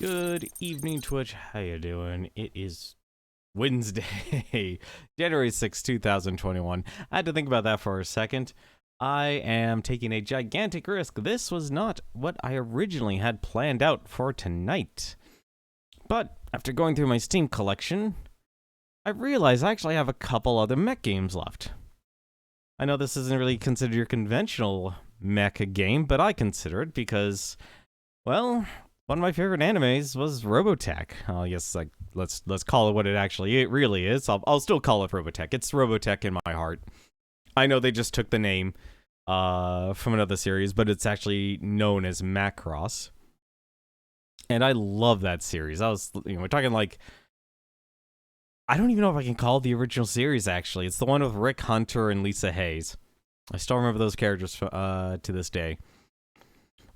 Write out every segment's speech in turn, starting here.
Good evening, Twitch. How you doing? It is Wednesday, January 6, 2021. I had to think about that for a second. I am taking a gigantic risk. This was not what I originally had planned out for tonight. But after going through my Steam collection, I realized I actually have a couple other mech games left. I know this isn't really considered your conventional mech game, but I consider it because, well, one of my favorite animes was Robotech. I guess let's call it what it really is. I'll still call it Robotech. It's Robotech in my heart. I know they just took the name from another series, but it's actually known as Macross. And I love that series. We're talking like, I don't even know if I can call it the original series, actually. It's the one with Rick Hunter and Lisa Hayes. I still remember those characters to this day.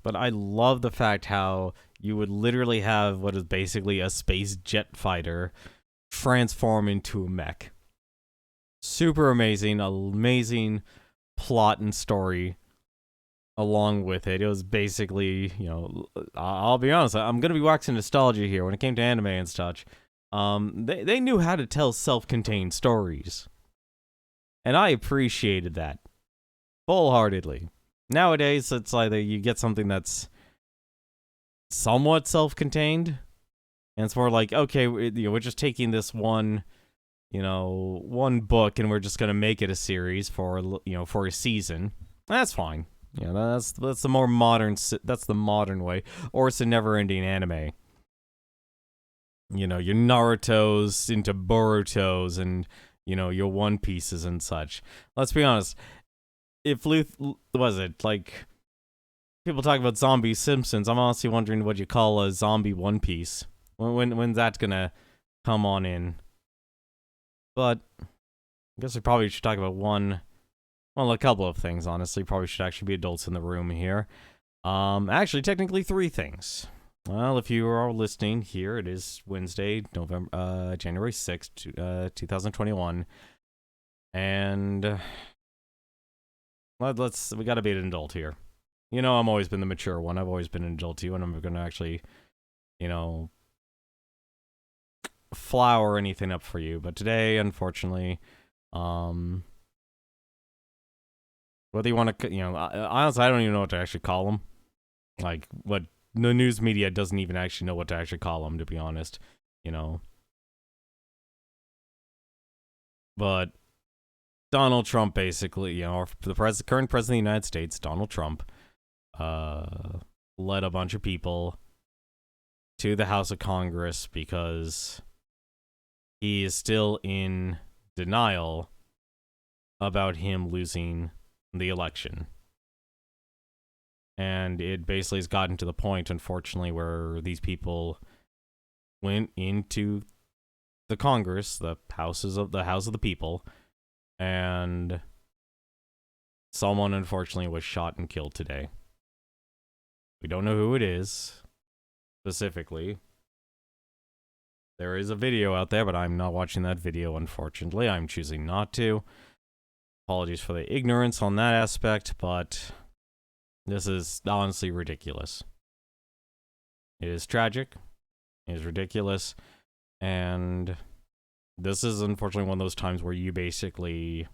But I love the fact how you would literally have what is basically a space jet fighter transform into a mech. Super amazing plot and story along with it. It was basically, I'll be honest, I'm going to be waxing nostalgia here. When it came to anime and such, they knew how to tell self-contained stories. And I appreciated that wholeheartedly. Nowadays, it's either you get something that's somewhat self-contained, and it's more like, okay, we're just taking this one book, and we're just gonna make it a series for a season. That's fine. That's the more modern. That's the modern way, or it's a never-ending anime. Your Naruto's into Boruto's, and your One Pieces and such. Let's be honest. If was it like people talk about zombie Simpsons, I'm honestly wondering what you call a zombie One Piece. When's that gonna come on in? But I guess we probably should talk about a couple of things. Honestly, probably should actually be adults in the room here. Actually, technically 3 things. Well, if you are listening here, it is Wednesday, January 6th, 2021, and we gotta be an adult here. I'm always been the mature one. I've always been an adult too, and I'm gonna actually, flower anything up for you. But today, unfortunately, whether you want to, honestly, I don't even know what to actually call them. Like, what the news media doesn't even actually know what to actually call them, to be honest. But Donald Trump, basically, the current president of the United States, Donald Trump, led a bunch of people to the House of Congress because he is still in denial about him losing the election. And it basically has gotten to the point, unfortunately, where these people went into the Congress, the House of the People, and someone unfortunately was shot and killed today. We don't know who it is specifically. There is a video out there, but I'm not watching that video, unfortunately. I'm choosing not to. Apologies for the ignorance on that aspect, but this is honestly ridiculous. It is tragic. It is ridiculous. And this is unfortunately one of those times where you basically...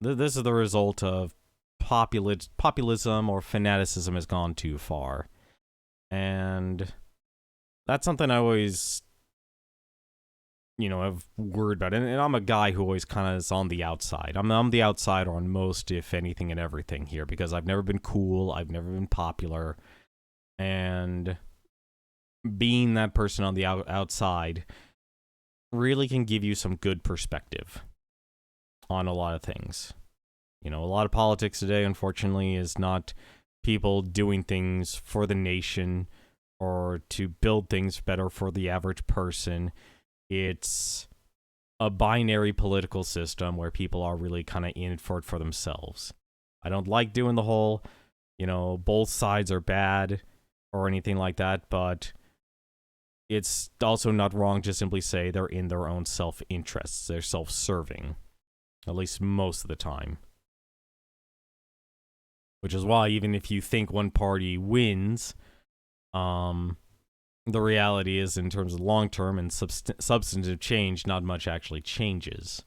This is the result of populism or fanaticism has gone too far. And that's something I always, have worried about. And I'm a guy who always kind of is on the outside. I'm the outsider on most, if anything, and everything here, because I've never been cool. I've never been popular. And being that person on the outside really can give you some good perspective on a lot of things. A lot of politics today, unfortunately, is not people doing things for the nation or to build things better for the average person. It's a binary political system where people are really kind of in it for themselves. I don't like doing the whole, both sides are bad or anything like that, but it's also not wrong to simply say they're in their own self-interests. They're self-serving, at least most of the time. Which is why even if you think one party wins, the reality is, in terms of long-term and substantive change, not much actually changes.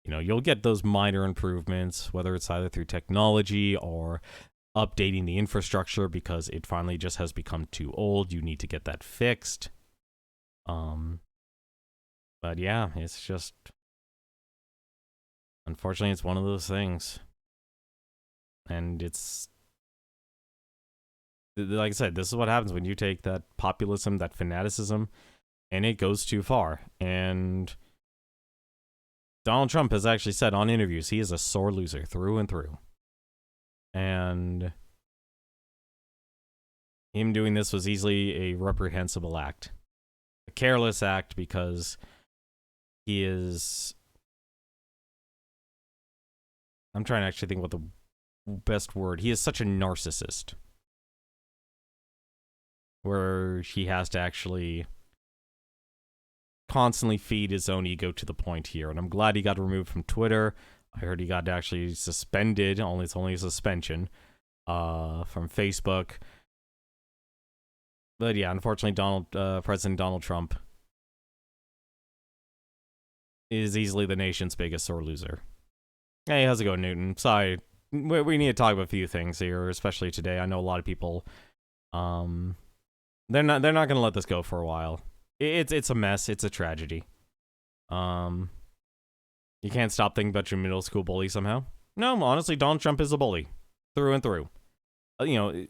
You know, you'll get those minor improvements, whether it's either through technology or updating the infrastructure because it finally just has become too old. You need to get that fixed. But yeah, it's just, unfortunately, it's one of those things. And it's, like I said, this is what happens when you take that populism, that fanaticism, and it goes too far. And Donald Trump has actually said on interviews he is a sore loser through and through. And him doing this was easily a reprehensible act. A careless act because he is... I'm trying to actually think what the best word... He is such a narcissist. Where he has to actually constantly feed his own ego to the point here. And I'm glad he got removed from Twitter. I heard he got actually suspended. It's only a suspension from Facebook. But yeah, unfortunately, President Donald Trump is easily the nation's biggest sore loser. Hey, how's it going, Newton? Sorry, we need to talk about a few things here, especially today. I know a lot of people, they're not gonna let this go for a while. It's a mess. It's a tragedy. You can't stop thinking about your middle school bully somehow. No, honestly, Donald Trump is a bully through and through. You know,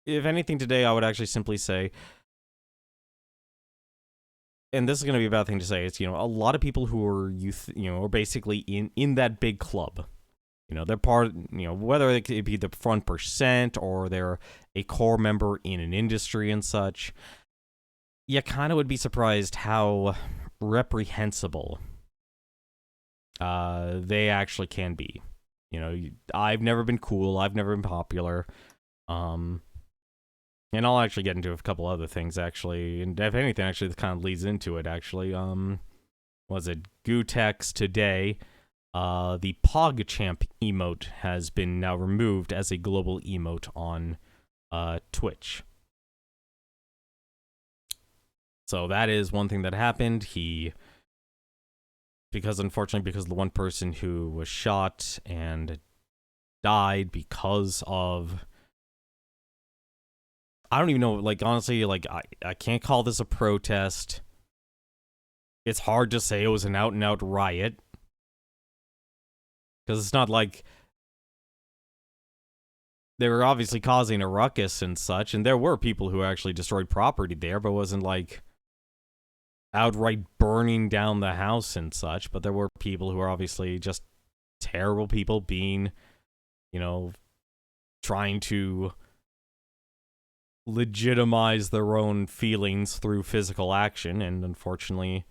if anything today, I would actually simply say, and this is going to be a bad thing to say, it's, you know, a lot of people who are are basically in that big club. You know, they're part, you know, whether it could be the front percent or they're a core member in an industry and such. You kind of would be surprised how reprehensible they actually can be. You know, I've never been cool. I've never been popular. And I'll actually get into a couple other things, actually. And if anything, actually, this kind of leads into it, actually. Was it Gootex today? The PogChamp emote has been now removed as a global emote on Twitch. So that is one thing that happened. Unfortunately, because the one person who was shot and died because of... I don't even know, like, honestly, like, I can't call this a protest. It's hard to say it was an out-and-out riot. Because it's not like they were obviously causing a ruckus and such, and there were people who actually destroyed property there, but it wasn't like outright burning down the house and such. But there were people who are obviously just terrible people being, you know, trying to legitimize their own feelings through physical action, and unfortunately,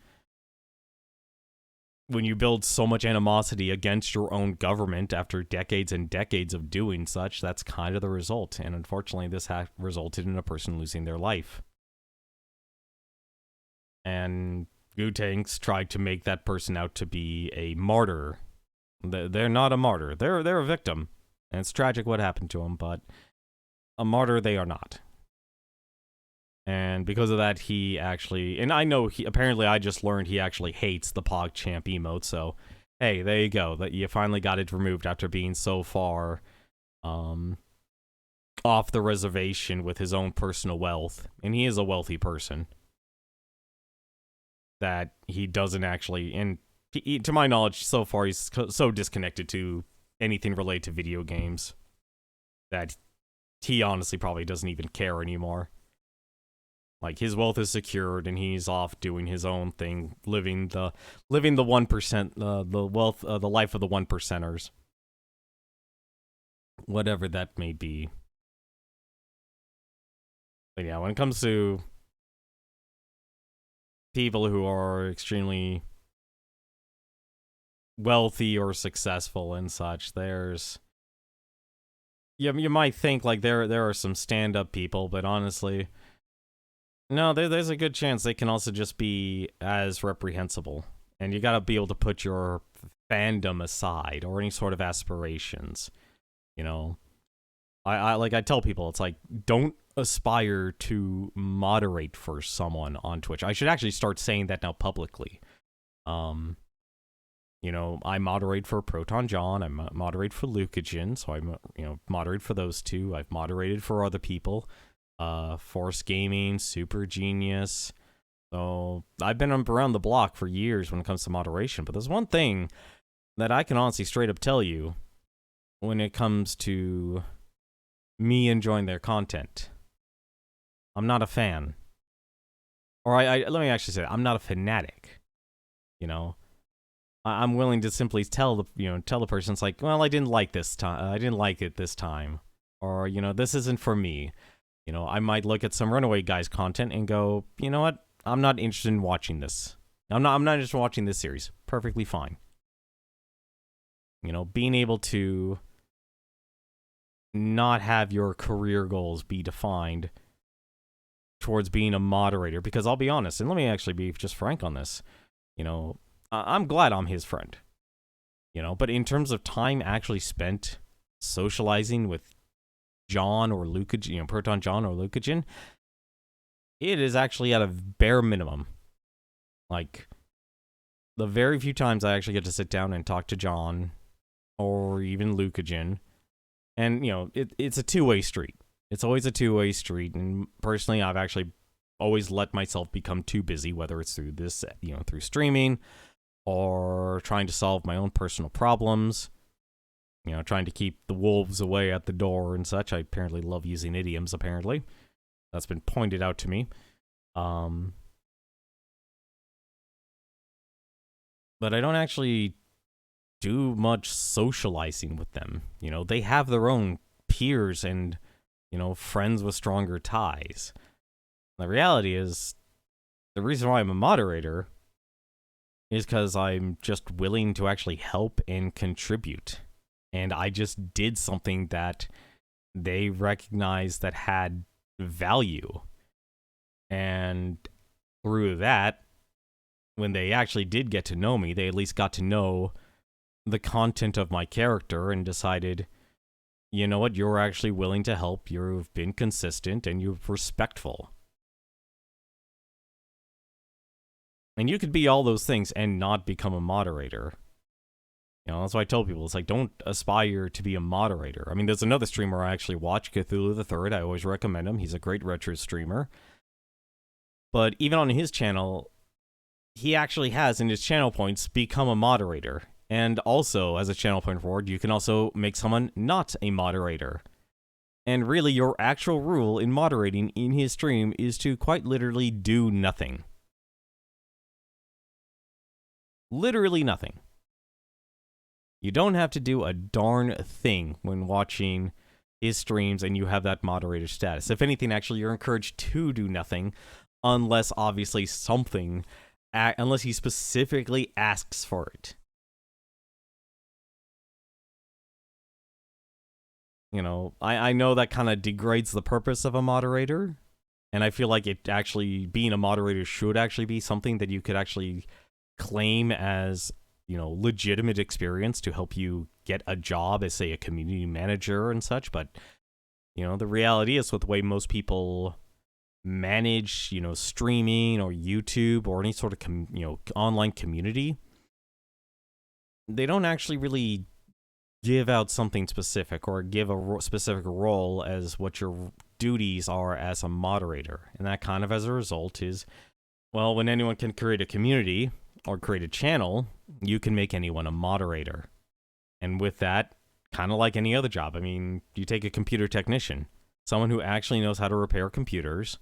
when you build so much animosity against your own government after decades and decades of doing such, that's kind of the result. And unfortunately, this resulted in a person losing their life. And Gootanks tried to make that person out to be a martyr. They're not a martyr. They're a victim. And it's tragic what happened to them, but a martyr they are not. And because of that, he actually... And I know, apparently I just learned he actually hates the PogChamp emote, so... Hey, there you go. That you finally got it removed after being so far... off the reservation with his own personal wealth. And he is a wealthy person. That he doesn't actually... And to my knowledge, so far, he's so disconnected to anything related to video games. That he honestly probably doesn't even care anymore. Like, his wealth is secured, and he's off doing his own thing, living the 1%, the wealth, the life of the 1%ers, whatever that may be. But yeah, when it comes to people who are extremely wealthy or successful and such, there's... You might think, like, there are some stand-up people, but honestly... No, there's a good chance they can also just be as reprehensible. And you gotta be able to put your fandom aside, or any sort of aspirations. You know, I tell people, it's like, don't aspire to moderate for someone on Twitch. I should actually start saying that now publicly. Um, I moderate for Proton John. I moderate for Lucagen, so I'm moderate for those two. I've moderated for other people, Force Gaming, Super Genius. So I've been around the block for years when it comes to moderation. But there's one thing that I can honestly straight up tell you when it comes to me enjoying their content. I'm not a fan. Or let me actually say that. I'm not a fanatic. I'm willing to simply tell the person, it's like, well, I didn't like this time. I didn't like it this time. Or, this isn't for me. I might look at some Runaway Guys content and go, you know what? I'm not interested in watching this. I'm not interested in watching this series. Perfectly fine. Being able to not have your career goals be defined towards being a moderator, because I'll be honest, and let me actually be just frank on this, I'm glad I'm his friend, but in terms of time actually spent socializing with John or Lucagen, Proton John or Lucagen, it is actually at a bare minimum. Like, the very few times I actually get to sit down and talk to John or even Lucagen, and, it's a two-way street. It's always a two-way street, and personally, I've actually always let myself become too busy, whether it's through this, through streaming, or trying to solve my own personal problems, trying to keep the wolves away at the door and such. I apparently love using idioms, apparently. That's been pointed out to me. But I don't actually do much socializing with them. They have their own peers and, friends with stronger ties. The reality is, the reason why I'm a moderator is because I'm just willing to actually help and contribute. And I just did something that they recognized that had value. And through that, when they actually did get to know me, they at least got to know the content of my character and decided, you know what, you're actually willing to help, you've been consistent, and you're respectful. And you could be all those things and not become a moderator. That's why I tell people, it's like, don't aspire to be a moderator. I mean, there's another streamer I actually watch, Cthulhu the Third. I always recommend him. He's a great retro streamer. But even on his channel, he actually has, in his channel points, become a moderator. And also, as a channel point forward, you can also make someone not a moderator. And really, your actual rule in moderating in his stream is to quite literally do nothing. Literally nothing. You don't have to do a darn thing when watching his streams and you have that moderator status. If anything, actually, you're encouraged to do nothing, unless obviously unless he specifically asks for it. I know that kind of degrades the purpose of a moderator, and I feel like it actually, being a moderator should actually be something that you could actually claim as, legitimate experience to help you get a job as, say, a community manager and such. But, the reality is, with the way most people manage, streaming or YouTube or any sort of, online community, they don't actually really give out something specific or give a specific role as what your duties are as a moderator. And that kind of, as a result, is, well, when anyone can create a community or create a channel, you can make anyone a moderator. And with that, kind of like any other job, I mean, you take a computer technician, someone who actually knows how to repair computers,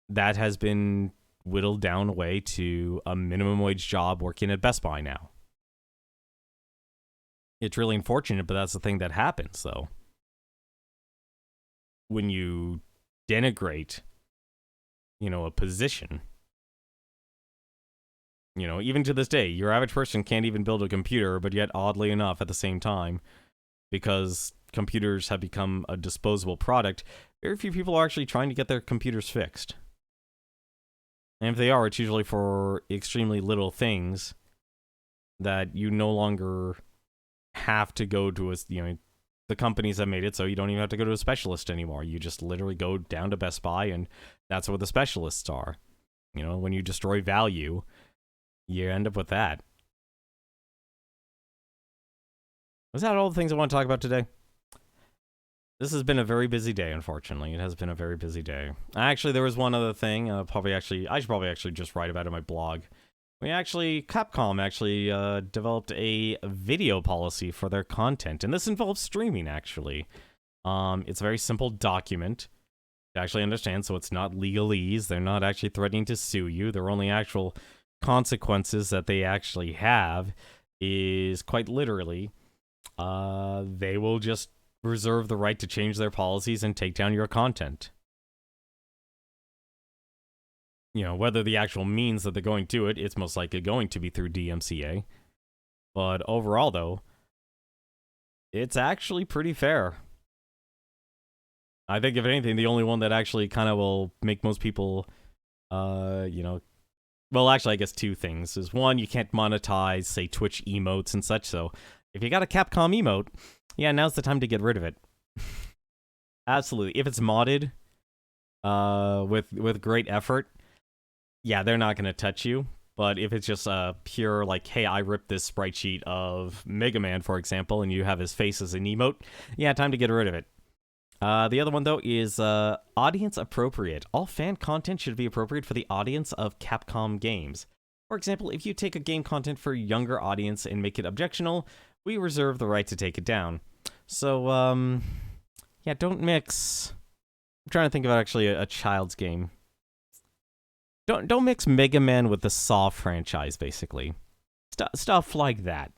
that has been whittled down away to a minimum wage job working at Best Buy now. It's really unfortunate, but that's the thing that happens, though. When you denigrate, a position, even to this day, your average person can't even build a computer, but yet, oddly enough, at the same time, because computers have become a disposable product, very few people are actually trying to get their computers fixed. And if they are, it's usually for extremely little things that you no longer have to go to a, the companies have made it so you don't even have to go to a specialist anymore. You just literally go down to Best Buy, and that's where the specialists are. You know, when you destroy value, you end up with that. Was that all the things I want to talk about today? This has been a very busy day, unfortunately. It has been a very busy day. Actually, there was one other thing. I should probably actually just write about it in my blog. Capcom actually developed a video policy for their content, and this involves streaming, actually. It's a very simple document to actually understand, so it's not legalese. They're not actually threatening to sue you. Their only actual consequences that they actually have is, quite literally, they will just reserve the right to change their policies and take down your content. You know, whether the actual means that they're going to it, it's most likely going to be through DMCA. But overall, though, it's actually pretty fair. I think, if anything, the only one that actually kind of will make most people, well, actually, I guess two things. Is one, you can't monetize, say, Twitch emotes and such, so if you got a Capcom emote, yeah, now's the time to get rid of it. Absolutely. If it's modded, with great effort, yeah, they're not going to touch you. But if it's just pure, like, hey, I ripped this sprite sheet of Mega Man, for example, and you have his face as an emote, yeah, time to get rid of it. The other one, though, is audience appropriate. All fan content should be appropriate for the audience of Capcom games. For example, if you take a game content for a younger audience and make it objectionable, we reserve the right to take it down. So, yeah, don't mix... I'm trying to think about actually a child's game. Don't mix Mega Man with the Saw franchise, basically. Stuff like that.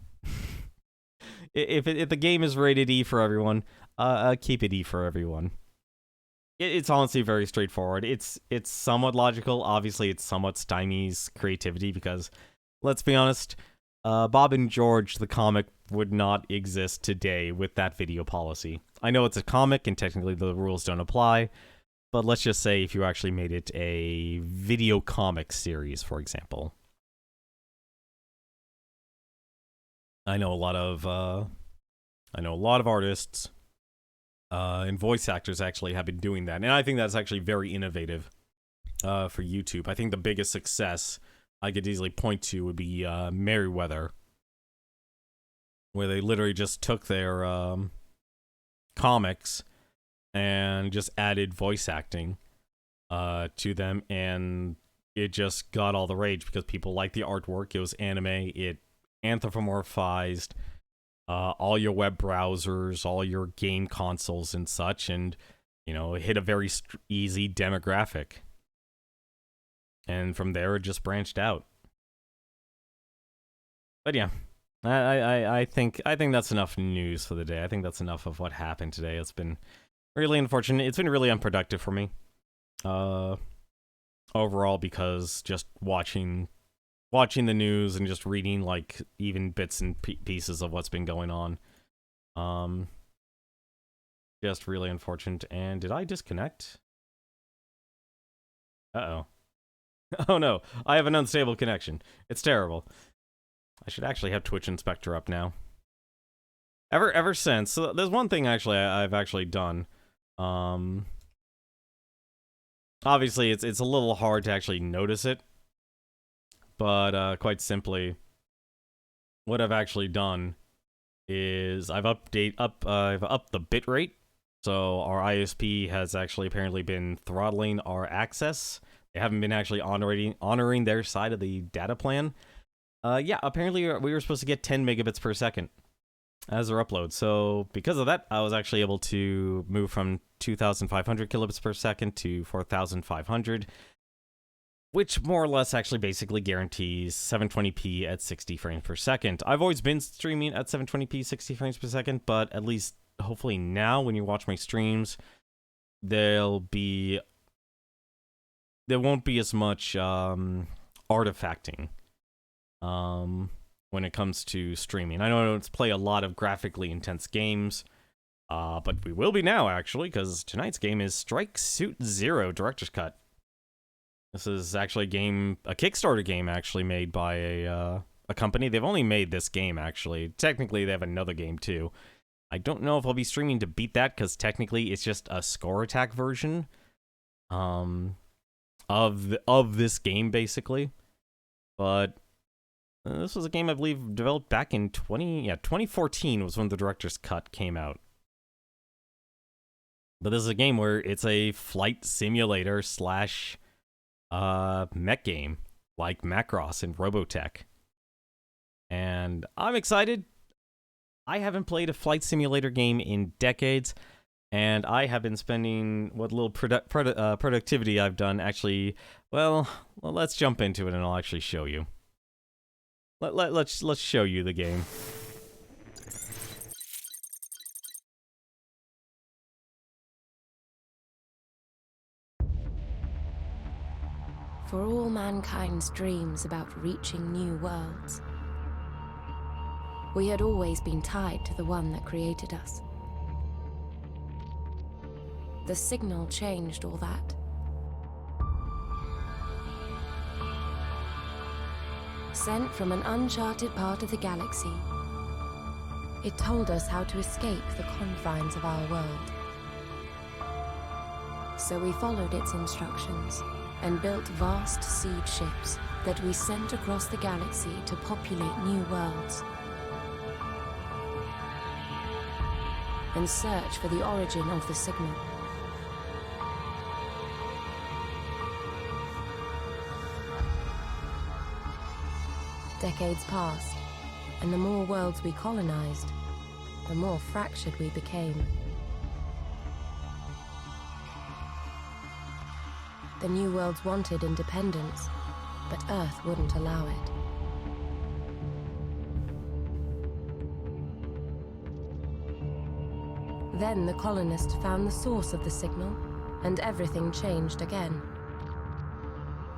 If the game is rated E for everyone, keep it E for everyone. It's honestly very straightforward. It's somewhat logical. Obviously, it somewhat stymies creativity because, let's be honest, Bob and George, the comic, would not exist today with that video policy. I know it's a comic and technically the rules don't apply, but let's just say if you actually made it a video comic series, for example. I know a lot of artists and voice actors actually have been doing that, and I think that's actually very innovative for YouTube. I think the biggest success I could easily point to would be Merryweather, where they literally just took their comics and just added voice acting to them, and it just got all the rage because people liked the artwork. It was anime. It anthropomorphized all your web browsers, all your game consoles and such, and, you know, it hit a very easy demographic. And from there, it just branched out. But yeah, I think that's enough news for the day. I think that's enough of what happened today. It's been really unfortunate. It's been really unproductive for me, overall, because just watching the news and just reading, like, even bits and pieces of what's been going on, just really unfortunate. And did I disconnect? Uh-oh. Oh no, I have an unstable connection. It's terrible. I should actually have Twitch Inspector up now. Ever since, so there's one thing actually I've actually done. Obviously it's a little hard to actually notice it, but quite simply, what I've actually done is I've upped the bitrate. So our ISP has actually apparently been throttling our access. They haven't been actually honoring their side of the data plan. Yeah, apparently we were supposed to get 10 megabits per second as our upload. So because of that, I was actually able to move from 2,500 kilobits per second to 4,500, which more or less actually basically guarantees 720p at 60 frames per second. I've always been streaming at 720p 60 frames per second, but at least hopefully now when you watch my streams, there won't be as much artifacting when it comes to streaming. I know I don't play a lot of graphically intense games, but we will be now, actually, because tonight's game is Strike Suit Zero Director's Cut. This is actually a Kickstarter game, actually, made by a company. They've only made this game, actually. Technically, they have another game, too. I don't know if I'll be streaming to beat that, because technically it's just a score attack version of this game, basically. But this was a game I believe developed back in 2014 was when the director's cut came out. But this is a game where it's a flight simulator slash mech game, like Macross and Robotech. And I'm excited. I haven't played a flight simulator game in decades, and I have been spending what little productivity I've done actually. Well, let's jump into it, and I'll actually show you. Let's show you the game. For all mankind's dreams about reaching new worlds, we had always been tied to the one that created us. The signal changed all that. Sent from an uncharted part of the galaxy, it told us how to escape the confines of our world. So we followed its instructions and built vast siege ships that we sent across the galaxy to populate new worlds and search for the origin of the signal. Decades passed, and the more worlds we colonized, the more fractured we became. The new worlds wanted independence, but Earth wouldn't allow it. Then the colonists found the source of the signal, and everything changed again.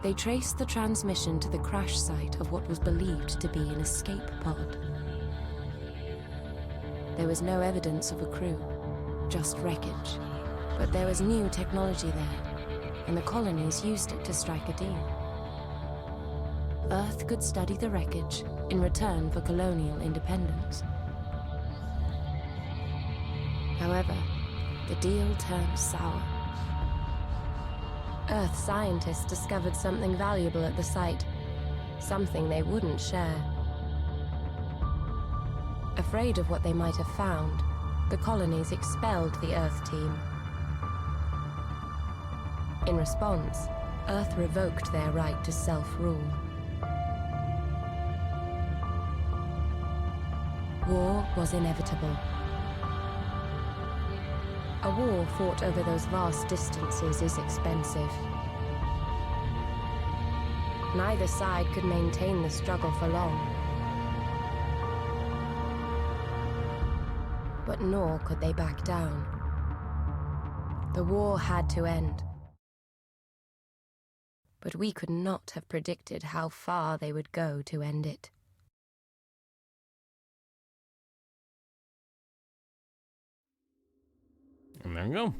They traced the transmission to the crash site of what was believed to be an escape pod. There was no evidence of a crew, just wreckage. But there was new technology there, and the colonies used it to strike a deal. Earth could study the wreckage in return for colonial independence. However, the deal turned sour. Earth scientists discovered something valuable at the site, something they wouldn't share. Afraid of what they might have found, the colonies expelled the Earth team. In response, Earth revoked their right to self-rule. War was inevitable. A war fought over those vast distances is expensive. Neither side could maintain the struggle for long. But nor could they back down. The war had to end. But we could not have predicted how far they would go to end it. And there we go.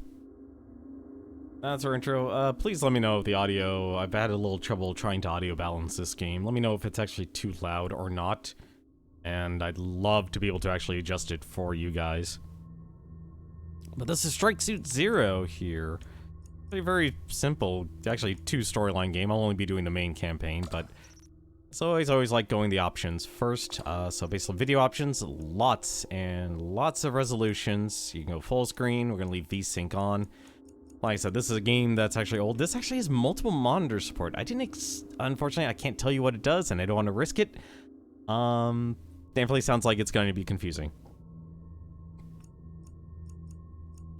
That's our intro. Please let me know if the audio... I've had a little trouble trying to audio balance this game. Let me know if it's actually too loud or not. And I'd love to be able to actually adjust it for you guys. But this is Strike Suit Zero here. A very simple, actually 2 storyline game. I'll only be doing the main campaign, but it's always like going the options first. So basically video options, lots and lots of resolutions. You can go full screen. We're gonna leave VSync on. Like I said, this is a game that's actually old. This actually has multiple monitor support. I didn't, unfortunately, I can't tell you what it does, and I don't want to risk it. Definitely sounds like it's going to be confusing.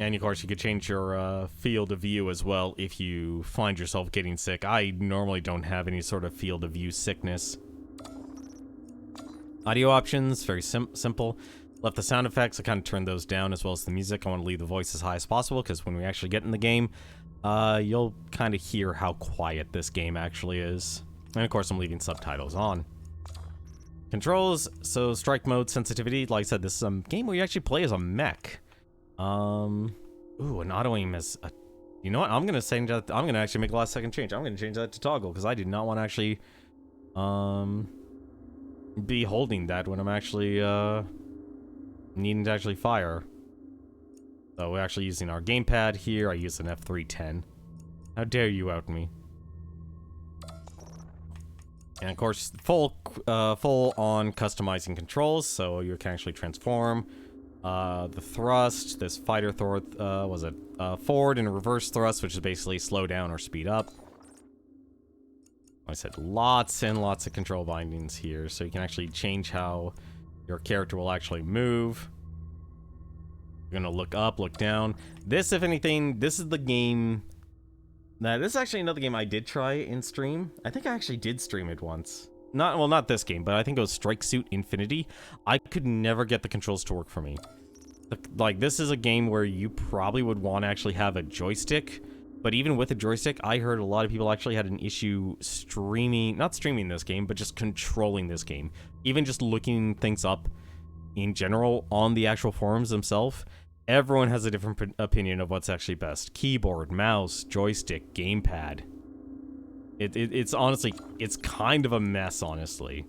And of course, you could change your field of view as well if you find yourself getting sick. I normally don't have any sort of field of view sickness. Audio options, very simple. Left the sound effects, I kind of turned those down, as well as the music. I want to leave the voice as high as possible, because when we actually get in the game, you'll kind of hear how quiet this game actually is. And of course, I'm leaving subtitles on. Controls, so strike mode, sensitivity. Like I said, this is a game where you actually play as a mech. Ooh, an auto aim is a... You know what? I'm gonna change that. I'm gonna actually make a last second change. I'm gonna change that to toggle, because I did not want to actually, be holding that when I'm actually, needing to actually fire. So we're actually using our gamepad here. I use an F310. How dare you out me? And of course, full on customizing controls, so you can actually transform. The thrust, this fighter was it forward and reverse thrust, which is basically slow down or speed up. Like I said, lots and lots of control bindings here, so you can actually change how your character will actually move. You're gonna look up, look down. This, if anything, this is the game. Now, this is actually another game I did try in stream. I think I actually did stream it once. Not this game, but I think it was Strike Suit Infinity. I could never get the controls to work for me. Like, this is a game where you probably would want to actually have a joystick. But even with a joystick, I heard a lot of people actually had an issue not streaming this game, but just controlling this game. Even just looking things up in general on the actual forums themselves. Everyone has a different opinion of what's actually best. Keyboard, mouse, joystick, gamepad. It's honestly, it's kind of a mess, honestly.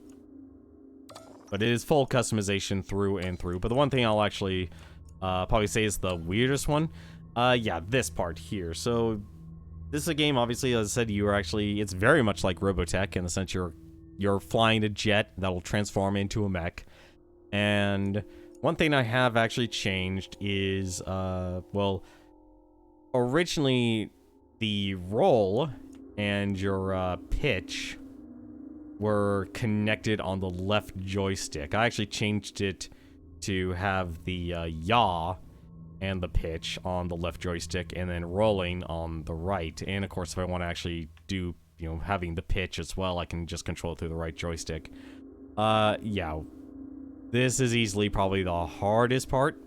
But it is full customization through and through. But the one thing I'll actually probably say is the weirdest one. Yeah, this part here. So this is a game, obviously, as I said, it's very much like Robotech in the sense you're flying a jet that'll transform into a mech. And one thing I have actually changed is, well, originally the roll and your pitch were connected on the left joystick. I actually changed it to have the yaw and the pitch on the left joystick and then rolling on the right. And of course, if I want to actually do, having the pitch as well, I can just control it through the right joystick. Yeah. This is easily probably the hardest part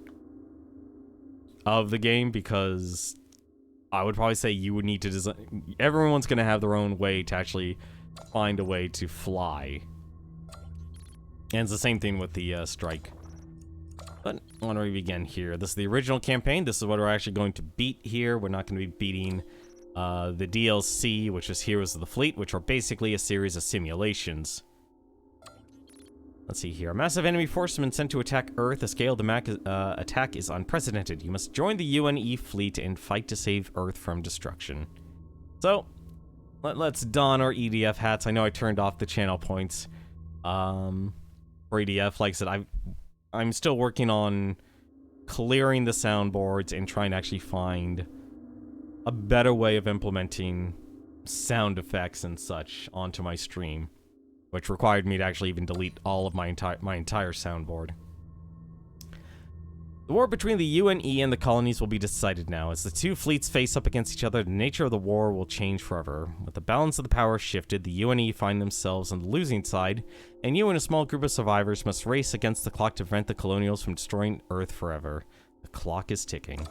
of the game because I would probably say you would need to design. Everyone's going to have their own way to actually find a way to fly. And it's the same thing with the strike. But why don't we begin here? This is the original campaign. This is what we're actually going to beat here. We're not going to be beating the DLC, which is Heroes of the Fleet, which are basically a series of simulations. Let's see here. A massive enemy force has been sent to attack Earth. The scale of the attack is unprecedented. You must join the UNE fleet and fight to save Earth from destruction. So, let's don our EDF hats. I know I turned off the channel points for EDF. Like I said, I'm still working on clearing the soundboards and trying to actually find a better way of implementing sound effects and such onto my stream, which required me to actually even delete all of my entire soundboard. The war between the UNE and the colonies will be decided now. As the two fleets face up against each other, the nature of the war will change forever. With the balance of the power shifted, the UNE find themselves on the losing side, and you and a small group of survivors must race against the clock to prevent the colonials from destroying Earth forever. The clock is ticking.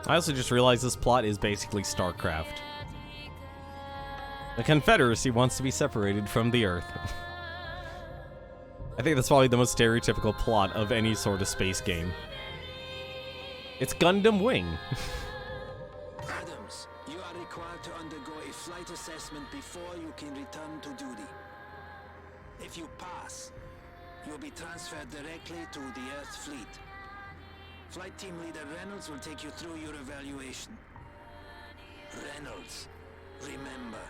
I also just realized this plot is basically StarCraft. The Confederacy wants to be separated from the Earth. I think that's probably the most stereotypical plot of any sort of space game. It's Gundam Wing. Adams, you are required to undergo a flight assessment before you can return to duty. If you pass, you'll be transferred directly to the Earth fleet. Flight team leader Reynolds will take you through your evaluation. Reynolds, remember,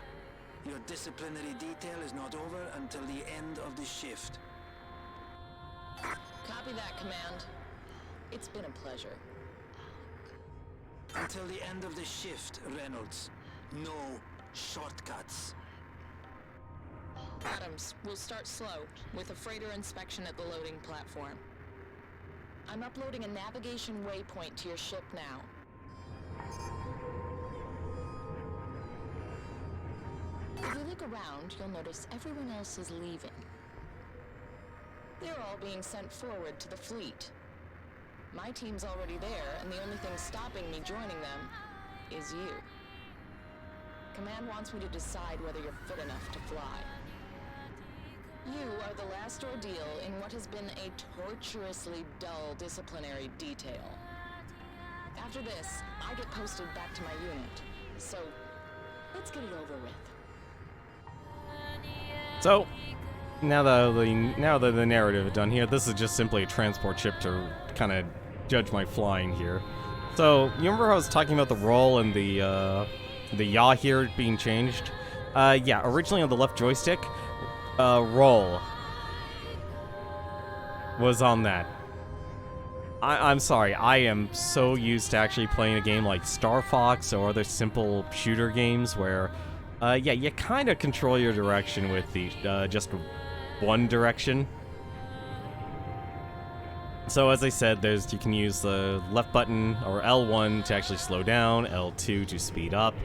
your disciplinary detail is not over until the end of the shift. Copy that, Command. It's been a pleasure. Until the end of the shift, Reynolds. No shortcuts. Adams, we'll start slow, with a freighter inspection at the loading platform. I'm uploading a navigation waypoint to your ship now. If we look look around, you'll notice everyone else is leaving. They're all being sent forward to the fleet. My team's already there, and the only thing stopping me joining them is you. Command wants me to decide whether you're fit enough to fly. You are the last ordeal in what has been a torturously dull disciplinary detail. After this, I get posted back to my unit. So, let's get it over with. So, now that the narrative is done here, this is just simply a transport ship to kind of judge my flying here. So, you remember how I was talking about the roll and the yaw here being changed? Yeah, originally on the left joystick, roll was on that. I'm sorry, I am so used to actually playing a game like Star Fox or other simple shooter games where, yeah, you kind of control your direction with the, just one direction. So as I said, you can use the left button, or L1 to actually slow down, L2 to speed up,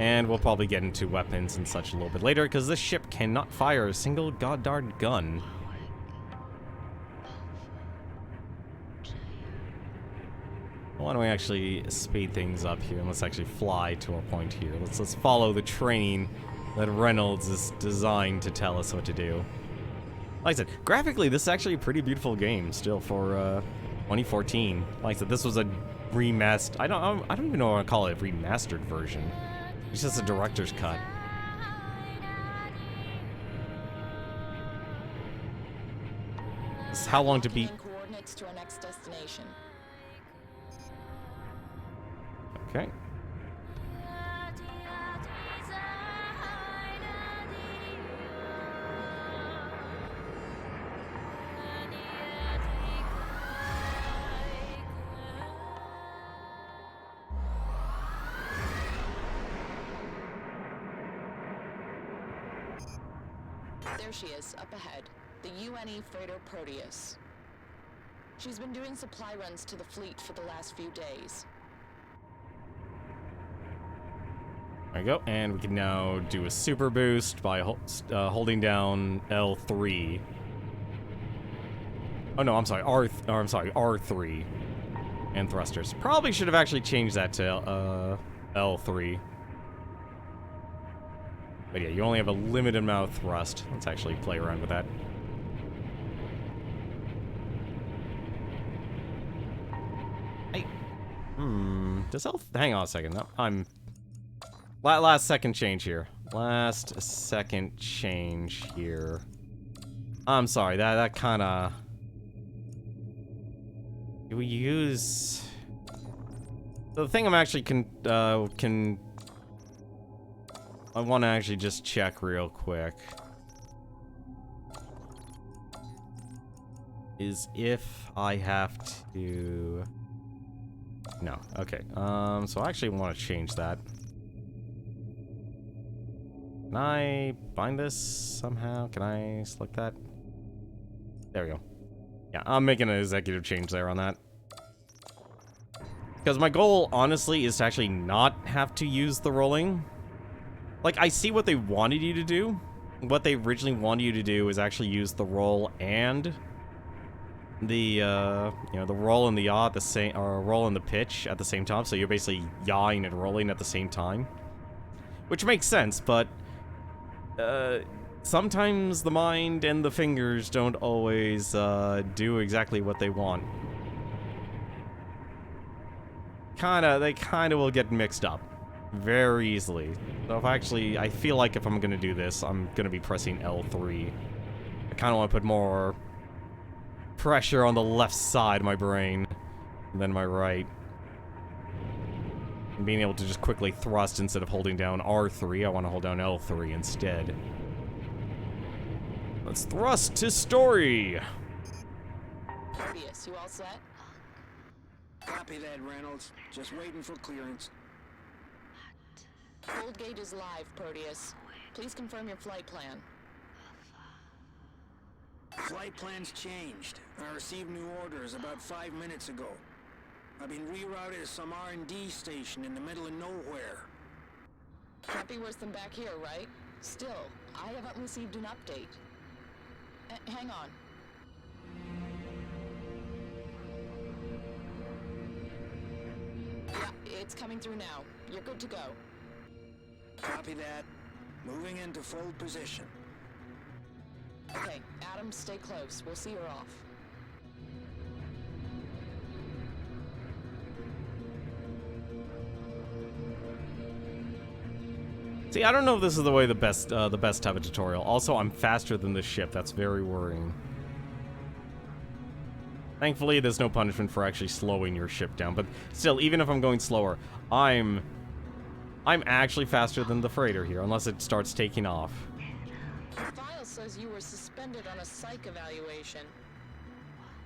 and we'll probably get into weapons and such a little bit later, because this ship cannot fire a single goddamn gun. Why don't we actually speed things up here, and let's actually fly to a point here. Let's follow the training that Reynolds is designed to tell us what to do. Like I said, graphically, this is actually a pretty beautiful game still for 2014. Like I said, this was a remastered. I don't even know what to call it, a remastered version. It's just a director's cut. This is how long to beat. Coordinates to our next destination. Okay. There she is, up ahead. The UNE freighter Proteus. She's been doing supply runs to the fleet for the last few days. There we go, and we can now do a super boost by holding down L3. Oh no, I'm sorry, R3. And thrusters. Probably should have actually changed that to L3. But yeah, you only have a limited amount of thrust. Let's actually play around with that. Hey. Does hang on a second. No, I'm... Last second change here. Last second change here. I'm sorry, that kinda... Do we use... So the thing I'm actually I want to actually just check real quick. Is if I have to... No, okay. So I actually want to change that. Can I bind this somehow? Can I select that? There we go. Yeah, I'm making an executive change there on that. Because my goal, honestly, is to actually not have to use the rolling. Like, I see what they wanted you to do. What they originally wanted you to do is actually use the roll and the, you know, the roll and the yaw at the same, or roll and the pitch at the same time. So you're basically yawing and rolling at the same time. Which makes sense, but sometimes the mind and the fingers don't always do exactly what they want. They kinda will get mixed up very easily. So if I feel like if I'm gonna do this, I'm gonna be pressing L3. I kinda wanna put more pressure on the left side of my brain than my right. And being able to just quickly thrust instead of holding down R3, I wanna hold down L3 instead. Let's thrust to story! Proteus, you all set? Copy that, Reynolds. Just waiting for clearance. Cold gate is live, Proteus. Please confirm your flight plan. Flight plans changed. I received new orders about 5 minutes ago. I've been rerouted to some R&D station in the middle of nowhere. Can't be worse than back here, right? Still, I haven't received an update. Hang on. Yeah, it's coming through now. You're good to go. Copy that. Moving into full position. Okay, Adams, stay close. We'll see her off. See, I don't know if this is the way the best type of tutorial. Also, I'm faster than the ship. That's very worrying. Thankfully, there's no punishment for actually slowing your ship down. But still, even if I'm going slower, I'm actually faster than the freighter here, unless it starts taking off. The file says you were suspended on a psych evaluation.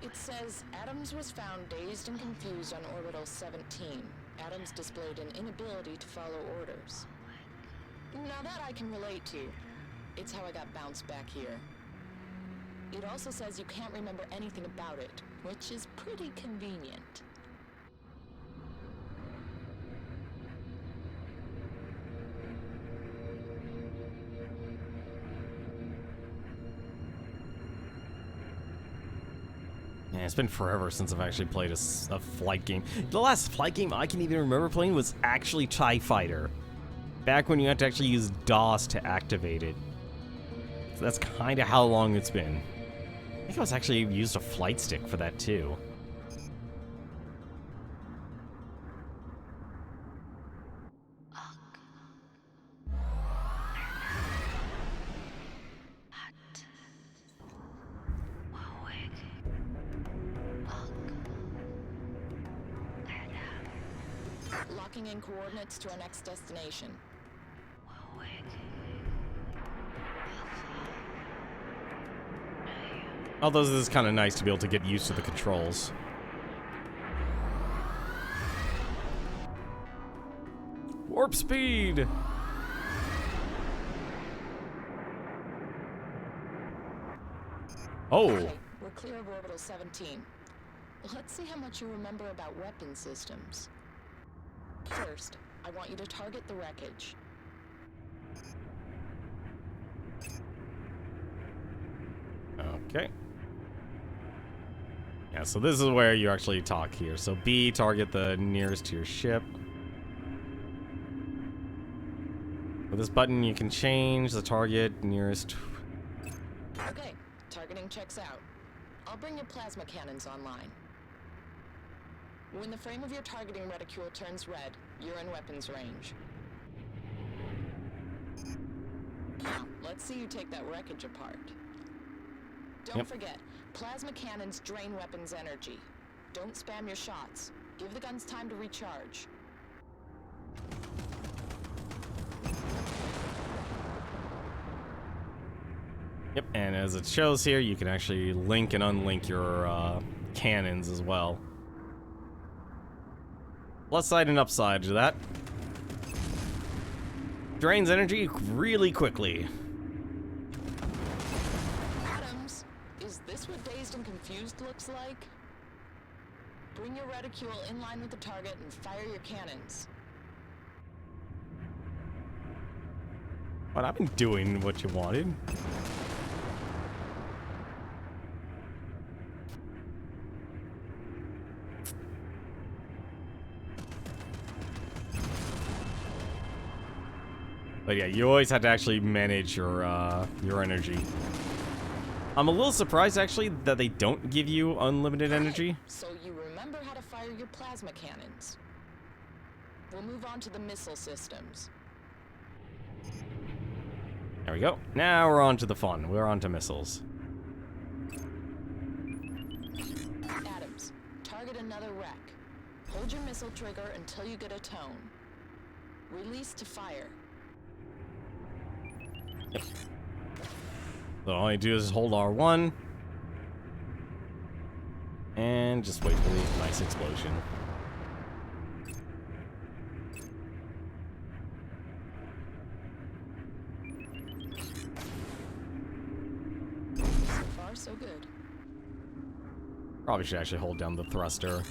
It says Adams was found dazed and confused on orbital 17. Adams displayed an inability to follow orders. Now that I can relate to. It's how I got bounced back here. It also says you can't remember anything about it, which is pretty convenient. Yeah, it's been forever since I've actually played a flight game. The last flight game I can even remember playing was actually TIE Fighter. Back when you had to actually use DOS to activate it. So that's kind of how long it's been. I think I was actually used a flight stick for that too. Locking in coordinates to our next destination. Although this is kind of nice to be able to get used to the controls. Warp speed! Oh! Okay, we're clear of orbital 17. Let's see how much you remember about weapon systems. First, I want you to target the wreckage. Okay. Yeah, so this is where you actually talk here. So B, target the nearest to your ship. With this button, you can change the target nearest. Okay, targeting checks out. I'll bring your plasma cannons online. When the frame of your targeting reticule turns red, you're in weapons range. Now, let's see you take that wreckage apart. Don't forget, plasma cannons drain weapons energy. Don't spam your shots. Give the guns time to recharge. Yep, and as it shows here, you can actually link and unlink your cannons as well. Plus side and upside to that. Drains energy really quickly. Adams, is this what dazed and confused looks like? Bring your reticule in line with the target and fire your cannons. But I've been doing what you wanted. But yeah, you always have to actually manage your energy. I'm a little surprised actually that they don't give you unlimited energy. So you remember how to fire your plasma cannons. We'll move on to the missile systems. There we go. Now we're on to the fun. We're on to missiles. Adams, target another wreck. Hold your missile trigger until you get a tone. Release to fire. Yep. So all you do is hold R1 and just wait for the nice explosion. So far, so good. Probably should actually hold down the thruster.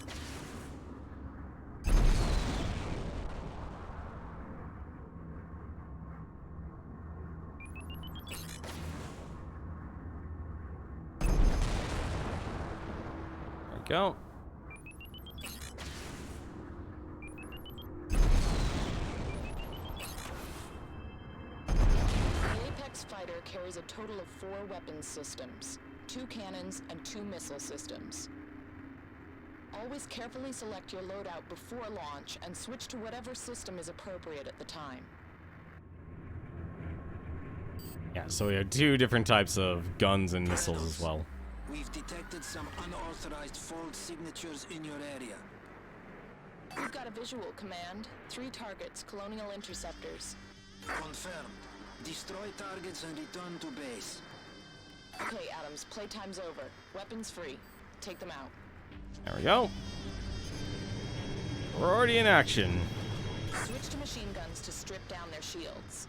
Go. The Apex fighter carries a total of 4 weapons systems, 2 cannons and 2 missile systems. Always carefully select your loadout before launch and switch to whatever system is appropriate at the time. Yeah, so we have 2 different types of guns and missiles as well. We've detected some unauthorized fault signatures in your area. We've got a visual, Command. 3 targets, Colonial Interceptors. Confirmed. Destroy targets and return to base. Okay, Adams, playtime's over. Weapons free. Take them out. There we go. We're already in action. Switch to machine guns to strip down their shields.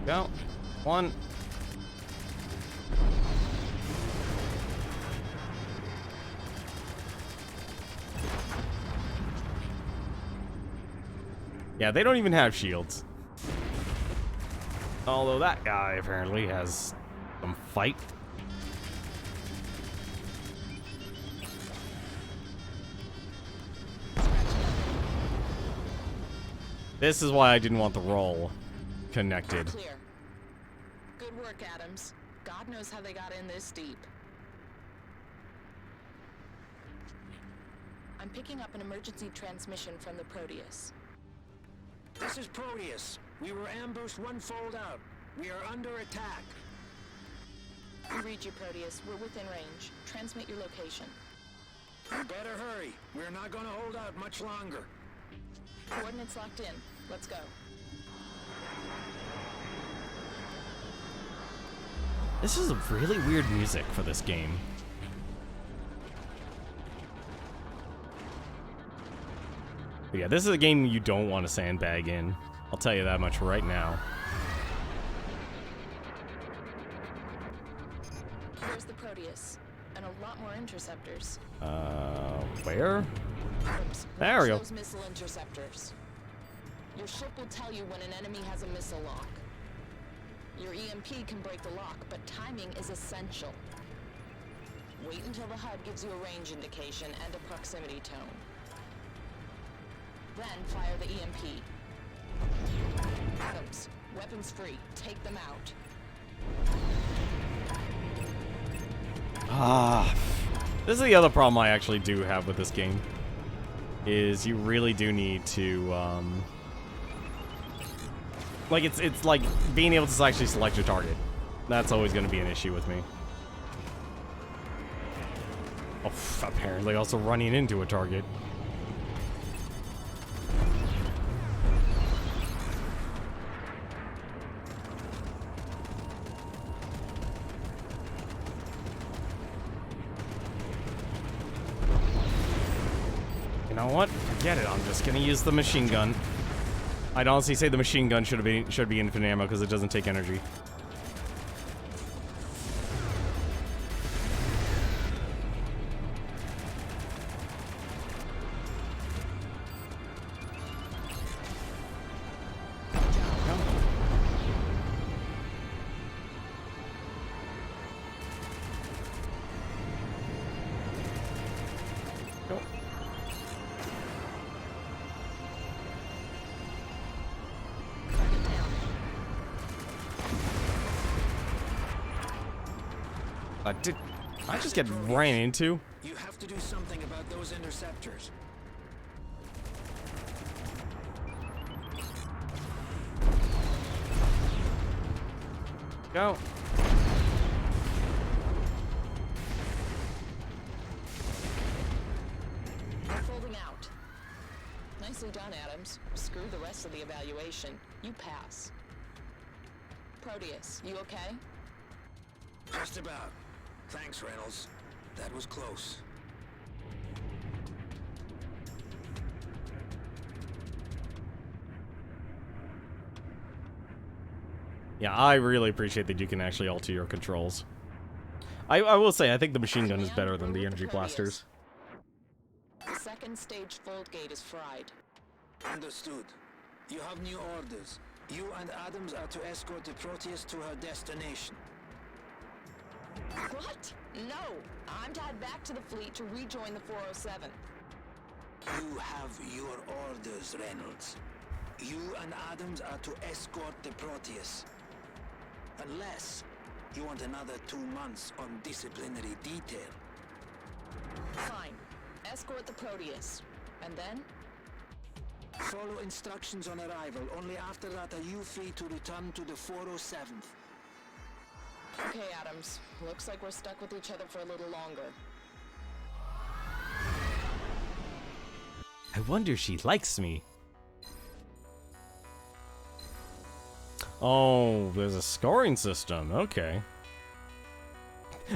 Go. 1. Yeah, they don't even have shields. Although that guy apparently has some fight. This is why I didn't want the roll connected. Clear. Good work, Adams. God knows how they got in this deep. I'm picking up an emergency transmission from the Proteus. This is Proteus. We were ambushed 1 fold out. We are under attack. We read you, Proteus. We're within range. Transmit your location. You better hurry. We're not gonna hold out much longer. Coordinates locked in. Let's go. This is really weird music for this game. But yeah, this is a game you don't want to sandbag in. I'll tell you that much right now. There's the Proteus. And a lot more interceptors. Where? Adams, There we go. watch those missile interceptors. Your ship will tell you when an enemy has a missile lock. Your EMP can break the lock, but timing is essential. Wait until the HUD gives you a range indication and a proximity tone. Then fire the EMP. Adams, weapons free. Take them out. This is the other problem I actually do have with this game. Is you really do need to, like, it's like being able to actually select your target. That's always going to be an issue with me. Oh, apparently also running into a target. You know what? Forget it. I'm just gonna use the machine gun. I'd honestly say the machine gun should be infinite ammo because it doesn't take energy. Go. Did I just get ran into? You have to do something about those interceptors. Go. They're folding out. Nicely done, Adams. Screw the rest of the evaluation. You pass. Proteus, you okay? Just about. Thanks, Reynolds. That was close. Yeah, I really appreciate that you can actually alter your controls. I will say, I think the machine gun is better than the energy blasters. The second stage fold gate is fried. Understood. You have new orders. You and Adams are to escort the Proteus to her destination. What? No! I'm to head back to the fleet to rejoin the 407. You have your orders, Reynolds. You and Adams are to escort the Proteus. Unless you want another 2 months on disciplinary detail. Fine. Escort the Proteus. And then? Follow instructions on arrival. Only after that are you free to return to the 407th. Okay, Adams. Looks like we're stuck with each other for a little longer. I wonder she likes me. Oh, there's a scoring system. Okay.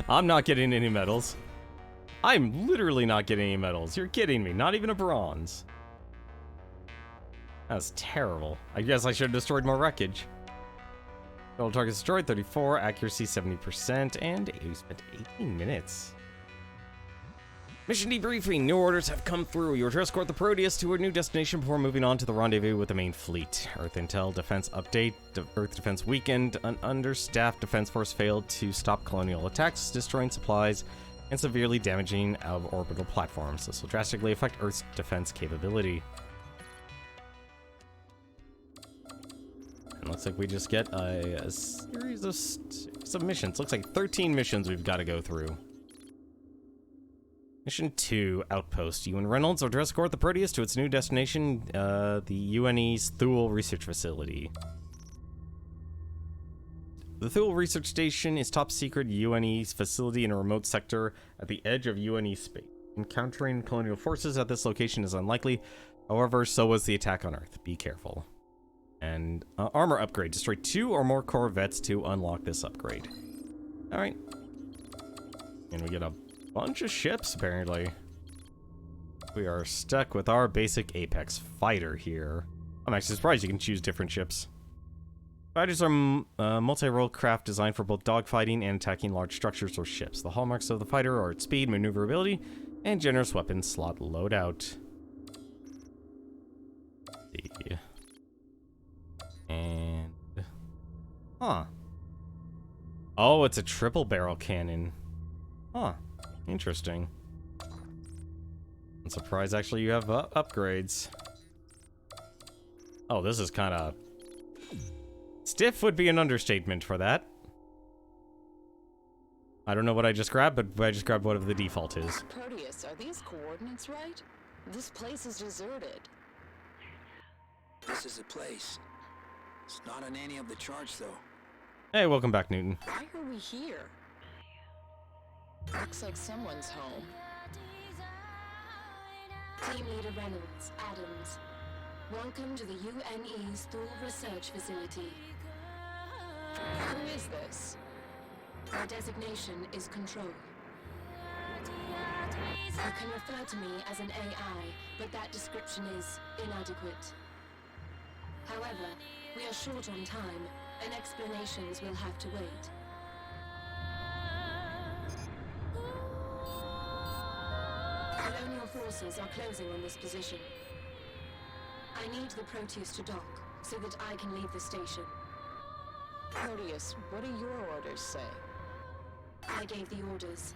I'm not getting any medals. I'm literally not getting any medals. You're kidding me. Not even a bronze. That's terrible. I guess I should have destroyed more wreckage. Total targets destroyed, 34. Accuracy, 70%. And you spent 18 minutes. Mission debriefing. New orders have come through. You are to escort the Proteus to her new destination before moving on to the rendezvous with the main fleet. Earth Intel Defense Update. Earth Defense weakened. An understaffed defense force failed to stop colonial attacks, destroying supplies, and severely damaging orbital platforms. This will drastically affect Earth's defense capability. And looks like we just get a series of missions. Looks like 13 missions we've got to go through. Mission 2, Outpost. You and Reynolds are to escort the Proteus to its new destination, the UNE's Thule Research Facility. The Thule Research Station is top secret UNE's facility in a remote sector at the edge of UNE space. Encountering colonial forces at this location is unlikely. However, so was the attack on Earth. Be careful. And armor upgrade. Destroy 2 or more corvettes to unlock this upgrade. Alright. And we get a bunch of ships, apparently. We are stuck with our basic Apex fighter here. I'm actually surprised you can choose different ships. Fighters are multi-role craft designed for both dogfighting and attacking large structures or ships. The hallmarks of the fighter are its speed, maneuverability, and generous weapon slot loadout. Let's see. And... Huh. Oh, it's a triple barrel cannon. Huh. Interesting. I'm surprised actually you have upgrades. Oh, this is kind of... Stiff would be an understatement for that. I don't know what I just grabbed, but I just grabbed whatever the default is. Proteus, are these coordinates right? This place is deserted. This is a place. It's not on any of the charts, though. Hey, welcome back, Newton. Why are we here? Looks like someone's home. Team Leader Reynolds, Adams. Welcome to the UNE's Thule Research Facility. Who is this? My designation is Control. You can refer to me as an AI, but that description is inadequate. However, we are short on time, and explanations will have to wait. Colonial forces are closing on this position. I need the Proteus to dock, so that I can leave the station. Proteus, what do your orders say? I gave the orders.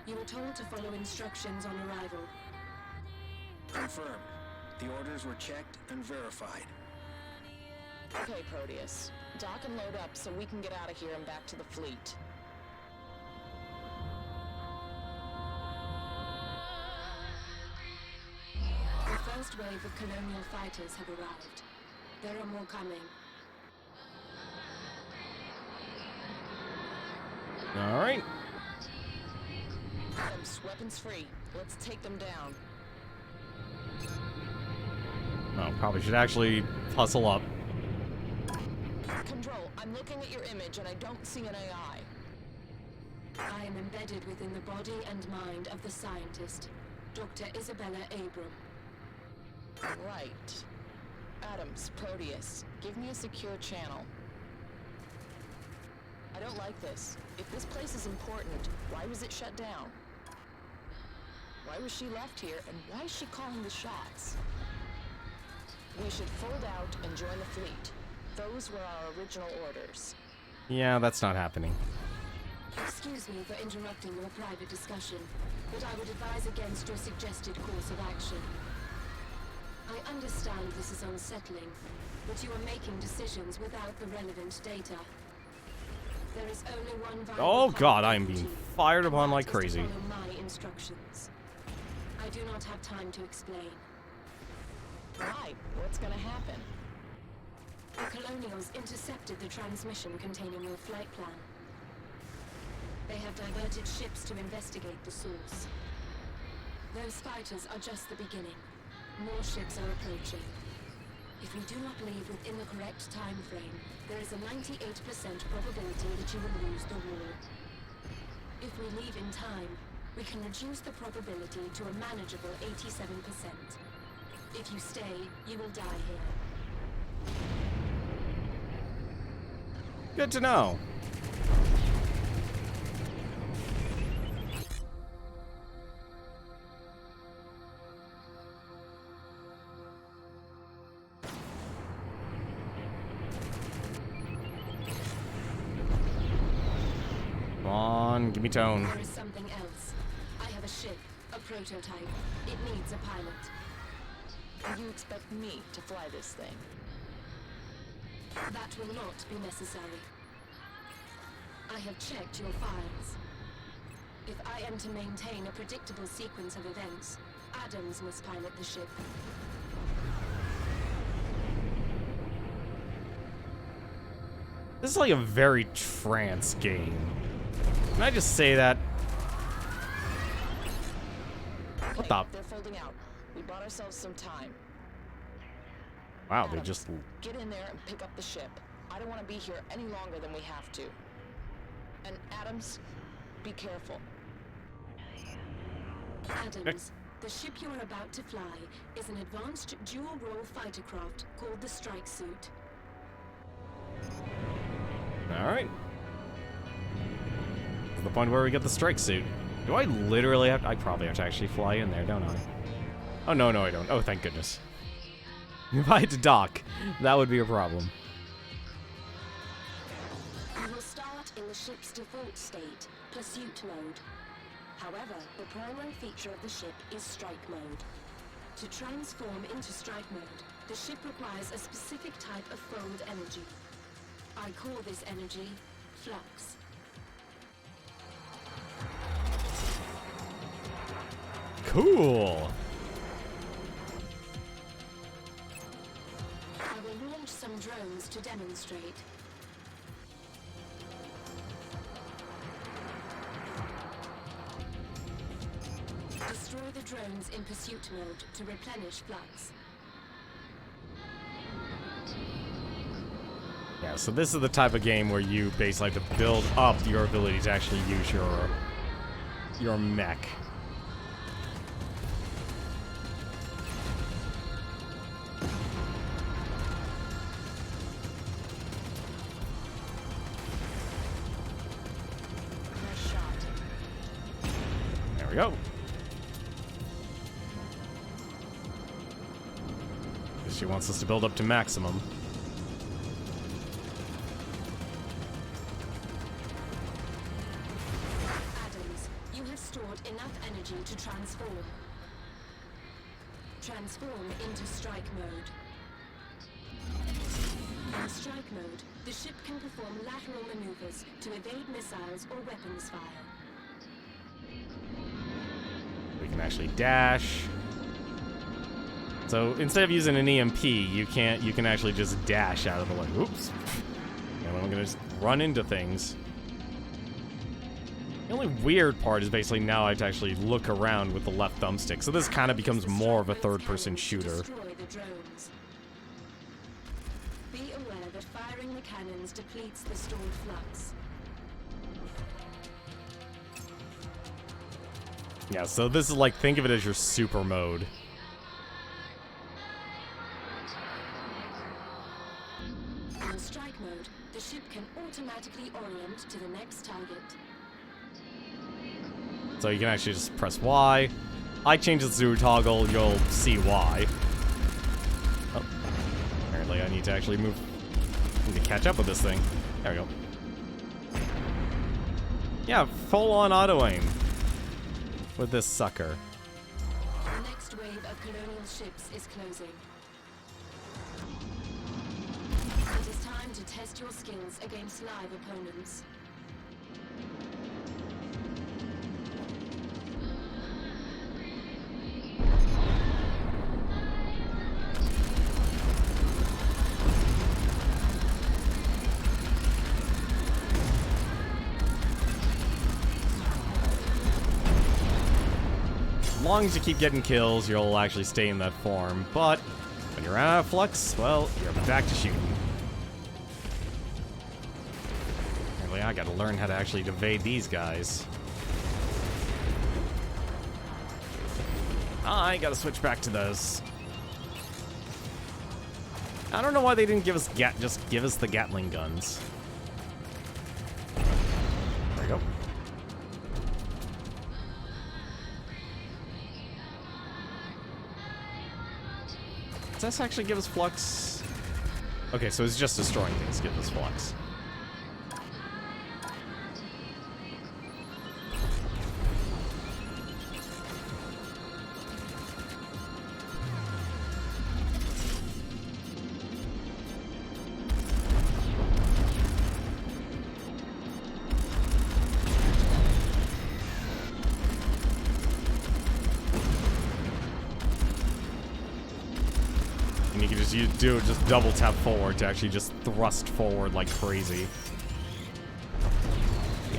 You were told to follow instructions on arrival. Confirmed. The orders were checked and verified. Okay, Proteus. Dock and load up so we can get out of here and back to the fleet. The first wave of colonial fighters have arrived. There are more coming. Alright. Adams, weapons free. Let's take them down. Oh, probably should actually hustle up. Control, I'm looking at your image and I don't see an AI. I am embedded within the body and mind of the scientist, Dr. Isabella Abram. Right. Adams, Proteus, give me a secure channel. I don't like this. If this place is important, why was it shut down? Why was she left here, and why is she calling the shots? We should fold out and join the fleet. Those were our original orders. Yeah, that's not happening. Excuse me for interrupting your private discussion, but I would advise against your suggested course of action. I understand this is unsettling, but you are making decisions without the relevant data. There is only one viable Oh path god, to I am being duty, fired and upon that like is to crazy. follow my instructions. I do not have time to explain. Why? What's gonna happen? The Colonials intercepted the transmission containing your flight plan. They have diverted ships to investigate the source. Those fighters are just the beginning. More ships are approaching. If we do not leave within the correct time frame, there is a 98% probability that you will lose the war. If we leave in time, we can reduce the probability to a manageable 87%. If you stay, you will die here. Good to know. Come on, give me tone. There is something else. I have a ship, a prototype. It needs a pilot. And you expect me to fly this thing? That will not be necessary. I have checked your files. If I am to maintain a predictable sequence of events, Adams must pilot the ship. This is like a very trance game. Can I just say that? Okay, What the? they're folding out. We bought ourselves some time. Wow, they Adams, just... get in there and pick up the ship. I don't want to be here any longer than we have to. And Adams, be careful. Adams, the ship you are about to fly is an advanced dual-role fighter craft called the Strike Suit. Alright. To the point where we get the strike suit. Do I literally have to... I probably have to actually fly in there, don't I? Oh, no, I don't. Oh, thank goodness. If I had to dock, that would be a problem. You will start in the ship's default state, Pursuit Mode. However, the primary feature of the ship is Strike Mode. To transform into Strike Mode, the ship requires a specific type of fold energy. I call this energy flux. Cool! I will launch some drones to demonstrate. Destroy the drones in pursuit mode to replenish flux. Yeah, so this is the type of game where you basically have to build up your ability to actually use your mech. Nice shot. There we go. She wants us to build up to maximum. Adams, you have stored enough energy to transform. Transform into strike mode. In strike mode, the ship can perform lateral maneuvers to evade missiles or weapons fire. We can actually dash. So instead of using an EMP, you can actually just dash out of the way. Oops. And I'm gonna just run into things. The only weird part is basically now I have to actually look around with the left thumbstick. So this kind of becomes more of a third-person shooter. Destroy the drones. Be aware that firing the cannons depletes the stored flux. Yeah, so this is like, think of it as your super mode. In strike mode, the ship can automatically orient to the next target. So you can actually just press Y. I change it to toggle, you'll see why. Oh. need to actually move. I need to catch up with this thing. There we go. Yeah, full-on auto-aim with this sucker. The next wave of colonial ships is closing. It is time to test your skills against live opponents. As long as you keep getting kills, you'll actually stay in that form. But when you're out of flux, well, you're back to shooting. Apparently, I gotta learn how to actually evade these guys. I gotta switch back to those. I don't know why they didn't give us just give us the Gatling guns. There we go. Does this actually give us flux? Okay, so it's just destroying things give us flux. You do just double tap forward to actually just thrust forward like crazy.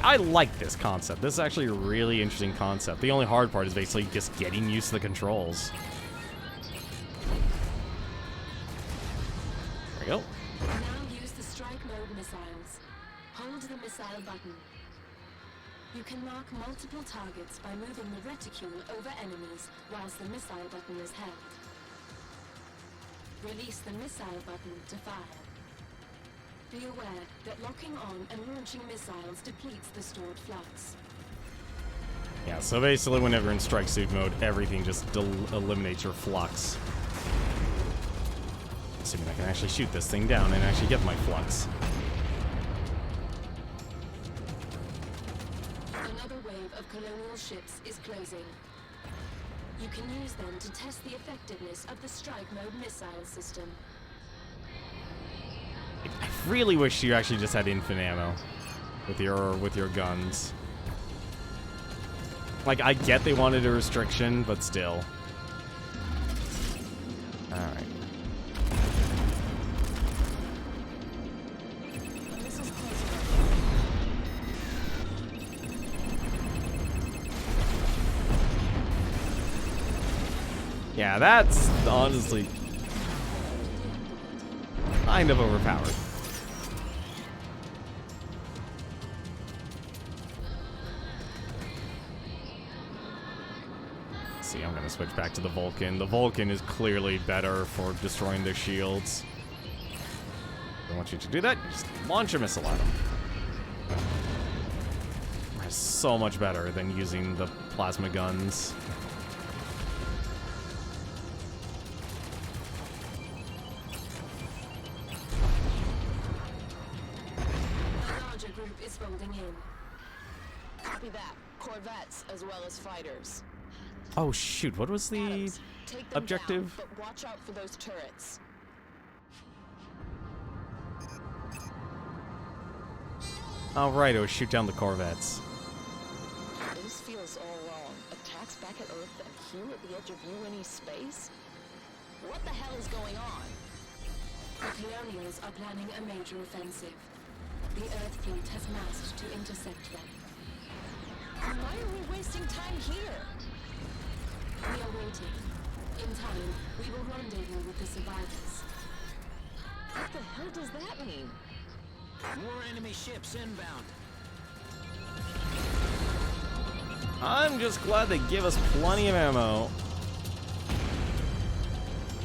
I like this concept. This is actually a really interesting concept. The only hard part is basically just getting used to the controls. There we go. Now use the strike mode missiles. Hold the missile button. You can mark multiple targets by moving the reticule over enemies whilst the missile button is held. Release the missile button to fire. Be aware that locking on and launching missiles depletes the stored flux. Yeah, so basically whenever in strike suit mode, everything just eliminates your flux. Assuming I can actually shoot this thing down and actually get my flux. Another wave of colonial ships is closing. You can use them to test the effectiveness of the strike mode missile system. I really wish you actually just had infinite ammo with your guns. Like, I get they wanted a restriction, but still. Alright. Yeah, that's honestly kind of overpowered. See, I'm gonna switch back to the Vulcan. The Vulcan is clearly better for destroying their shields. I want you to do that. Just launch a missile at them. It's so much better than using the plasma guns. Copy that. Corvettes as well as fighters. Oh shoot, what was the Adams, take them objective? down, but watch out for those turrets. Oh right, it was shoot down the corvettes. This feels all wrong. Attacks back at Earth and here at the edge of UNE space? What the hell is going on? The colonials are planning a major offensive. The Earth fleet has massed to intercept them. Why are we wasting time here? We are waiting. In time, we will rendezvous with the survivors. What the hell does that mean? More enemy ships inbound. I'm just glad they give us plenty of ammo.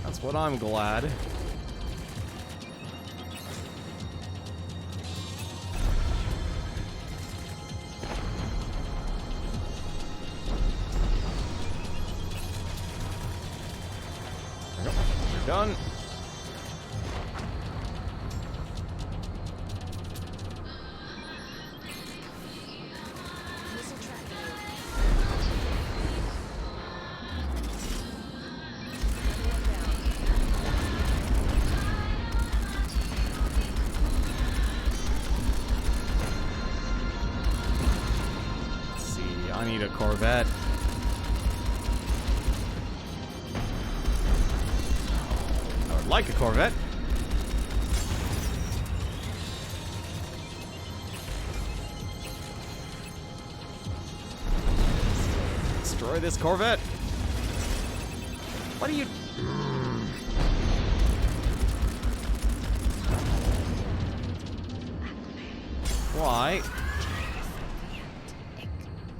That's what I'm glad. Done. I need a Corvette. I would like a Corvette. Destroy this Corvette. What are you... Why?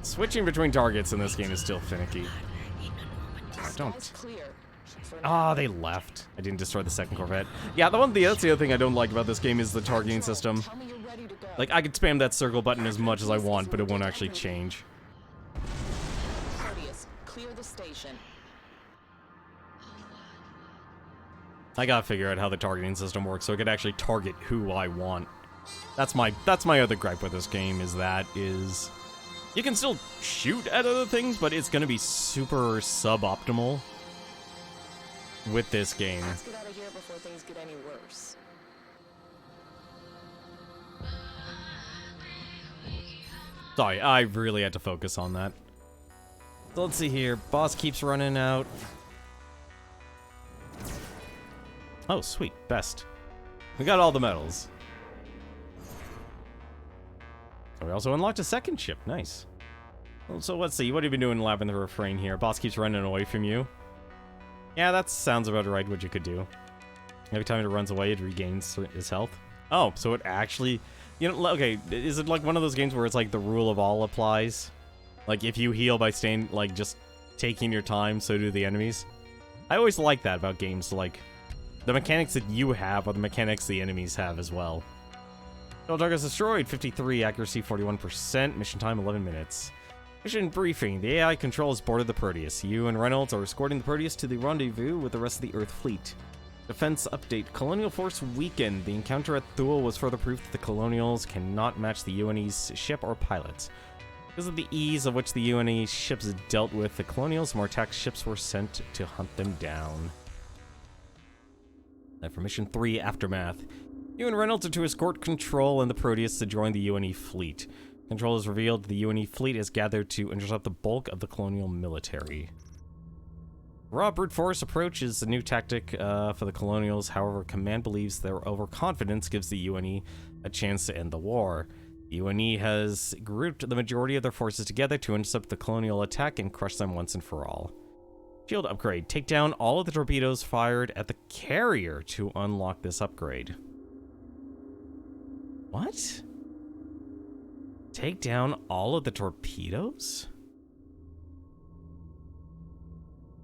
Switching between targets in this game is still finicky. Don't. Ah, they left. I didn't destroy the second Corvette. Yeah, that's the other thing I don't like about this game is the targeting system. Like, I could spam that circle button as much as I want, but it won't actually change. Clear the station. I gotta figure out how the targeting system works so I could actually target who I want. That's my other gripe with this game is you can still shoot at other things, but it's gonna be super suboptimal with this game. Let's get out of here before things get any worse. Sorry, I really had to focus on that. So let's see here. Boss keeps running out. Oh, sweet. Best. We got all the medals. We also unlocked a second ship. Nice. Well, so let's see. What have you been doing in Labyrinth Refrain here? Boss keeps running away from you. Yeah, that sounds about right what you could do. Every time it runs away, it regains his health. Oh, so it actually... You know, okay, is it like one of those games where it's like the rule of all applies? Like, if you heal by staying, like, just taking your time, so do the enemies? I always like that about games, like, the mechanics that you have are the mechanics the enemies have as well. Total targets destroyed, 53, accuracy 41%, mission time 11 minutes. Mission briefing, the AI control has boarded the Proteus. You and Reynolds are escorting the Proteus to the rendezvous with the rest of the Earth fleet. Defense update, Colonial Force weakened. The encounter at Thule was further proof that the Colonials cannot match the UNE's ship or pilots. Because of the ease of which the UNE ships dealt with the Colonials, more attack ships were sent to hunt them down. And for Mission 3, Aftermath. You and Reynolds are to escort Control and the Proteus to join the UNE fleet. Control has revealed the UNE fleet is gathered to intercept the bulk of the Colonial military. Raw brute force approach is the new tactic for the Colonials. However, Command believes their overconfidence gives the UNE a chance to end the war. The UNE has grouped the majority of their forces together to intercept the Colonial attack and crush them once and for all. Shield upgrade. Take down all of the torpedoes fired at the carrier to unlock this upgrade. What? Take down all of the torpedoes?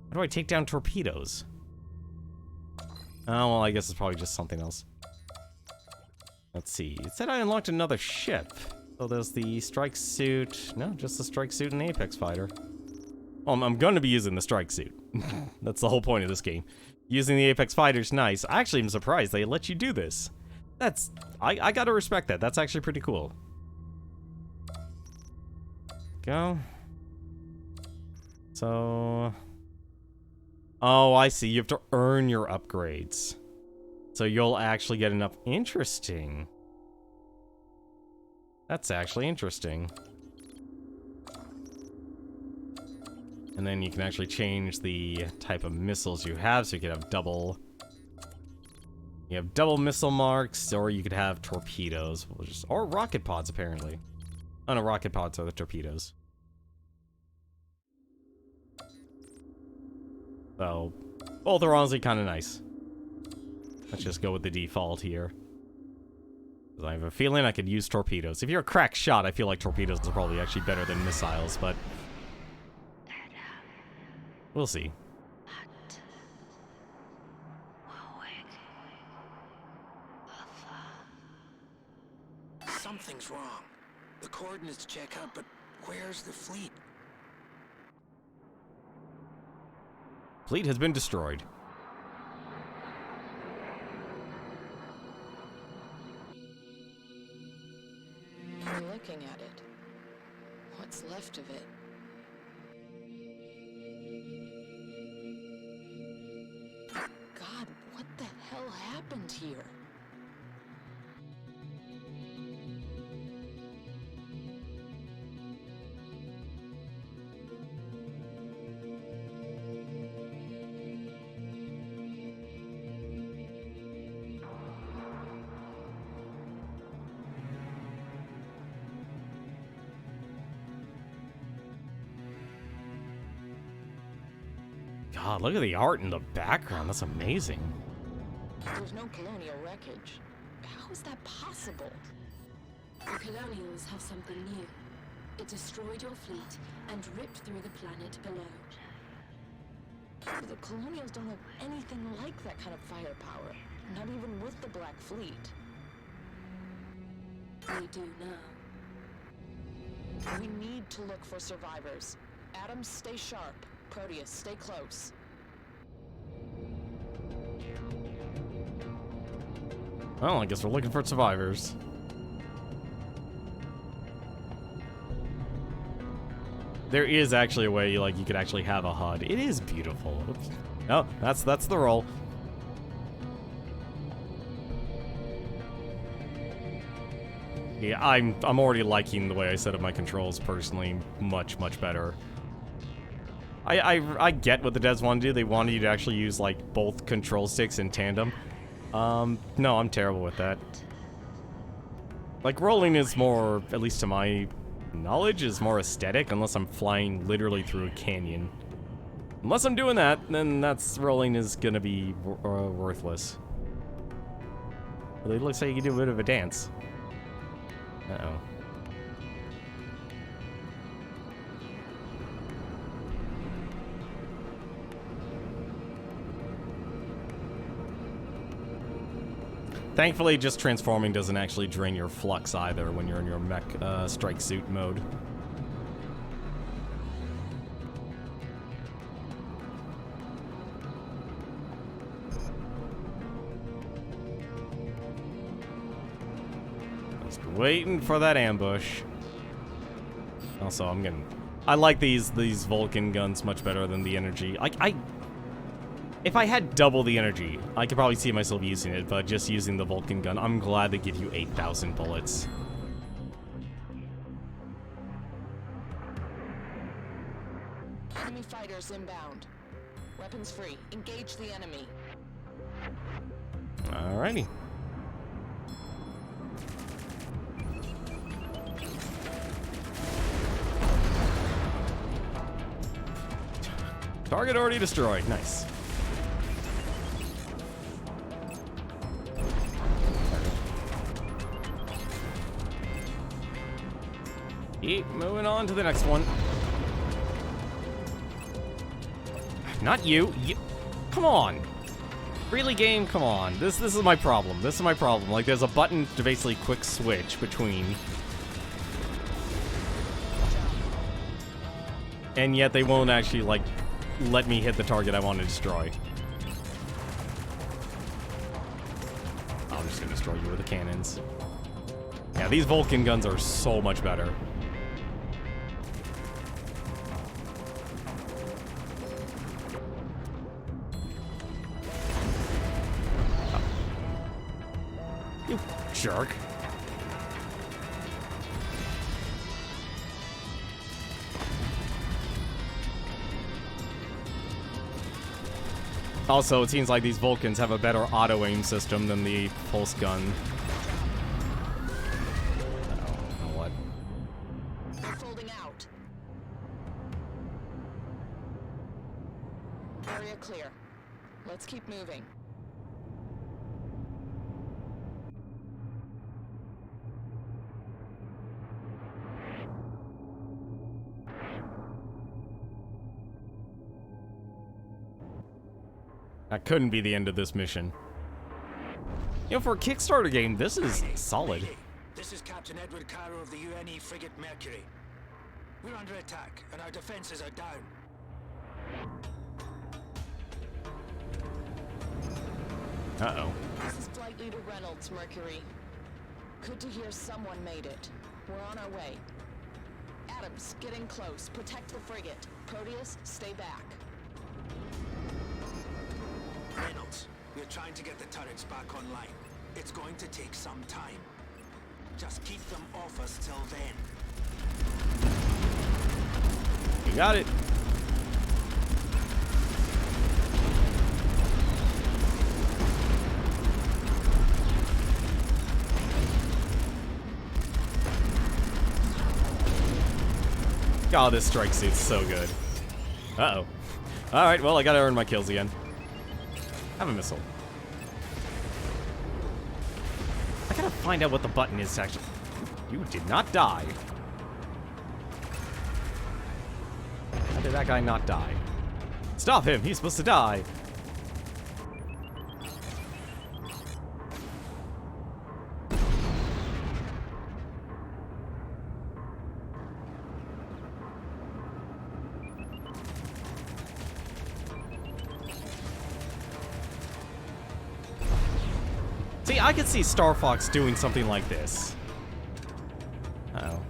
How do I take down torpedoes? Oh, well, I guess it's probably just something else. Let's see. It said I unlocked another ship. So there's the strike suit. No, just the strike suit and the Apex fighter. Well, I'm going to be using the strike suit. That's the whole point of this game. Using the Apex fighter's nice. I actually am surprised they let you do this. That's... I gotta respect that. That's actually pretty cool. Go. So... Oh, I see. You have to earn your upgrades. So you'll actually get enough... Interesting. That's actually interesting. And then you can actually change the type of missiles you have, so you could have double... You have double missile marks, or you could have torpedoes. Or rocket pods, apparently. Oh no, rocket pods are the torpedoes. So, both are honestly kind of nice. Let's just go with the default here. I have a feeling I could use torpedoes. If you're a crack shot, I feel like torpedoes are probably actually better than missiles, but... We'll see. Something's wrong. The coordinates check out, but where's the fleet? Fleet has been destroyed. I'm looking at it. What's left of it? God, what the hell happened here? God, look at the art in the background. That's amazing. There's no colonial wreckage. How is that possible? The colonials have something new. It destroyed your fleet and ripped through the planet below. The colonials don't have anything like that kind of firepower. Not even with the Black Fleet. We do now. We need to look for survivors. Adams, stay sharp. Proteus, stay close. Well, I guess we're looking for survivors. There is actually a way you could actually have a HUD. It is beautiful. Oops. Oh, that's the roll. Yeah, I'm already liking the way I set up my controls personally much better. I get what the devs want to do. They wanted you to actually use like both control sticks in tandem. No, I'm terrible with that. Like rolling is more, at least to my knowledge, is more aesthetic unless I'm flying literally through a canyon. Unless I'm doing that, then rolling is gonna be worthless. But it looks like you can do a bit of a dance. Uh-oh. Thankfully, just transforming doesn't actually drain your flux either when you're in your mech strike suit mode. Just waiting for that ambush. Also, I like these Vulcan guns much better than the energy. If I had double the energy, I could probably see myself using it, but just using the Vulcan gun, I'm glad they give you 8,000 bullets. Enemy fighters inbound. Weapons free. Engage the enemy. Alrighty. Target already destroyed. Nice. Keep moving on to the next one. Not you. Come on. Really, game? Come on. This is my problem. This is my problem. Like, there's a button to basically quick switch between. And yet they won't actually, like, let me hit the target I want to destroy. I'm just gonna destroy you with the cannons. Yeah, these Vulcan guns are so much better. You jerk. Also, it seems like these Vulcans have a better auto-aim system than the pulse gun. What? They're folding out. Area clear. Let's keep moving. That couldn't be the end of this mission. You know, for a Kickstarter game, this is solid. Mayday. This is Captain Edward Carrow of the UNE frigate Mercury. We're under attack, and our defenses are down. Uh-oh. This is Flight Leader Reynolds, Mercury. Good to hear someone made it. We're on our way. Adams, get in close. Protect the frigate. Proteus, stay back. Reynolds, we're trying to get the turrets back online. It's going to take some time. Just keep them off us till then. You got it. God, this strike suit's so good. Uh-oh. Alright, well, I gotta earn my kills again. Have a missile. I gotta find out what the button is to actually... You did not die. How did that guy not die? Stop him! He's supposed to die! See, I could see Star Fox doing something like this. Uh-oh.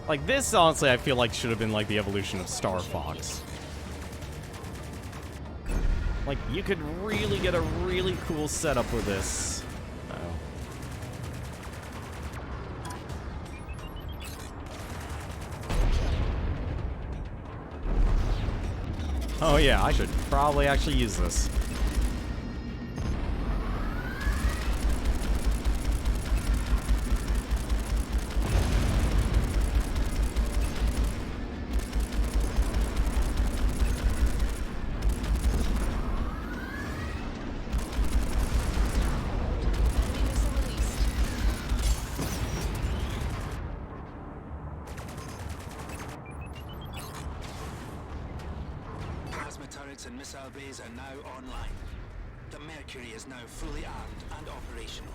Like this, honestly, I feel like should have been like the evolution of Star Fox. Like, you could really get a really cool setup with this. Uh-oh. Oh yeah, I should probably actually use this. And missile bays are now online. The Mercury is now fully armed and operational.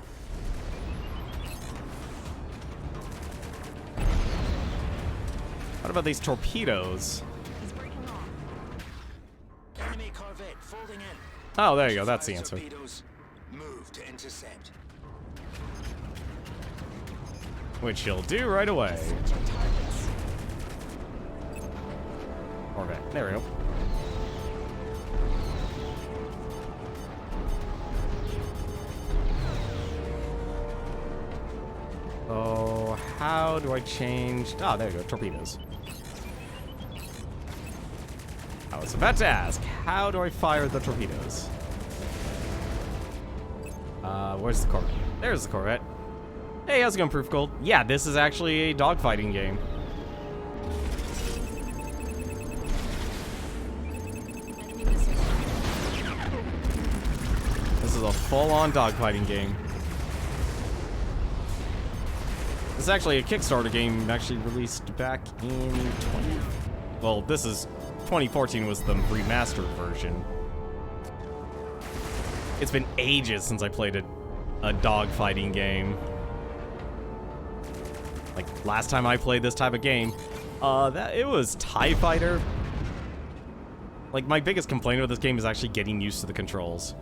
What about these torpedoes? He's breaking off. Enemy corvette folding in. Oh, there you go. That's the answer. Torpedoes move to intercept. Which he'll do right away. Switching targets. Corvette. There we go. Oh, how do I change? Oh, there you go. Torpedoes. I was about to ask, how do I fire the torpedoes? Where's the Corvette? There's the Corvette. Hey, how's it going, Proof Gold? Yeah, this is actually a dogfighting game. This is a full-on dogfighting game. This is actually a Kickstarter game actually released back in 20... Well, this is... 2014 was the remastered version. It's been ages since I played a dogfighting game. Like, last time I played this type of game, it was TIE Fighter. Like, my biggest complaint with this game is actually getting used to the controls.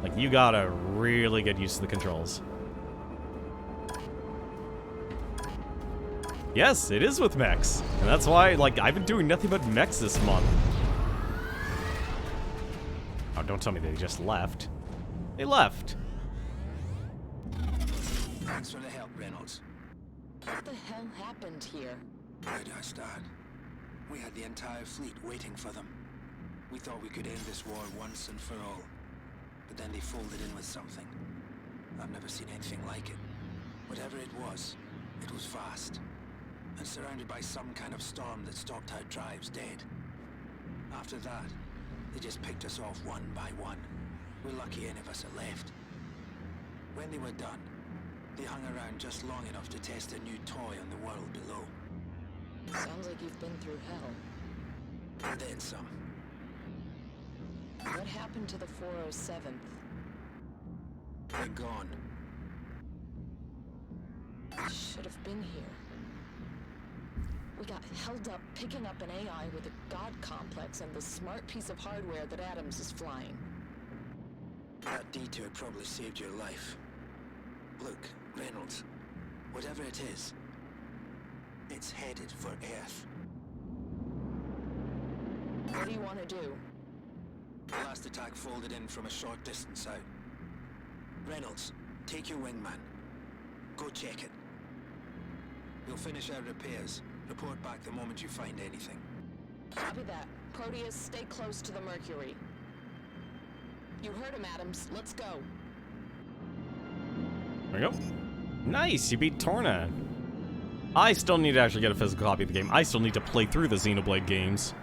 Like, you gotta really get used to the controls. Yes, it is with mechs. And that's why, like, I've been doing nothing but mechs this month. Oh, don't tell me they just left. They left. Thanks for the help, Reynolds. What the hell happened here? Where do I start? We had the entire fleet waiting for them. We thought we could end this war once and for all. But then they folded in with something. I've never seen anything like it. Whatever it was vast. And surrounded by some kind of storm that stopped our drives dead. After that, they just picked us off one by one. We're lucky any of us are left. When they were done, they hung around just long enough to test a new toy on the world below. Sounds like you've been through hell. And then some. What happened to the 407th? They're gone. I should have been here. We got held up picking up an AI with a god complex and the smart piece of hardware that Adams is flying. That detour probably saved your life. Look, Reynolds, whatever it is, it's headed for Earth. What do you want to do? The last attack folded in from a short distance out. Reynolds, take your wingman. Go check it. We'll finish our repairs. Report back the moment you find anything. Copy that. Proteus, stay close to the Mercury. You heard him, Adams. Let's go. There we go. Nice, you beat Torna. I still need to actually get a physical copy of the game. I still need to play through the Xenoblade games.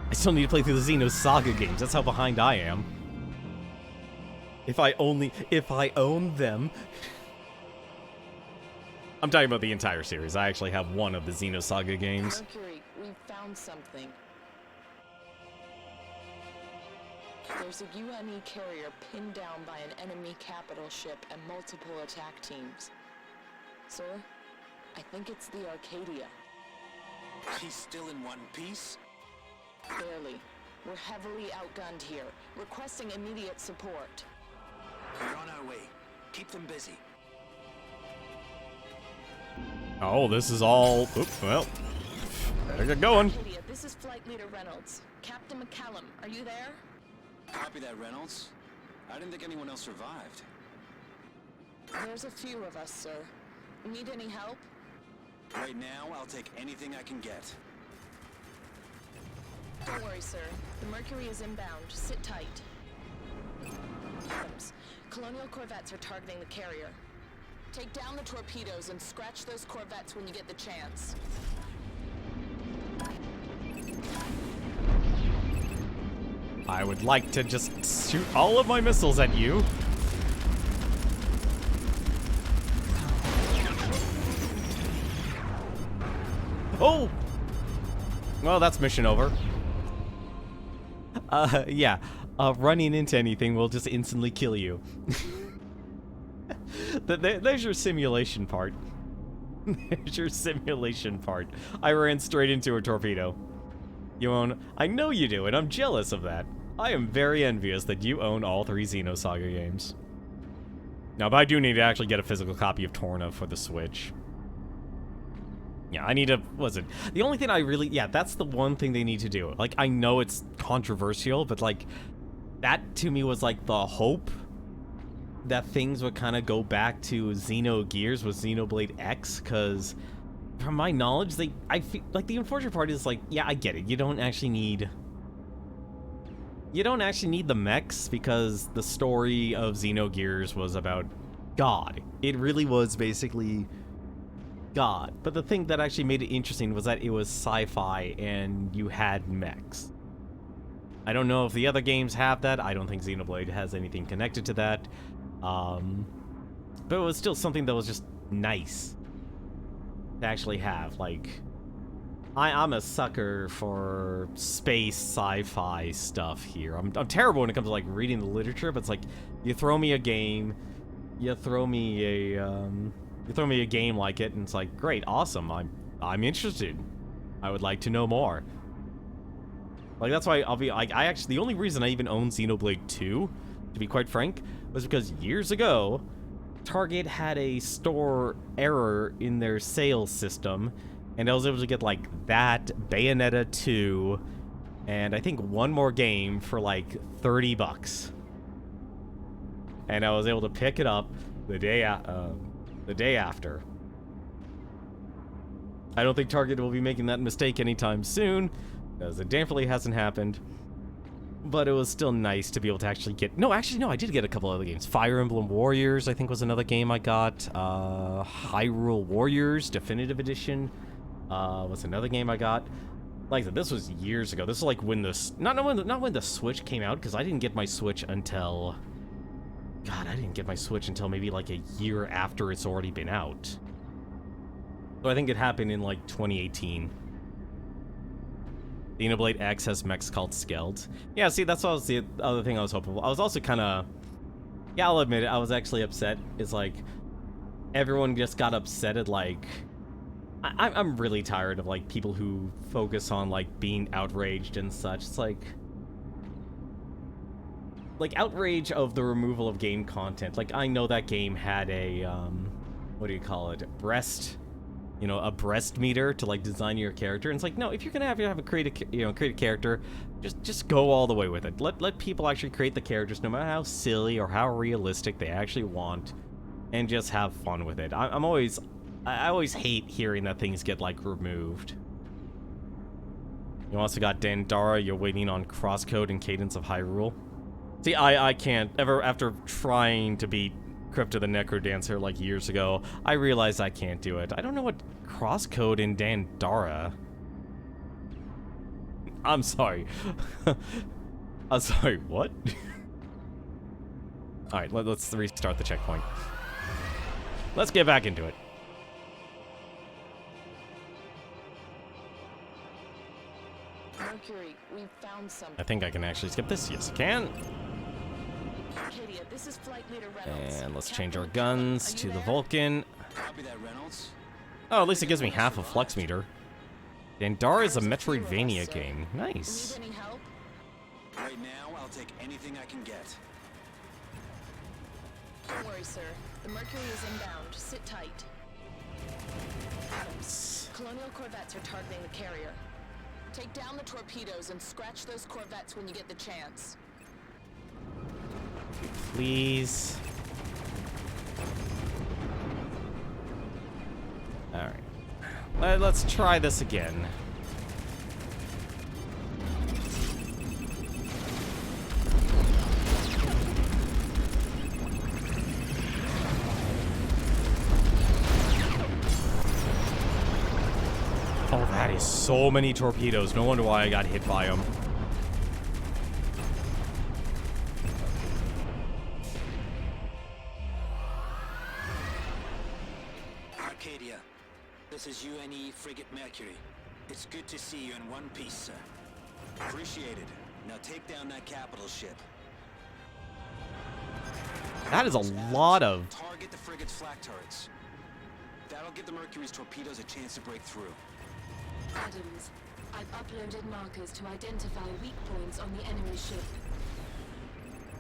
I still need to play through the Xenosaga games. That's how behind I am. If I own them. I'm talking about the entire series. I actually have one of the Xenosaga games. Mercury, we've found something. There's a UNE carrier pinned down by an enemy capital ship and multiple attack teams. Sir, I think it's the Arcadia. He's still in one piece? Barely. We're heavily outgunned here, requesting immediate support. We're on our way. Keep them busy. Oh, this is all... Oop, well, better get going. Arcadia, this is Flight Leader Reynolds. Captain McCallum, are you there? Copy that, Reynolds. I didn't think anyone else survived. There's a few of us, sir. Need any help? Right now, I'll take anything I can get. Don't worry, sir. The Mercury is inbound. Sit tight. Adams, Colonial corvettes are targeting the carrier. Take down the torpedoes and scratch those corvettes when you get the chance. I would like to just shoot all of my missiles at you. Oh! Well, that's mission over. Yeah. Running into anything will just instantly kill you. There's your simulation part. There's your simulation part. I ran straight into a torpedo. You own... I know you do, and I'm jealous of that. I am very envious that you own all 3 Xenosaga games. Now, but I do need to actually get a physical copy of Torna for the Switch. Yeah, I need to... Was it? The only thing I really... Yeah, that's the one thing they need to do. Like, I know it's controversial, but, like, that to me was, like, the hope that things would kind of go back to Xenogears with Xenoblade X, because... From my knowledge, I feel like the unfortunate part is like, yeah, I get it. You don't actually need the mechs because the story of Xenogears was about God. It really was basically God. But the thing that actually made it interesting was that it was sci-fi and you had mechs. I don't know if the other games have that. I don't think Xenoblade has anything connected to that. But it was still something that was just nice to actually have. Like, I'm a sucker for space sci-fi stuff here. I'm terrible when it comes to like reading the literature, but it's like you throw me a game, you throw me a game like it, and it's like, great, awesome. I'm interested. I would like to know more. Like, that's why I'll be like, I actually, the only reason I even own Xenoblade 2, to be quite frank, was because years ago Target had a store error in their sales system, and I was able to get like that, Bayonetta 2, and I think one more game for like $30. And I was able to pick it up the day after. I don't think Target will be making that mistake anytime soon, because it definitely hasn't happened. But it was still nice to be able to actually get... No, actually, no, I did get a couple other games. Fire Emblem Warriors, I think, was another game I got. Hyrule Warriors Definitive Edition was another game I got. Like I said, this was years ago. This is like when the... Not when the Switch came out, because I didn't get my Switch until... God, I didn't get my Switch until maybe like a year after it's already been out. So I think it happened in like 2018. Xenoblade X has mechs called Skeld. Yeah, see, that's what was the other thing I was hoping for. I was also kind of... Yeah, I'll admit it, I was actually upset. It's like, everyone just got upset at, like... I'm really tired of, like, people who focus on, like, being outraged and such. It's like... Like, outrage of the removal of game content. Like, I know that game had a, what do you call it? Breast... You know, a breast meter to like design your character. And it's like, no, if you're gonna have a create a character, just go all the way with it. Let people actually create the characters, no matter how silly or how realistic they actually want, and just have fun with it. I always hate hearing that things get like removed. You also got Dandara. You're waiting on Crosscode and Cadence of Hyrule. See, I can't ever, after trying to beat Crypt of the Necrodancer like years ago. I realized I can't do it. I don't know what crosscode in Dandara. I'm sorry. I'm sorry, what? Alright, let's restart the checkpoint. Let's get back into it. Mercury, we found something. I think I can actually skip this. Yes, I can. Arcadia, this is Flight Leader Reynolds. And let's Captain change our McCallum, guns are to you the there? Vulcan. Copy that, Reynolds. Oh, at least it gives me half a flux meter. Dandara is a There's few of us, Metroidvania sir. game. Nice. Need any help? Right now, I'll take anything I can get. Don't worry, sir. The Mercury is inbound. Sit tight. Adams, Colonial Corvettes are targeting the carrier. Take down the torpedoes and scratch those Corvettes when you get the chance. Please. Alright. Let's try this again. Oh, that is so many torpedoes. No wonder why I got hit by them. Arcadia, this is UNE Frigate Mercury. It's good to see you in one piece, sir. Appreciate it. Now take down that capital ship. That is a lot of... Target the frigate's flak turrets. That'll give the Mercury's torpedoes a chance to break through. Adams, I've uploaded markers to identify weak points on the enemy ship.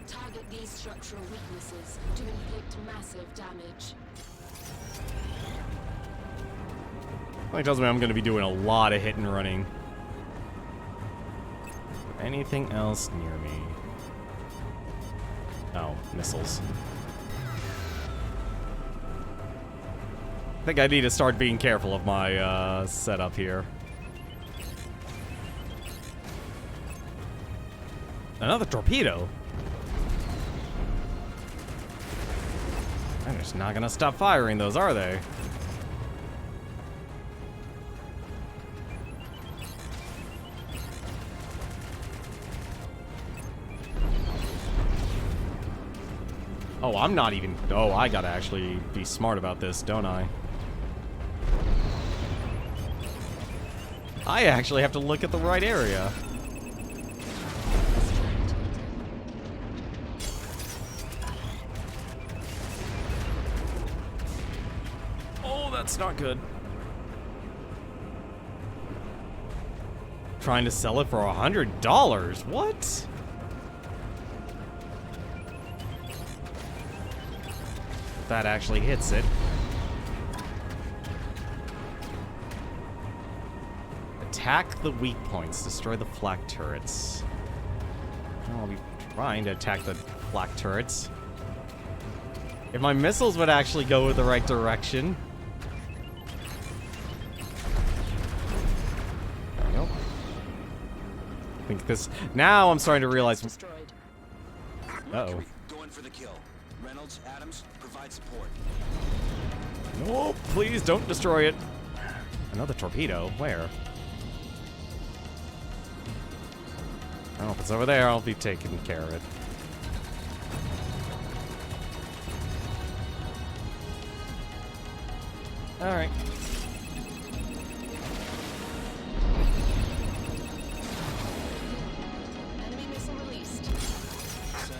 Target these structural weaknesses to inflict massive damage. That tells me I'm going to be doing a lot of hit and running. Anything else near me? Oh, missiles. I think I need to start being careful of my setup here. Another torpedo? They're just not gonna stop firing those, are they? Oh, I'm not even... Oh, I gotta actually be smart about this, don't I? I actually have to look at the right area. Oh, that's not good. Trying to sell it for $100. What? That actually hits it. Attack the weak points. Destroy the flak turrets. I'll be trying to attack the flak turrets. If my missiles would actually go in the right direction. Nope. I think this... Now I'm starting to realize... Destroyed. Uh-oh. Mercury, going for the kill. Reynolds, Adams, provide support. No, please don't destroy it. Another torpedo? Where? Oh, if it's over there, I'll be taking care of it. Alright. Enemy missile released. Sir,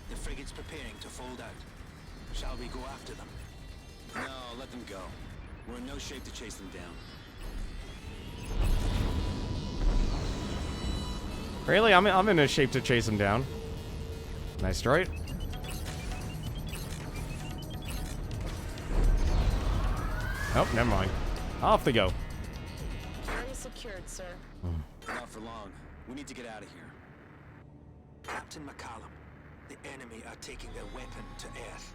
the frigate's preparing to fold out. Shall we go after them? No, let them go. We're in no shape to chase them down. Really? I'm in a shape to chase him down. Nice droid. Oh, never mind. Off they go. Area secured, sir. Not for long. We need to get out of here. Captain McCallum, the enemy are taking their weapon to Earth.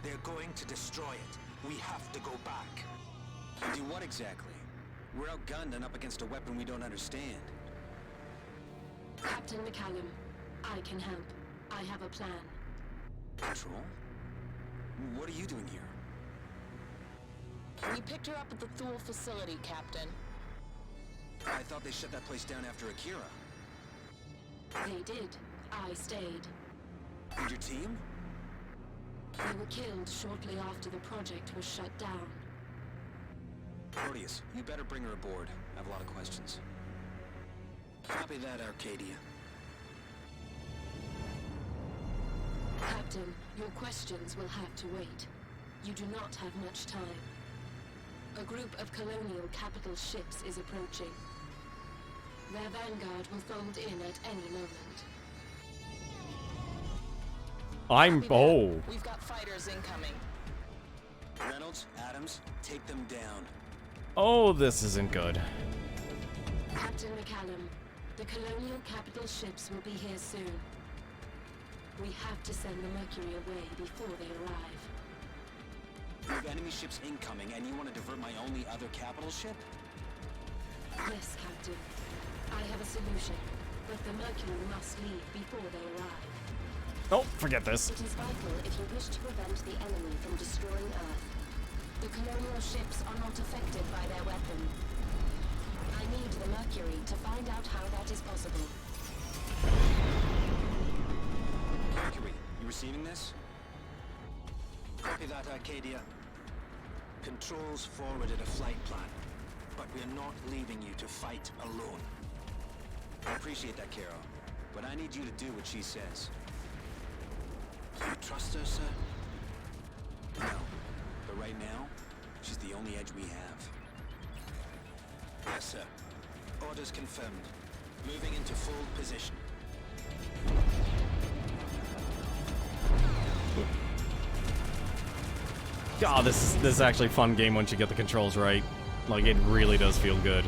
They're going to destroy it. We have to go back. Do what exactly? We're outgunned and up against a weapon we don't understand. Captain McCallum, I can help. I have a plan. Control? What are you doing here? We picked her up at the Thule facility, Captain. I thought they shut that place down after Akira. They did. I stayed. And your team? They were killed shortly after the project was shut down. Proteus, you better bring her aboard. I have a lot of questions. Copy that, Arcadia. Captain, your questions will have to wait. You do not have much time. A group of colonial capital ships is approaching. Their vanguard will fold in at any moment. We've got fighters incoming. Reynolds, Adams, take them down. Oh, this isn't good. Captain McCallum, the colonial capital ships will be here soon. We have to send the Mercury away before they arrive. You have enemy ships incoming, and you want to divert my only other capital ship? Yes, Captain. I have a solution, but the Mercury must leave before they arrive. Oh, forget this. It is vital if you wish to prevent the enemy from destroying Earth. The colonial ships are not affected by their weapon. I need the Mercury to find out how that is possible. Mercury, you receiving this? Copy that, Arcadia. Controls forwarded a flight plan, but we're not leaving you to fight alone. I appreciate that, Carol, but I need you to do what she says. You trust her, sir? No, but right now, she's the only edge we have. Yes, sir. Orders confirmed. Moving into full position. God, this is actually a fun game once you get the controls right. Like, it really does feel good.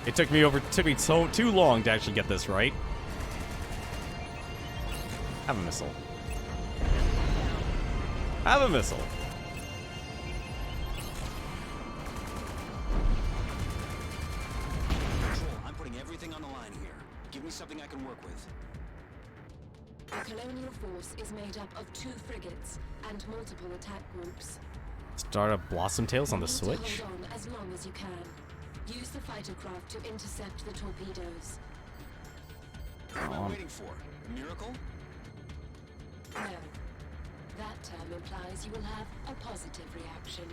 It took me so too long to actually get this right. Have a missile. Have a missile. Control, I'm putting everything on the line here. Give me something I can work with. The colonial force is made up of 2 frigates and multiple attack groups. Start up Blossom Tails on the You need to Switch. hold on as long as you can. Use the fighter craft to intercept the torpedoes. What am I waiting for? A miracle? No. That term implies you will have a positive reaction.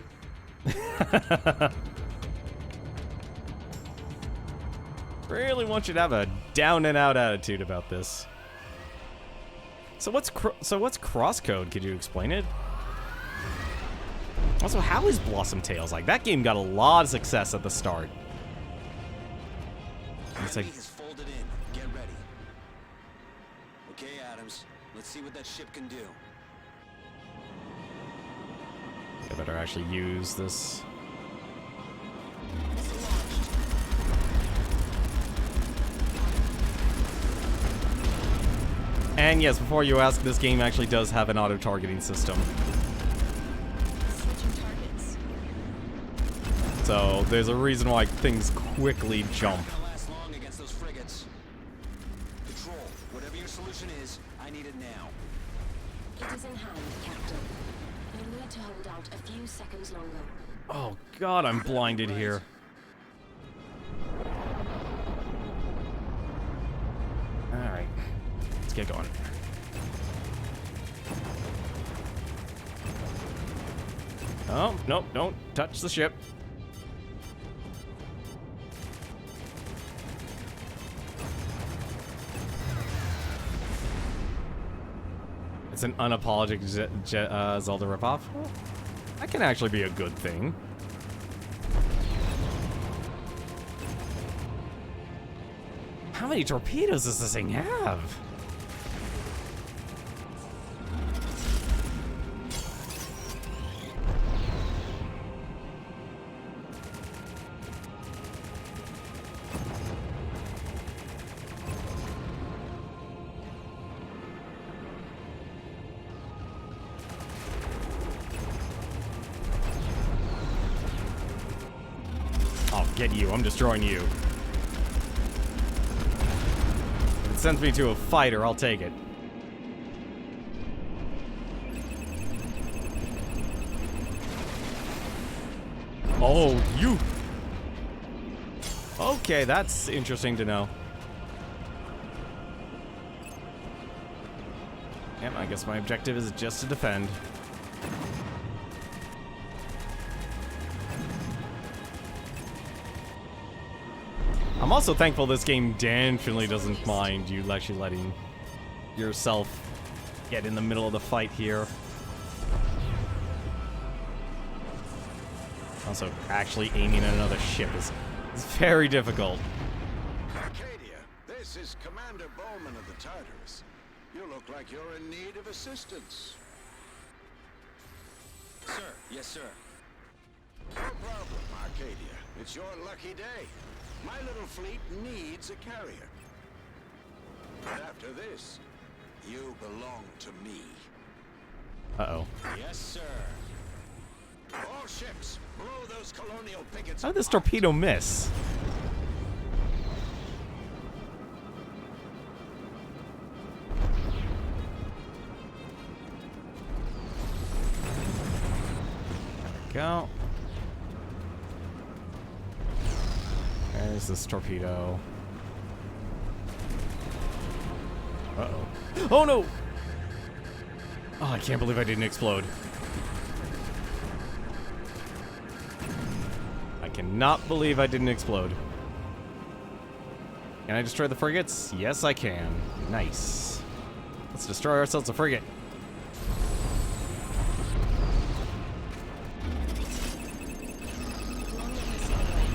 Really want you to have a down and out attitude about this. So what's crosscode? Could you explain it? Also, how is Blossom Tails? Like, that game got a lot of success at the start. It's like, Enemy has folded in. Get ready. Okay, Adams. Let's see what that ship can do. I better actually use this. Missile launched. And yes, before you ask, this game actually does have an auto-targeting system. Switching targets. So there's a reason why things quickly jump. Not gonna last long against those frigates. Control, whatever your solution is, I need it now. It is in hand, Captain. You need to hold out a few seconds longer. Oh god, I'm blinded here. Alright. Let's get going. Oh, nope, don't touch the ship. It's an unapologetic Zelda ripoff. That can actually be a good thing. How many torpedoes does this thing have? I'll get you. I'm destroying you. If it sends me to a fighter, I'll take it. Oh, you. Okay, that's interesting to know. Yep, I guess my objective is just to defend. I'm also thankful this game definitely doesn't mind you actually letting yourself get in the middle of the fight here. Also, actually aiming at another ship is very difficult. Arcadia, this is Commander Bowman of the Tartarus. You look like you're in need of assistance. Sir, yes, sir. No problem, Arcadia. It's your lucky day. My little fleet needs a carrier. But after this, you belong to me. Uh-oh. Yes, sir. All ships, blow those colonial pickets. How did this torpedo miss? Go. There's this torpedo. Uh-oh. Oh no! Oh, I can't believe I didn't explode. I cannot believe I didn't explode. Can I destroy the frigates? Yes, I can. Nice. Let's destroy ourselves a frigate.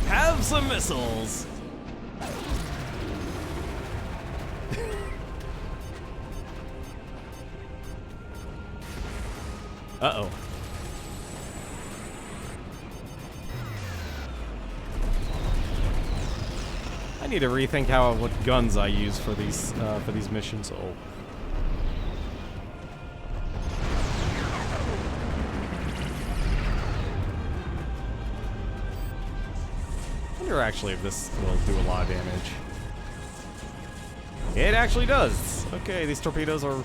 Have some missiles! Uh-oh. I need to rethink what guns I use for these missions. Oh. I wonder actually if this will do a lot of damage. It actually does. Okay, these torpedoes are.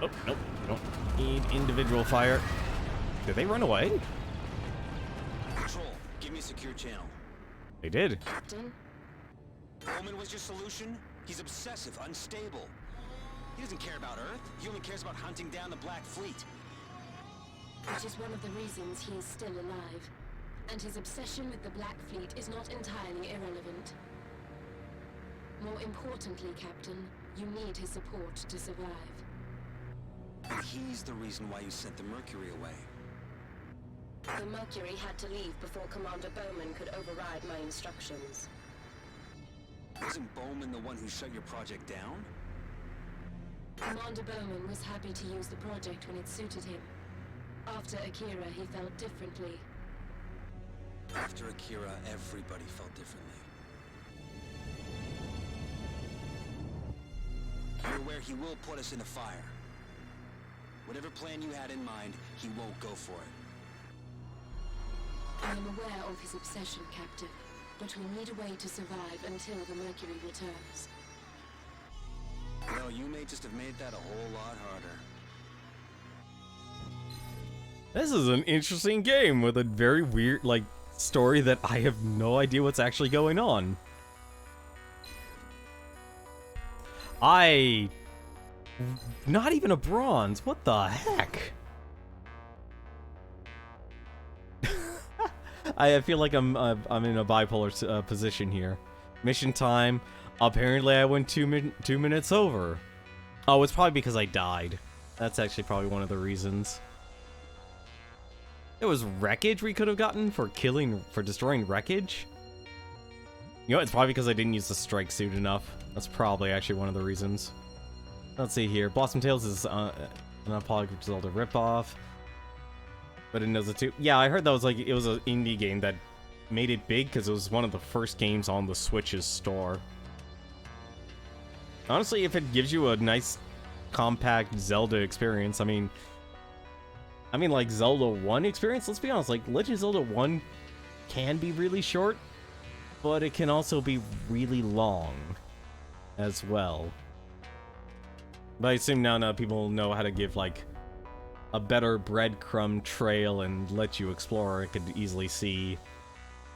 Oh, nope. We don't need individual fire. Did they run away? Control, give me a secure channel. They did. Captain, Bowman was your solution? He's obsessive, unstable. He doesn't care about Earth. He only cares about hunting down the Black Fleet. which is one of the reasons he is still alive. And his obsession with the Black Fleet is not entirely irrelevant. More importantly, Captain, you need his support to survive. And he's the reason why you sent the Mercury away. The Mercury had to leave before Commander Bowman could override my instructions. Wasn't Bowman the one who shut your project down? Commander Bowman was happy to use the project when it suited him. After Akira, he felt differently. After Akira, everybody felt differently. You're aware he will put us in the fire. Whatever plan you had in mind, he won't go for it. I am aware of his obsession, Captain, but we need a way to survive until the Mercury returns. Well, you may just have made that a whole lot harder. This is an interesting game with a very weird, story that I have no idea what's actually going on. Not even a bronze. What the heck? I feel like I'm in a bipolar position here. Mission time. Apparently, I went 2 minutes over. Oh, it's probably because I died. That's actually probably one of the reasons. There was wreckage we could have gotten for destroying wreckage. You know, it's probably because I didn't use the strike suit enough. That's probably actually one of the reasons. Let's see here. Blossom Tales is an Apollo Zelda ripoff. But it knows it too. Yeah, I heard that was it was an indie game that made it big because it was one of the first games on the Switch's store. Honestly, if it gives you a nice, compact Zelda experience, I mean, like Zelda 1 experience, let's be honest, Legend of Zelda 1 can be really short, but it can also be really long as well. But I assume now people know how to give, like, a better breadcrumb trail and let you explore. I could easily see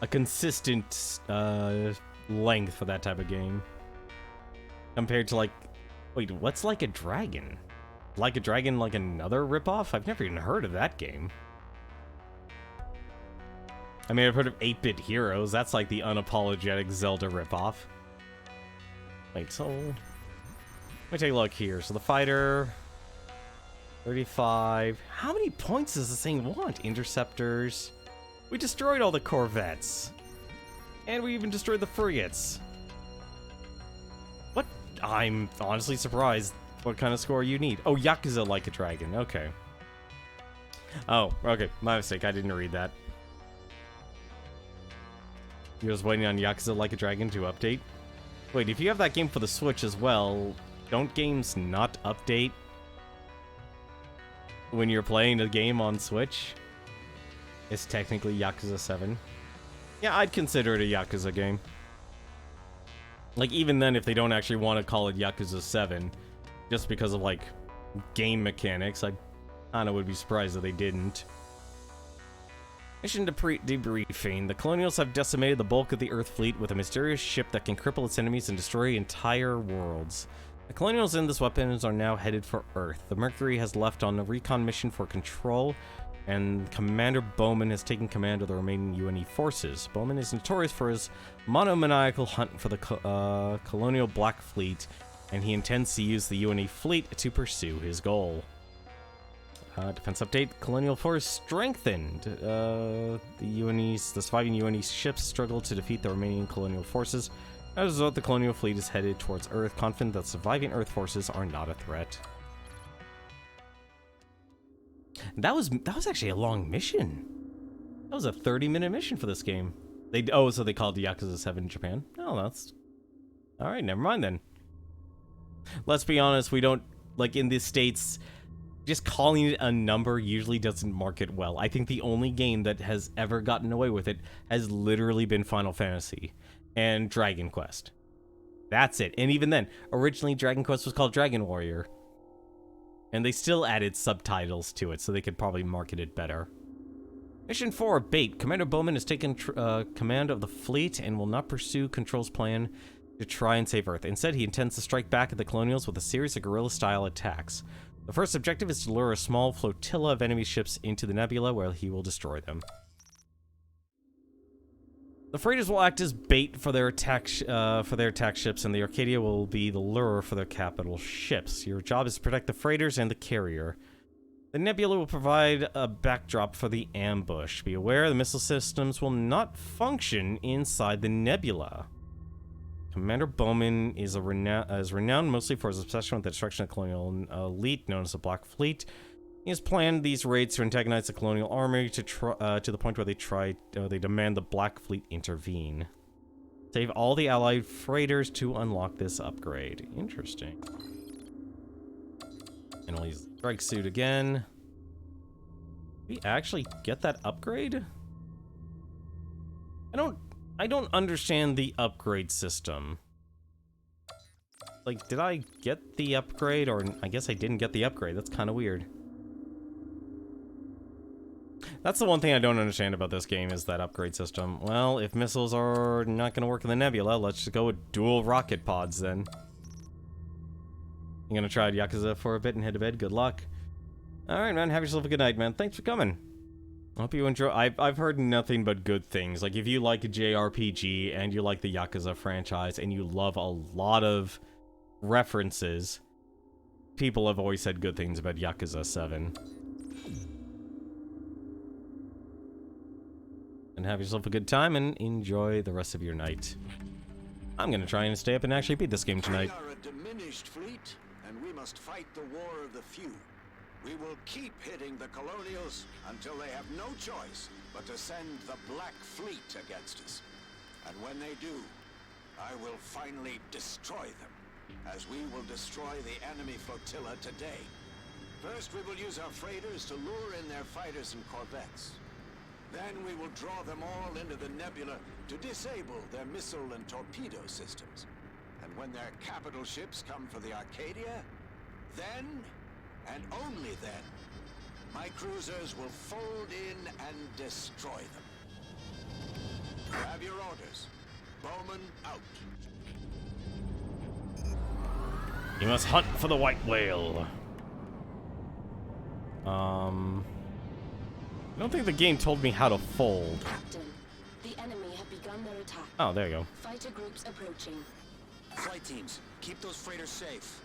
a consistent length for that type of game. Compared to, like... Wait, what's Like a Dragon? Like a Dragon, like another ripoff? I've never even heard of that game. I mean, I've heard of 8-Bit Heroes. That's like the unapologetic Zelda ripoff. Wait, so... Let me take a look here. So the fighter... 35... How many points does this thing want? Interceptors... We destroyed all the corvettes. And we even destroyed the frigates. What? I'm honestly surprised what kind of score you need. Oh, Yakuza Like a Dragon. Okay. Oh, okay. My mistake. I didn't read that. You're just waiting on Yakuza Like a Dragon to update? Wait, if you have that game for the Switch as well, don't games not update when you're playing a game on Switch? It's technically Yakuza 7. Yeah, I'd consider it a Yakuza game. Like, even then, if they don't actually want to call it Yakuza 7, just because of, like, game mechanics, I kinda would be surprised if they didn't. Mission debriefing. The Colonials have decimated the bulk of the Earth fleet with a mysterious ship that can cripple its enemies and destroy entire worlds. The Colonials and this weapons are now headed for Earth. The Mercury has left on a recon mission for control, and Commander Bowman has taken command of the remaining UNE forces. Bowman is notorious for his monomaniacal hunt for the Colonial Black Fleet, and he intends to use the UNE fleet to pursue his goal. Defense update. Colonial force strengthened. The surviving UNE ships struggle to defeat the remaining colonial forces. As a result, the colonial fleet is headed towards Earth, confident that surviving Earth forces are not a threat. That was actually a long mission. That was a 30-minute mission for this game. So they called it Yakuza 7 in Japan. Oh, that's... Alright, never mind then. Let's be honest, we don't... Like, in the States, just calling it a number usually doesn't mark it well. I think the only game that has ever gotten away with it has literally been Final Fantasy and Dragon Quest. That's it. And even then, originally Dragon Quest was called Dragon Warrior. And they still added subtitles to it, so they could probably market it better. Mission 4, Bait. Commander Bowman has taken command of the fleet and will not pursue Control's plan to try and save Earth. Instead, he intends to strike back at the Colonials with a series of guerrilla-style attacks. The first objective is to lure a small flotilla of enemy ships into the nebula, where he will destroy them. The freighters will act as bait for their attack ships, and the Arcadia will be the lure for their capital ships. Your job is to protect the freighters and the carrier. The nebula will provide a backdrop for the ambush. Be aware the missile systems will not function inside the nebula. Commander Bowman is renowned mostly for his obsession with the destruction of colonial elite, known as the Black Fleet. He has planned these raids to antagonize the colonial army to the point where they demand the Black Fleet intervene. Save all the allied freighters to unlock this upgrade. Interesting. And we'll use the strike suit again. Did we actually get that upgrade? I don't understand the upgrade system. Like, did I get the upgrade, or I guess I didn't get the upgrade? That's kind of weird. That's the one thing I don't understand about this game, is that upgrade system. Well, if missiles are not going to work in the nebula, let's just go with dual rocket pods then. You gonna try Yakuza for a bit and head to bed? Good luck. Alright, man, have yourself a good night, man. Thanks for coming. I hope you enjoy. I've heard nothing but good things. Like, if you like a JRPG and you like the Yakuza franchise and you love a lot of references, people have always said good things about Yakuza 7. And have yourself a good time and enjoy the rest of your night. I'm gonna try and stay up and actually beat this game tonight. We are a diminished fleet, and we must fight the war of the few. We will keep hitting the Colonials until they have no choice but to send the Black Fleet against us. And when they do, I will finally destroy them, as we will destroy the enemy flotilla today. First, we will use our freighters to lure in their fighters and corvettes. Then we will draw them all into the nebula to disable their missile and torpedo systems. And when their capital ships come for the Arcadia, Then, and only then, my cruisers will fold in and destroy them. Have your orders. Bowman out. You must hunt for the white whale. I don't think the game told me how to fold. Captain, the enemy have begun their attack. Oh, there you go. Fighter groups approaching. Flight teams, keep those freighters safe.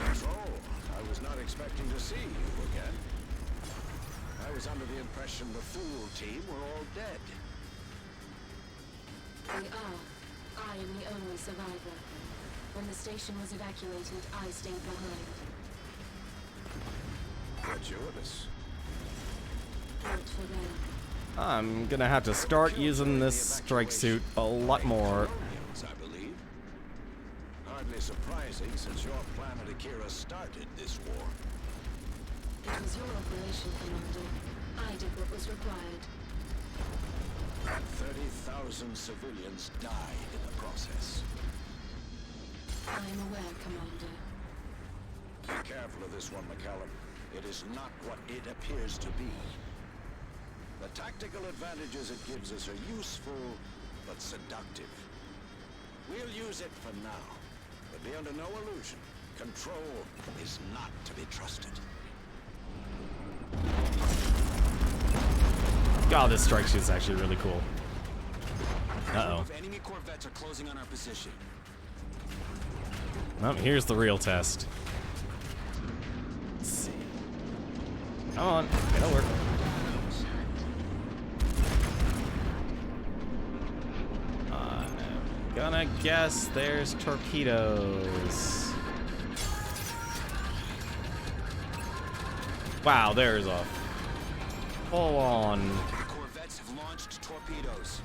Control, I was not expecting to see you again. I was under the impression the Fool team were all dead. They are. I am the only survivor. When the station was evacuated, I stayed behind. Gratuitous. Not for them. I'm gonna have to start using this strike suit a lot more. I believe. Hardly surprising since your planet Akira started this war. It was your operation, Commander. I did what was required. 30,000 civilians died in the process. I am aware, Commander. Be careful of this one, McCallum. It is not what it appears to be. The tactical advantages it gives us are useful, but seductive. We'll use it for now, but be under no illusion. Control is not to be trusted. God, this strike suit's actually really cool. Uh-oh. If enemy corvettes are closing on our position. Oh, here's the real test. Let's see. Come on, it'll work. I'm gonna guess there's torpedoes. Wow, there's a full-on. The corvettes have launched torpedoes.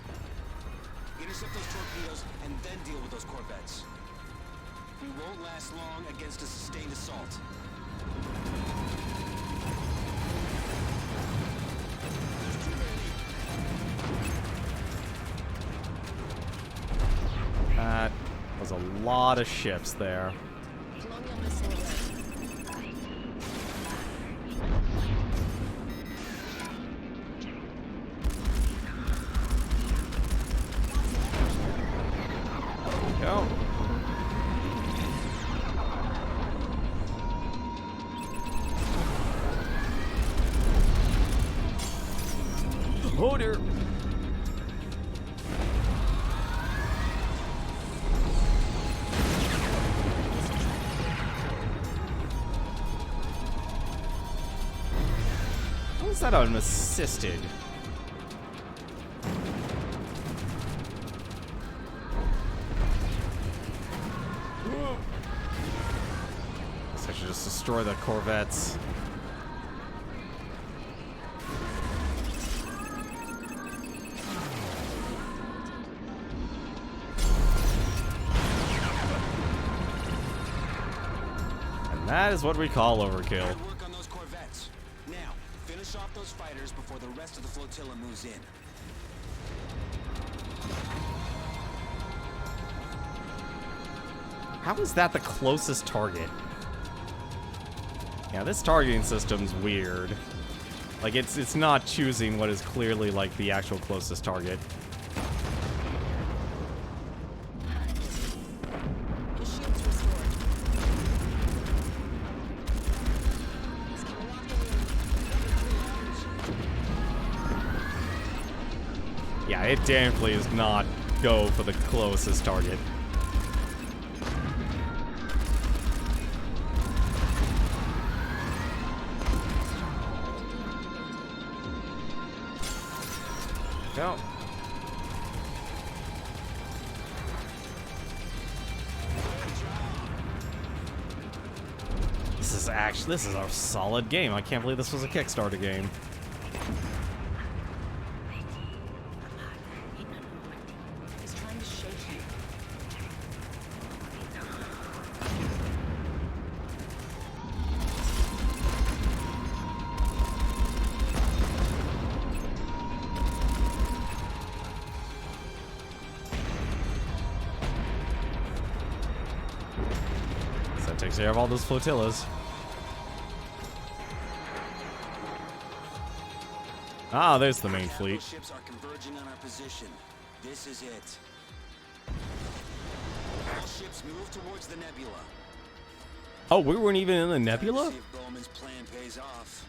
Intercept those torpedoes and then deal with those corvettes. We won't last long against a sustained assault. That was a lot of ships there. Colonial missile ready. Go. Oh dear. How is that unassisted? Guess I should just destroy the corvettes. And that is what we call overkill. Good work on those corvettes. Now, finish off those fighters before the rest of the flotilla moves in. How is that the closest target? Yeah, this targeting system's weird. Like, it's not choosing what is clearly, like, the actual closest target. His shield's restored. He's walking. Yeah, it definitely does not go for the closest target. Go. This is a solid game. I can't believe this was a Kickstarter game. He's trying to shake you. care of all those flotillas. Ah, there's the main fleet. Ships are converging on our position. This is it. All ships move towards the nebula. Oh, we weren't even in the nebula? See if Bowman's plan pays off.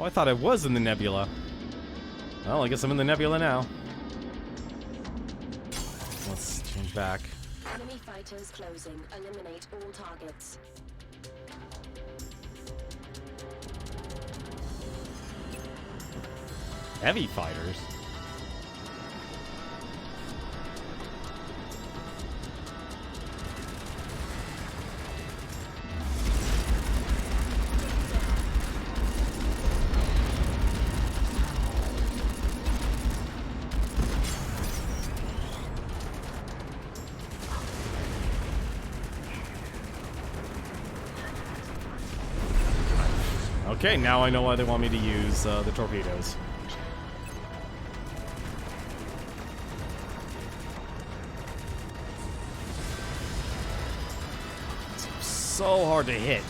Oh, I thought I was in the nebula. Well, I guess I'm in the nebula now. Let's change back. Enemy fighters closing. Eliminate all targets. Heavy fighters? Okay, now I know why they want me to use the torpedoes. It's so hard to hit.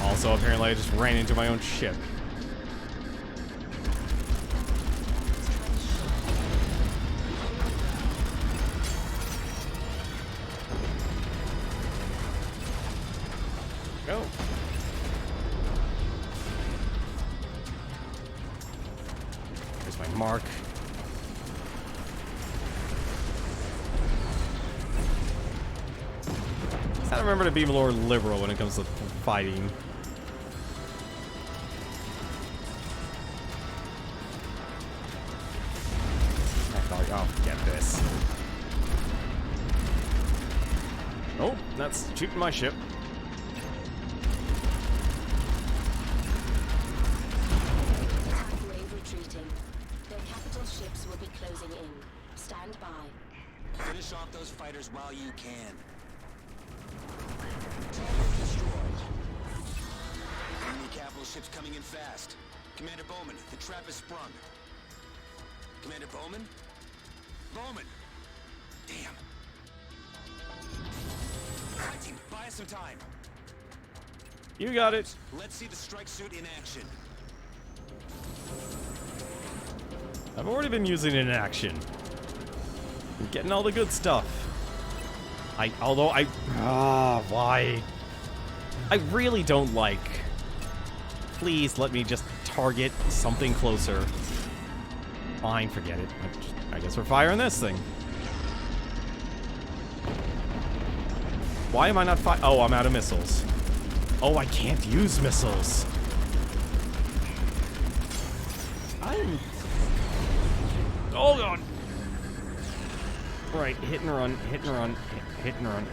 Also, apparently I just ran into my own ship. Go. There's my mark. I remember to be more liberal when it comes to fighting. Oh, get this. Oh, that's shooting my ship. Wave retreating. Their capital ships will be closing in. Stand by. Finish off those fighters while you can. Target destroyed. Enemy capital ships coming in fast. Commander Bowman, the trap is sprung. Commander Bowman? Bowman! Damn. Flight team, buy us some time. You got it. Let's see the strike suit in action. I've already been using it in action. I'm getting all the good stuff. Why? I really don't like. Please let me just target something closer. Fine, forget it. I guess we're firing this thing. Why am I not Oh, I'm out of missiles. Oh, I can't use missiles. Oh, God. Right, hit and run, hit and run, hit and run.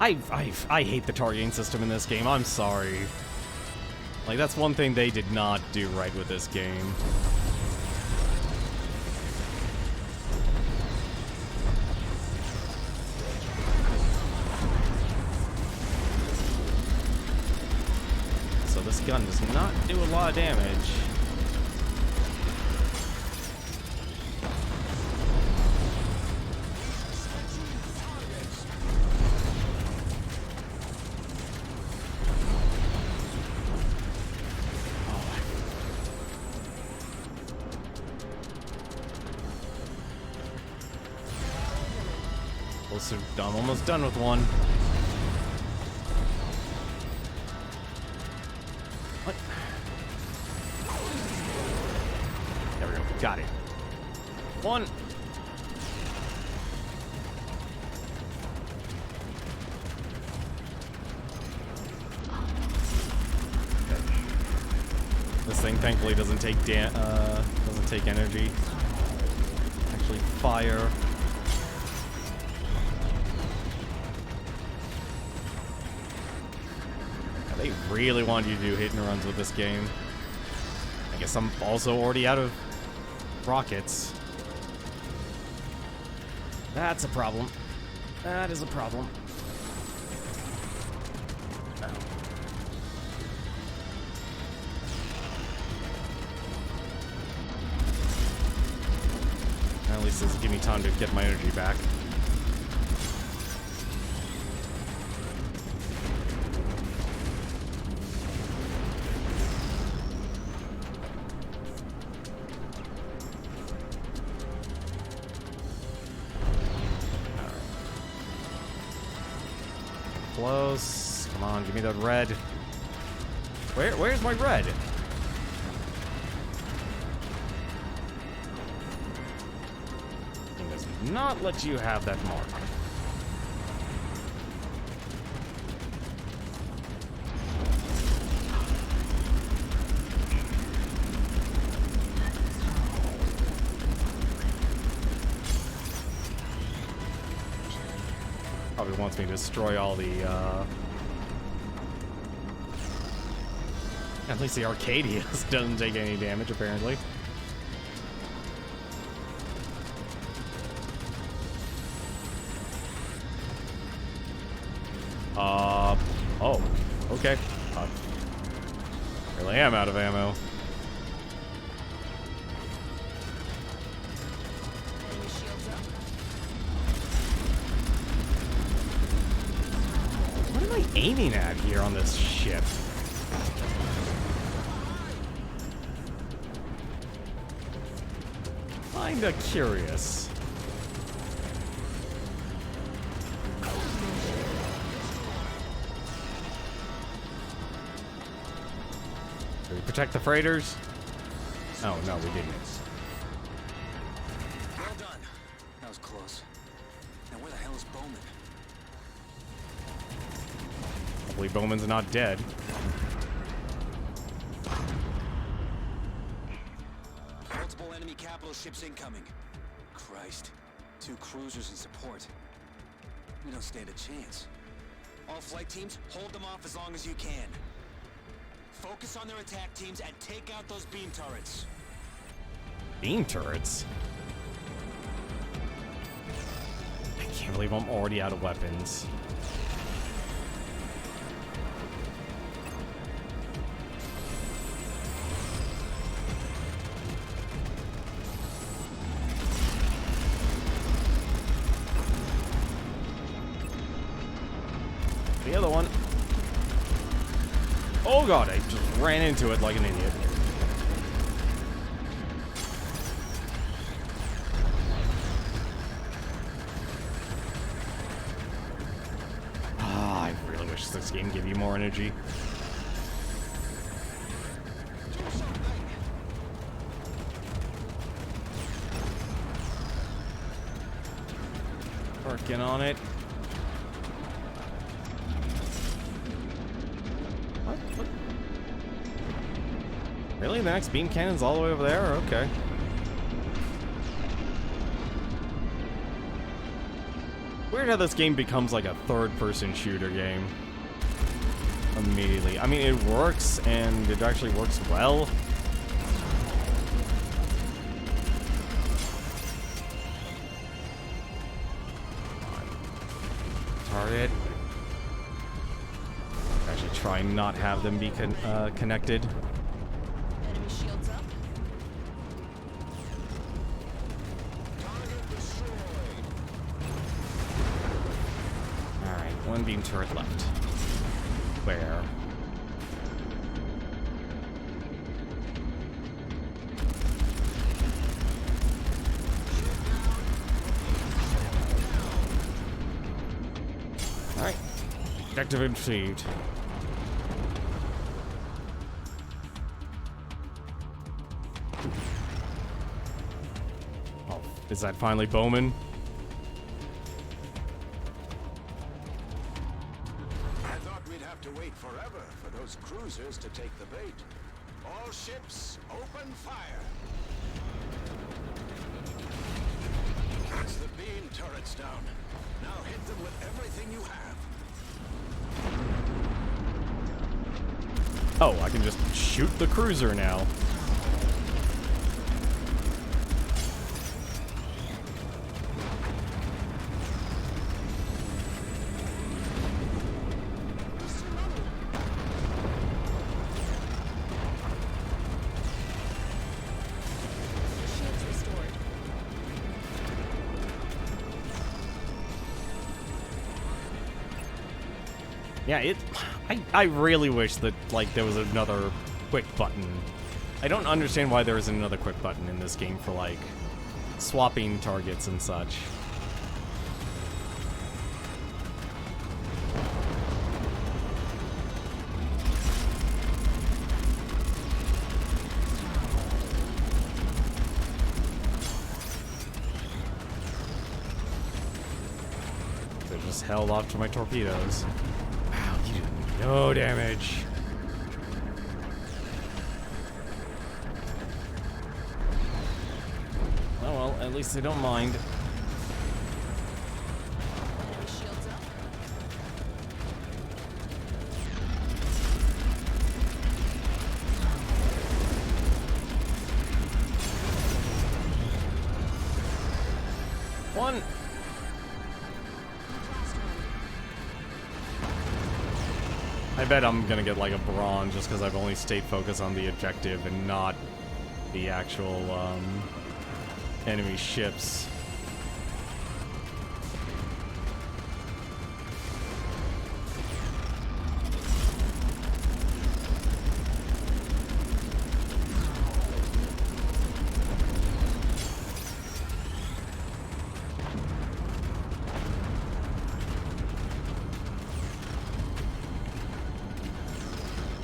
I hate the targeting system in this game. I'm sorry. Like, that's one thing they did not do right with this game. So this gun does not do a lot of damage. I'm almost done with one. What? There we go. Got it. One. Okay. This thing thankfully doesn't take energy. Actually, fire. They really want you to do hit and runs with this game. I guess I'm also already out of rockets. That's a problem. That is a problem. least doesn't give me time to get my energy back. Close. Come on, give me that red. Where's my red? It does not let you have that mark. Probably wants me to destroy all the, At least the Arcadius doesn't take any damage, apparently. Oh, okay. Really am out of ammo. What am I aiming at here on this ship? Kinda curious. Did we protect the freighters? Oh, no, we didn't. Well done. That was close. Now where the hell is Bowman? Hopefully Bowman's not dead. Multiple enemy capital ships incoming. Christ. 2 cruisers in support. We don't stand a chance. All flight teams, hold them off as long as you can. Focus on their attack teams and take out those beam turrets. Beam turrets? I can't believe I'm already out of weapons. The other one. Oh god, I just ran into it like an idiot. Ah, I really wish this game gave you more energy. Working on it. What? Really? The next beam cannon's all the way over there? Okay. Weird how this game becomes like a third-person shooter game. Immediately. I mean, it works, and it actually works well. Target. Actually try and not have them be connected. Enemy shields up. Alright, one beam turret left. Where? Alright. Objective achieved. Oh, is that finally Bowman? I thought we'd have to wait forever for those cruisers to take the bait. All ships, open fire! That's the beam turrets down. Now hit them with everything you have. Oh, I can just shoot the cruiser now. Shields restored. Yeah, I really wish that, like, there was another quick button. I don't understand why there isn't another quick button in this game for, like, swapping targets and such. They just held off to my torpedoes. Wow, you did no damage. Oh well, at least they don't mind. Shields up. One. Last one. I bet I'm gonna get like a bronze just because I've only stayed focused on the objective and not the actual enemy ships.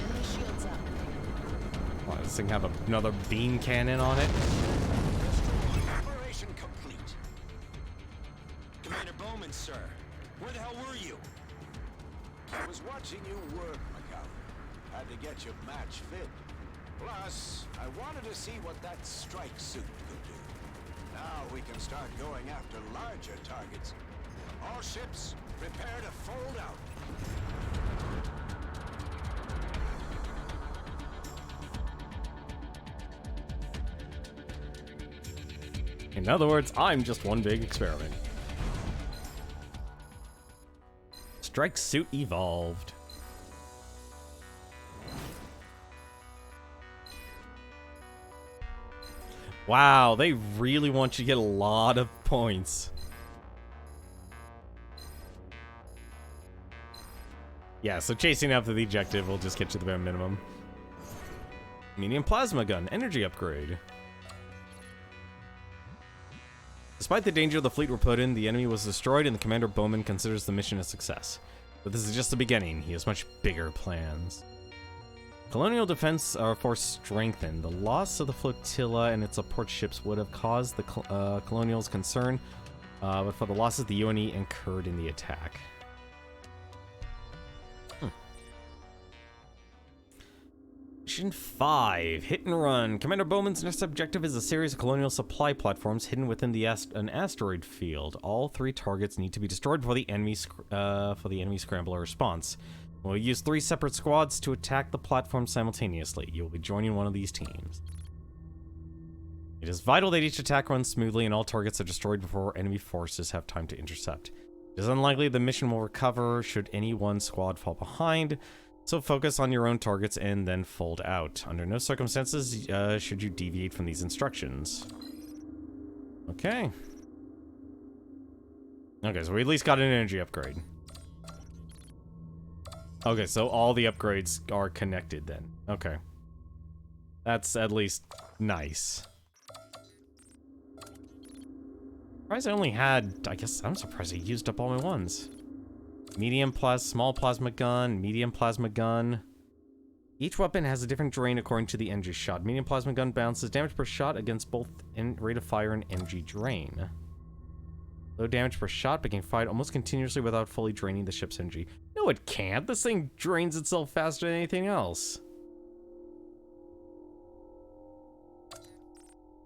Enemy shields up. Why, does this thing have another beam cannon on it? Operation complete. Commander Bowman, sir. Where the hell were you? I was watching you work, McCall. Had to get your match fit. Plus, I wanted to see what that strike suit could do. Now we can start going after larger targets. All ships, prepare to fold out. In other words, I'm just one big experiment. Strike suit evolved. Wow, they really want you to get a lot of points. Yeah, so chasing after the objective will just get you the bare minimum. Medium plasma gun, energy upgrade. Despite the danger the fleet were put in, the enemy was destroyed and the Commander Bowman considers the mission a success. But this is just the beginning. He has much bigger plans. Colonial defense force strengthened. The loss of the flotilla and its support ships would have caused the Colonials concern, but for the losses the UNE incurred in the attack. Mission 5, Hit and Run. Commander Bowman's next objective is a series of colonial supply platforms hidden within an asteroid field. All 3 targets need to be destroyed before the enemy scramble a response. We'll use 3 separate squads to attack the platform simultaneously. You will be joining one of these teams. It is vital that each attack runs smoothly and all targets are destroyed before enemy forces have time to intercept. It is unlikely the mission will recover should any one squad fall behind. So focus on your own targets and then fold out. Under no circumstances should you deviate from these instructions. Okay. Okay, so we at least got an energy upgrade. Okay, so all the upgrades are connected then. Okay. That's at least nice. Surprised I only had... I guess I'm surprised I used up all my ones. Small plasma gun, medium plasma gun. Each weapon has a different drain according to the energy shot. Medium plasma gun balances damage per shot against both rate of fire and energy drain. Low damage per shot, but can fight almost continuously without fully draining the ship's energy. No, it can't. This thing drains itself faster than anything else.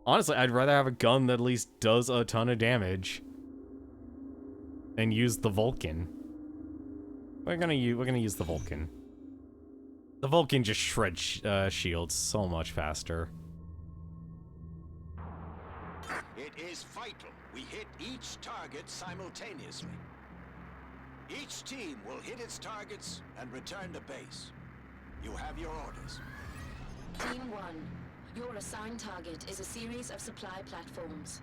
Honestly, I'd rather have a gun that at least does a ton of damage and use the Vulcan. We're gonna use the Vulcan. The Vulcan just shreds shields so much faster. It is vital we hit each target simultaneously. Each team will hit its targets and return to base. You have your orders. Team 1, your assigned target is a series of supply platforms.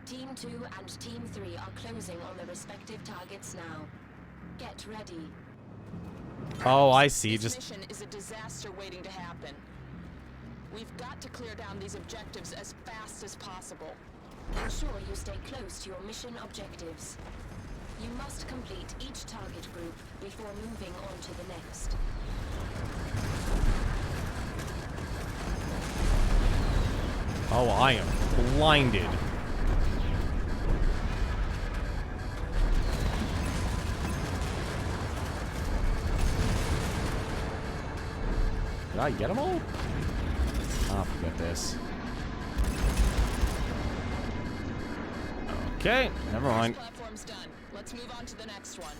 Team 2 and Team 3 are closing on their respective targets now. Get ready. Oh, I see. This Just mission is a disaster waiting to happen. We've got to clear down these objectives as fast as possible. Ensure you stay close to your mission objectives. You must complete each target group before moving on to the next. oh, I am blinded. Did I get them all? Ah, forget this. Okay, never mind. This platform's done. Let's move on to the next one.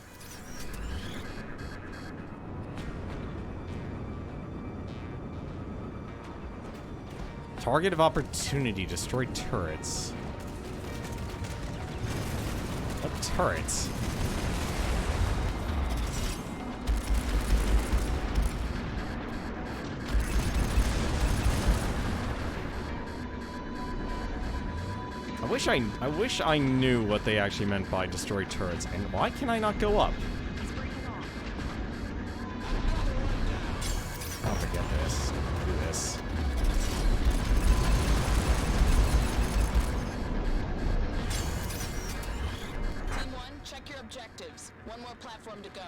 Target of opportunity, destroy turrets. What turrets? I wish I knew what they actually meant by destroy turrets, and why can I not go up? Oh, forget this. Do this. Team 1, check your objectives. One more platform to go.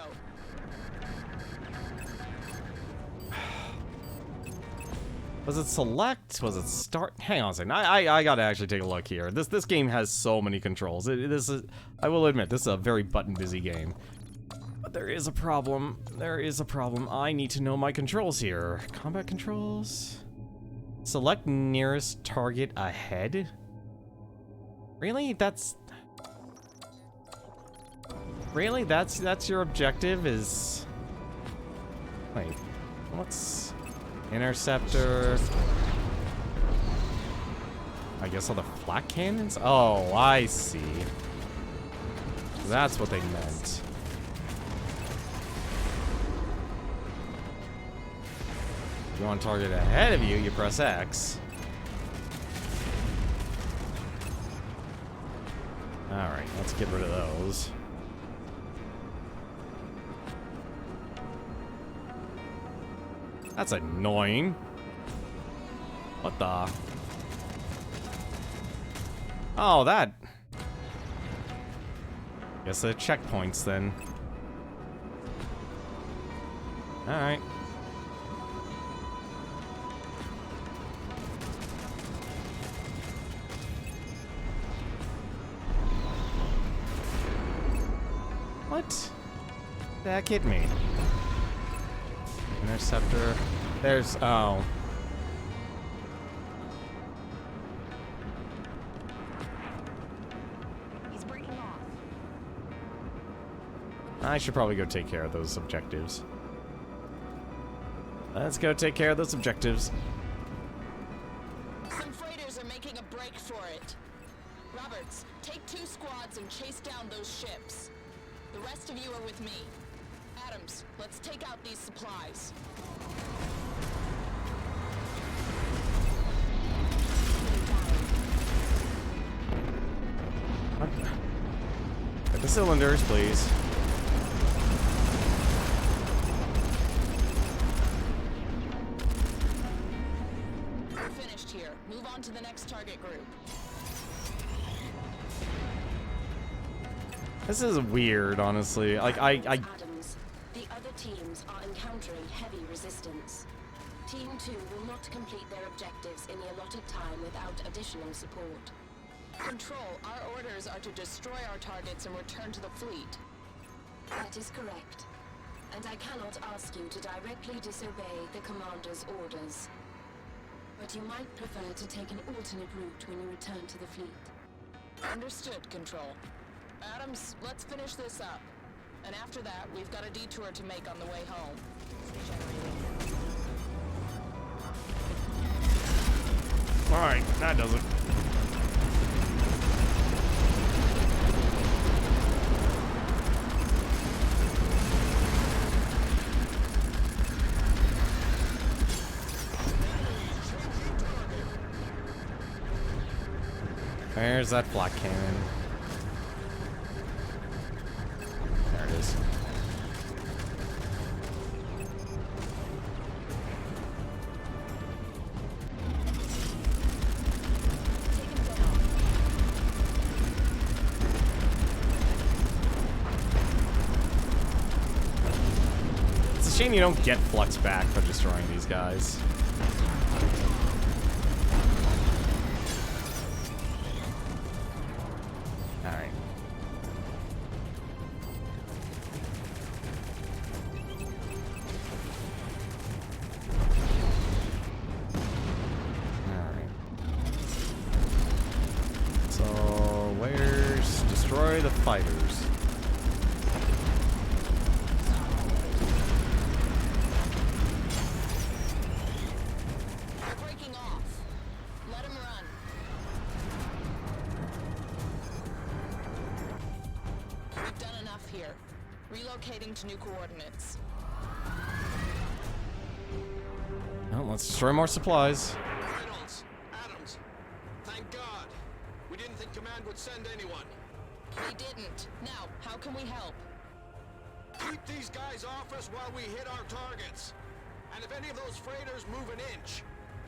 Was it select? Was it start? Hang on a second. I gotta actually take a look here. This game has so many controls. This is, I will admit, this is a very button-busy game. But there is a problem. There is a problem. I need to know my controls here. Combat controls. Select nearest target ahead. Really? Really? That's your objective? Is wait, what's interceptor? I guess all the flak cannons? Oh, I see. That's what they meant. If you want a target ahead of you, you press X. Alright, let's get rid of those. That's annoying. What the? Oh, that. Guess the checkpoints then. Alright. What? That hit me. Interceptor. There's, oh. He's breaking off. I should probably go take care of those objectives. Let's go take care of those objectives. Some freighters are making a break for it. Roberts, take 2 squads and chase down those ships. The rest of you are with me. Adams, let's take out these supplies. Get the cylinders, please. We're finished here. Move on to the next target group. This is weird, honestly. Like, Adams, the other teams are encountering heavy resistance. Team 2 will not complete their objectives in the allotted time without additional support. Control, our orders are to destroy our targets and return to the fleet. That is correct. And I cannot ask you to directly disobey the commander's orders. But you might prefer to take an alternate route when you return to the fleet. Understood, Control. Adams, let's finish this up. And after that, we've got a detour to make on the way home. alright, that does it. There's that flak cannon. There it is. shame you don't get flux back for destroying these guys. Alright. So, where's destroy the fighters? They're breaking off. Let them run. We've done enough here. Relocating to new coordinates. Well, let's destroy more supplies. Reynolds, Adams, thank God. We didn't think Command would send anyone. They didn't. Now, how can we help? Keep these guys off us while we hit our targets. And if any of those freighters move an inch,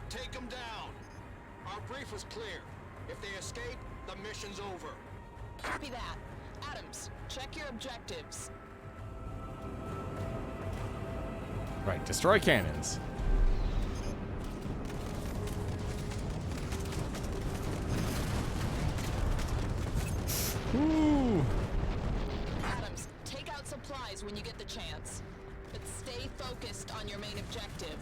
take them down. Our brief was clear. If they escape, the mission's over. Copy that. Adams, check your objectives. Right, destroy cannons. Ooh. Adams, take out supplies when you get the chance. But stay focused on your main objective.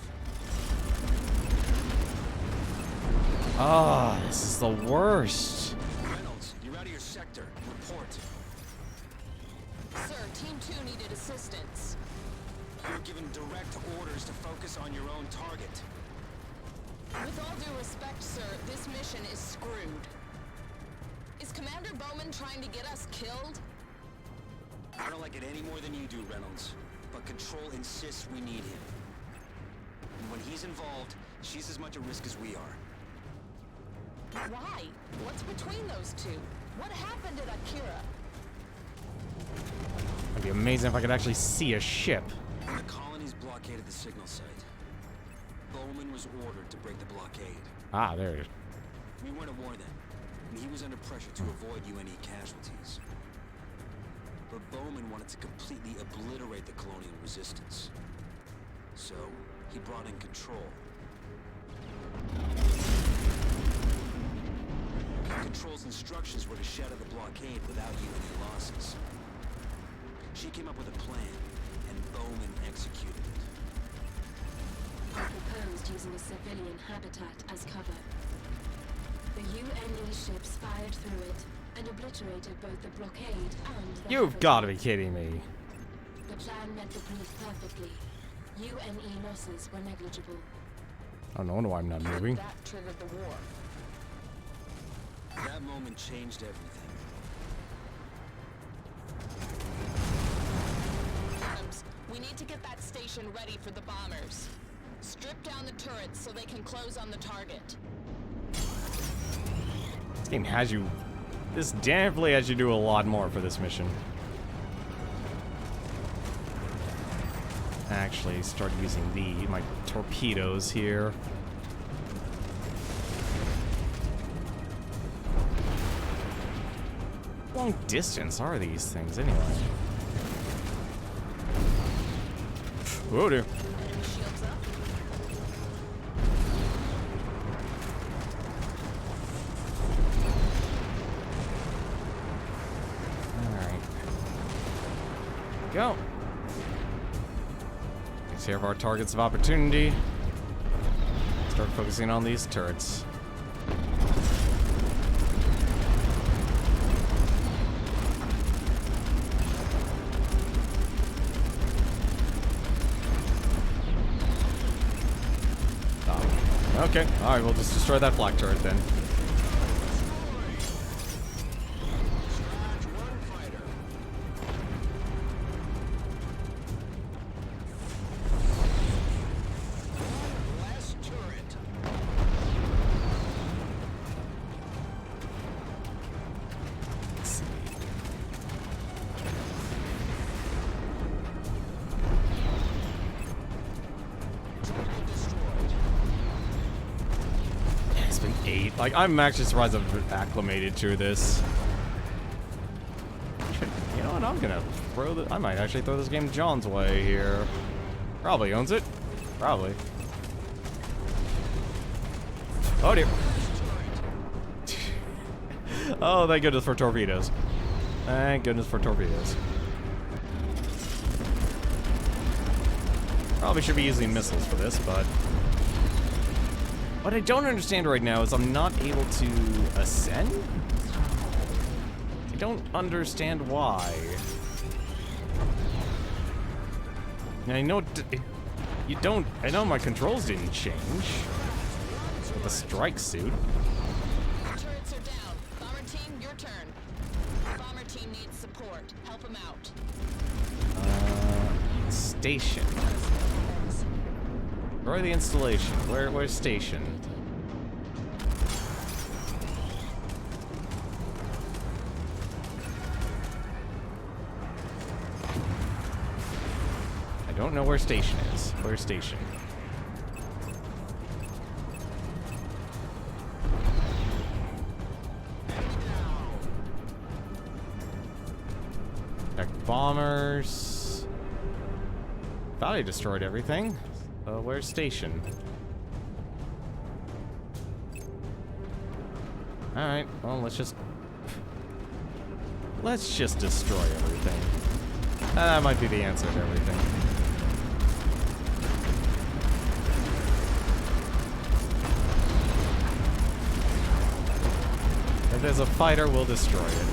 Ah, this is the worst. Reynolds, you're out of your sector. Report. Sir, Team 2 needed assistance. You were given direct orders to focus on your own target. With all due respect, sir, this mission is screwed. Is Commander Bowman trying to get us killed? I don't like it any more than you do, Reynolds. But Control insists we need him. And when he's involved, she's as much a risk as we are. Why? What's between those two? What happened at Akira? It'd be amazing if I could actually see a ship. The colonies blockaded the signal site. Bowman was ordered to break the blockade. Ah, there it is. We weren't to warn them, and he was under pressure to avoid UNE casualties. But Bowman wanted to completely obliterate the colonial resistance. So, he brought in Control. Control's instructions were to shatter the blockade without UNE losses. She came up with a plan, and Bowman executed it. I proposed using a civilian habitat as cover. The UNE ships fired through it and obliterated both the blockade and the You've habitat. got to be kidding me. The plan met the brief perfectly. UNE losses were negligible. Oh, no wonder why I'm not moving. That triggered the war. That moment changed everything. Adams, we need to get that station ready for the bombers. Strip down the turrets so they can close on the target. This game has you... This definitely has you do a lot more for this mission. Actually, start using my torpedoes here. How long distance are these things anyway? Whoa, dude. Shields up. Alright. Go. Takes care of our targets of opportunity. Start focusing on these turrets. Okay, alright, we'll just destroy that flak turret then. Scratch one fighter. One less turret. Let's see. Turret destroyed. It's been 8. Like, I'm actually surprised I've acclimated to this. You know what? I'm gonna throw the. I might actually throw this game John's way here. Probably owns it. Probably. Oh dear. Oh, thank goodness for torpedoes. Thank goodness for torpedoes. Probably should be using missiles for this, but... What I don't understand right now is I'm not able to ascend? I don't understand why. And I know you don't... I know my controls didn't change. With the strike suit. Turrets are down. Bomber team, your turn. Bomber team needs support. Help him out. Station. Destroy the installation. Where's station? I don't know where station is. Where's station? Bombers. Thought I destroyed everything. Where's station? Alright, well, let's just destroy everything. That might be the answer to everything. If there's a fighter, we'll destroy it.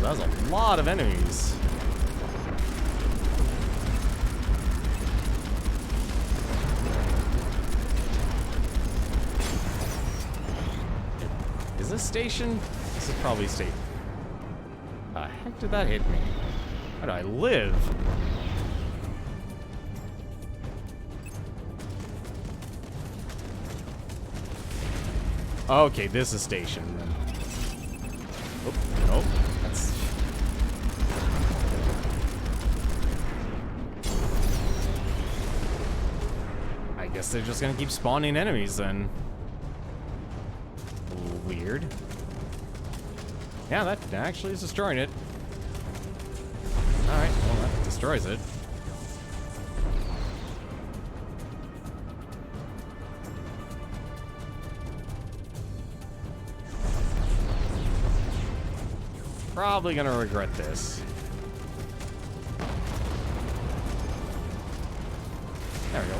That was a lot of enemies. Is this station? This is probably station. The heck did that hit me? How do I live? Okay, this is station then. Oh, nope. I guess they're just gonna keep spawning enemies then. Weird. Yeah, that actually is destroying it. Alright, well that destroys it. Probably gonna regret this. There we go.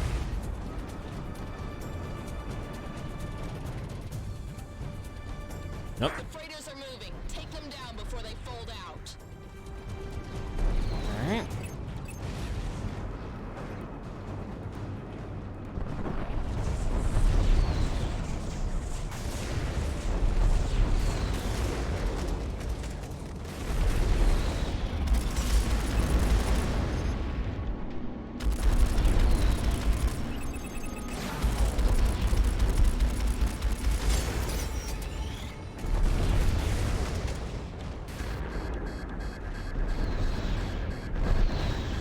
Nope. The freighters are moving. Take them down before they fold out. Alright.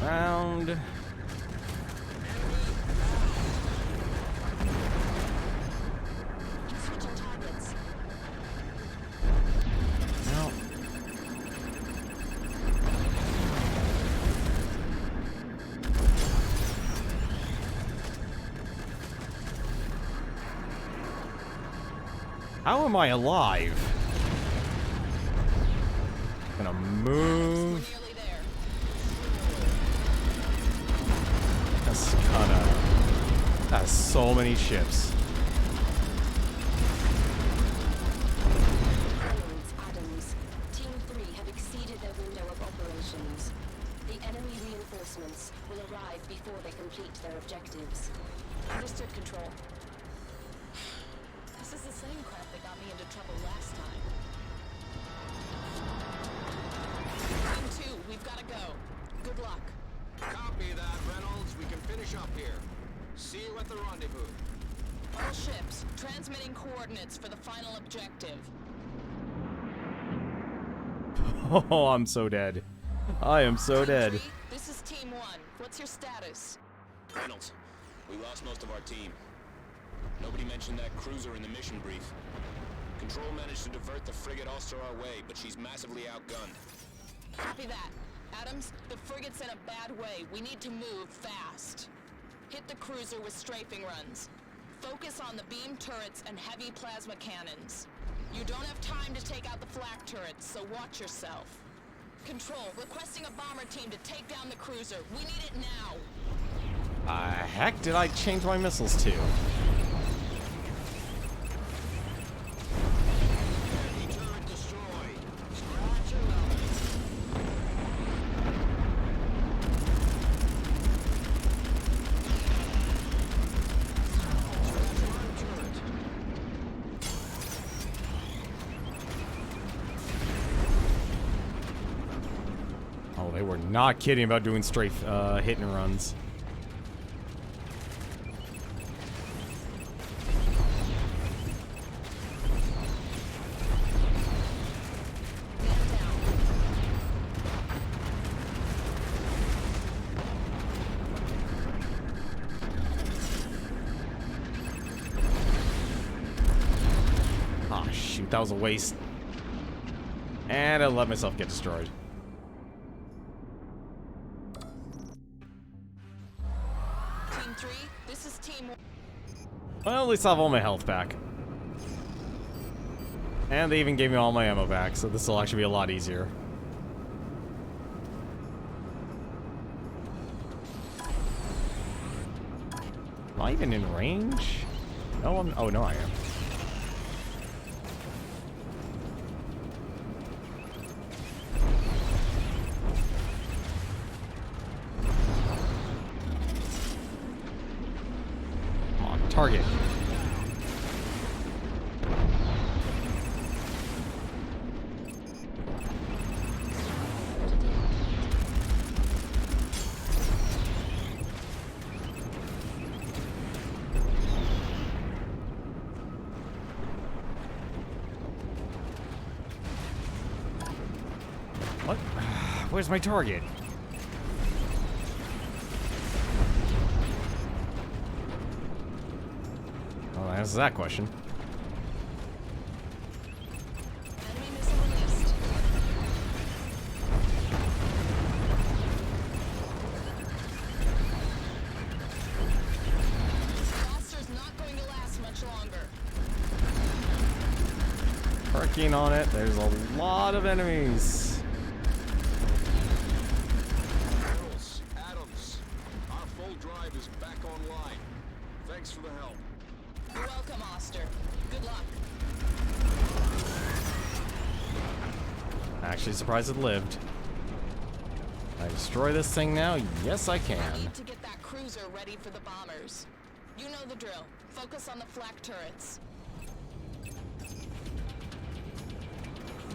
Round. Switching targets. No. How am I alive? Gonna move. Nearly there. That's that's so many ships. Adams. Team 3 have exceeded their window of operations. The enemy reinforcements will arrive before they complete their objectives. Understood, Control. This is the same crap that got me into trouble last time. Team 2, we've got to go. Good luck. Copy that, Reynolds. We can finish up here. See you at the rendezvous. All ships, transmitting coordinates for the final objective. Oh, I'm so dead. I am so Team dead. 3, this is Team 1. What's your status? Reynolds, We lost most of our team. Nobody mentioned that cruiser in the mission brief. Control managed to divert the frigate Ulster our way, but she's massively outgunned. Copy that. Adams, the frigate's in a bad way. We need to move fast. Hit the cruiser with strafing runs. Focus on the beam turrets and heavy plasma cannons. You don't have time to take out the flak turrets, so watch yourself. Control, requesting a bomber team to take down the cruiser. We need it now. Heck did I change my missiles to? Enemy turret destroyed. Scratch and melt. Oh, they were not kidding about doing strafe hit and runs. Ah, shoot, that was a waste. And I let myself get destroyed. Team 3, this is Team 1. Well, at least I have all my health back. And they even gave me all my ammo back, so this will actually be a lot easier. Am I even in range? No, oh, no, I am. Come on, target. What? Where's my target? Well, that answers that question. Enemy missile released. Blaster's not going to last much longer. Working on it. There's a lot of enemies. Adams, our full drive is back online. Thanks for the help. You're welcome, Oster. Good luck. Actually surprised it lived. Can I destroy this thing now? Yes, I I can. need to get that cruiser ready for the bombers. You know the drill. Focus on the flak turrets.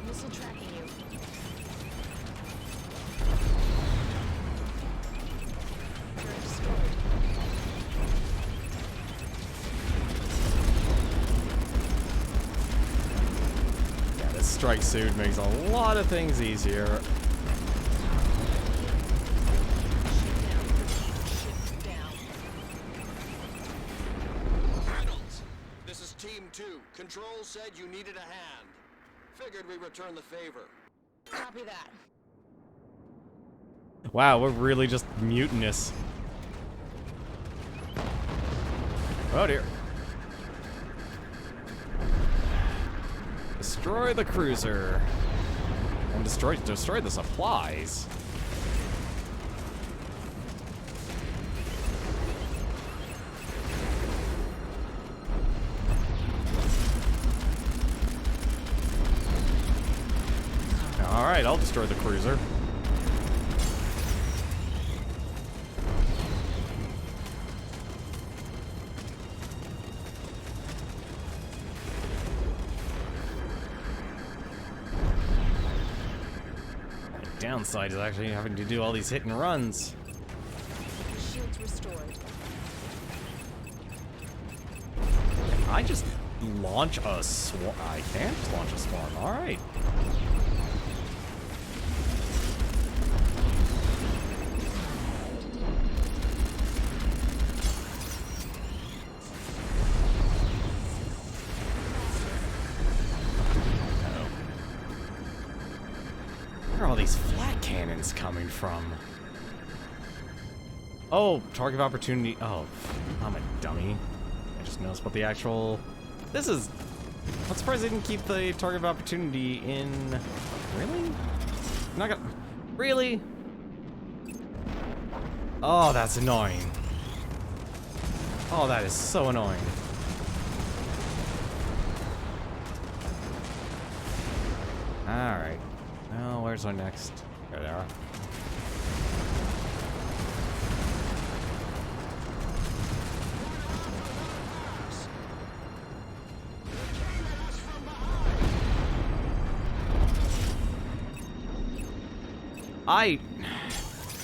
Missile tracking you. Turret destroyed. Yeah, this strike suit makes a lot of things easier. Ship down. Reynolds, this is Team 2. Control said you needed a hand. Figured we return the favor. Copy that. Wow, we're really just mutinous. Oh dear. Destroy the cruiser. And destroy the supplies. Alright, I'll destroy the cruiser. The downside is actually having to do all these hit and runs. Shields restored. I just launch a swarm. I can just launch a swarm. Alright. cannons coming from? Oh, target of opportunity. Oh, I'm a dummy. I just noticed what the actual... This is... I'm surprised they didn't keep the target of opportunity in... Really? Not gonna... Really? Oh, that's annoying. Oh, that is so annoying. Alright. Well, where's our next? There they are.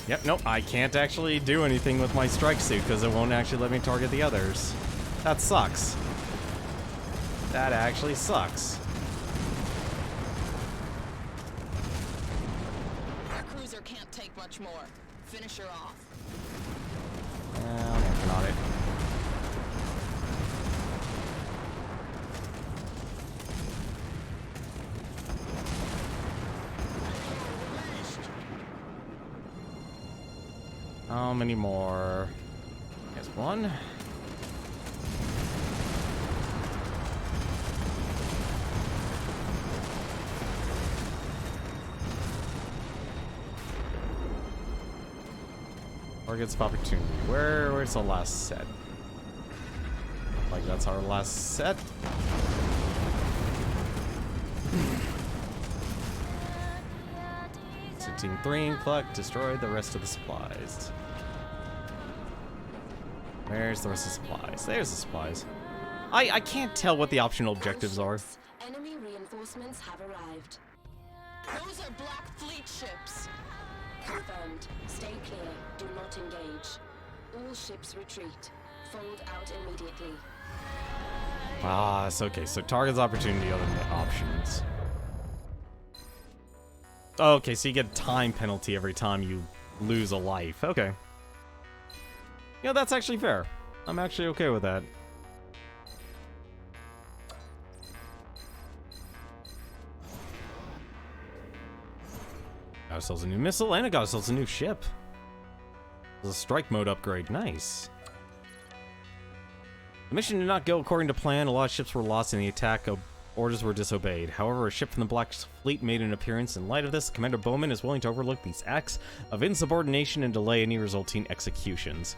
Yep, nope, I can't actually do anything with my strike suit because it won't actually let me target the others. That sucks. That actually sucks. Our cruiser can't take much more. Finish her off. I'm working on it. How many more? There's one. Targets of opportunity. Where's the last set? Like that's our last set. Team 3 and Cluck destroyed the rest of the supplies. Where's the rest of the supplies? There's the supplies. I can't tell what the optional objectives are. Enemy reinforcements have arrived. Those are Black Fleet ships. Confirmed. Stay clear. Do not engage. All ships retreat. Fold out immediately. Ah, it's okay. So target's opportunity other than the options. Okay, so you get a time penalty every time you lose a life. Okay. Yeah, that's actually fair. I'm actually okay with that. Got ourselves a new missile, and it got ourselves a new ship. It was a strike mode upgrade. Nice. The mission did not go according to plan. A lot of ships were lost in the attack. Orders were disobeyed. However, a ship from the Black Fleet made an appearance. In light of this, Commander Bowman is willing to overlook these acts of insubordination and delay any resulting executions.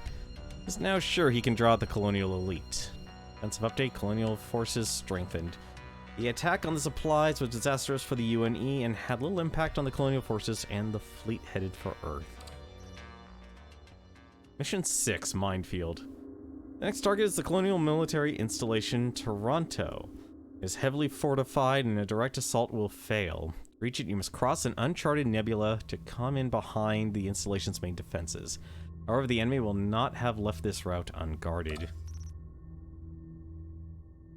He's now sure he can draw out the Colonial elite. Defensive update, Colonial forces strengthened. The attack on the supplies was disastrous for the UNE and had little impact on the Colonial forces and the fleet headed for Earth. Mission 6, Minefield. The next target is the Colonial military installation Toronto. It is heavily fortified and a direct assault will fail. To reach it, you must cross an uncharted nebula to come in behind the installation's main defenses. However, the enemy will not have left this route unguarded.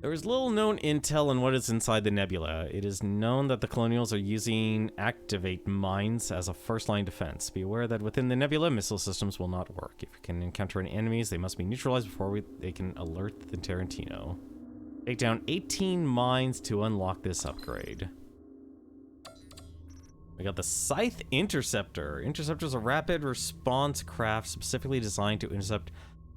There is little known intel on what is inside the nebula. It is known that the Colonials are using activate mines as a first-line defense. Be aware that within the nebula, missile systems will not work. If you can encounter any enemies, they must be neutralized before they can alert the Tarantino. Take down 18 mines to unlock this upgrade. We got the Scythe Interceptor. Interceptor is a rapid response craft specifically designed to intercept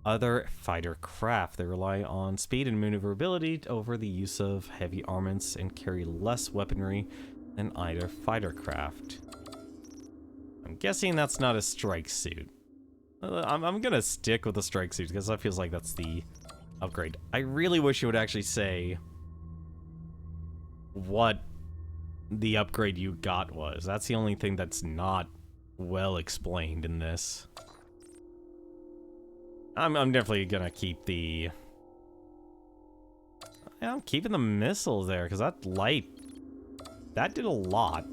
other fighter craft. They rely on speed and maneuverability over the use of heavy armaments and carry less weaponry than either fighter craft. I'm guessing that's not a strike suit. I'm gonna stick with the strike suit because that feels like that's the upgrade. I really wish it would actually say what the upgrade you got was. That's the only thing that's not well explained in this. I'm definitely gonna keep the... Yeah, I'm keeping the missiles there because that light, that did a lot.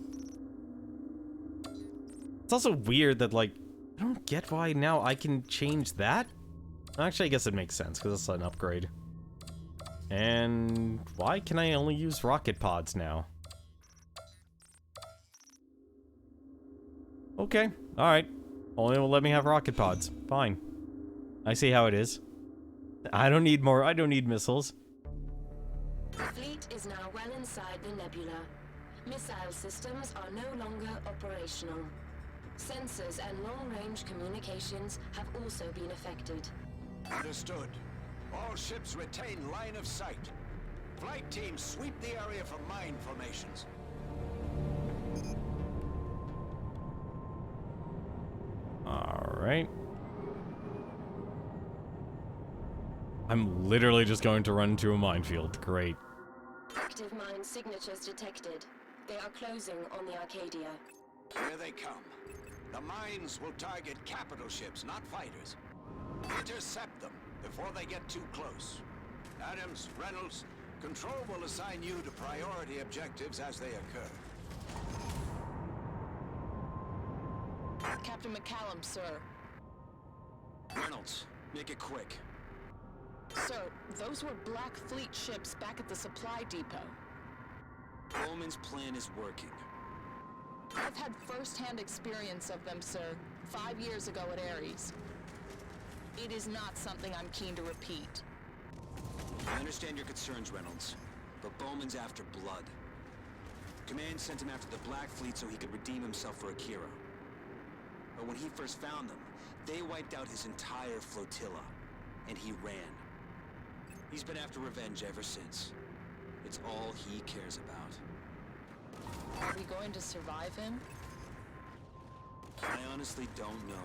It's also weird that, like, I don't get why now I can change that. Actually, I guess it makes sense, because it's an upgrade. And why can I only use rocket pods now? Okay, alright. Only will let me have rocket pods. Fine. I see how it is. I don't need more, I don't need missiles. The fleet is now well inside the nebula. Missile systems are no longer operational. Sensors and long-range communications have also been affected. Understood. All ships retain line of sight. Flight teams sweep the area for mine formations. All right. I'm literally just going to run into a minefield. Great. Active mine signatures detected. They are closing on the Arcadia. Here they come. The mines will target capital ships, not fighters. Intercept them before they get too close. Adams, Reynolds, Control will assign you to priority objectives as they occur. Captain McCallum, sir. Reynolds, make it quick. Sir, those were Black Fleet ships back at the supply depot. Bowman's plan is working. I've had first-hand experience of them, sir, 5 years ago at Ares. It is not something I'm keen to repeat. I understand your concerns, Reynolds, but Bowman's after blood. Command sent him after the Black Fleet so he could redeem himself for Akira. But when he first found them, they wiped out his entire flotilla, and he ran. He's been after revenge ever since. It's all he cares about. Are we going to survive him? I honestly don't know.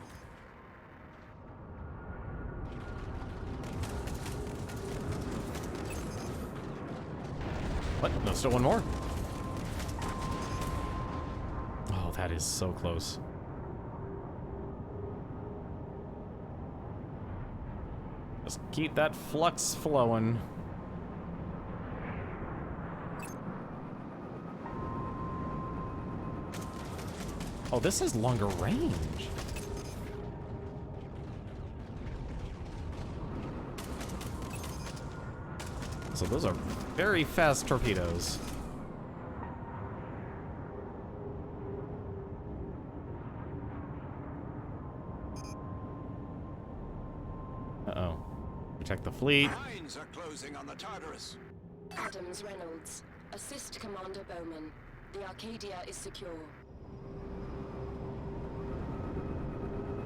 What? No, still one more? Oh, that is so close. Just keep that flux flowing. Oh, this is longer range. So those are very fast torpedoes. Uh-oh. Protect the fleet. Mines are closing on the Tartarus. Adams, Reynolds. Assist Commander Bowman. The Arcadia is secure.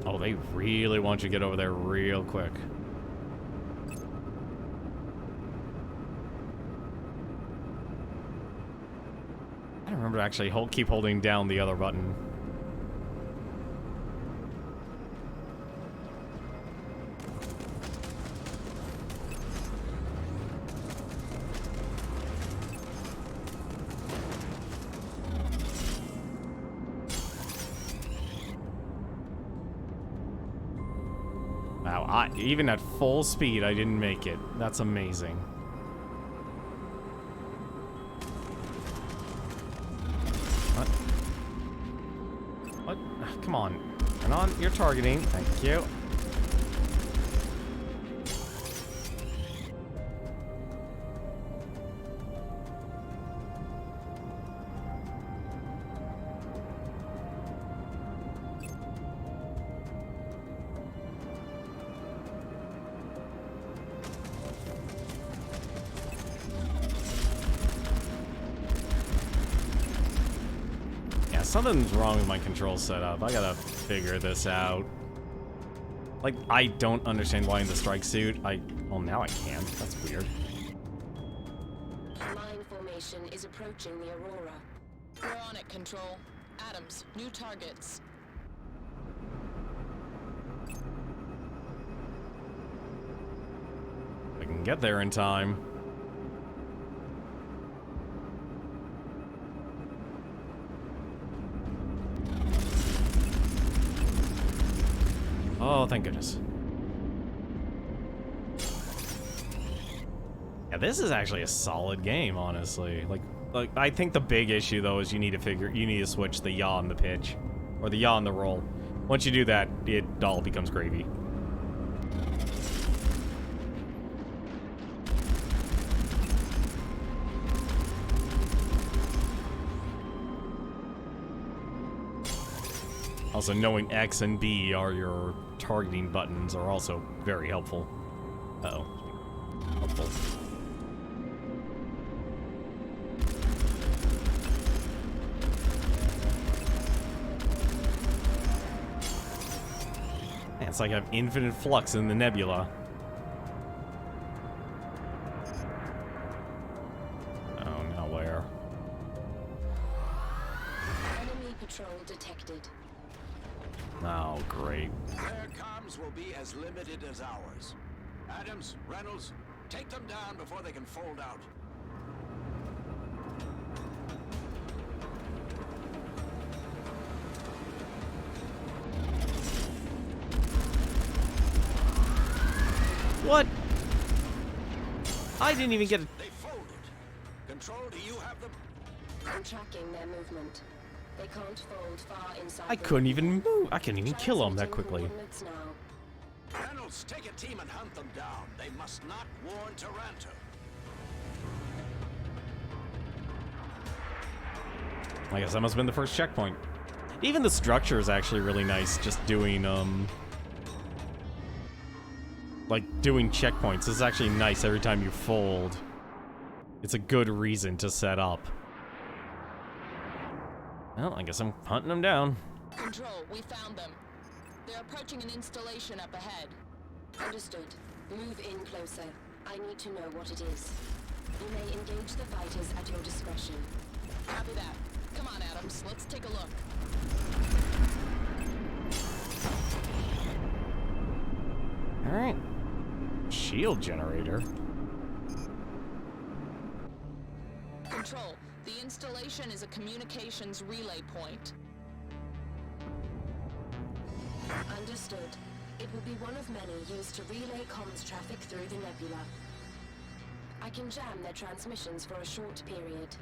Oh, they really want you to get over there real quick. I don't remember to actually keep holding down the other button. Wow, even at full speed, I didn't make it. That's amazing. What? What? Come on. Turn on your targeting. Thank you. Something's wrong with my control setup. I gotta figure this out. Like, I don't understand why in the strike suit well, now I can. That's weird. Mine formation is approaching the Aurora. We're on it, Control. Adams, new targets. I can get there in time. Oh, thank goodness. Yeah, this is actually a solid game, honestly. Like I think the big issue though is you need to switch the yaw and the pitch, or the yaw and the roll. Once you do that, it all becomes gravy. Also, knowing X and B are your targeting buttons are also very helpful. Uh-oh. Helpful. Man, it's like I have infinite flux in the nebula. Oh, now where? Enemy patrol detected. Oh, great. Their comms will be as limited as ours. Adams, Reynolds, take them down before they can fold out. What? I didn't even get it. They folded. Control, do you have them? I'm tracking their movement. They can't fold far inside. I couldn't even move. I couldn't even kill them that Transmitting quickly. coordinates now. Reynolds, take a team and hunt them down. They must not warn Taranto. I guess that must have been the first checkpoint. Even the structure is actually really nice, just doing, like, doing checkpoints. This is actually nice every time you fold. It's a good reason to set up. Well, I guess I'm hunting them down. Control, we found them. They're approaching an installation up ahead. Understood. Move in closer. I need to know what it is. You may engage the fighters at your discretion. Copy that. Come on, Adams. Let's take a look. Alright. Shield generator. Control, the installation is a communications relay point. Understood. It will be one of many used to relay comms traffic through the nebula. I can jam their transmissions for a short period.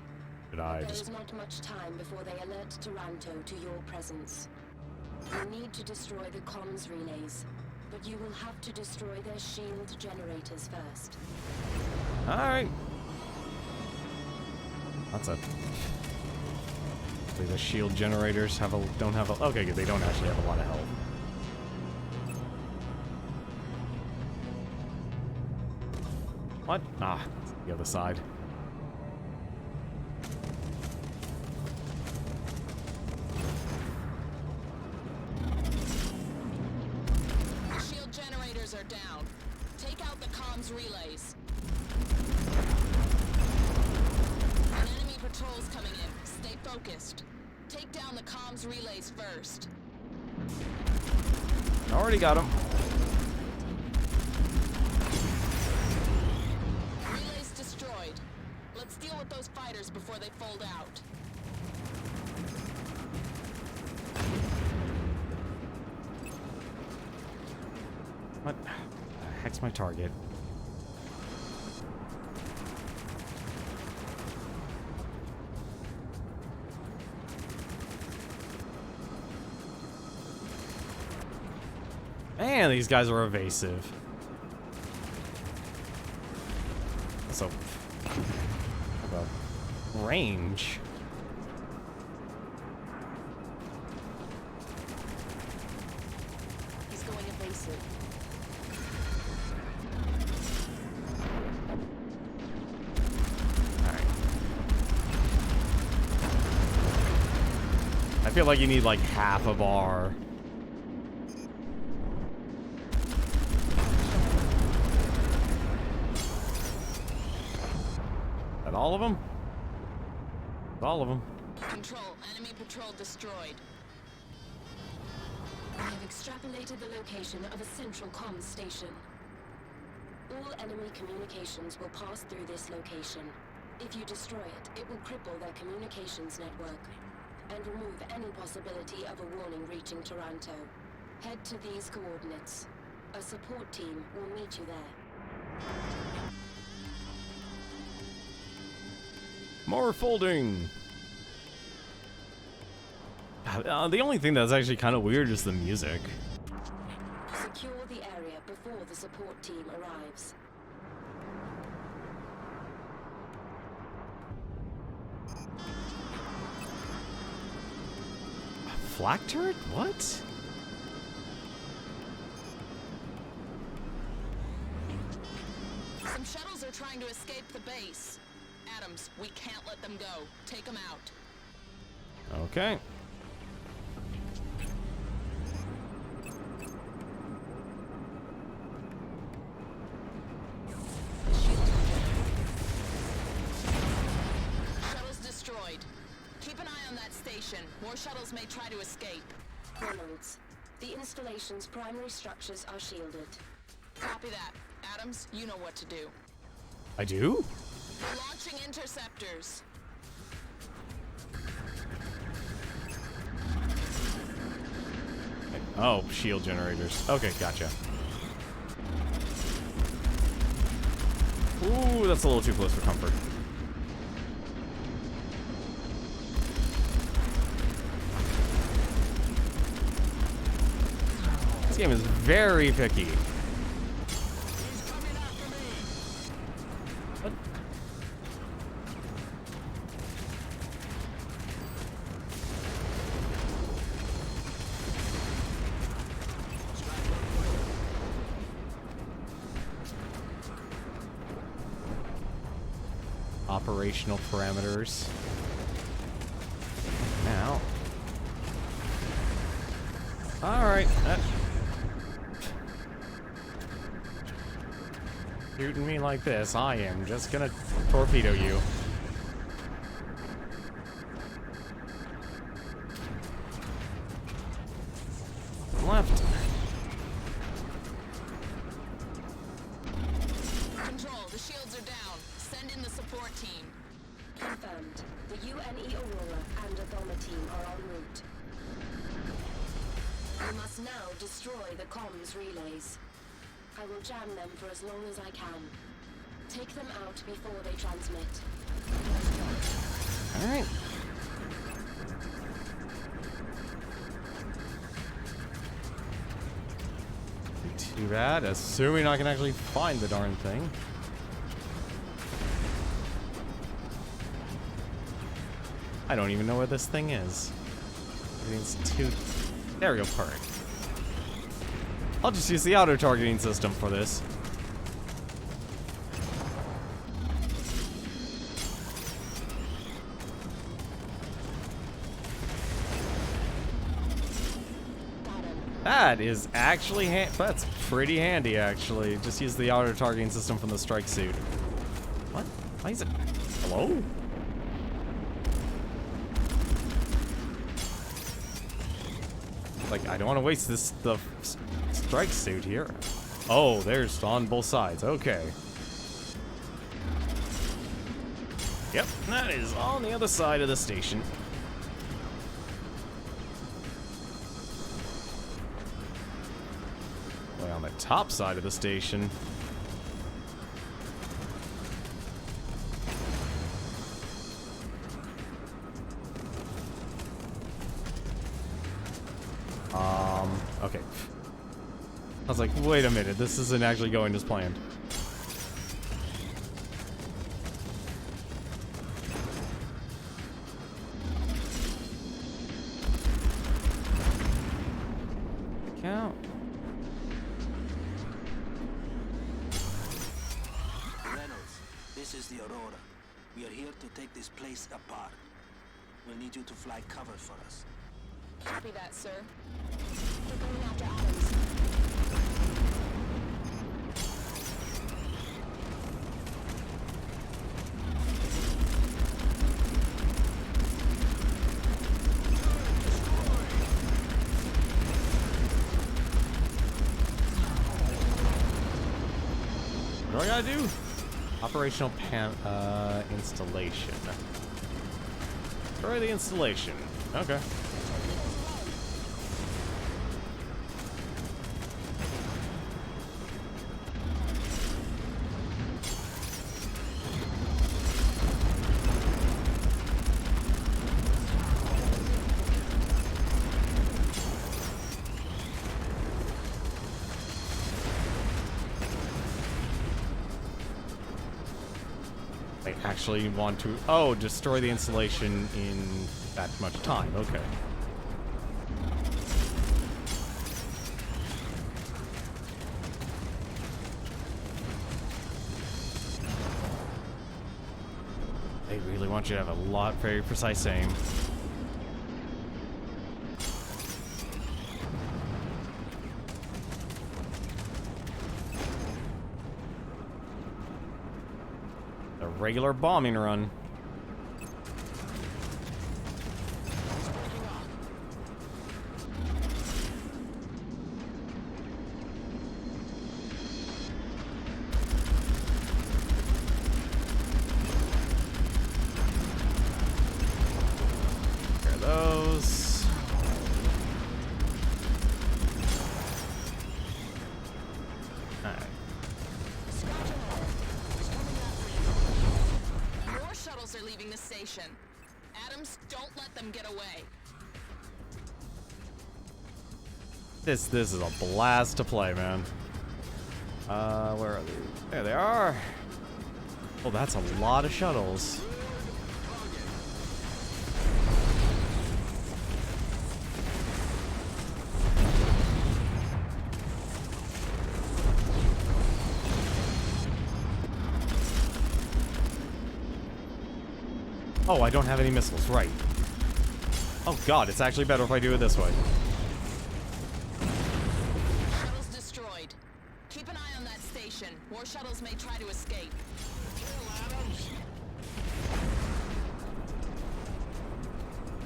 Did I There just... is not much time before they alert Taranto to your presence. You need to destroy the comms relays, but you will have to destroy their shield generators first. Alright. That's a... The shield generators don't have a... Okay, good. They don't actually have a lot of health. What? Ah, it's the other side. The shield generators are down. Take out the comms relays. An enemy patrol's coming in. Stay focused. Take down the comms relays first. Already got him. Relays destroyed. Let's deal with those fighters before they fold out. What the heck's my target? Man, these guys are evasive. So, how about range? He's going evasive. Alright. I feel like you need like half a bar. That all of them? All of them. Control, enemy patrol destroyed. I have extrapolated the location of a central comms station. All enemy communications will pass through this location. If you destroy it, it will cripple their communications network and remove any possibility of a warning reaching Taranto. Head to these coordinates. A support team will meet you there. More folding. The only thing that's actually kind of weird is the music. Secure the area before the support team arrives. Flak turret? What? Some shuttles are trying to escape the base. Adams, we can't let them go. Take them out. Okay. position. More shuttles may try to escape. Reynolds, the installation's primary structures are shielded. Copy that. Adams, you know what to do. I do? We're launching interceptors. Oh, shield generators. Okay, gotcha. Ooh, that's a little too close for comfort. This game is very picky. He's coming after me. What? Operational parameters. Now. Alright. Shooting me like this, I am just gonna torpedo you. Left. Control, the shields are down. Send in the support team. Confirmed. The UNE Aurora and a bomber team are en route. We must now destroy the comms relays. I will jam them for as long as I can. Take them out before they transmit. Alright. Too bad. Assuming I can actually find the darn thing. I don't even know where this thing is. It's too... There we go, perfect. I'll just use the auto-targeting system for this. That is actually that's pretty handy, actually. Just use the auto-targeting system from the strike suit. What? Why is it? Hello? Like, I don't want to waste the strike suit here. Oh, there's on both sides. Okay. Yep, that is on the other side of the station. Way on the top side of the station. Okay. I was like, wait a minute, this isn't actually going as planned. Count. Reynolds, this is the Aurora. We are here to take this place apart. We'll need you to fly cover for us. Copy that, sir. They're going after Adams. What do I gotta do? Operational installation. Destroy the installation. Okay. I actually want to... Oh, destroy the installation in that much time. Okay. They really want you to have a lot very precise aim. Regular bombing run. shuttles are leaving the station. Adams, don't let them get away. This is a blast to play, man. Where are they? There they are. Oh, that's a lot of shuttles. Oh, I don't have any missiles, right. Oh god, it's actually better if I do it this way. Shuttles destroyed. Keep an eye on that station. More shuttles may try to escape.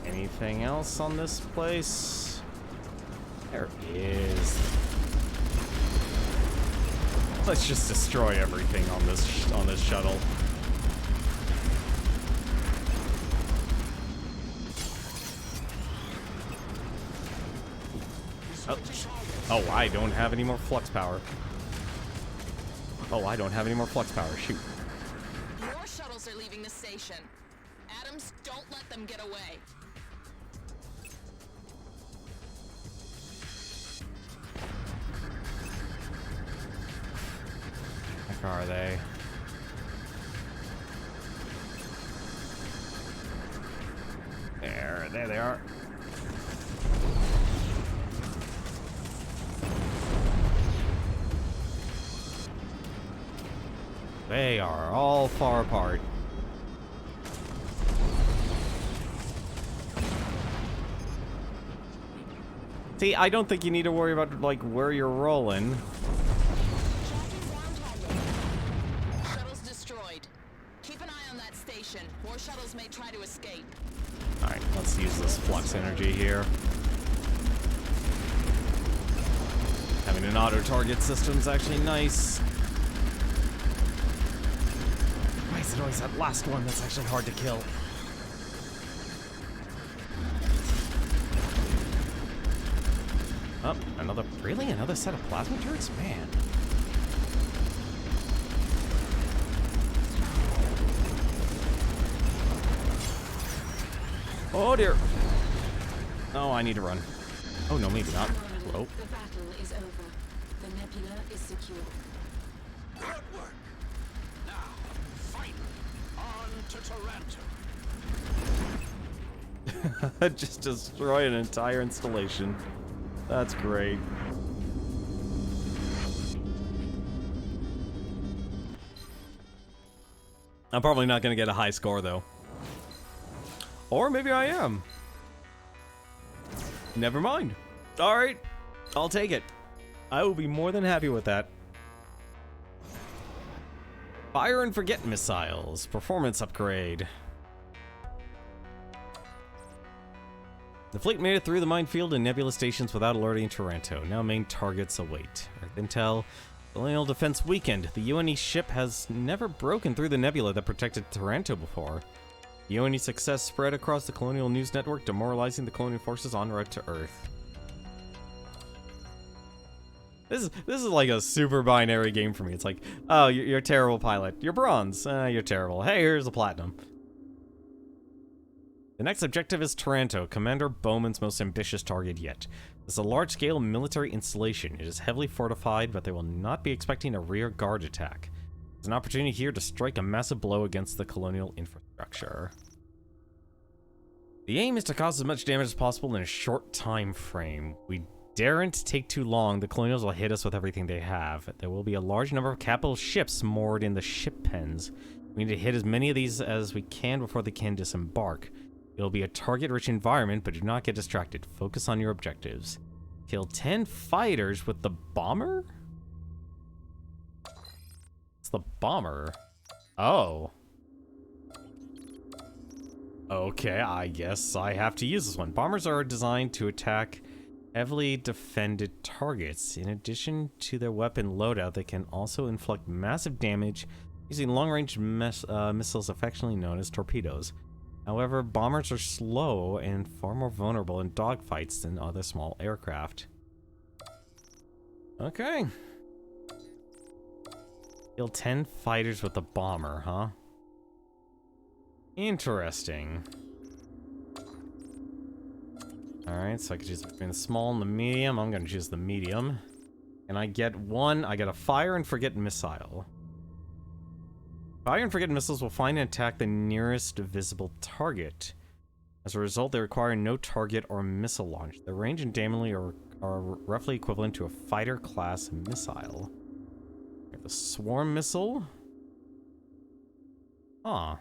Anything else on this place? There is. Let's just destroy everything on this shuttle. Oh, I don't have any more flux power. Oh, I don't have any more flux power. Shoot. More shuttles are leaving the station. Adams, don't let them get away. Where are they? There they are. They are all far apart. See, I don't think you need to worry about, like, where you're rolling. Shuttles destroyed. Keep an eye on that station. More shuttles may try to escape. Alright, let's use this flux energy here. Having an auto-target system is actually nice. Why is it always that last one that's actually hard to kill? Oh, another set of plasma turrets? Man. Oh dear. Oh, I need to run. Oh no, maybe not. Whoa. The battle is over. The nebula is secure. Good work. Now, finally, on to Taranto. Just destroy an entire installation. That's great. I'm probably not going to get a high score, though. Or maybe I am. Never mind. Alright, I'll take it. I will be more than happy with that. Fire and Forget missiles. Performance upgrade. The fleet made it through the minefield and nebula stations without alerting Taranto. Now main targets await. Earth intel. Colonial defense weakened. The UNE ship has never broken through the nebula that protected Taranto before. The UNE success spread across the Colonial News Network, demoralizing the Colonial forces en route to Earth. This is like a super binary game for me. It's like, oh, you're a terrible pilot. You're bronze. You're terrible. Hey, here's a platinum. The next objective is Taranto, Commander Bowman's most ambitious target yet. This is a large-scale military installation. It is heavily fortified, but they will not be expecting a rear guard attack. There's an opportunity here to strike a massive blow against the colonial infrastructure. The aim is to cause as much damage as possible in a short time frame. We daren't take too long. The colonials will hit us with everything they have. There will be a large number of capital ships moored in the ship pens. We need to hit as many of these as we can before they can disembark. It'll be a target-rich environment, but do not get distracted. Focus on your objectives. Kill 10 fighters with the bomber? It's the bomber. Oh. Okay, I guess I have to use this one. Bombers are designed to attack heavily defended targets. In addition to their weapon loadout, they can also inflict massive damage using long-range missiles affectionately known as torpedoes. However, bombers are slow and far more vulnerable in dogfights than other small aircraft. Okay. Kill 10 fighters with the bomber, huh? Interesting. Alright, so I can choose between the small and the medium. I'm gonna choose the medium. And I get one, I get a fire and forget missile. Fire and forget missiles will find and attack the nearest visible target. As a result, they require no target or missile launch. Their range and damage are roughly equivalent to a fighter class missile. We have the swarm missile. Huh.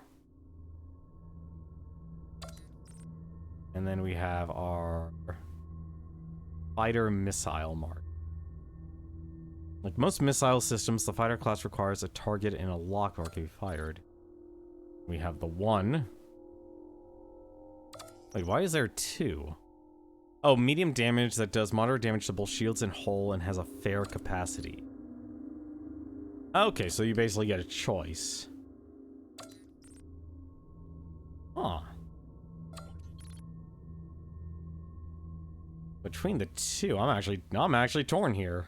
And then we have our fighter missile mark. Like most missile systems, the fighter class requires a target in a lock or can be fired. We have the one. Wait, why is there two? Oh, medium damage that does moderate damage to both shields and hull and has a fair capacity. Okay, so you basically get a choice. Huh. Between the two, I'm actually torn here.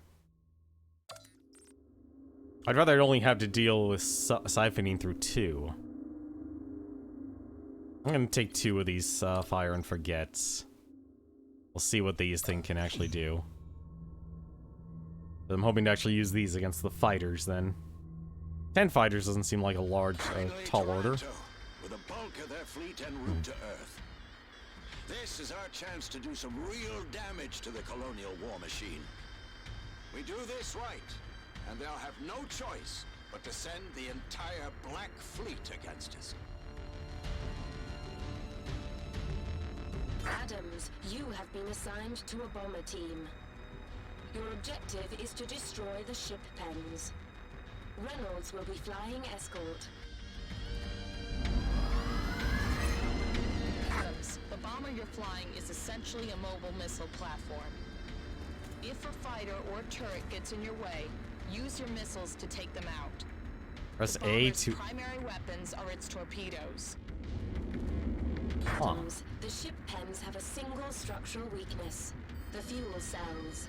I'd rather only have to deal with siphoning through two. I'm gonna take two of these fire and forgets. We'll see what these things can actually do. I'm hoping to actually use these against the fighters then. 10 fighters doesn't seem like a large, tall order. With a bulk of their fleet en route to Earth. This is our chance to do some real damage to the colonial war machine. We do this right, and they'll have no choice but to send the entire Black Fleet against us. Adams, you have been assigned to a bomber team. Your objective is to destroy the ship pens. Reynolds will be flying escort. Adams, the bomber you're flying is essentially a mobile missile platform. If a fighter or turret gets in your way, use your missiles to take them out. Press The A bomber's to... primary weapons are its torpedoes. Adams, the ship pens have a single structural weakness: the fuel cells.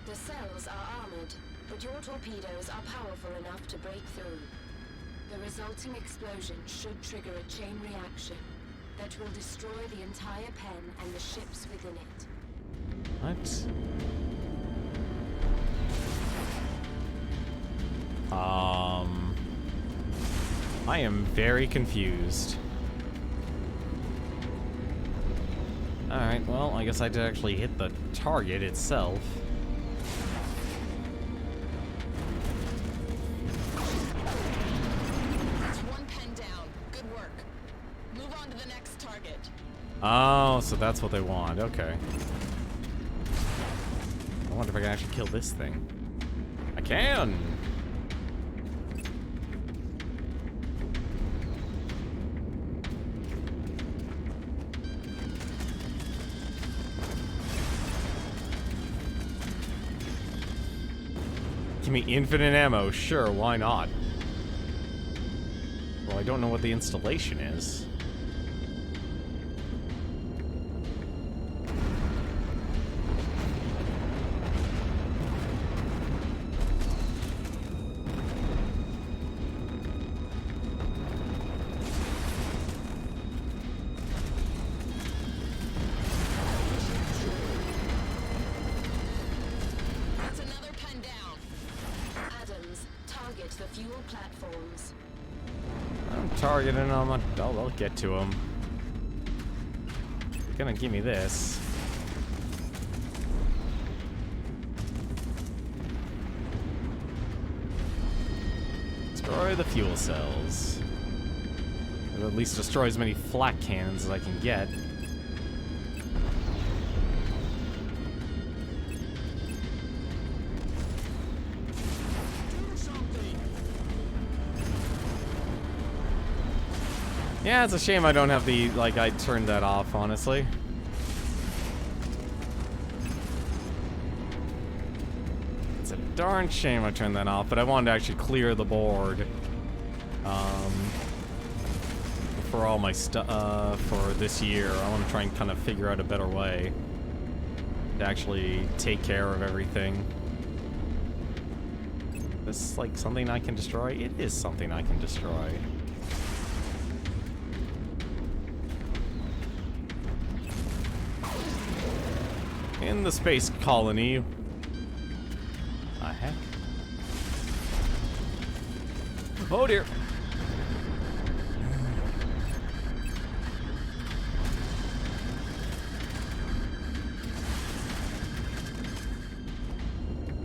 The cells are armored, but your torpedoes are powerful enough to break through. The resulting explosion should trigger a chain reaction that will destroy the entire pen and the ships within it. What? I am very confused. Alright, well, I guess I did actually hit the target itself. That's one pen down. Good work. Move on to the next target. Oh, so that's what they want. Okay. I wonder if I can actually kill this thing. I can! Give me infinite ammo. Sure, why not? Well, I don't know what the installation is. That's another pen down. Adams, target the fuel platforms. I'm targeting them. I'll get to them. They're gonna give me this. Destroy the fuel cells. Or at least destroy as many flak cannons as I can get. Yeah, it's a shame I don't have the, like, I turned that off, honestly. It's a darn shame I turned that off, but I wanted to actually clear the board. For all my stuff, for this year. I want to try and kind of figure out a better way to actually take care of everything. This, like, something I can destroy? It is something I can destroy. in the space colony. The heck? Oh dear.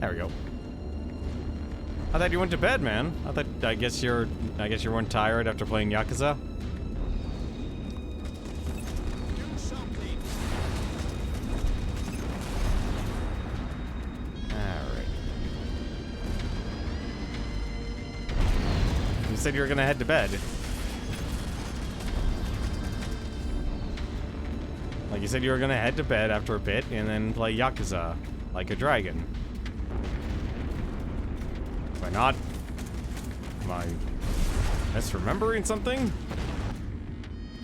There we go. I thought you went to bed, man. I guess you weren't tired after playing Yakuza. Alright. You said you were gonna head to bed. Like you said you were gonna head to bed after a bit and then play Yakuza like a dragon. Am I not? Am I misremembering something?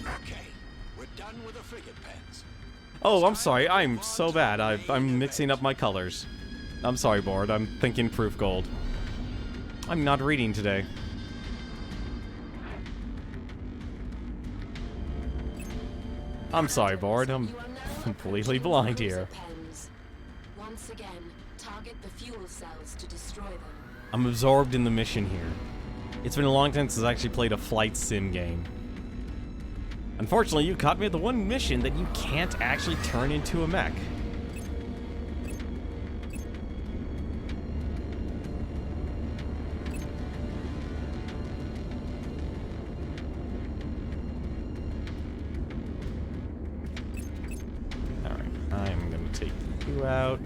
Okay, we're done with the frigate pens. Oh, I'm sorry. I'm so bad. I'm mixing up my colors. I'm sorry, board. I'm thinking proof gold. I'm not reading today. I'm sorry, board. I'm completely blind here. Once again, target the fuel cells to destroy them. I'm absorbed in the mission here. It's been a long time since I actually played a flight sim game. Unfortunately, you caught me at the one mission that you can't actually turn into a mech. Alright, I'm gonna take you out.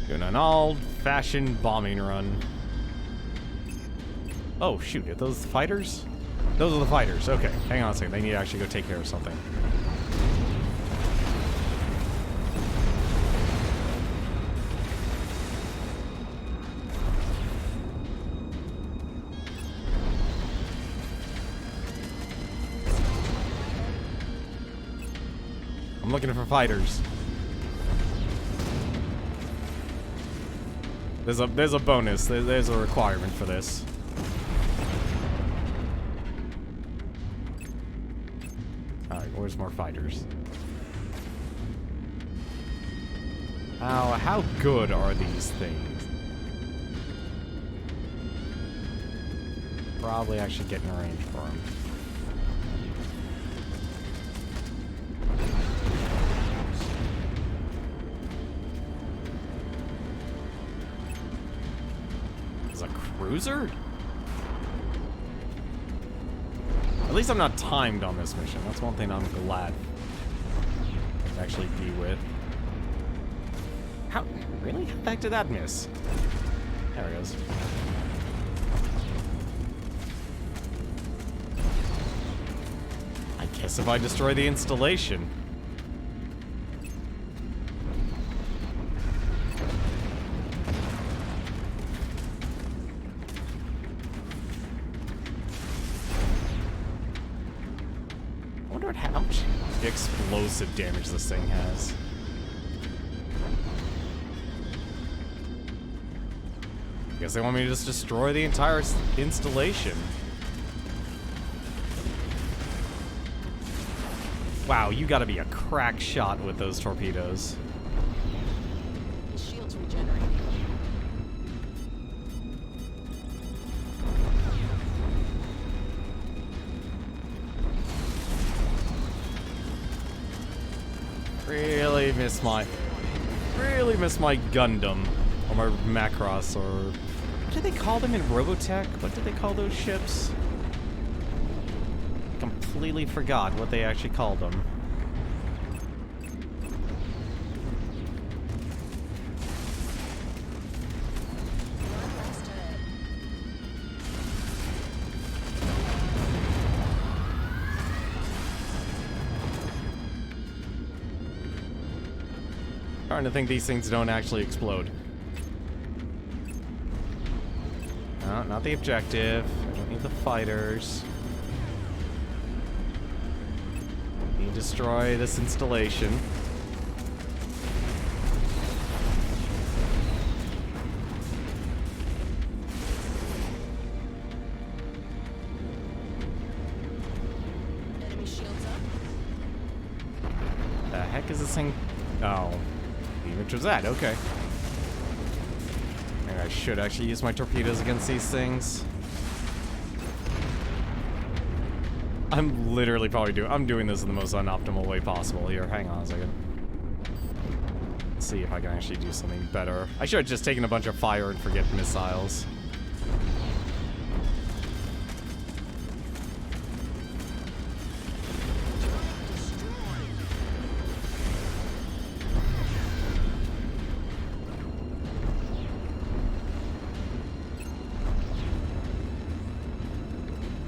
Doing an old-fashioned bombing run. Oh, shoot. Are those the fighters? Those are the fighters. Okay, hang on a second. They need to actually go take care of something. I'm looking for fighters. There's a bonus. There's a requirement for this. Alright, where's more fighters? How good are these things? Probably actually get in range for them. Cruiser? At least I'm not timed on this mission. That's one thing I'm glad to actually be with. How? Really? How the heck did that miss? There it goes. I guess if I destroy the installation. How much explosive damage this thing has. I guess they want me to just destroy the entire installation. Wow, you gotta be a crack shot with those torpedoes. The shield's regenerating. Really miss my Gundam, or my Macross, or what did they call them in Robotech? What did they call those ships? Completely forgot what they actually called them. Starting to think these things don't actually explode. No, not the objective. I don't need the fighters. I need to destroy this installation. this thing? Oh. Which was that? Okay. And I should actually use my torpedoes against these things. I'm literally probably I'm doing this in the most unoptimal way possible here. Hang on a second. Let's see if I can actually do something better. I should have just taken a bunch of fire and forget missiles.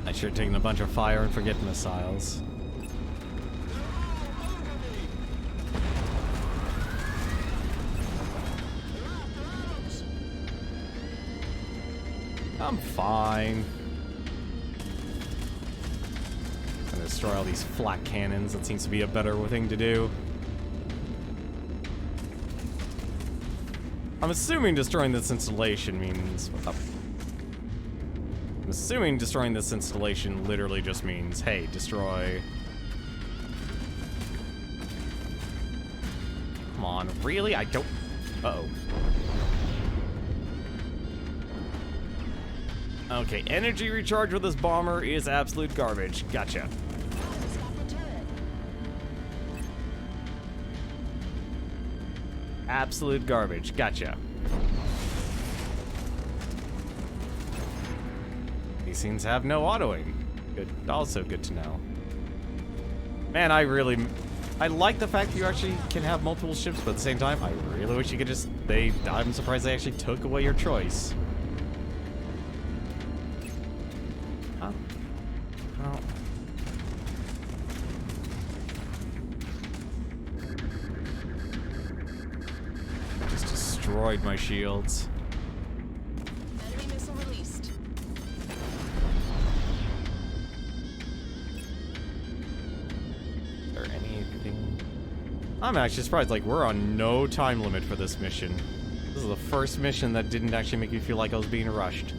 I should have taken a bunch of fire and forget missiles. I'm fine. I'm gonna destroy all these flak cannons. That seems to be a better thing to do. I'm assuming destroying this installation means... I'm assuming destroying this installation literally just means, hey, destroy... Come on, really? I don't... Uh-oh. Okay, energy recharge with this bomber is absolute garbage. Gotcha. Absolute garbage. Gotcha. These things have no autoing. Good. Also good to know. Man, I like the fact that you actually can have multiple ships, but at the same time, I really wish you could just... I'm surprised they actually took away your choice. Huh? Well... just destroyed my shields. Enemy missile released. Is there anything? I'm actually surprised, like, we're on no time limit for this mission. This is the first mission that didn't actually make me feel like I was being rushed.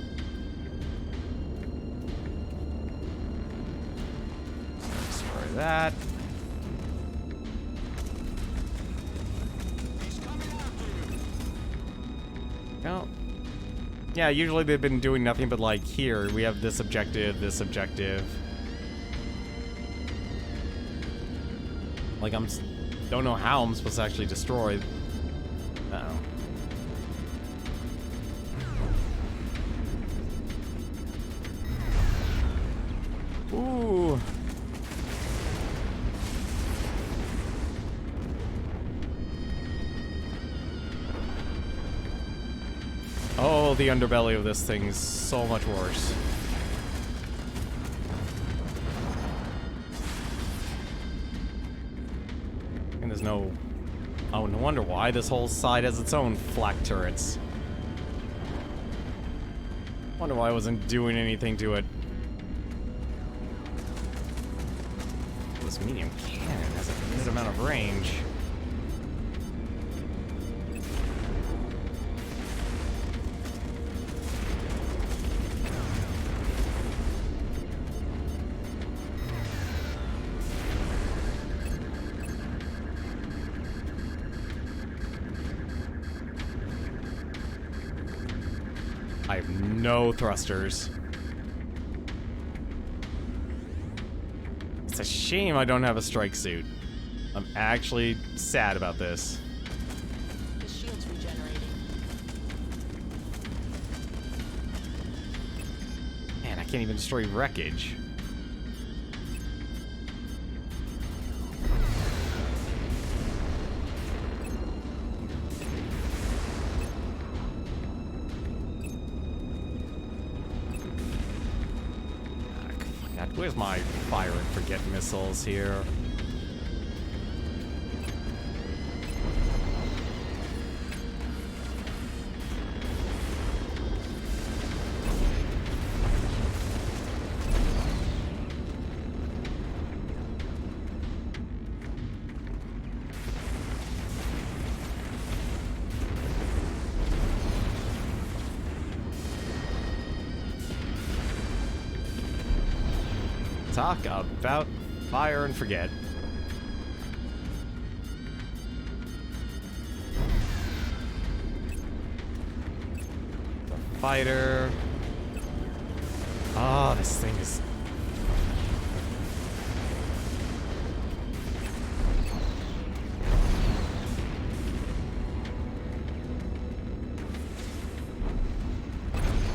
Destroy that. No. Yeah, usually they've been doing nothing but, like, here, we have this objective, this objective. Like, don't know how I'm supposed to actually destroy. Uh-oh. Ooh. Oh, the underbelly of this thing's so much worse. And there's no... Oh, no wonder why this whole side has its own flak turrets. Wonder why I wasn't doing anything to it. This medium cannon has a good amount of range. I have no thrusters. It's a shame I don't have a strike suit. I'm actually sad about this. The shield's regenerating. Man, I can't even destroy wreckage. Where's my fire and forget missiles here? Talk about fire and forget. fighter. Oh, this thing is...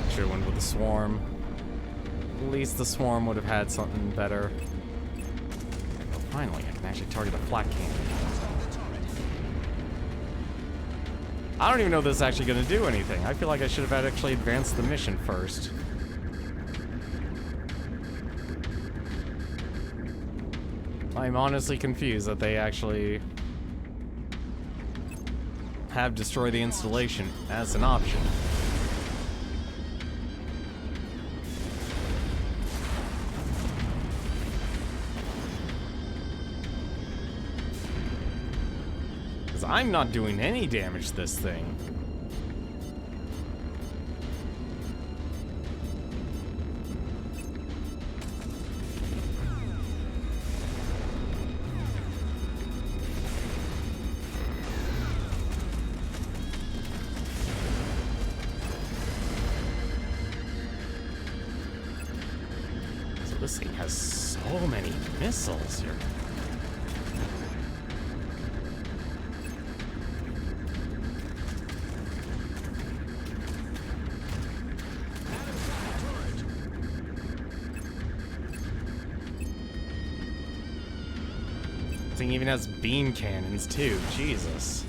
Should've went with the swarm. At least the swarm would have had something better. Oh, finally, I can actually target a flak cannon. I don't even know if this is actually going to do anything. I feel like I should have actually advanced the mission first. I'm honestly confused that they actually have destroy the installation as an option. Because I'm not doing any damage to this thing. This thing has so many missiles here. This thing even has beam cannons too, Jesus.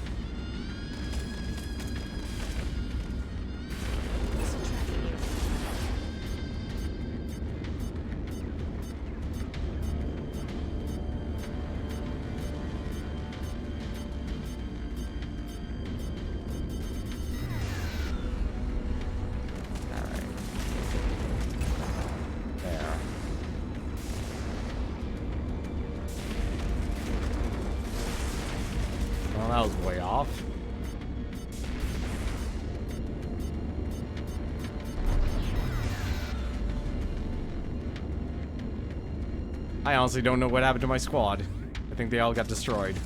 That was way off. I honestly don't know what happened to my squad. I think they all got destroyed.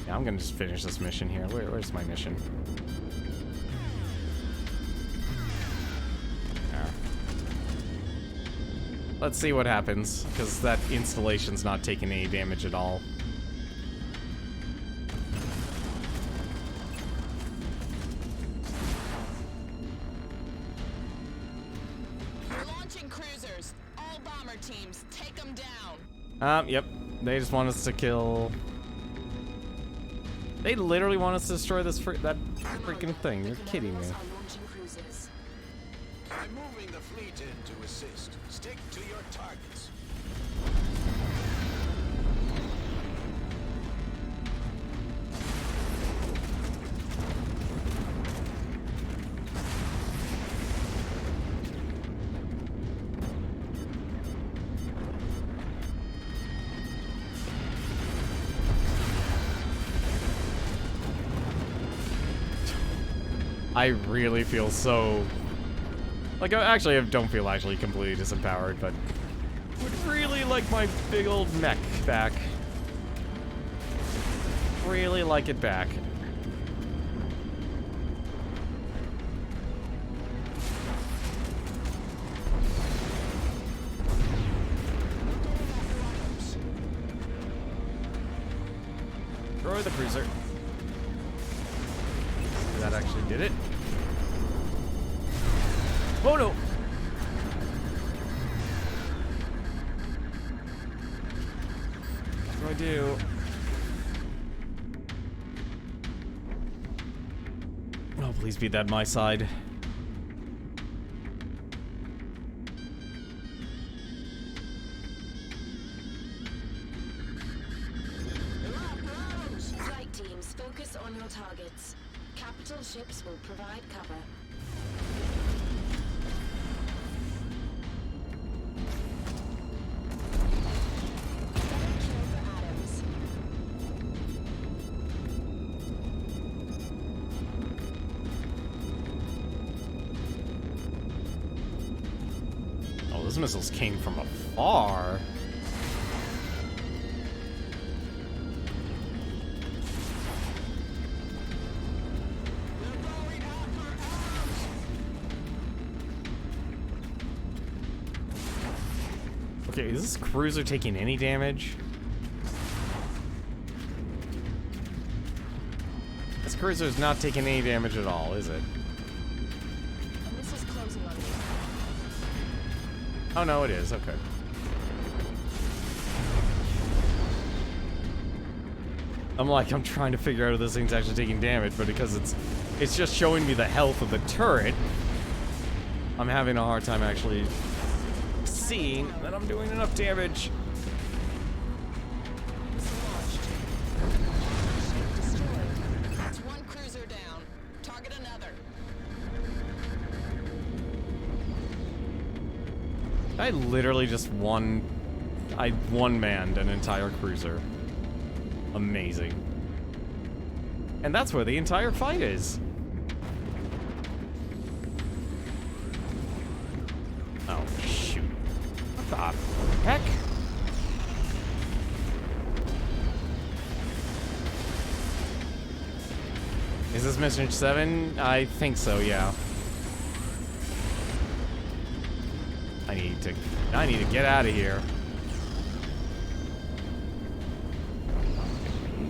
Yeah, I'm gonna just finish this mission here. Where's my mission? Let's see what happens, because that installation's not taking any damage at all. We're launching cruisers. All bomber teams, take them down. Yep. They just want us to kill... They literally want us to destroy this that freaking thing. You're kidding me. I'm moving the fleet in to assist. Stick to your targets. I really feel so... Like, actually, I don't feel actually completely disempowered, but would really like my big old mech back. Really like it back. Destroy the cruiser. That actually did it. Oh no! What do I do? Oh, please be that my side. Flight teams, focus on your targets. Capital ships will provide cover. Oh, those missiles came from afar. Okay, is this cruiser taking any damage? This cruiser is not taking any damage at all, is it? A missile's closing on me. Oh no, it is. Okay. I'm trying to figure out if this thing's actually taking damage, but because it's just showing me the health of the turret, I'm having a hard time actually seeing that I'm doing enough damage. Missile launched. Ship destroyed. That's one cruiser down. Target another. I literally just one-manned an entire cruiser. Amazing. And that's where the entire fight is. Oh, shoot. What the heck? Is this mission 7? I think so, yeah. I need to get out of here.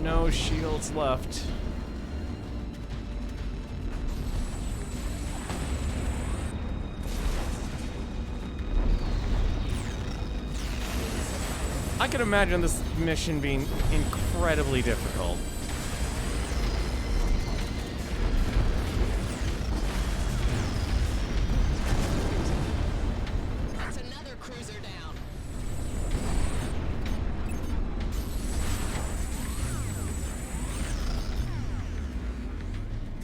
No shields left. I can imagine this mission being incredibly difficult. That's another cruiser down.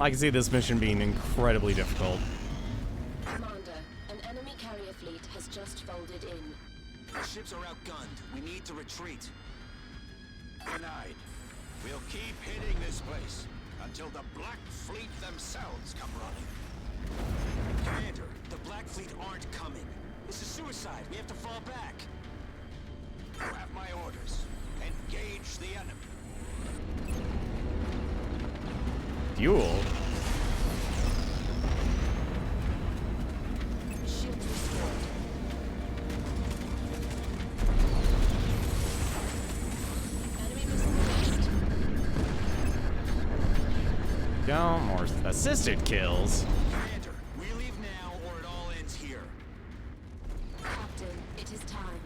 I can see this mission being incredibly difficult. Commander, an enemy carrier fleet has just folded in. The ships are outgunned. We need to retreat. Denied. We'll keep hitting this place until the Black Fleet themselves come running. Commander, the Black Fleet aren't coming. This is suicide. We have to fall back. You have my orders. Engage the enemy. Fuel? Shields restored. Enemy missile released. No more assisted kills. Commander, we leave now or it all ends here. Captain, it is time.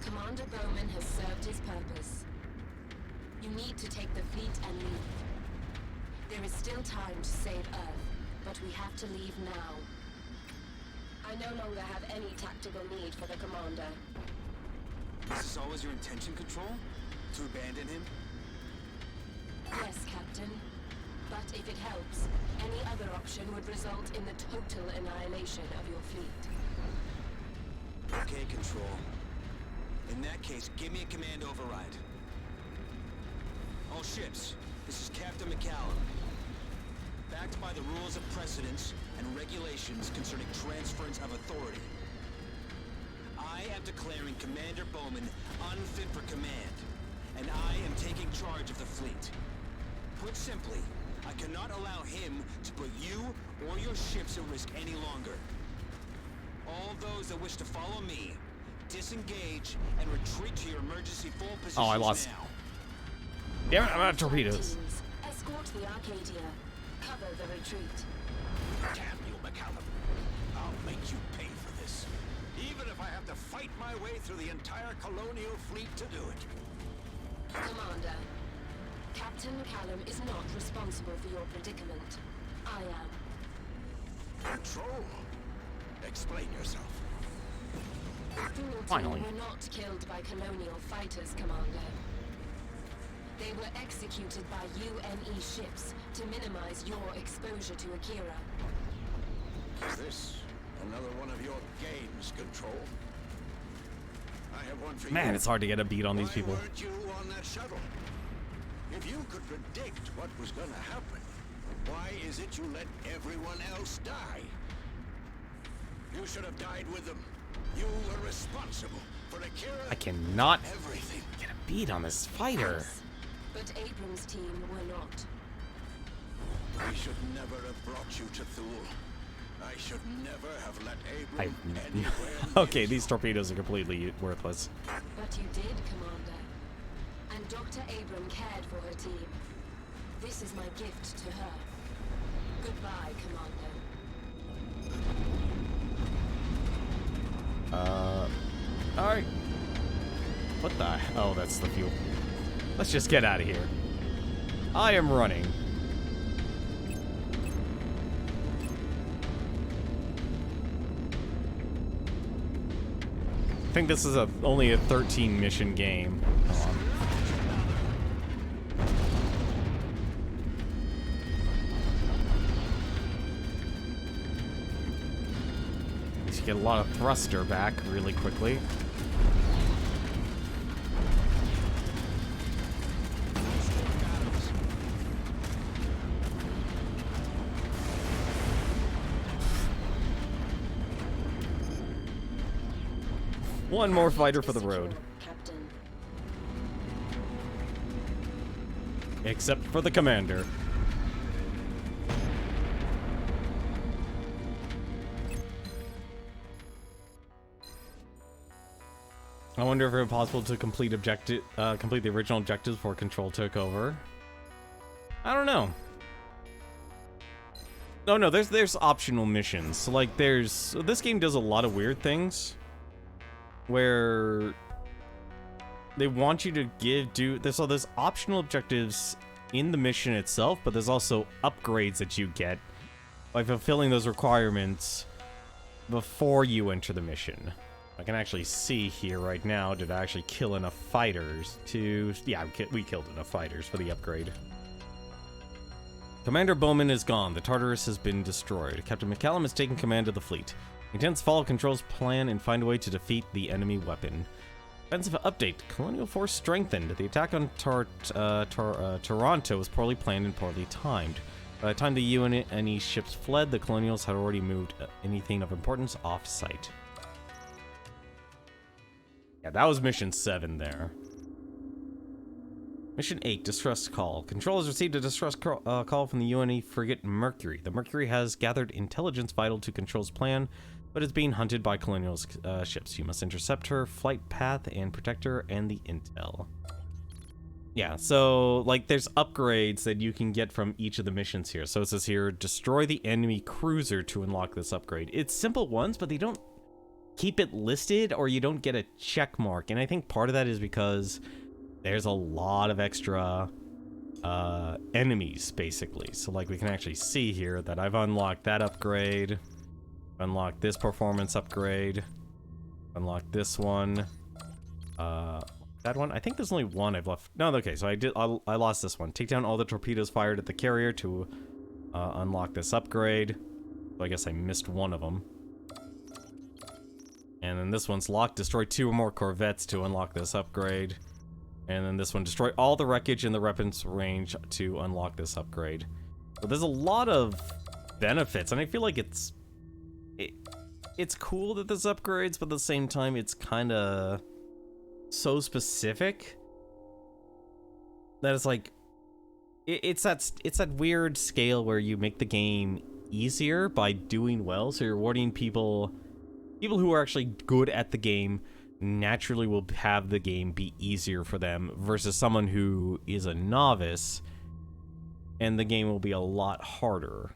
Commander Bowman has served his purpose. You need to take the fleet and leave. There is still time to save Earth, but we have to leave now. I no longer have any tactical need for the Commander. Is this always your intention, Control? To abandon him? Yes, Captain. But if it helps, any other option would result in the total annihilation of your fleet. Okay, Control. In that case, give me a command override. All ships, this is Captain McCallum. Backed by the rules of precedence and regulations concerning transference of authority, I am declaring Commander Bowman unfit for command, and I am taking charge of the fleet. Put simply, I cannot allow him to put you or your ships at risk any longer. All those that wish to follow me, disengage and retreat to your emergency full positions Oh, I lost. now. Damn it, I'm out of torpedoes. Teams, escort the Arcadia. Cover the retreat. Damn you, McCallum. I'll make you pay for this. Even if I have to fight my way through the entire Colonial fleet to do it. Commander, Captain McCallum is not responsible for your predicament. I am. Control. Explain yourself. The Thule Finally. team were not killed by Colonial fighters, Commander. They were executed by UNE ships to minimize your exposure to Akira. Is this another one of your games, Control? I have one for you. Man, it's hard to get a beat on these people. Why weren't you on that shuttle? If you could predict what was going to happen, why is it you let everyone else die? You should have died with them. You were responsible for Akira. I cannot Everything. get a beat on this fighter. Yes, but Abrams' team were not. We should never have brought you to Thule. I should never have let Abram I... anywhere Okay, near these torpedoes are completely worthless. But you did, Commander. And Dr. Abram cared for her team. This is my gift to her. Goodbye, Commander. Alright. What the... Oh, that's the fuel. Let's just get out of here. I am running. I think this is only a 13 mission game. Hold on. Let's get a lot of thruster back really quickly. One more fighter for the road. Captain. Except for the commander. I wonder if it was possible to complete the original objectives before Control took over. I don't know. Oh no, there's optional missions. So like this game does a lot of weird things where they want you to there's optional objectives in the mission itself, but there's also upgrades that you get by fulfilling those requirements before you enter the mission. I can actually see here right now, did I actually kill enough fighters to... Yeah, we killed enough fighters for the upgrade. Commander Bowman is gone. The Tartarus has been destroyed. Captain McCallum has taken command of the fleet. He intends to follow Control's plan and find a way to defeat the enemy weapon. Offensive update. Colonial force strengthened. The attack on Toronto was poorly planned and poorly timed. By the time the UNE ships fled, the Colonials had already moved anything of importance off-site. Yeah, that was Mission 7 there. Mission 8, Distress Call. Control has received a distress call from the UNE frigate Mercury. The Mercury has gathered intelligence vital to Control's plan, but is being hunted by Colonial ships. You must intercept her flight path and protect her and the intel. Yeah, so, like, there's upgrades that you can get from each of the missions here. So it says here, destroy the enemy cruiser to unlock this upgrade. It's simple ones, but they don't keep it listed, or you don't get a check mark. And I think part of that is because there's a lot of extra enemies, basically. So, like, we can actually see here that I've unlocked that upgrade, unlocked this performance upgrade, unlocked this one, that one. I think there's only one I've left. No, okay, so I lost this one. Take down all the torpedoes fired at the carrier to unlock this upgrade. So I guess I missed one of them. And then this one's locked. Destroy 2 or more corvettes to unlock this upgrade. And then this one, destroy all the wreckage in the weapons range to unlock this upgrade. So there's a lot of benefits, and I feel like it's cool that there's upgrades, but at the same time, it's kind of so specific that it's like it's that weird scale where you make the game easier by doing well. So you're rewarding people who are actually good at the game naturally will have the game be easier for them versus someone who is a novice and the game will be a lot harder.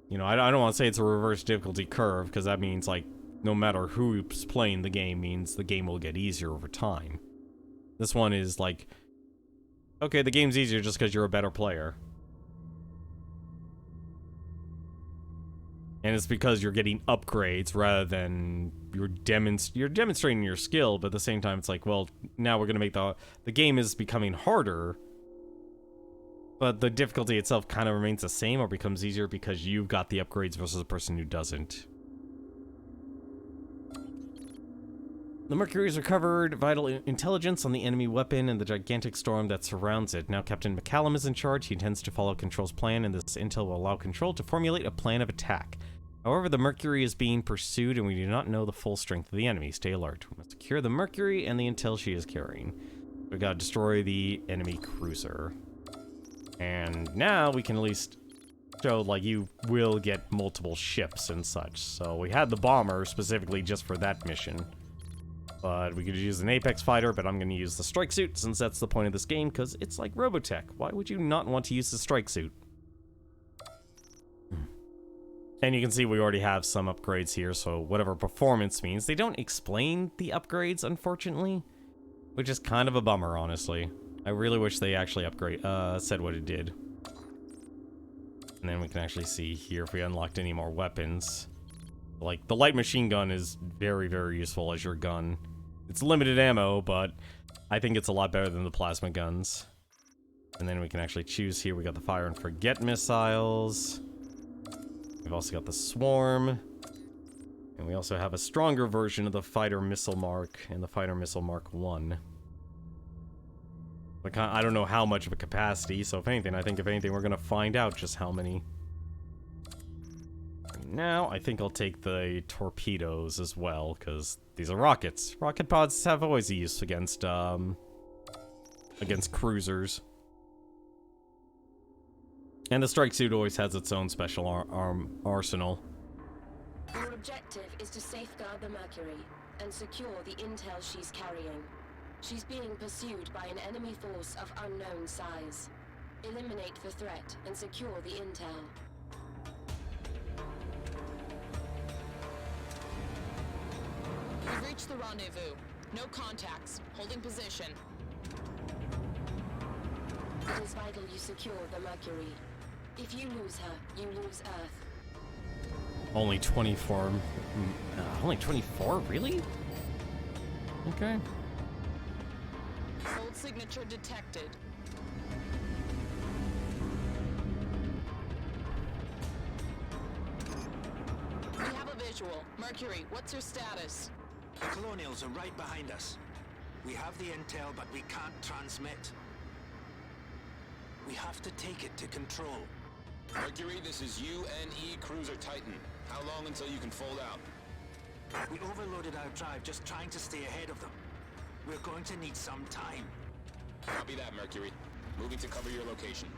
You know, I don't want to say it's a reverse difficulty curve, because that means, like, no matter who's playing the game means the game will get easier over time. This one is like, okay, the game's easier just because you're a better player. And it's because you're getting upgrades rather than you're demonstrating your skill, but at the same time it's like, well, now we're going to make the game is becoming harder, but the difficulty itself kind of remains the same or becomes easier because you've got the upgrades versus a person who doesn't. The Mercury has recovered vital intelligence on the enemy weapon and the gigantic storm that surrounds it. Now Captain McCallum is in charge. He intends to follow Control's plan, and this intel will allow Control to formulate a plan of attack. However, the Mercury is being pursued, and we do not know the full strength of the enemy. Stay alert. We must secure the Mercury and the intel she is carrying. We gotta destroy the enemy cruiser. And now we can at least showed like you will get multiple ships and such. So we had the bomber specifically just for that mission. But we could use an Apex fighter, but I'm going to use the strike suit since that's the point of this game, because it's like Robotech. Why would you not want to use the strike suit? And you can see we already have some upgrades here, so whatever performance means. They don't explain the upgrades, unfortunately, which is kind of a bummer, honestly. I really wish they actually said what it did. And then we can actually see here if we unlocked any more weapons. Like, the light machine gun is very, very useful as your gun. It's limited ammo, but I think it's a lot better than the plasma guns. And then we can actually choose here. We got the fire and forget missiles. We've also got the swarm. And we also have a stronger version of the fighter missile mark and the fighter missile mark 1. But I don't know how much of a capacity, so if anything, we're gonna find out just how many. Now, I think I'll take the torpedoes as well, because these are rockets. Rocket pods have always a use against cruisers. And the strike suit always has its own special arsenal. Your objective is to safeguard the Mercury and secure the intel she's carrying. She's being pursued by an enemy force of unknown size. Eliminate the threat and secure the intel. We've reached the rendezvous. No contacts. Holding position. It is vital you secure the Mercury. If you lose her, you lose Earth. Only 24. Only 24? Really? Okay. Hold signature detected. We have a visual. Mercury, what's your status? The Colonials are right behind us. We have the intel, but we can't transmit. We have to take it to control. Mercury, this is UNE Cruiser Titan. How long until you can fold out? We overloaded our drive just trying to stay ahead of them. We're going to need some time. Copy that, Mercury. Moving to cover your location.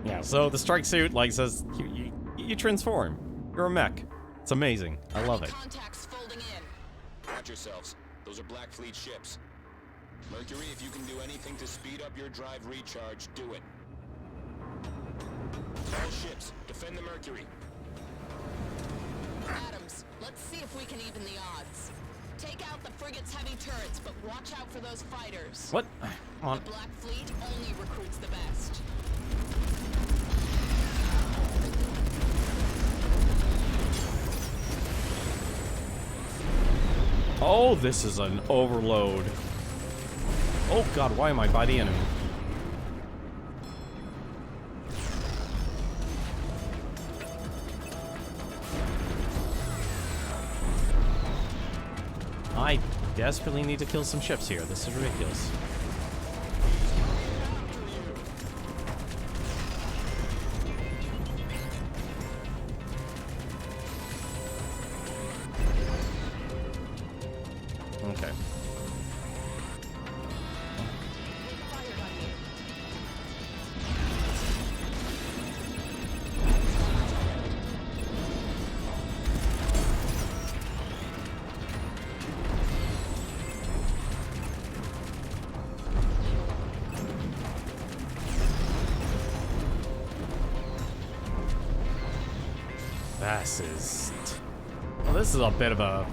Yeah, so the strike suit, like, says you transform. You're a mech. It's amazing. I love it. Contacts folding in. Watch yourselves. Those are Black Fleet ships. Mercury, if you can do anything to speed up your drive recharge, do it. All ships, defend the Mercury. Adams, let's see if we can even the odds. Take out the frigate's heavy turrets, but watch out for those fighters. What? Come on. The Black Fleet only recruits the best. Oh, this is an overload. Oh god, why am I by the enemy? I desperately need to kill some ships here. This is ridiculous. Okay. Well, this is a bit of a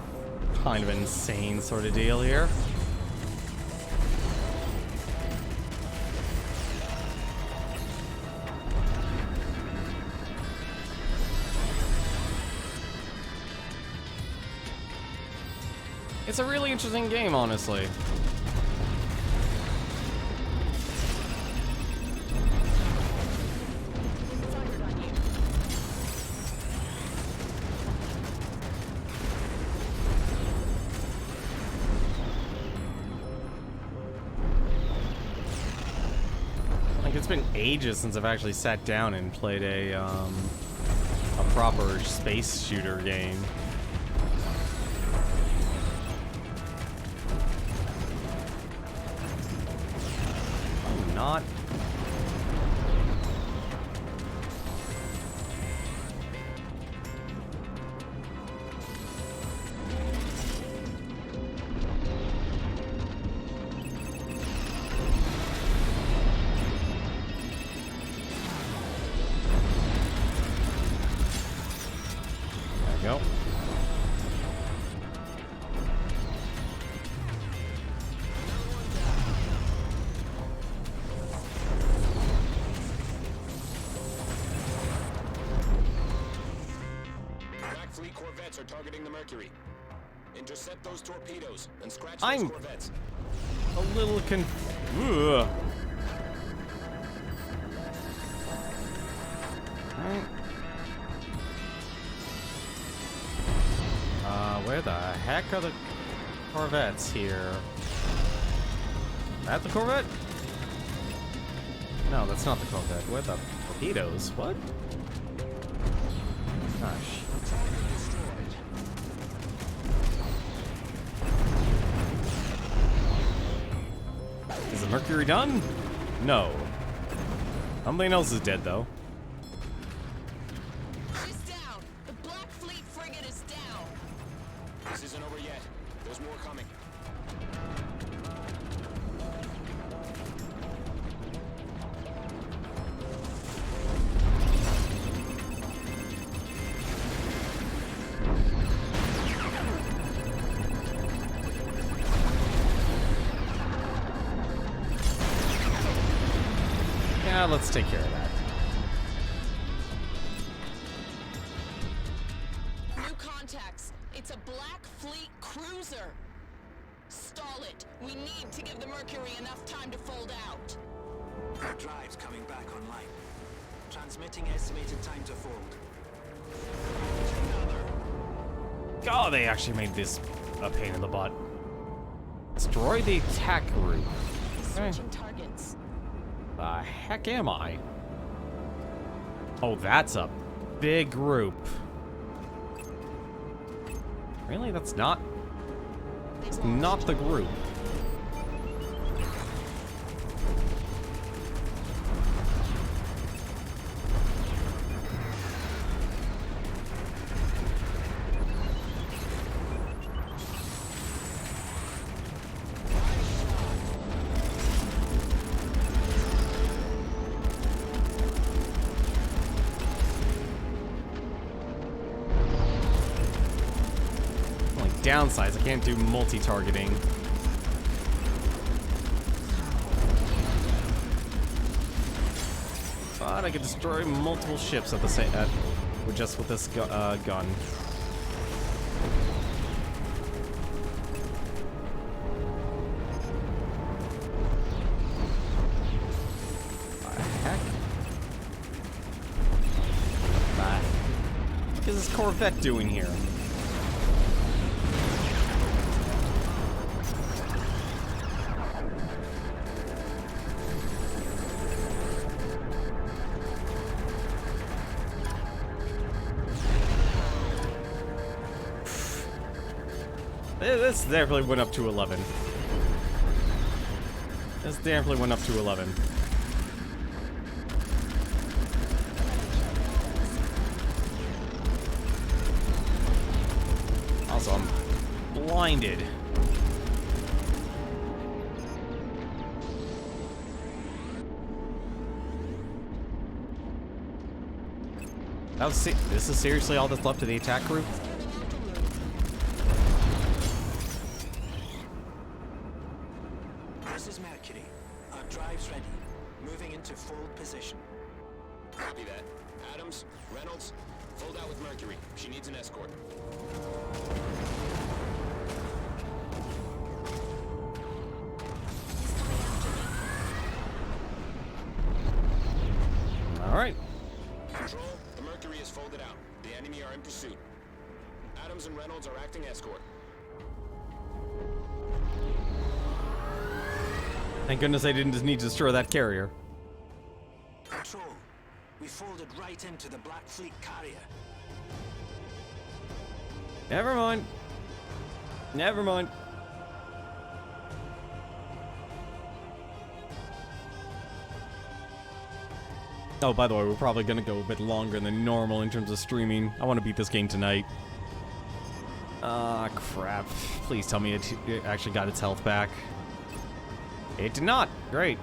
kind of insane sort of deal here. It's a really interesting game, honestly. It's been ages since I've actually sat down and played a proper space shooter game. I'm not. corvettes are targeting the Mercury. Intercept those torpedoes and scratch I'm- those corvettes. A little Alright. Where the heck are the corvettes here? That the corvette? No, that's not the corvette. Where the torpedoes? What? Gosh. Is the Mercury done? No. Something else is dead, though. She's down. The Black Fleet frigate is down. This isn't over yet. There's more coming. Yeah, let's take care of that. New contacts. It's a Black Fleet cruiser. Stall it. We need to give the Mercury enough time to fold out. The drive's coming back online. Transmitting estimated time to fold. Oh, they actually made this a pain in the butt. Destroy the attack route. Okay. Switching targets. The heck am I? Oh, that's a big group. Really? That's not the group. Downsides, I can't do multi-targeting. But I could destroy multiple ships at the same with this gun. What the heck? What is this corvette doing here? This definitely went up to 11. This definitely went up to 11. Also, I'm blinded. This is seriously all that's left of the attack group? This is Mercury. Our drive's ready. Moving into fold position. Copy that. Adams, Reynolds, fold out with Mercury. She needs an escort. Alright. Control, the Mercury is folded out. The enemy are in pursuit. Adams and Reynolds are acting escort. Thank goodness I didn't just need to destroy that carrier. Control. We folded right into the Black Fleet carrier. Never mind. Never mind. Oh, by the way, we're probably gonna go a bit longer than normal in terms of streaming. I want to beat this game tonight. Ah, crap. Please tell me it actually got its health back. It did not. Great.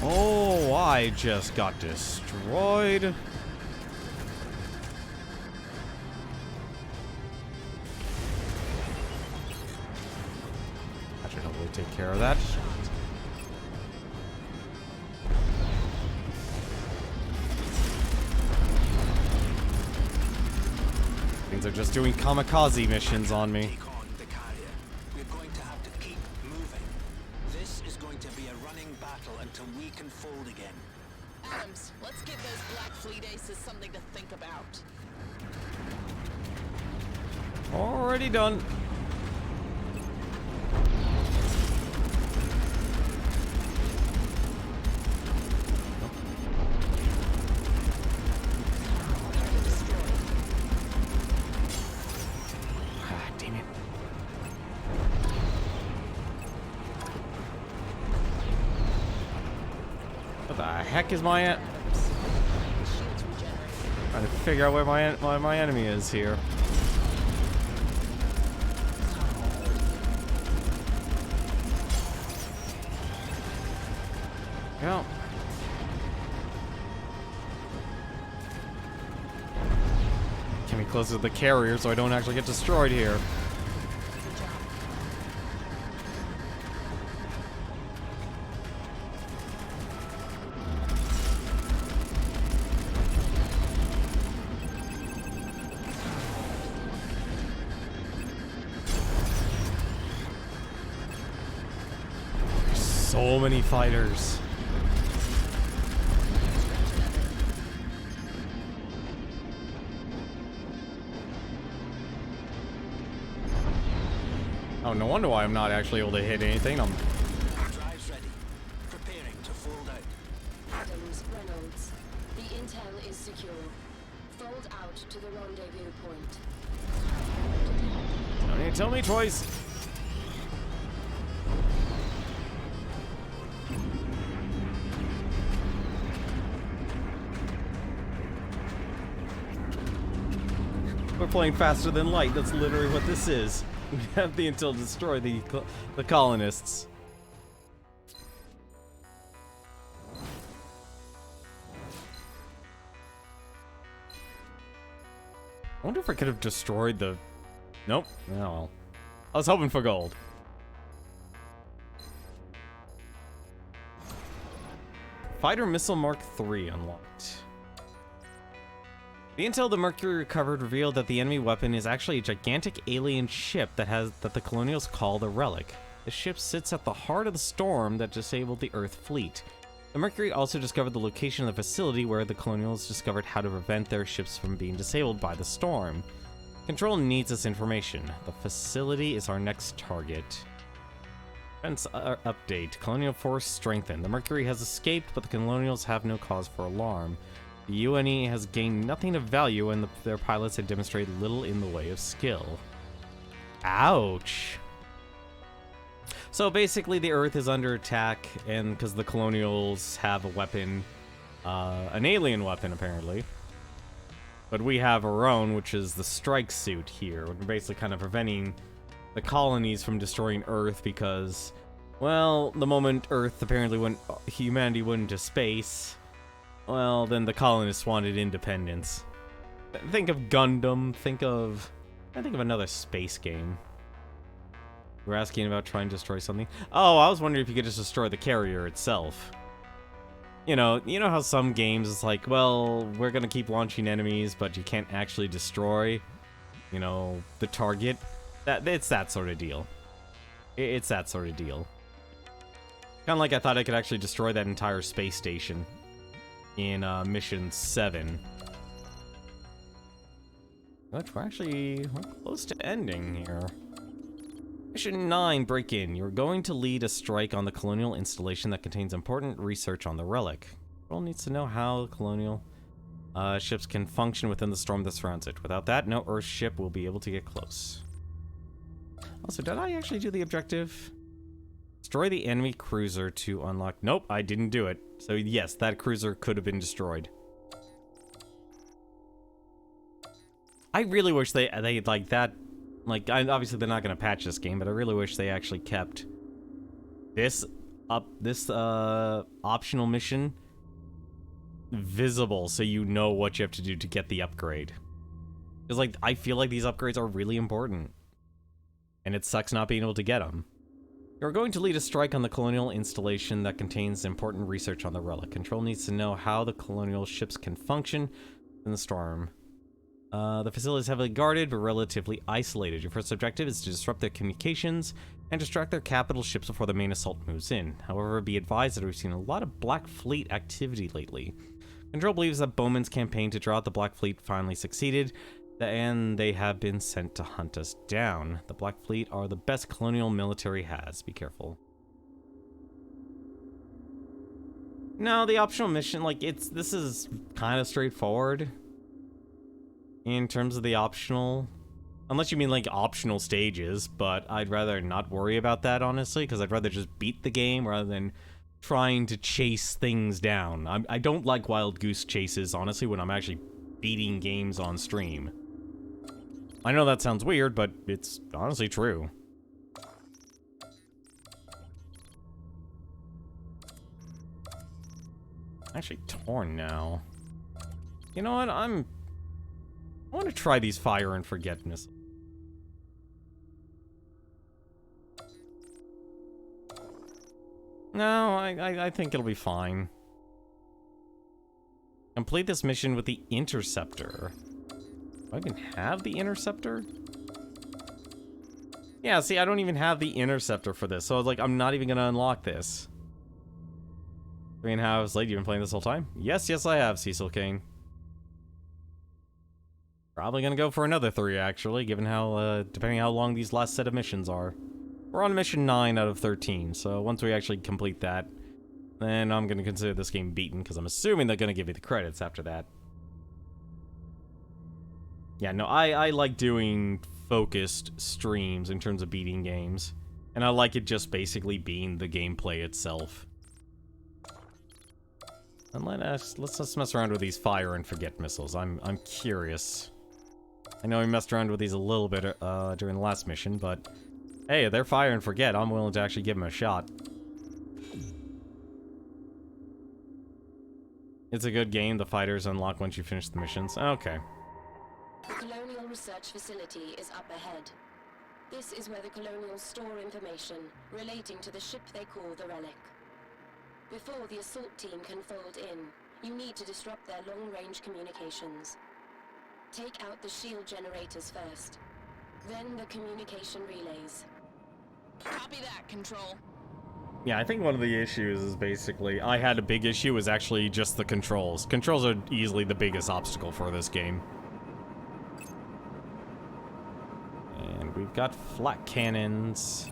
Oh, I just got destroyed. care of that. Things are just doing kamikaze missions on me. Take on the carrier. We're going to have to keep moving. This is going to be a running battle until we can fold again. Adams, let's give those Black Fleet aces something to think about. Already done. Ah, damn it. What the heck is my Shields regenerated. trying to figure out where my enemy is here. Yeah. Get me closer to the carrier so I don't actually get destroyed here. Good job. So many fighters. Oh, no wonder why I'm not actually able to hit anything. Drives ready. Preparing to fold out. Adams, Reynolds. The intel is secure. Fold out to the rendezvous point. Don't need to tell me twice. We're playing faster than light. That's literally what this is. We have the intel to destroy the colonists. I wonder if I could have destroyed the... Nope. Oh well. I was hoping for gold. Fighter Missile Mark III unlocked. The intel the Mercury recovered revealed that the enemy weapon is actually a gigantic alien ship that the Colonials call the Relic. The ship sits at the heart of the storm that disabled the Earth fleet. The Mercury also discovered the location of the facility where the Colonials discovered how to prevent their ships from being disabled by the storm. Control needs this information. The facility is our next target. Defense update. Colonial force strengthened. The Mercury has escaped, but the Colonials have no cause for alarm. The UNE has gained nothing of value, and their pilots have demonstrated little in the way of skill. Ouch. So basically, the Earth is under attack, and because the Colonials have a weapon, an alien weapon apparently. But we have our own, which is the strike suit here. We're basically kind of preventing the colonies from destroying Earth because, well, the moment Earth apparently humanity went into space, well, then the colonists wanted independence. Think of Gundam. Think of another space game. We're asking about trying to destroy something. Oh, I was wondering if you could just destroy the carrier itself. You know how some games it's like, well, we're gonna keep launching enemies, but you can't actually destroy, the target. It's that sort of deal. It's that sort of deal. Kind of like I thought I could actually destroy that entire space station in Mission 7. But we're close to ending here. Mission 9, break-in. You're going to lead a strike on the Colonial installation that contains important research on the relic. World needs to know how Colonial ships can function within the storm that surrounds it. Without that, no Earth ship will be able to get close. Also, did I actually do the objective? Destroy the enemy cruiser to unlock... Nope, I didn't do it. So yes, that cruiser could have been destroyed. I really wish they like that... obviously they're not going to patch this game, but I really wish they actually kept this optional mission visible so you know what you have to do to get the upgrade. Because, I feel like these upgrades are really important. And it sucks not being able to get them. You're going to lead a strike on the Colonial installation that contains important research on the relic. Control needs to know how the Colonial ships can function in the storm. The facility is heavily guarded, but relatively isolated. Your first objective is to disrupt their communications and distract their capital ships before the main assault moves in. However, be advised that we've seen a lot of Black Fleet activity lately. Control believes that Bowman's campaign to draw out the Black Fleet finally succeeded, and they have been sent to hunt us down. The Black Fleet are the best Colonial military has. Be careful. No, the optional mission, like, this is kind of straightforward in terms of the optional, unless you mean like optional stages, but I'd rather not worry about that, honestly, because I'd rather just beat the game rather than trying to chase things down. I don't like wild goose chases, honestly, when I'm actually beating games on stream. I know that sounds weird, but it's honestly true. Actually torn now. You know what? I want to try these fire and forget missiles. No, I think it'll be fine. Complete this mission with the Interceptor. Do I even have the Interceptor? Yeah, see, I don't even have the Interceptor for this, so I was like, I'm not even gonna unlock this. 3.5 hours late, you've been playing this whole time? Yes, I have, Cecil Kane. Probably gonna go for another 3, actually, given how, depending how long these last set of missions are. We're on mission 9 out of 13, so once we actually complete that, then I'm gonna consider this game beaten, because I'm assuming they're gonna give me the credits after that. Yeah, no, I like doing focused streams in terms of beating games, and I like it just basically being the gameplay itself. And let's just mess around with these fire and forget missiles. I'm curious. I know we messed around with these a little bit during the last mission, but hey, they're fire and forget. I'm willing to actually give them a shot. It's a good game. The fighters unlock once you finish the missions. Okay. The Colonial Research Facility is up ahead. This is where the Colonials store information relating to the ship they call the Relic. Before the assault team can fold in, you need to disrupt their long-range communications. Take out the shield generators first, then the communication relays. Copy that, Control. Yeah, I think one of the issues is basically, I had a big issue, was actually just the controls. Controls are easily the biggest obstacle for this game. And we've got flak cannons.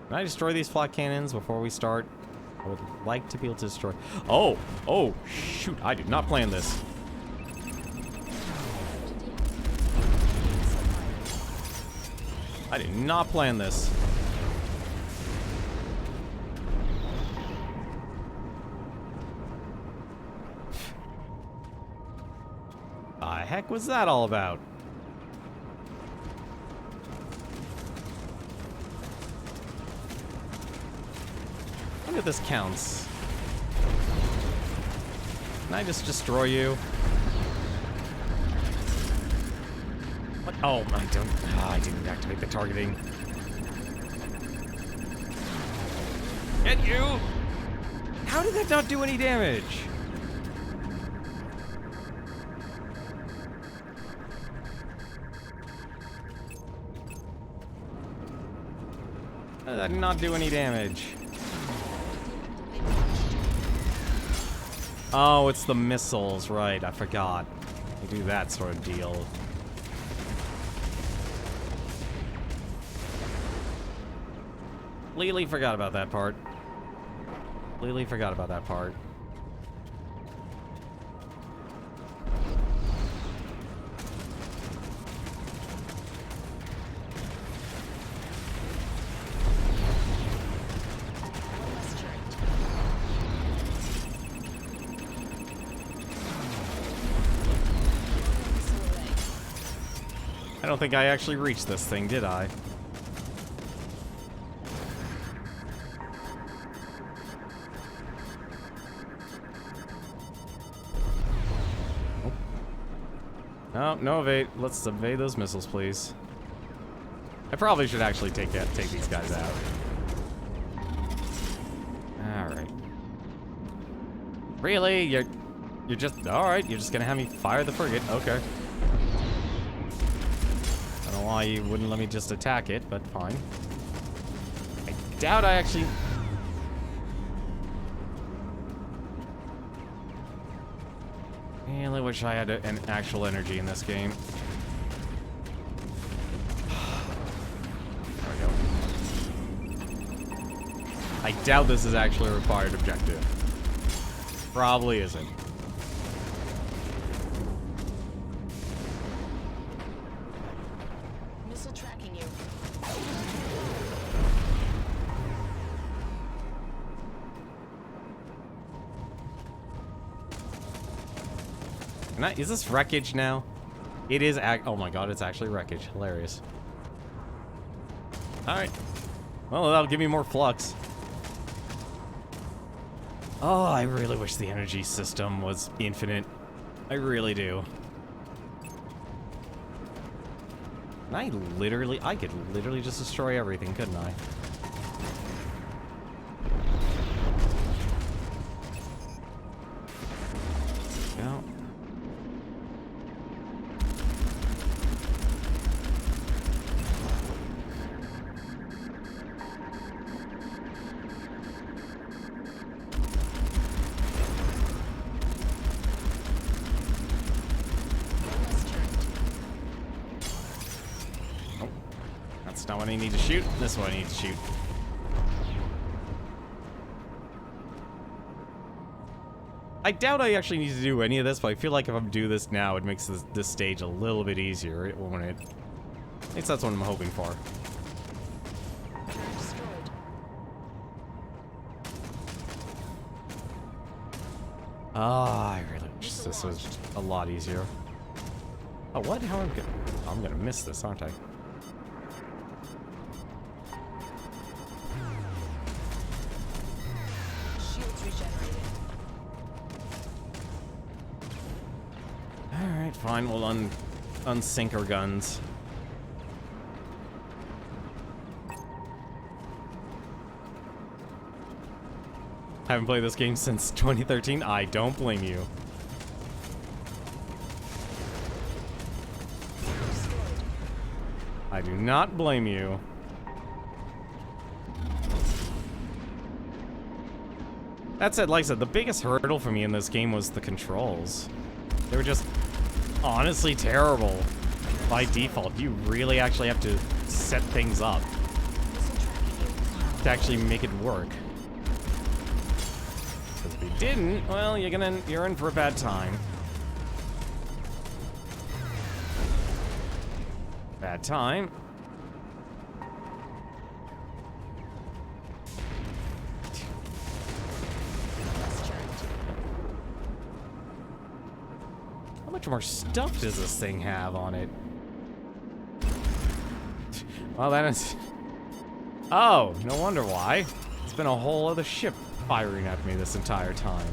Can I destroy these flak cannons before we start? I would like to be able to destroy... Oh! Oh, shoot, I did not plan this. I did not plan this. The heck was that all about? I wonder if this counts. Can I just destroy you? What? Oh, I didn't activate the targeting. Get you! How did that not do any damage? How did that not do any damage? Oh, it's the missiles, right, I forgot. They do that sort of deal. Completely forgot about that part. Completely forgot about that part. I don't think I actually reached this thing, did I? No, no evade. Let's evade those missiles, please. I probably should actually take these guys out. Alright. Really? You're just... Alright, you're just gonna have me fire the frigate. Okay. I don't know why you wouldn't let me just attack it, but fine. I doubt I actually... I really wish I had an actual energy in this game. There we go. I doubt this is actually a required objective. Probably isn't. Missile tracking you. Is this wreckage now? It is. Oh my god, it's actually wreckage. Hilarious. Alright. Well, that'll give me more flux. Oh, I really wish the energy system was infinite. I really do. And I could literally just destroy everything, couldn't I? No. That's not what I need to shoot. This is what I need to shoot. I doubt I actually need to do any of this, but I feel like if I do this now, it makes this stage a little bit easier. At least that's what I'm hoping for. Ah, I really wish this was a lot easier. Oh, what? How I'm gonna miss this, aren't I? Shields regenerated. Alright, fine. We'll unsync our guns. Haven't played this game since 2013. I don't blame you. I do not blame you. That said, like I said, the biggest hurdle for me in this game was the controls. They were just honestly terrible by default. You really actually have to set things up to actually make it work. Because if you didn't, well, you're in for a bad time. Bad time. How much more stuff does this thing have on it? Well, that is... Oh, no wonder why. It's been a whole other ship firing at me this entire time.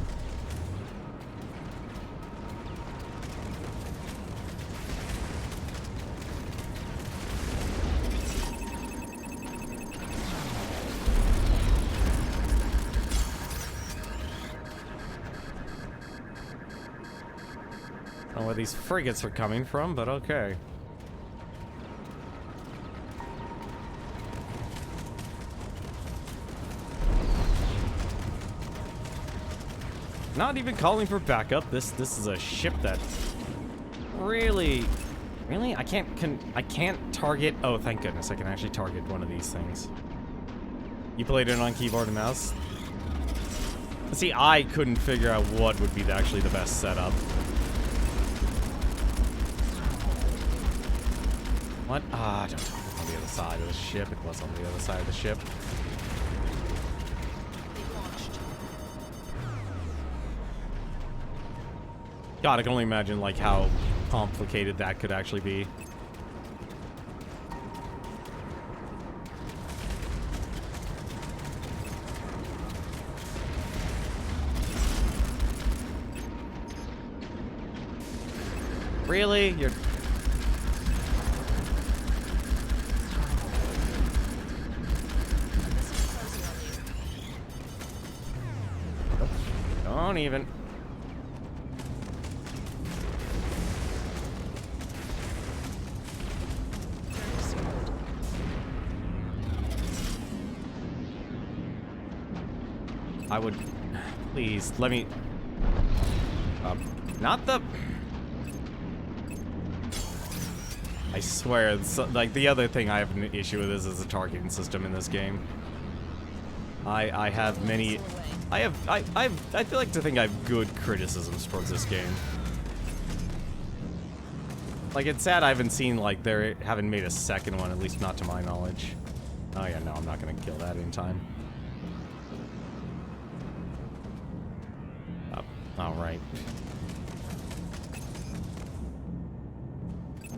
I don't know where these frigates are coming from, but okay. Not even calling for backup. This is a ship that really I can't target. Oh, thank goodness I can actually target one of these things. You played it on keyboard and mouse? See, I couldn't figure out what would be actually the best setup. What? Ah, don't tell me it's on the other side of the ship. It was on the other side of the ship. God, I can only imagine, like, how complicated that could actually be. Really? You're... Don't even. I would... Please, let me... not the... I swear, it's, like, the other thing I have an issue with is the targeting system in this game. I have many... I like to think I have good criticisms towards this game. Like, it's sad I haven't seen, like, they haven't made a second one, at least not to my knowledge. Oh yeah, no, I'm not gonna kill that in time. Alright.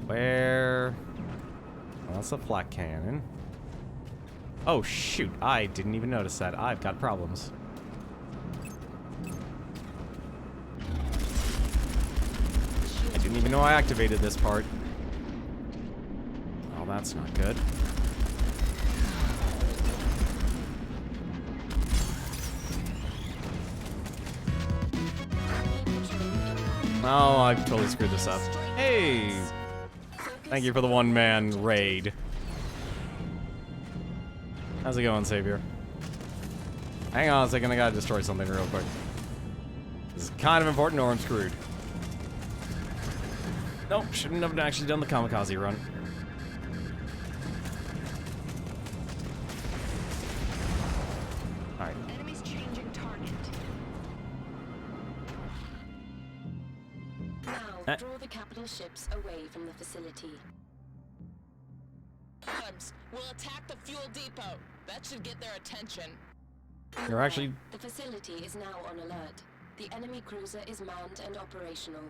Where... Well, that's a flak cannon. Oh, shoot. I didn't even notice that. I've got problems. I didn't even know I activated this part. Oh, that's not good. Oh, I totally screwed this up. Hey! Thank you for the one-man raid. How's it going, Savior? Hang on a second, I gotta destroy something real quick. This is kind of important or I'm screwed. Nope, shouldn't have actually done the kamikaze run. Alright. Enemies changing target. Now, draw the capital ships away from the facility. Adams, we'll attack the fuel depot. That should get their attention. You're actually... The facility is now on alert. The enemy cruiser is manned and operational.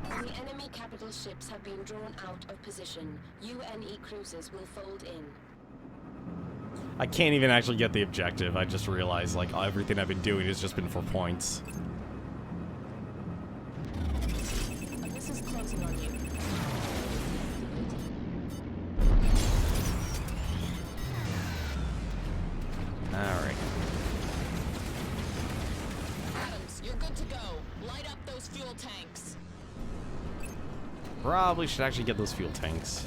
The enemy capital ships have been drawn out of position. UNE cruisers will fold in. I can't even actually get the objective. I just realized, like, everything I've been doing has just been for points. This is closing on you. Alright. Adams, you're good to go. Light up those fuel tanks. Probably should actually get those fuel tanks.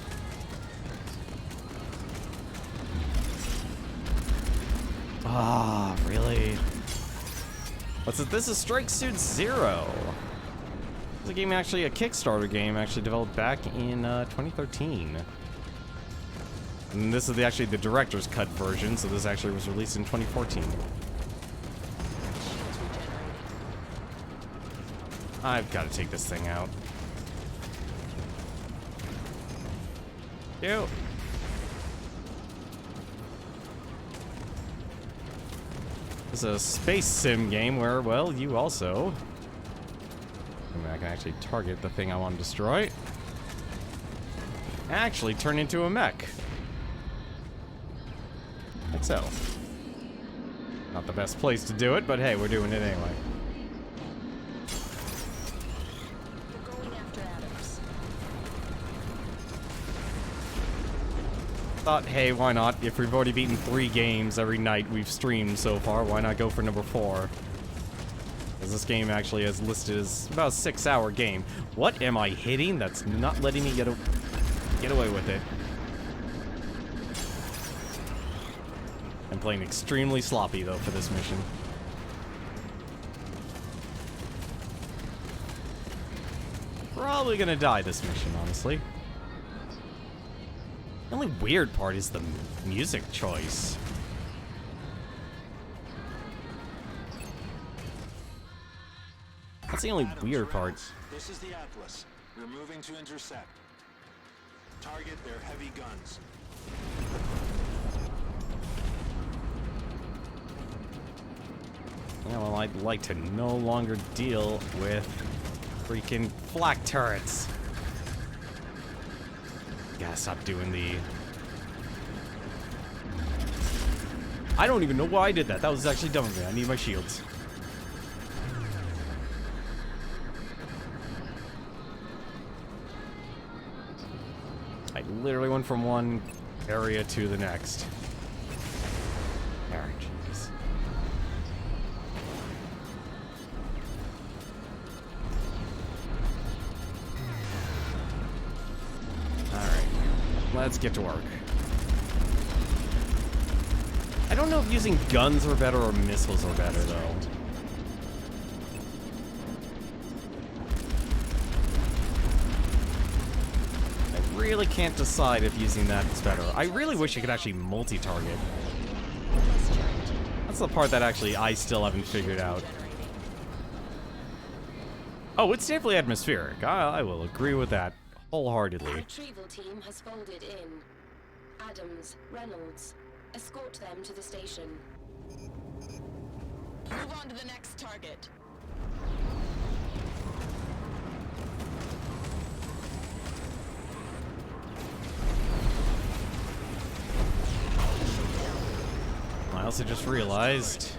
Ah, really? What's it? This is Strike Suit Zero. It's a game actually, a Kickstarter game actually developed back in 2013. And this is actually the director's cut version, so this actually was released in 2014. I've got to take this thing out. Ew. This is a space sim game where, well, you also... I mean, I can actually target the thing I want to destroy. Actually turn into a mech. Like so. Not the best place to do it, but hey, we're doing it anyway. We're going after Adams. Thought, hey, why not? If we've already beaten 3 games every night we've streamed so far, why not go for number 4? Because this game actually is listed as about a 6-hour game. What am I hitting that's not letting me get away with it? I'm playing extremely sloppy, though, for this mission. Probably gonna die this mission, honestly. The only weird part is the music choice. That's the only weird part. This is the Atlas. We're moving to intercept. Target their heavy guns. Yeah, well, I'd like to no longer deal with freaking flak turrets. Gotta stop doing the... I don't even know why I did that. That was actually dumb of me. I need my shields. I literally went from one area to the next. Alright, jeez. Alright, let's get to work. I don't know if using guns are better or missiles are better, though. I really can't decide if using that is better. I really wish you could actually multi-target. That's the part that actually I still haven't figured out. Oh, it's definitely atmospheric. I will agree with that wholeheartedly. Retrieval team has folded in. Adams, Reynolds, escort them to the station. Move on to the next target. I also just realized.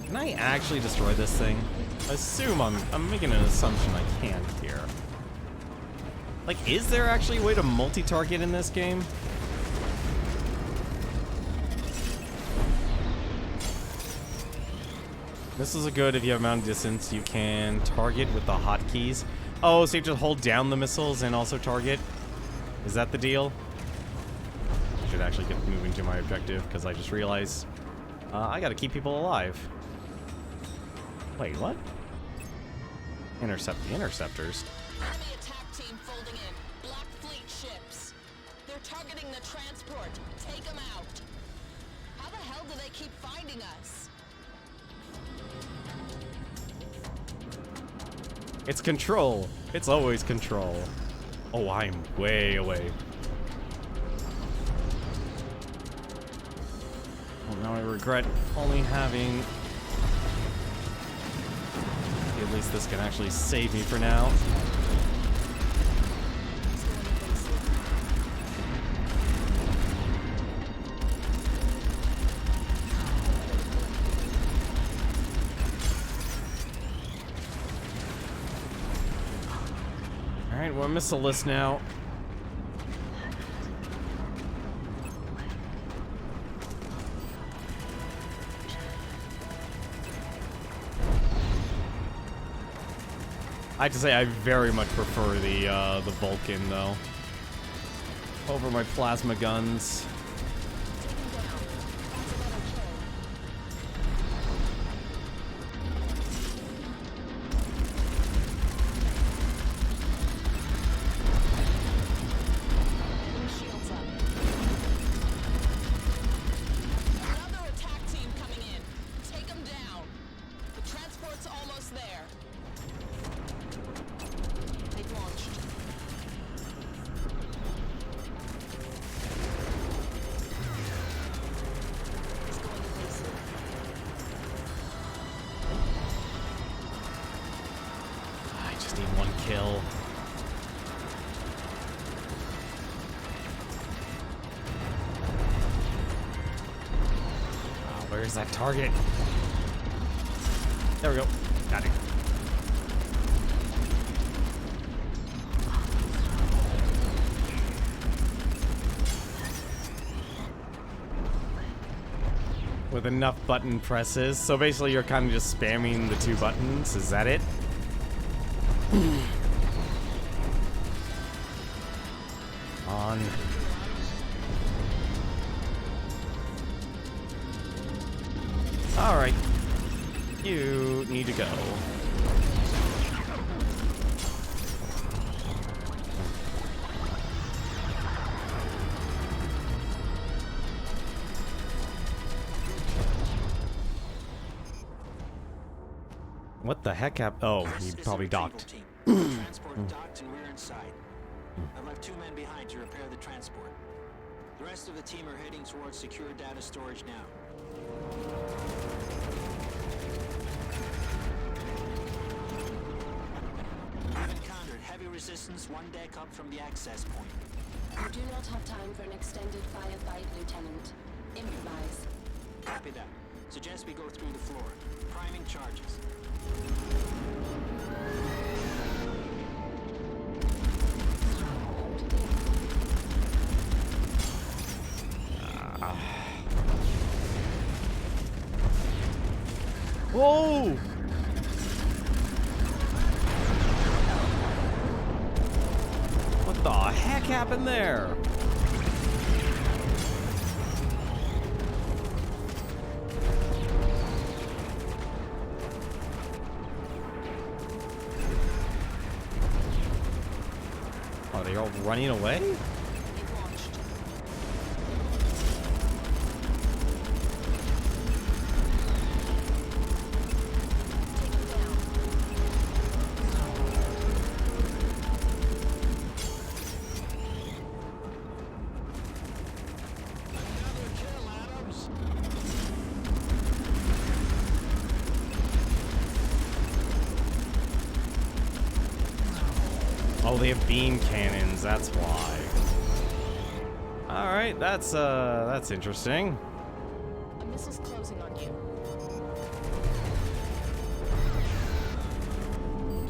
Can I actually destroy this thing? I assume I'm making an assumption I can't here. Like, is there actually a way to multi-target in this game? This is a good if you have mountain distance, you can target with the hotkeys. Oh, so you just hold down the missiles and also target? Is that the deal? I should actually get moving to my objective, because I just realized I gotta keep people alive. Wait, what? Intercept the interceptors. Enemy attack team folding in. Black Fleet ships. They're targeting the transport. Take them out. How the hell do they keep finding us? It's control. It's always control. Oh, I'm way away. Well, now I regret only having... At least this can actually save me for now. Alright, we're missile-less now. I have to say, I very much prefer the Vulcan, though, over my plasma guns. Shields up. Another attack team coming in. Take them down. The transport's almost there. They've launched. It's going to base. I just need one kill. Where's that target? There we go. Got it. With enough button presses. So basically you're kind of just spamming the two buttons. Is that it? On. Alright. You need to go. What the heck happened? Oh, This he is probably the retrieval docked. team. The transport docked and we're inside. I've left 2 men behind to repair the transport. The rest of the team are heading towards secure data storage now. We've encountered heavy resistance 1 deck up from the access point. You do not have time for an extended firefight, Lieutenant. Improvise. Copy that. Suggest we go through the floor. Priming charges. heck happened there? Are they all running away? Oh, they have beam cannons, that's why. Alright, that's interesting. A missile's closing on you.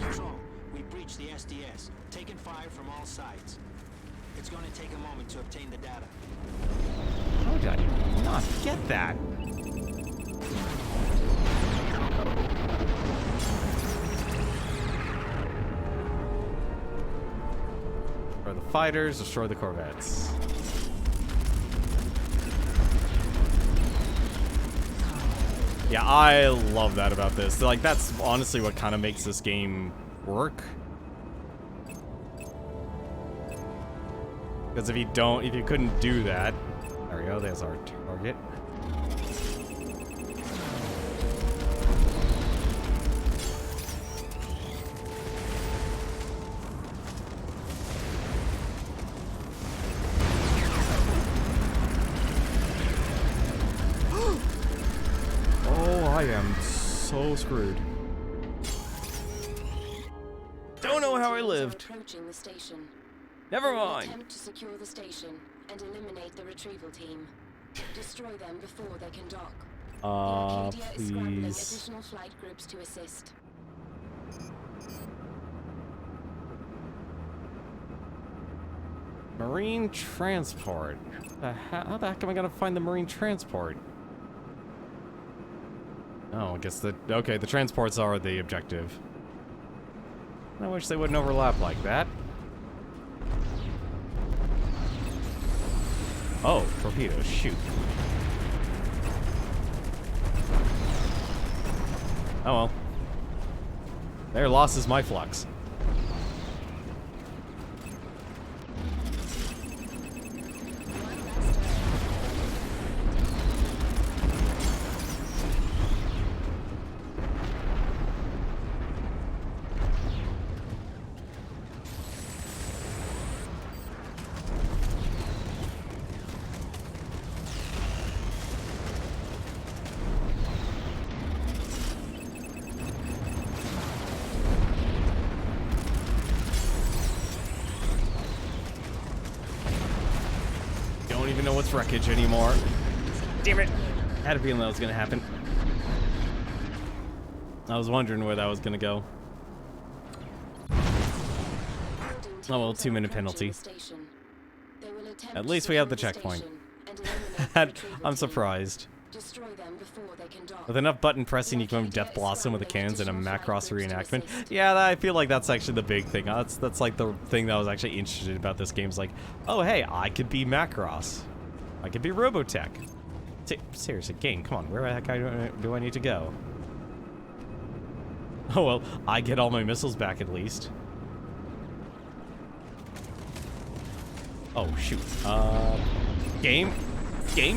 Control, we breached the SDS, taking fire from all sides. It's going to take a moment to obtain the data. How did I not get that? Destroy the fighters, destroy the corvettes. Yeah, I love that about this. Like, that's honestly what kind of makes this game work. Because if you couldn't do that, there we go, there's our target. I am so screwed. Don't know how I lived. Approaching the station. Never They will mind. attempt to secure the station and eliminate the retrieval team. Destroy them before they can dock. The Arcadia is scrambling Please. additional flight groups to assist. Marine transport. How the heck am I gonna find the marine transport? Oh, I guess the transports are the objective. I wish they wouldn't overlap like that. Oh, torpedoes, shoot. Oh well. Their loss is my flux. Don't even know what's wreckage anymore. Damn it! I had a feeling that was gonna happen. I was wondering where that was gonna go. Oh well, 2-minute penalty. At least we have the checkpoint. I'm surprised. Destroy them before they can dock. With enough button pressing, you can Death Blossom with the cannons and a Macross reenactment. Yeah, I feel like that's actually the big thing. That's like the thing that I was actually interested about this game. Is like, oh hey, I could be Macross. I could be Robotech. Seriously, game, come on, where the heck do I need to go? Oh well, I get all my missiles back at least. Oh shoot. Game,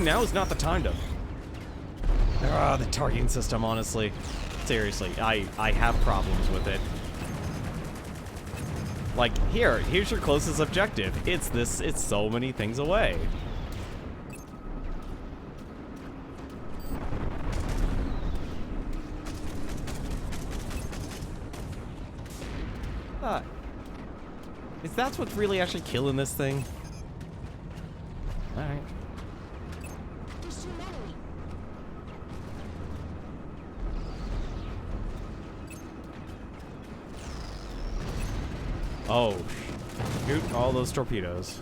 now is not the time to... the targeting system, honestly. Seriously, I have problems with it. Like, here's your closest objective. It's so many things away. Is that what's really actually killing this thing? Alright. There's too many. Oh, shoot all those torpedoes.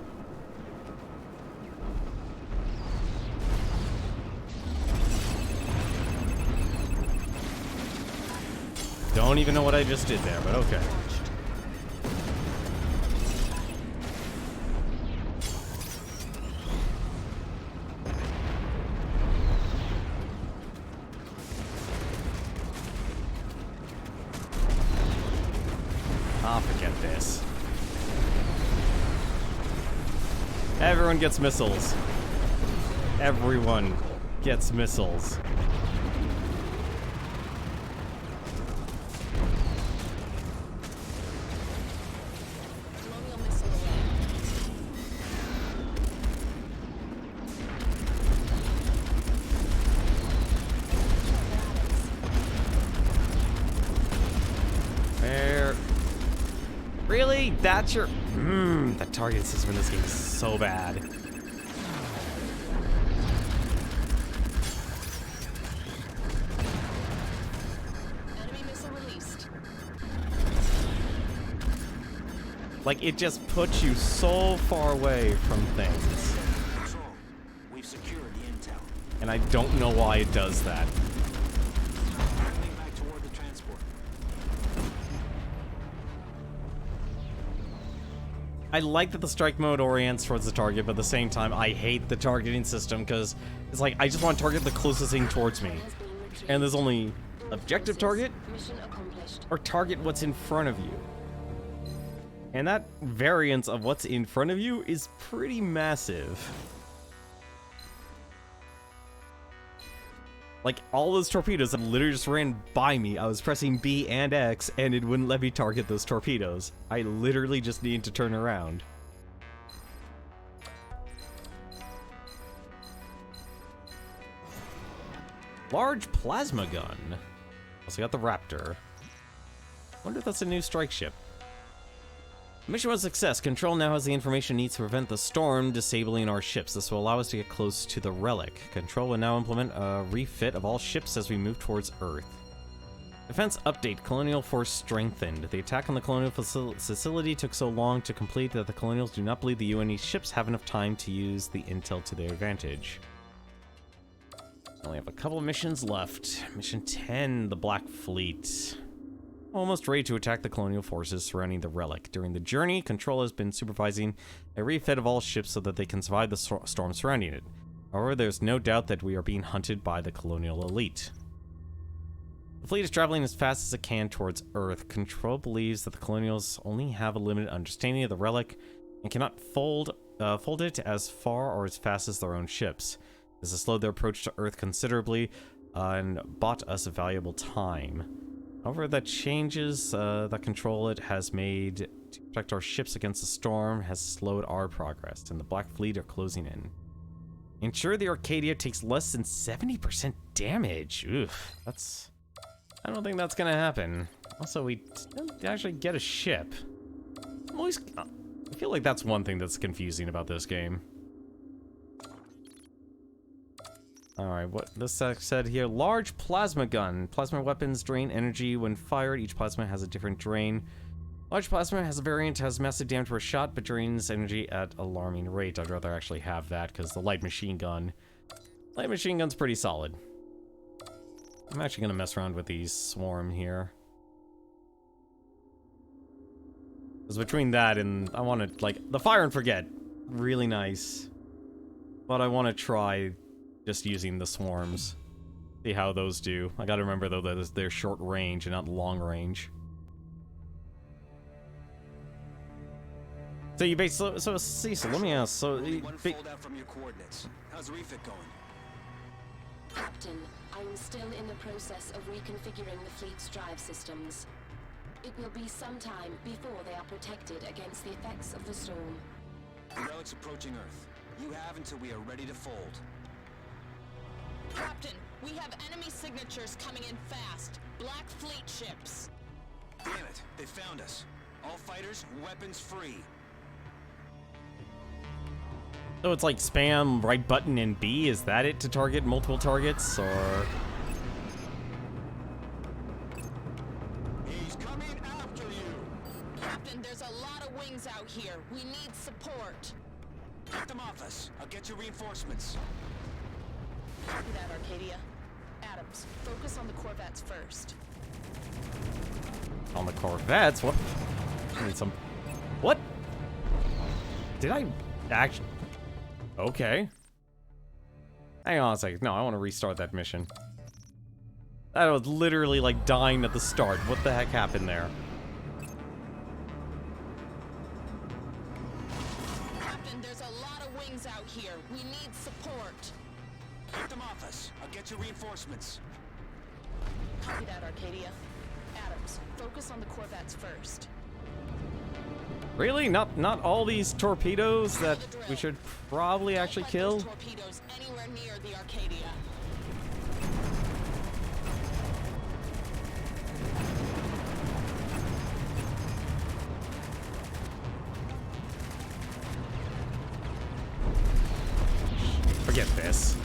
Don't even know what I just did there, but okay. Ah, forget this. Everyone gets missiles. Everyone gets missiles. Colonial missile away. Where? Really? That's your... the target system in this game is so bad. Enemy missile released. Like, it just puts you so far away from things. Control. We've secured the intel. And I don't know why it does that. Moving back toward the transport. I like that the strike mode orients towards the target, but at the same time, I hate the targeting system because it's like, I just want to target the closest thing towards me. And there's only objective target Mission accomplished. or target what's in front of you. And that variance of what's in front of you is pretty massive. Like, all those torpedoes that literally just ran by me, I was pressing B and X, and it wouldn't let me target those torpedoes. I literally just needed to turn around. Large plasma gun. Also got the Raptor. Wonder if that's a new strike ship. Mission was a success. Control now has the information it needs to prevent the storm disabling our ships. This will allow us to get close to the relic. Control will now implement a refit of all ships as we move towards Earth. Defense update. Colonial force strengthened. The attack on the colonial facility took so long to complete that the colonials do not believe the UNE ships have enough time to use the intel to their advantage. Only have a couple of missions left. Mission 10, the Black Fleet. Almost ready to attack the colonial forces surrounding the relic. During the journey, Control has been supervising a refit of all ships so that they can survive the storm surrounding it. However, there's no doubt that we are being hunted by the colonial elite. The fleet is traveling as fast as it can towards Earth. Control believes that the colonials only have a limited understanding of the relic and cannot fold it as far or as fast as their own ships. This has slowed their approach to Earth considerably and bought us valuable time. However, the changes that Control it has made to protect our ships against the storm has slowed our progress, and the Black Fleet are closing in. Ensure the Arcadia takes less than 70% damage. Oof, that's... I don't think that's gonna happen. Also, we don't actually get a ship. I feel like that's one thing that's confusing about this game. Alright, what this said here, large plasma gun. Plasma weapons drain energy when fired. Each plasma has a different drain. Large plasma has a variant, has massive damage per shot, but drains energy at alarming rate. I'd rather actually have that, because the light machine gun's pretty solid. I'm actually gonna mess around with these swarm here. Because between that and I want to, like, the fire and forget, really nice. But I want to try just using the swarms. See how those do. I gotta remember though that they're short range and not long range. So you basically, so Cecil, let me ask, so... Only one fold out from your coordinates. How's the refit going? Captain, I'm still in the process of reconfiguring the fleet's drive systems. It will be some time before they are protected against the effects of the storm. The relic's approaching Earth. You have until we are ready to fold. Captain, we have enemy signatures coming in fast. Black Fleet ships. Damn it, they found us. All fighters, weapons free. So it's like spam right button and B, is that it to target multiple targets, or... He's coming after you! Captain, there's a lot of wings out here. We need support. Get them off us. I'll get you reinforcements. Copy that, Arcadia. Adams, focus on the corvettes first. On the Corvettes? What? I need some... What? Did I actually... Okay. Hang on a second. No, I want to restart that mission. That was literally like dying at the start. What the heck happened there? Get your reinforcements. Copy that, Arcadia. Adams, focus on the Corvettes first. Really? Not all these torpedoes that we should probably actually Don't let kill? those torpedoes anywhere near the Arcadia. Forget this.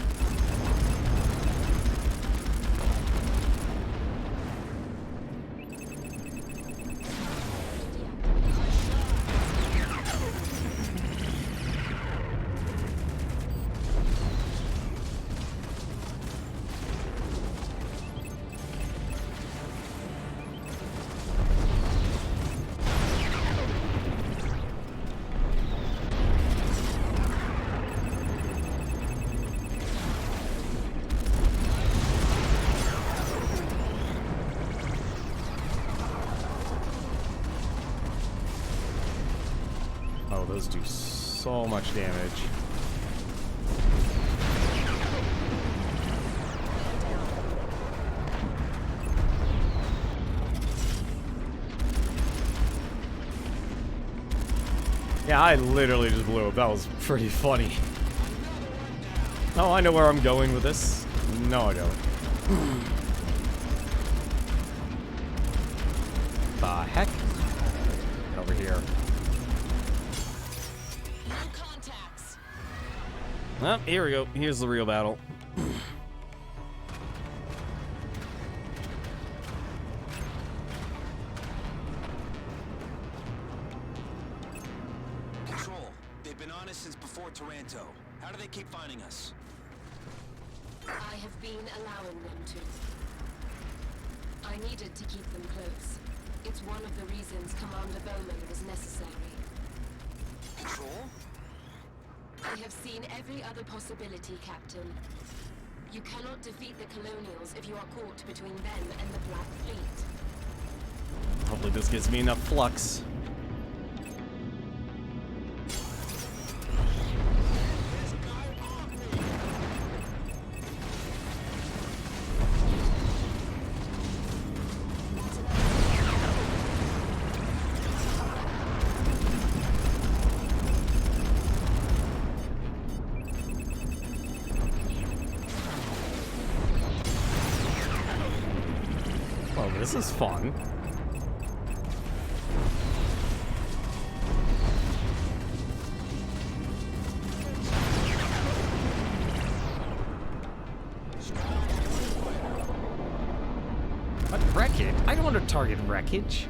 Oh, those do so much damage. Yeah, I literally just blew up. That was pretty funny. Oh, I know where I'm going with this. No, I don't. The heck? Get over here. No contacts. Oh, here we go. Here's the real battle. Control. They've been on us since before Taranto. How do they keep finding us? I have been allowing them to. I needed to keep them close. It's one of the reasons Commander Bowman was necessary. Control? I have seen every other possibility, Captain. You cannot defeat the Colonials if you are caught between them and the Black Fleet. Hopefully this gives me enough flux. Oh, this is fun. What wreckage? I don't want to target wreckage.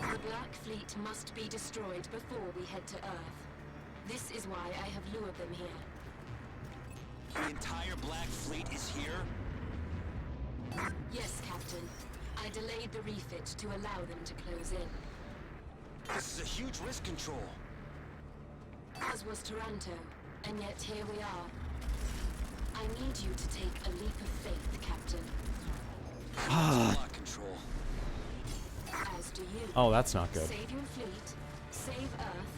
The Black Fleet must be destroyed before we head to Earth. This is why I have lured them here. The entire Black Fleet is here? Yes, Captain. I delayed the refit to allow them to close in. This is a huge risk, Control. As was Taranto, and yet here we are. I need you to take a leap of faith, Captain. Thanks a lot, Control. As do you. Oh, that's not good. Save your fleet, save Earth.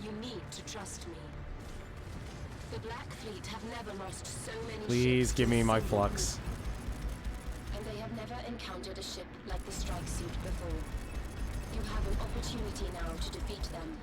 You need to trust me. The Black Fleet have never lost so many Please ships give me to my single flux. group. And they have never encountered a ship like the strike suit before. You have an opportunity now to defeat them.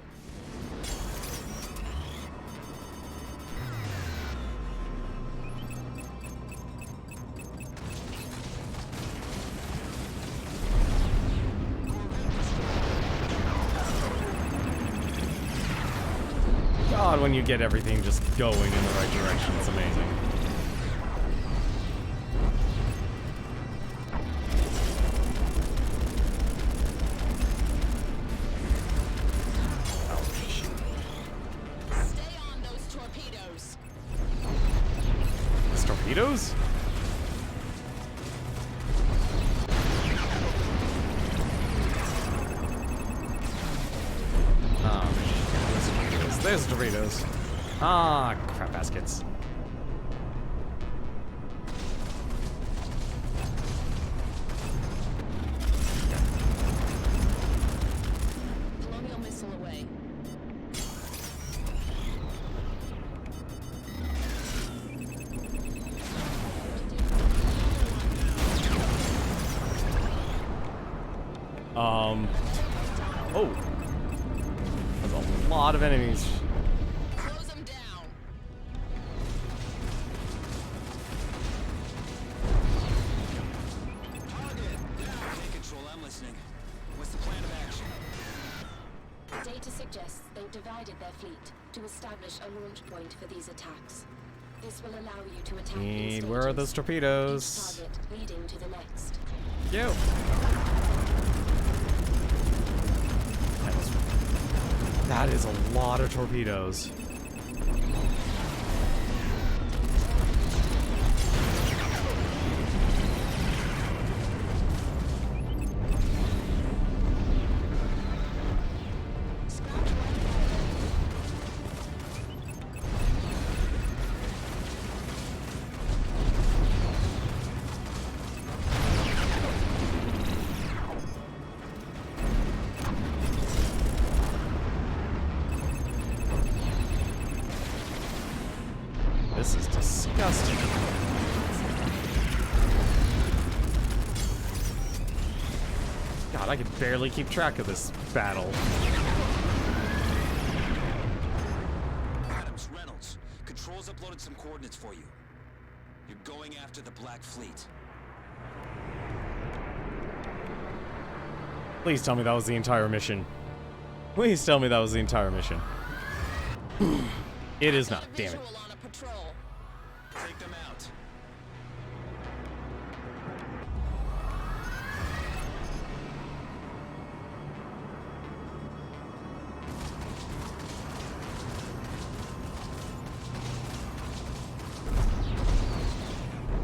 God, when you get everything just going in the right direction, it's amazing. Stay on those torpedoes. These torpedoes? There's Doritos. Ah, crap baskets. Oh. There's a lot of enemies. Close them down. Take control, I'm listening. What's the plan of action? Data suggests they've divided their fleet to establish a launch point for these attacks. This will allow you to attack in Where are stages, those torpedoes? each target leading to the next. Yo. That is a lot of torpedoes. This is disgusting. God, I can barely keep track of this battle. Adams, Reynolds. Control's uploaded some coordinates for you. You're going after the Black Fleet. Please tell me that was the entire mission. Please tell me that was the entire mission. It is not, damn it. Visual on a patrol. Take them out.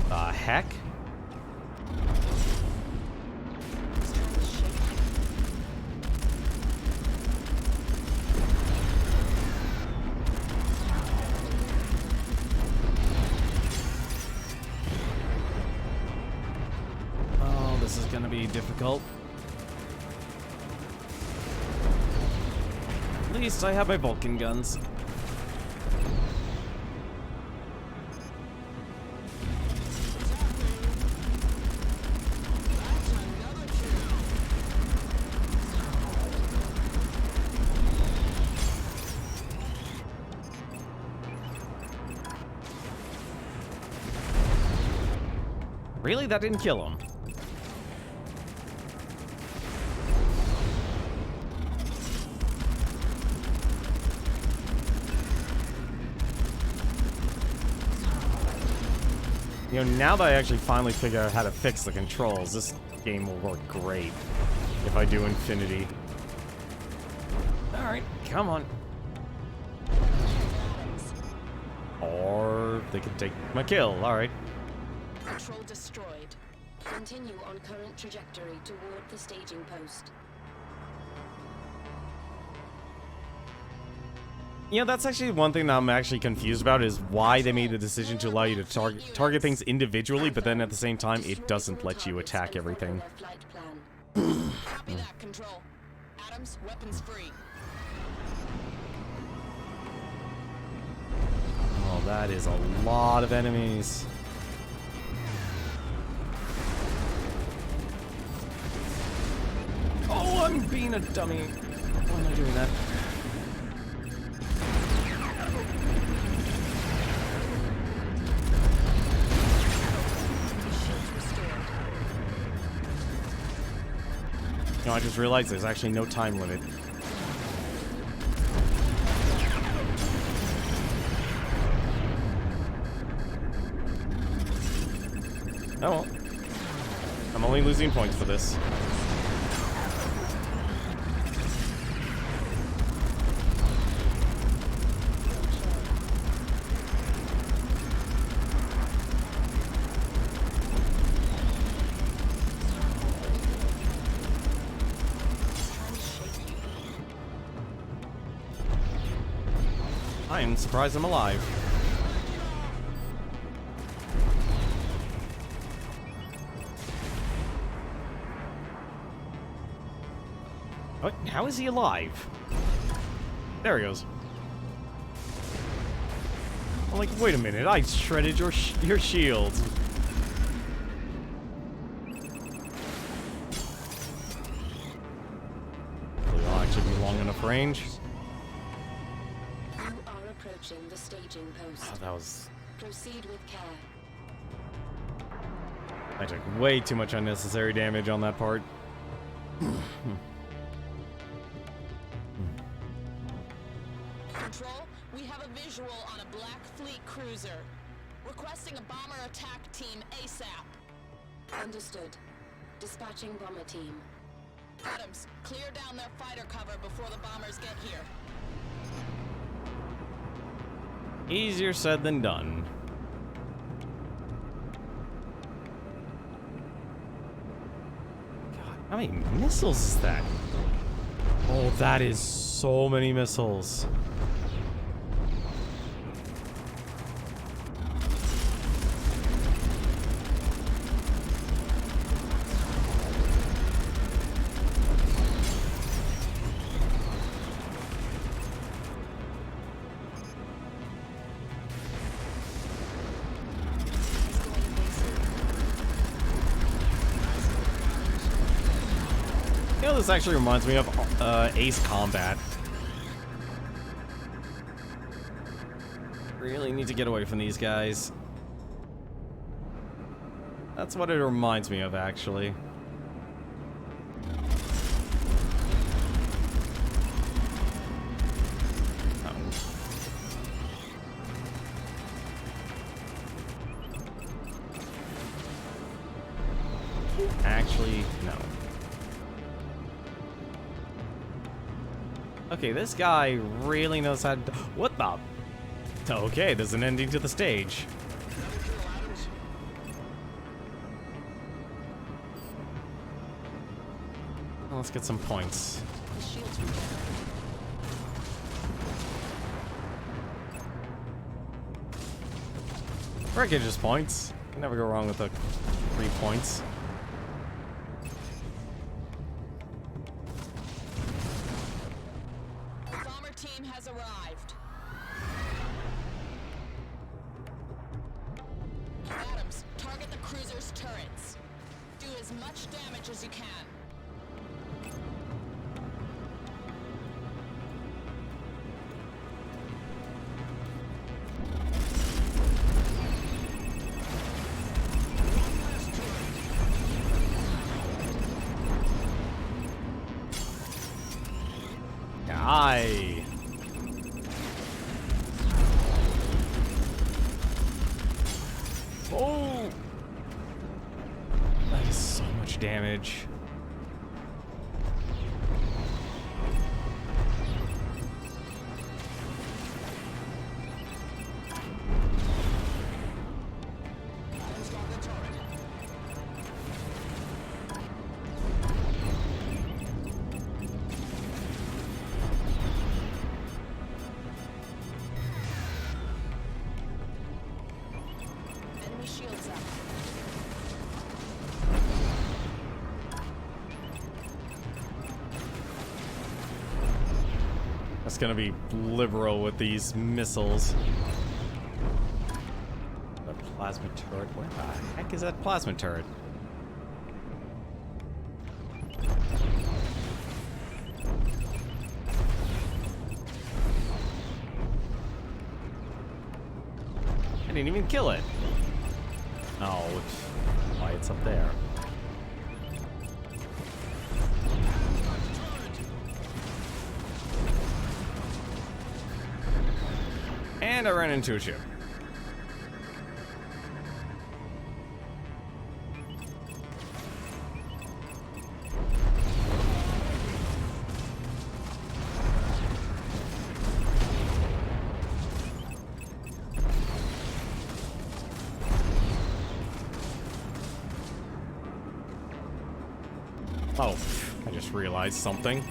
The heck? Oh, this is gonna be difficult. At least I have my Vulcan guns. Really? That didn't kill him. You know, now that I actually finally figure out how to fix the controls, this game will work great if I do Infinity. Alright, come on. Or they could take my kill, alright. Control destroyed. Continue on current trajectory toward the staging post. You know, that's actually one thing that I'm actually confused about is why they made the decision to allow you to target things individually, but then at the same time, it doesn't let you attack everything. Copy that, Control. Adams, weapons free. Oh, that is a lot of enemies. Oh, I'm being a dummy. Why am I doing that? No, I just realized there's actually no time limit. Oh well. I'm only losing points for this. I am surprised I'm alive. What? How is he alive? There he goes. I'm like, wait a minute, I shredded your shields. range. You are approaching the staging post. Oh, that was... Proceed with care. I took way too much unnecessary damage on that part. Control, we have a visual on a Black Fleet cruiser. Requesting a bomber attack team ASAP. Understood. Dispatching bomber team. Adams, clear down their fighter cover before the bombers get here. Easier said than done. God, how many missiles is that? Oh, that is so many missiles. You know, this actually reminds me of Ace Combat. Really need to get away from these guys. That's what it reminds me of, actually. Actually, no. Okay, this guy really knows how to... What the... Okay, there's an ending to the stage. Well, let's get some points. The shields were down. Wreckage's points. Can never go wrong with the 3 points. The bomber team has arrived. Adams, target the cruiser's turrets. Do as much damage as you can. Die. Oh! That is so much damage. Enemy shields up. That's gonna be liberal with these missiles. The plasma turret. What the heck is that plasma turret? I didn't even kill it. Oh, why it's up there. And I ran into a ship. Oh, I just realized something.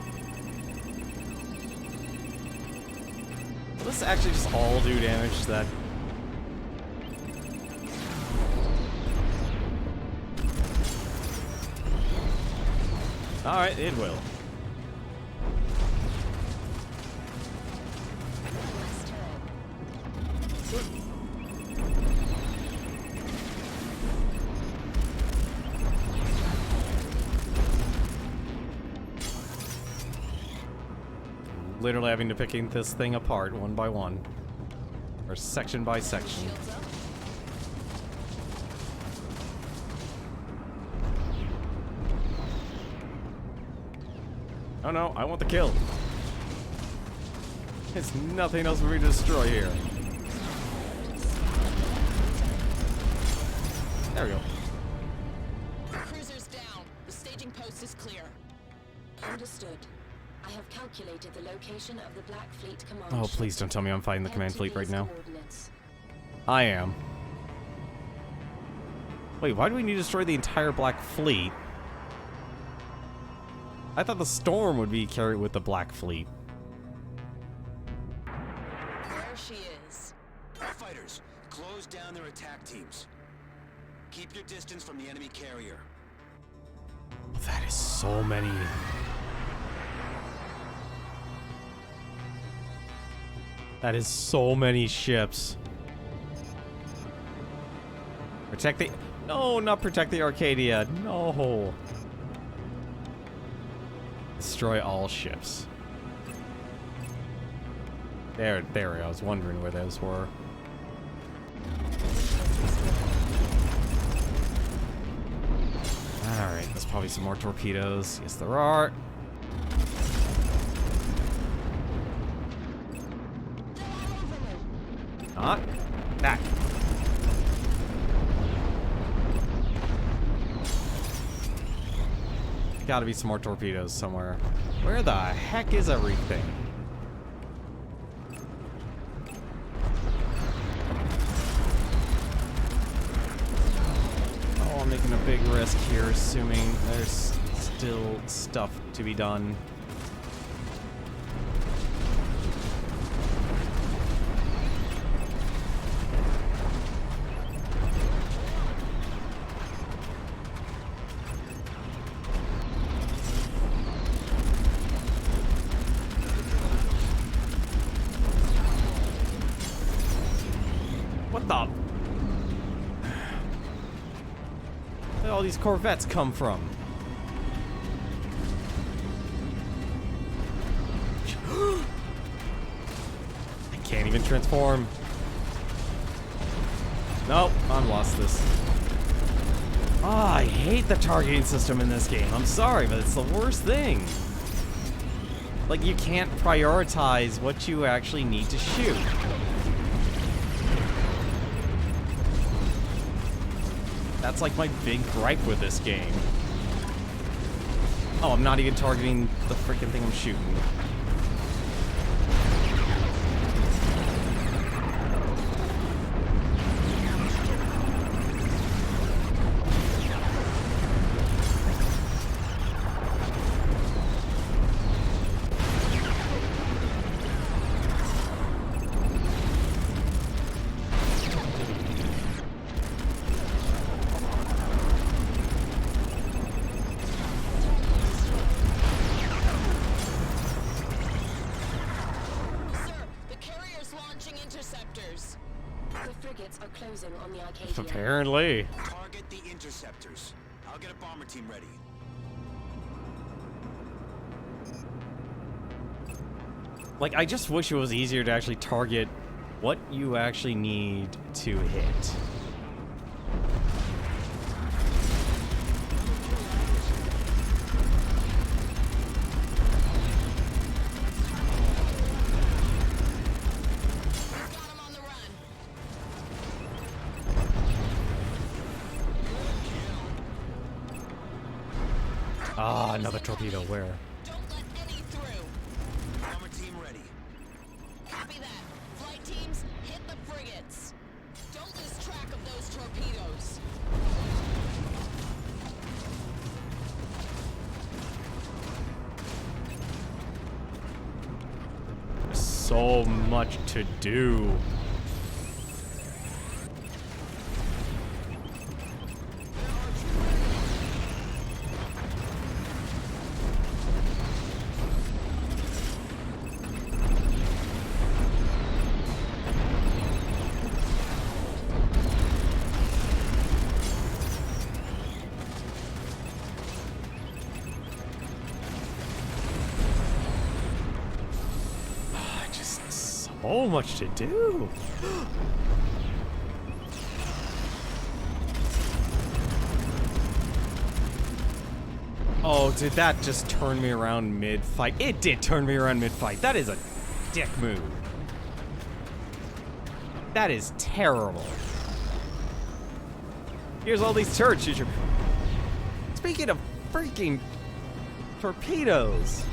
Will this actually just all do damage to that? Alright, it will. literally having to pick this thing apart one by one. Or section by section. Shields up. Oh no, I want the kill. There's nothing else for me to destroy here. There we go. Cruiser's down. The staging post is clear. Understood. I have calculated the location of the Black Fleet command. Oh, ship. please don't tell me I'm fighting the Head command to fleet right these now. coordinates. I am. Wait, why do we need to destroy the entire Black Fleet? I thought the Storm would be carried with the Black Fleet. There she is. Fighters, close down their attack teams. Keep your distance from the enemy carrier. That is so many. That is so many ships. Protect the... No, not protect the Arcadia. No. Destroy all ships. There, I was wondering where those were. Alright, there's probably some more torpedoes. Yes, there are. Not that. Gotta be some more torpedoes somewhere. Where the heck is everything? Oh, I'm making a big risk here, assuming there's still stuff to be done. What the? Where did all these Corvettes come from? I can't even transform. Nope, I've lost this. Oh, I hate the targeting system in this game. I'm sorry, but it's the worst thing. Like, you can't prioritize what you actually need to shoot. That's like my big gripe with this game. Oh, I'm not even targeting the freaking thing I'm shooting. The frigates are closing on the Arcadia. Apparently. Target the interceptors. I'll get a bomber team ready. Like, I just wish it was easier to actually target what you actually need to hit. Ah, another torpedo. Where? Don't let any through. Bomber team ready. Copy that. Flight teams, hit the frigates. Don't lose track of those torpedoes. There's so much to do. so much to do. Oh, did that just turn me around mid-fight? It did turn me around mid-fight. That is a dick move. That is terrible. Here's all these turrets. Speaking of freaking torpedoes.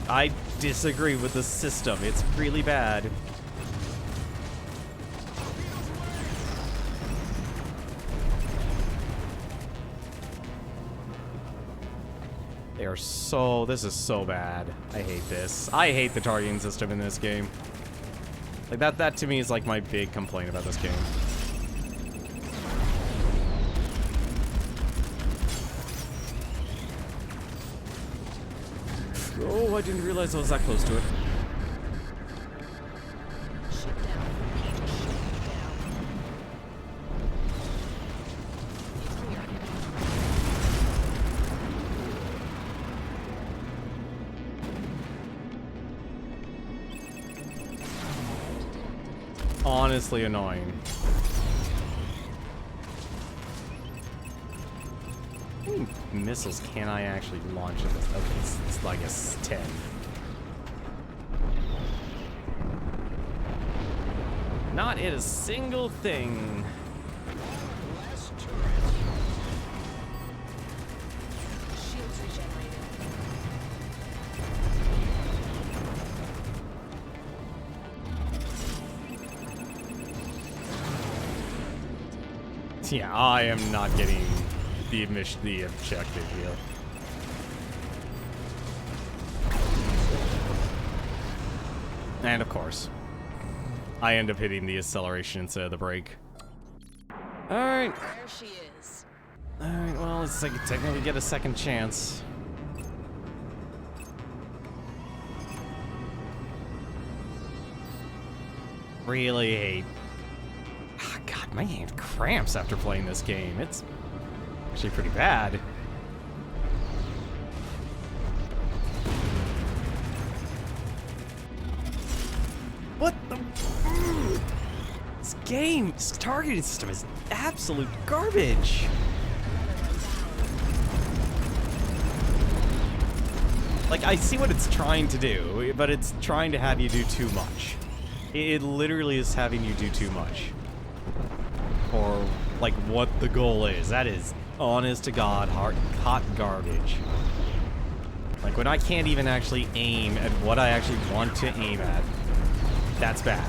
I disagree with the system. It's really bad. They are so... This is so bad. I hate this. I hate the targeting system in this game. Like, that to me is like my big complaint about this game. Oh, I didn't realize I was that close to it. Honestly annoying. How many missiles can I actually launch at this? Okay, it's like a 10. Not hit a single thing. Shields regenerated. Yeah, I am not getting the objective here. And of course, I end up hitting the acceleration instead of the brake. Alright. There she is. Alright, well, it's like technically get a second chance. Really hate. Ah, God, my hand cramps after playing this game. It's actually pretty bad. What the? This game, this targeting system is absolute garbage. Like, I see what it's trying to do, but it's trying to have you do too much. It literally is having you do too much. Or, like, what the goal is. That is, honest to God, hot garbage. Like, when I can't even actually aim at what I actually want to aim at, that's bad.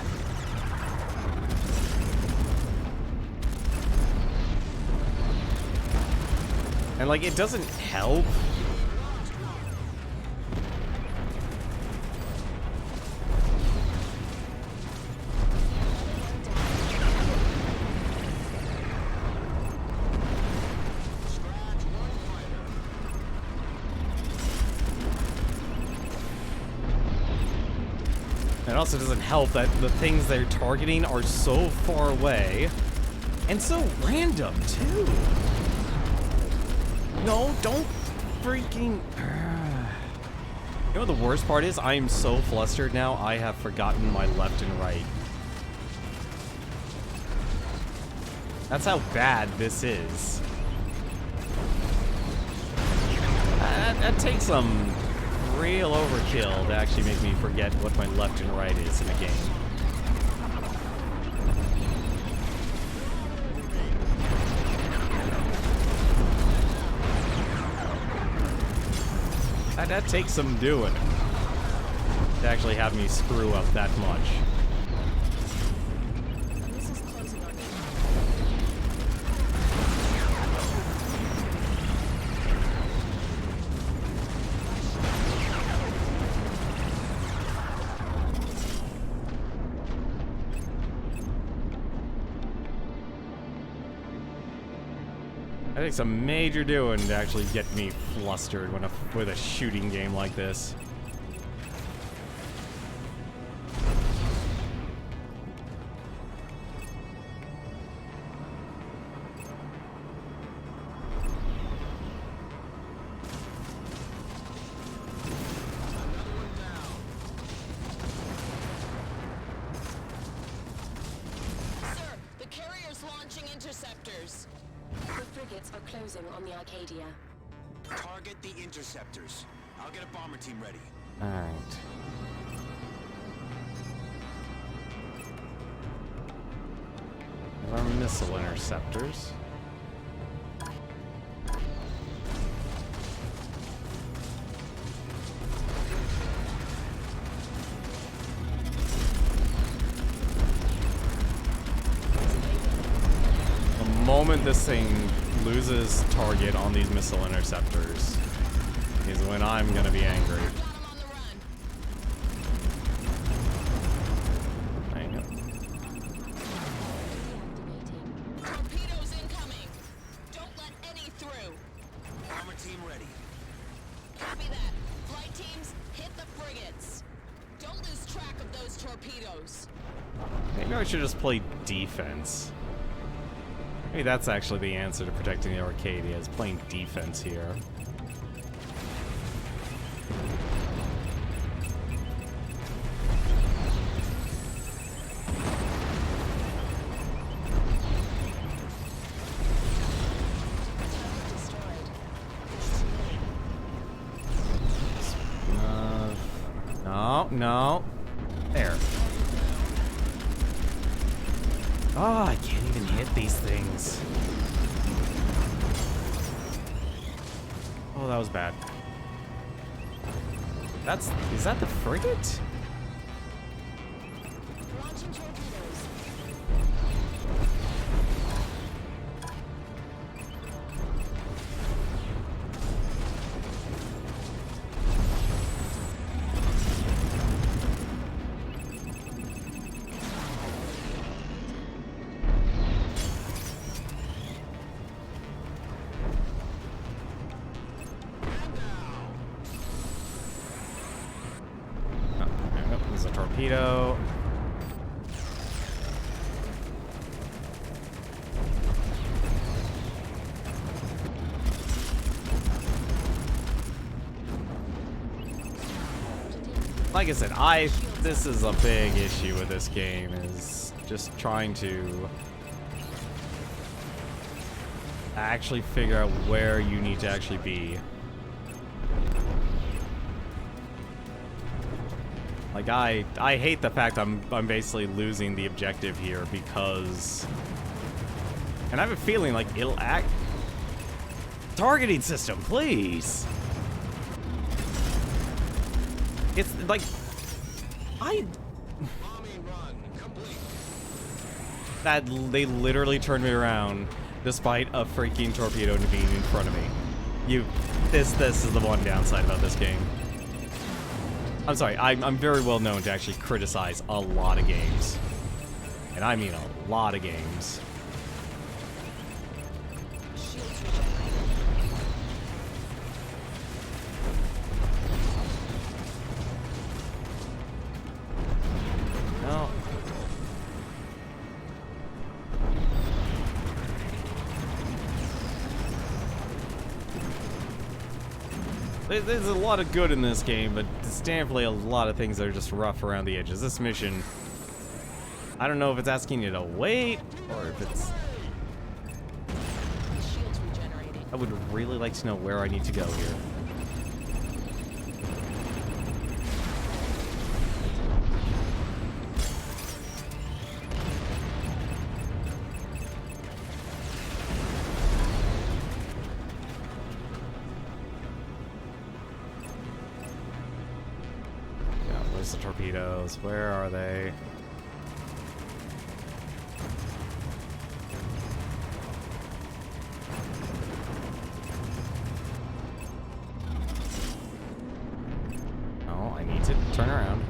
And, like, it doesn't help. It also doesn't help that the things they're targeting are so far away and so random, too. No, don't freaking... You know what the worst part is? I am so flustered now, I have forgotten my left and right. That's how bad this is. That takes some real overkill to actually make me forget what my left and right is in a game. That takes some doing to actually have me screw up that much. This is closing on you. That takes some major doing to actually get me flustered with a shooting game like this. interceptors. The frigates are closing on the Arcadia. Target the interceptors. I'll get a bomber team ready. Alright. Our missile interceptors. The moment this thing loses target on these missile interceptors is when I'm gonna be angry. Got 'em on the run. Hang on. Torpedoes incoming. Don't let any through. Bomber team ready. Copy that. Flight teams, hit the frigates. Don't lose track of those torpedoes. Maybe I should just play defense. Maybe that's actually the answer to protecting the Arcadia, is playing defense here. No. There. Oh, I can't even hit these things. Oh, that was bad. Is that the frigate? Launching torpedoes. There's a torpedo. Like I said, this is a big issue with this game, is just trying to actually figure out where you need to actually be. Like, I hate the fact I'm basically losing the objective here because... And I have a feeling like it'll act... Targeting system, please! It's like... They literally turned me around despite a freaking torpedo being in front of me. This is the one downside about this game. I'm sorry, I'm very well known to actually criticize a lot of games. And I mean a lot of games. No. There's a lot of good in this game, but there's definitely a lot of things that are just rough around the edges. This mission, I don't know if it's asking you to wait, or if it's... Shields regenerating. I would really like to know where I need to go here. The torpedoes, where are they? Oh, I need to turn around.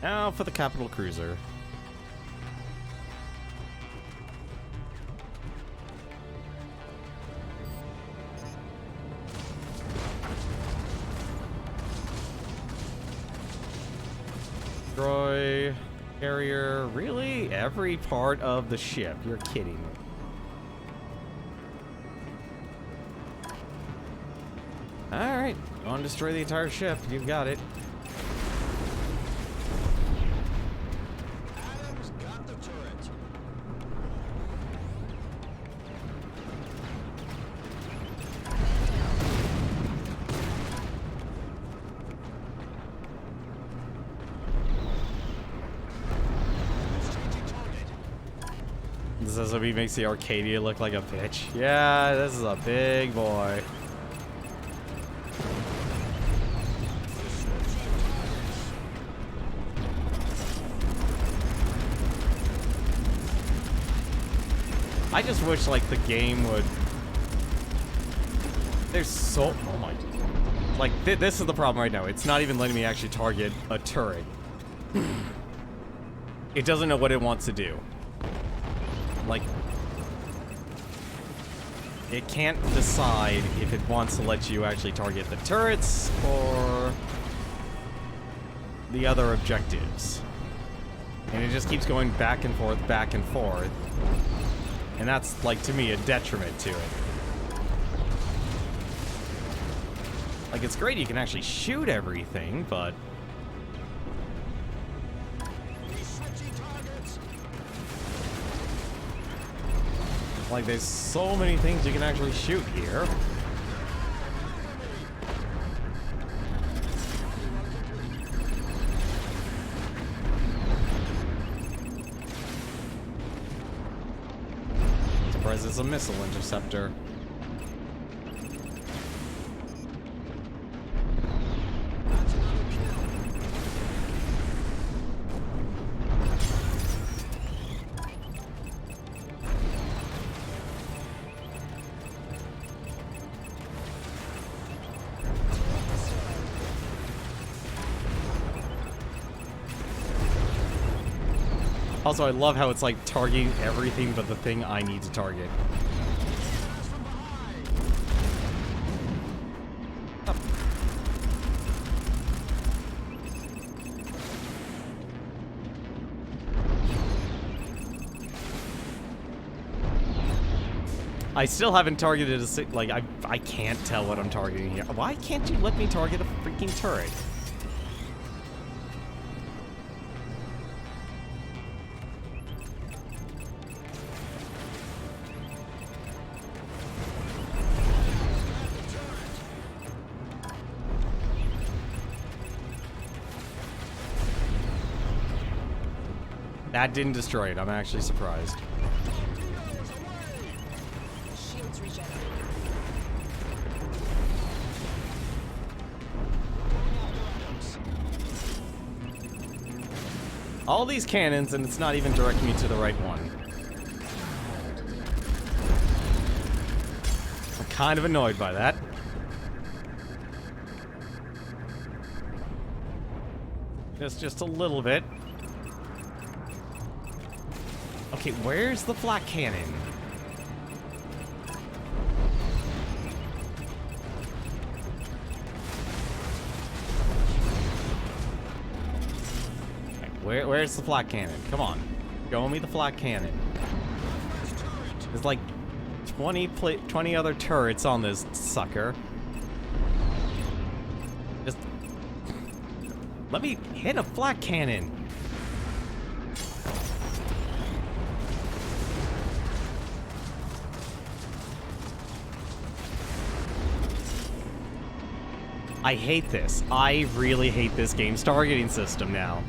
Now for the capital cruiser. Destroy carrier, really? Every part of the ship? You're kidding me. Alright. Alright, you want to destroy the entire ship, you've got it. Adams got the turret. This is what he makes the Arcadia look like a bitch. Yeah, this is a big boy. I just wish, like, the game would... There's so... Oh my... Like, this is the problem right now. It's not even letting me actually target a turret. It doesn't know what it wants to do. Like... It can't decide if it wants to let you actually target the turrets or the other objectives. And it just keeps going back and forth, back and forth. And that's, like, to me, a detriment to it. Like, it's great you can actually shoot everything, but... Like, there's so many things you can actually shoot here. Surprised it's a missile interceptor. Also, I love how it's like targeting everything but the thing I need to target. Up. I still haven't targeted a like I can't tell what I'm targeting here. Why can't you let me target a freaking turret? That didn't destroy it. I'm actually surprised. Shields regenerate. All these cannons, and it's not even directing me to the right one. I'm kind of annoyed by that. Just a little bit. Okay, where's the flak cannon? Okay, where's the flak cannon? Come on. Show me the flak cannon. There's like 20 other turrets on this sucker. Just... Let me hit a flak cannon. I hate this. I really hate this game's targeting system now.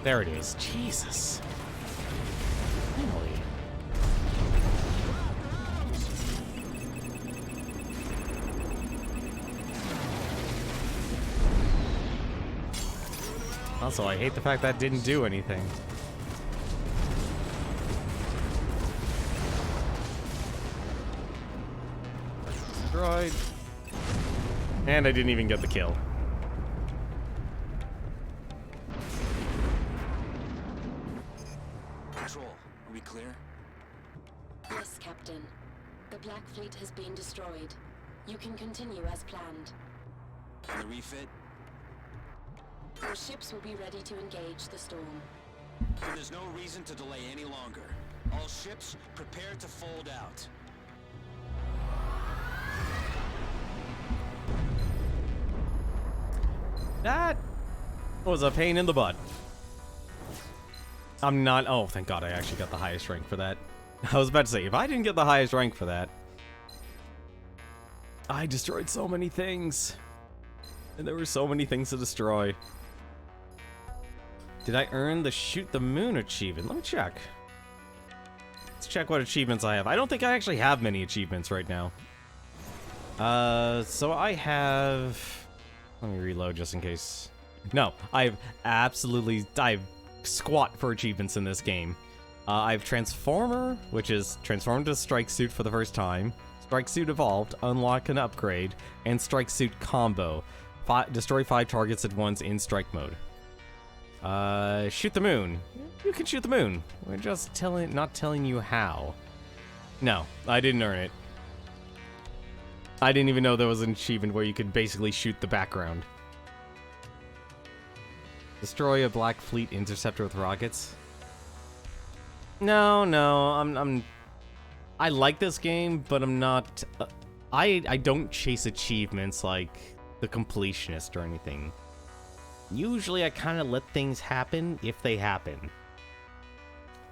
There it is. Jesus. Finally. Also, I hate the fact that didn't do anything. Destroyed. And I didn't even get the kill. Control, are we clear? Yes, Captain. The Black Fleet has been destroyed. You can continue as planned. And the refit? Your ships will be ready to engage the storm. Then there's no reason to delay any longer. All ships, prepare to fold out. That was a pain in the butt. I'm not... Oh, thank God I actually got the highest rank for that. I was about to say, if I didn't get the highest rank for that... I destroyed so many things. And there were so many things to destroy. Did I earn the Shoot the Moon achievement? Let me check. Let's check what achievements I have. I don't think I actually have many achievements right now. So I have... Let me reload just in case. No, I've squat for achievements in this game. I have Transformer, which is transform to Strike Suit for the first time. Strike Suit Evolved, unlock an upgrade, and Strike Suit Combo. Destroy 5 targets at once in strike mode. Shoot the moon. You can shoot the moon. We're just not telling you how. No, I didn't earn it. I didn't even know there was an achievement where you could basically shoot the background. Destroy a Black Fleet interceptor with rockets. No, I like this game, but I'm not... I don't chase achievements like the completionist or anything. Usually I kind of let things happen if they happen.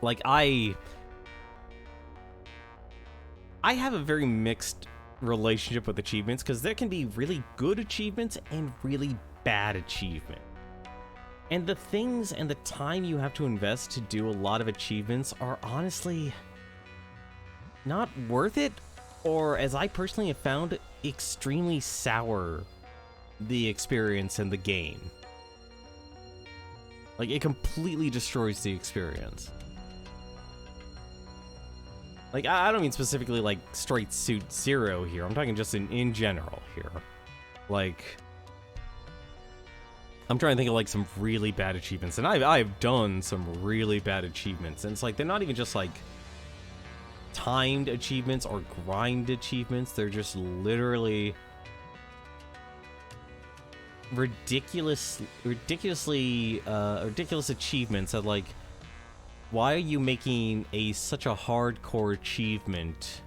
Like, I have a very mixed relationship with achievements, because there can be really good achievements and really bad achievements. And the things and the time you have to invest to do a lot of achievements are honestly not worth it, or as I personally have found, extremely sour the experience in the game. Like, it completely destroys the experience. Like, I don't mean specifically like straight suit zero here. I'm talking just in general here. Like, I'm trying to think of like some really bad achievements, and I've done some really bad achievements, and it's like they're not even just like timed achievements or grind achievements. They're just literally ridiculous achievements that, like, why are you making such a hardcore achievement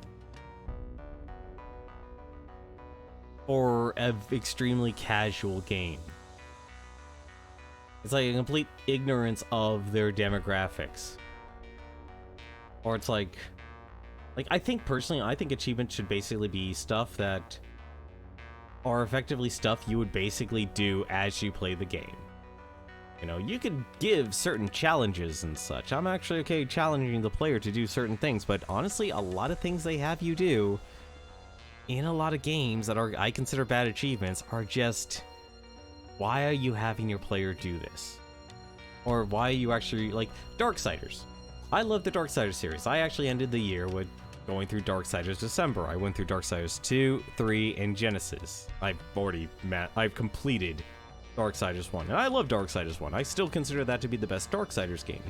for an extremely casual game? It's like a complete ignorance of their demographics. Or it's like I think personally, I think achievements should basically be stuff that are effectively stuff you would basically do as you play the game. You know, you could give certain challenges and such. I'm actually okay challenging the player to do certain things, but honestly, a lot of things they have you do in a lot of games that I consider bad achievements are just, why are you having your player do this? Or why are you actually, like, Darksiders. I love the Darksiders series. I actually ended the year with going through Darksiders December. I went through Darksiders 2, 3, and Genesis. I've completed Darksiders 1, and I love Darksiders 1. I still consider that to be the best Darksiders game.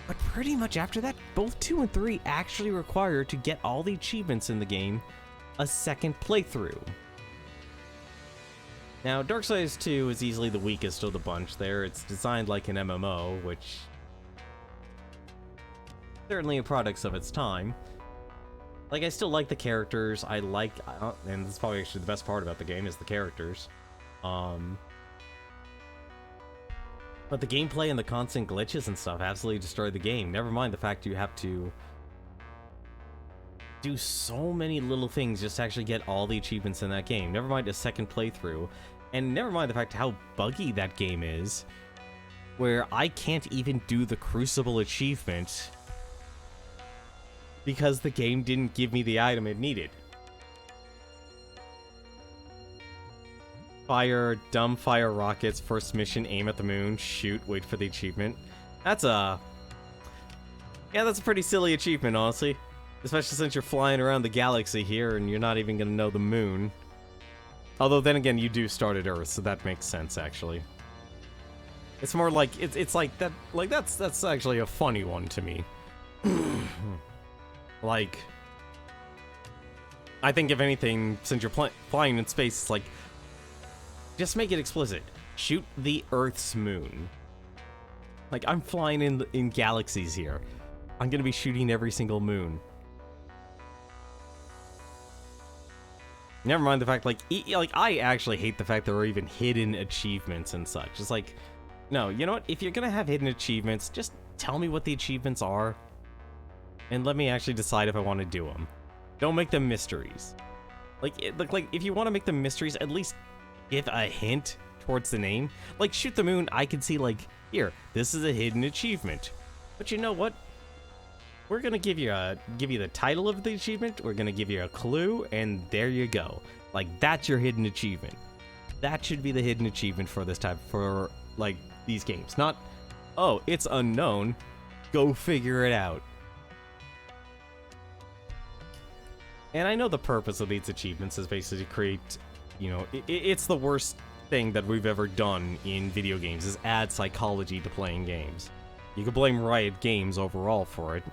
But pretty much after that, both 2 and 3 actually require, to get all the achievements in the game, a second playthrough. Now, Darksiders 2 is easily the weakest of the bunch there. It's designed like an MMO, which certainly a product of its time. Like, I still like the characters. And this is probably actually the best part about the game, is the characters. But the gameplay and the constant glitches and stuff absolutely destroy the game. Never mind the fact you have to do so many little things just to actually get all the achievements in that game. Never mind a second playthrough. And never mind the fact how buggy that game is, where I can't even do the Crucible achievement because the game didn't give me the item it needed. Fire rockets, first mission, aim at the moon, shoot, wait for the achievement. That's a pretty silly achievement, honestly. Especially since you're flying around the galaxy here and you're not even gonna know the moon. Although then again, you do start at Earth, so that makes sense, actually. It's more like, it's like that, like that's actually a funny one to me. Like, I think if anything, since you're flying in space, it's like, just make it explicit. Shoot the Earth's moon. Like, I'm flying in galaxies here. I'm gonna be shooting every single moon. Never mind the fact, like, like, I actually hate the fact there are even hidden achievements and such. It's like, no, you know what? If you're gonna have hidden achievements, just tell me what the achievements are, and let me actually decide if I want to do them. Don't make them mysteries. Like, if you want to make them mysteries, at least give a hint towards the name. Like, Shoot the Moon, I can see, like, here, this is a hidden achievement. But you know what? We're gonna give you the title of the achievement, we're gonna give you a clue, and there you go. Like, that's your hidden achievement. That should be the hidden achievement for this type, for, like, these games. Not, oh, it's unknown, go figure it out. And I know the purpose of these achievements is basically to create, you know, it's the worst thing that we've ever done in video games, is add psychology to playing games. You could blame Riot Games overall for it.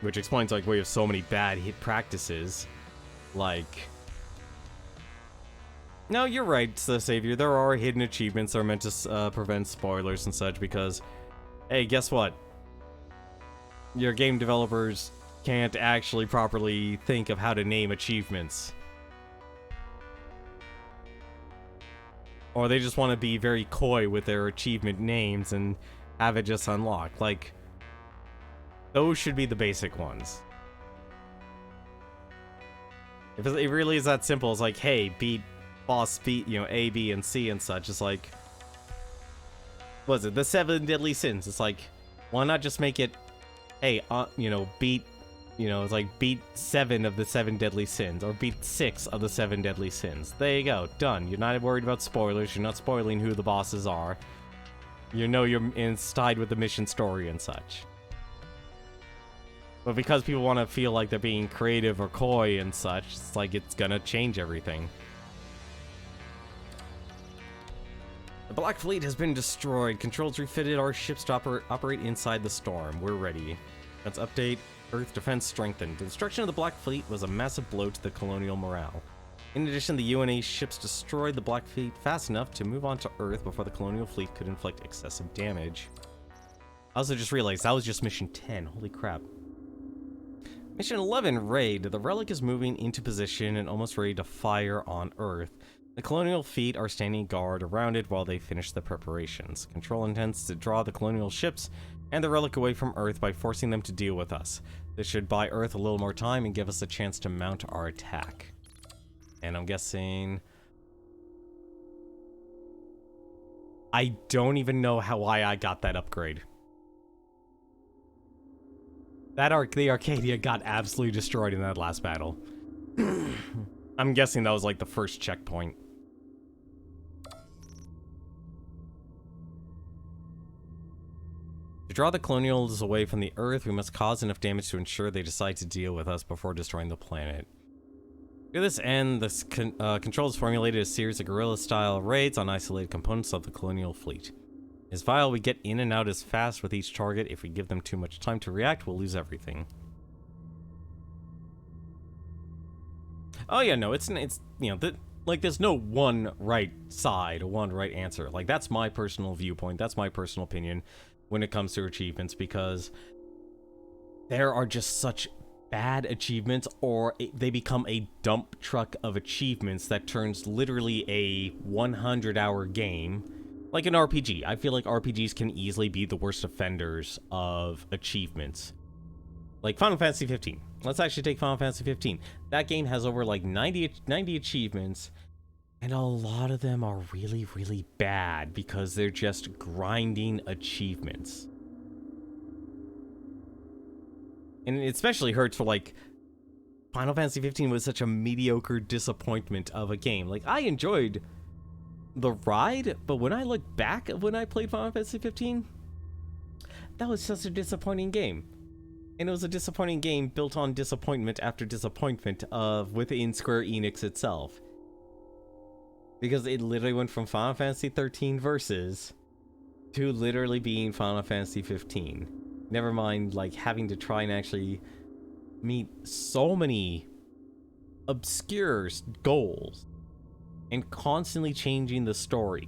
Which explains, like, why you have so many bad hit practices. Like, no, you're right, Savior. There are hidden achievements that are meant to prevent spoilers and such, because, hey, guess what? Your game developers can't actually properly think of how to name achievements. Or they just want to be very coy with their achievement names and have it just unlocked. Like, those should be the basic ones. If it really is that simple, it's like, hey, beat boss, beat, you know, A, B, and C and such. It's like, what is it? The 7 deadly sins. It's like, why not just make it, hey, you know, beat, you know, it's like beat 7 of the 7 deadly sins, or beat 6 of the 7 deadly sins. There you go, done. You're not worried about spoilers. You're not spoiling who the bosses are. You know you're tied with the mission story and such. But because people want to feel like they're being creative or coy and such, it's like it's gonna change everything. The Black Fleet has been destroyed. Controls refitted. Our ships to operate inside the storm. We're ready. Let's update. Earth defense strengthened. The destruction of the Black Fleet was a massive blow to the colonial morale. In addition, the UNA ships destroyed the Black Fleet fast enough to move on to Earth before the colonial fleet could inflict excessive damage. I also just realized that was just mission 10. Holy crap. Mission 11, Raid. The relic is moving into position and almost ready to fire on Earth. The colonial fleet are standing guard around it while they finish the preparations. Control intends to draw the colonial ships and the relic away from Earth by forcing them to deal with us. This should buy Earth a little more time and give us a chance to mount our attack. And I'm guessing... I don't even know why I got that upgrade. The Arcadia got absolutely destroyed in that last battle. I'm guessing that was like the first checkpoint. To draw the colonials away from the Earth, we must cause enough damage to ensure they decide to deal with us before destroying the planet. To this end, this Control has formulated a series of guerrilla-style raids on isolated components of the colonial fleet. It's vital we get in and out as fast with each target. If we give them too much time to react, we'll lose everything. Oh yeah, no, it's you know, like there's no one right side, one right answer. Like that's my personal viewpoint, that's my personal opinion when it comes to achievements, because there are just such bad achievements, or they become a dump truck of achievements that turns literally a 100-hour game. Like an RPG. I feel like RPGs can easily be the worst offenders of achievements. Like Final Fantasy 15. Let's actually take Final Fantasy 15. That game has over like 90 achievements, and a lot of them are really, really bad because they're just grinding achievements. And it especially hurts for like Final Fantasy 15 was such a mediocre disappointment of a game. Like I enjoyed the ride, but when I look back at when I played Final Fantasy 15, that was such a disappointing game. And it was a disappointing game built on disappointment after disappointment within Square Enix itself. Because it literally went from Final Fantasy 13 Versus to literally being Final Fantasy 15. Never mind, like, having to try and actually meet so many obscure goals and constantly changing the story.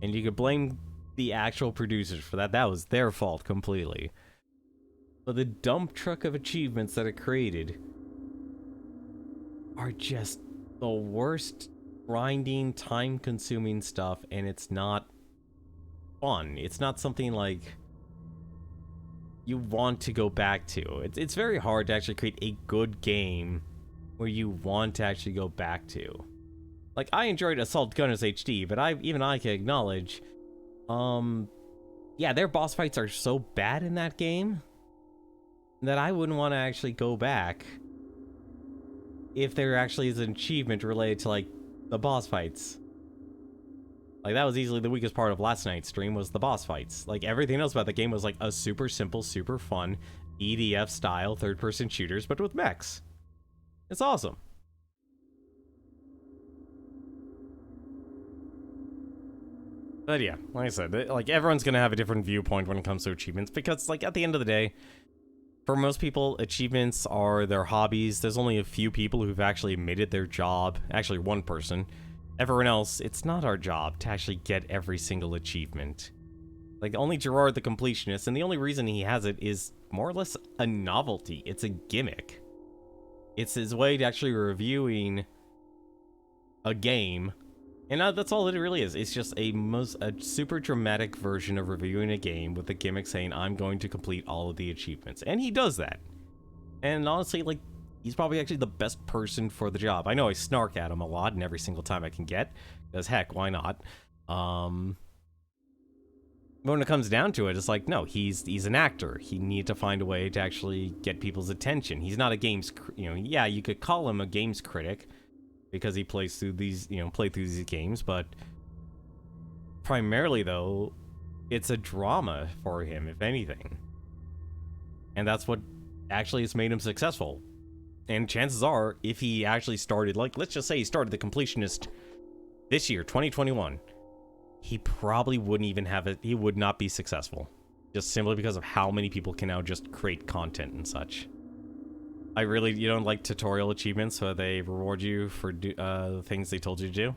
And you could blame the actual producers for that. That was their fault completely. But the dump truck of achievements that it created are just the worst grinding, time-consuming stuff, and it's not fun. It's not something like you want to go back to. It's very hard to actually create a good game where you want to actually go back to. Like, I enjoyed Assault Gunners HD, but even I can acknowledge, yeah, their boss fights are so bad in that game that I wouldn't want to actually go back if there actually is an achievement related to, like, the boss fights. Like, that was easily the weakest part of last night's stream, was the boss fights. Like, everything else about the game was, like, a super simple, super fun, EDF-style third-person shooters, but with mechs. It's awesome. But yeah, like I said, like, everyone's gonna have a different viewpoint when it comes to achievements, because, like, at the end of the day, for most people, achievements are their hobbies. There's only a few people who've actually made it their job. Actually, one person. Everyone else, it's not our job to actually get every single achievement. Like, only Gerard the completionist, and the only reason he has it is more or less a novelty. It's a gimmick. It's his way to actually reviewing a game. And that's all it really is. It's just a super dramatic version of reviewing a game with a gimmick saying, I'm going to complete all of the achievements. And he does that. And honestly, like, he's probably actually the best person for the job. I know I snark at him a lot and every single time I can get. Because heck, why not? But when it comes down to it, it's like, no, he's an actor. He needs to find a way to actually get people's attention. He's not a games, yeah, you could call him a games critic, because he plays through these, play through these games, but primarily, though, it's a drama for him, if anything. And that's what actually has made him successful. And chances are, if he actually started, like, let's just say he started the completionist this year, 2021, he probably wouldn't even have it, he would not be successful. Just simply because of how many people can now just create content and such. You don't like tutorial achievements where they reward you for the things they told you to do?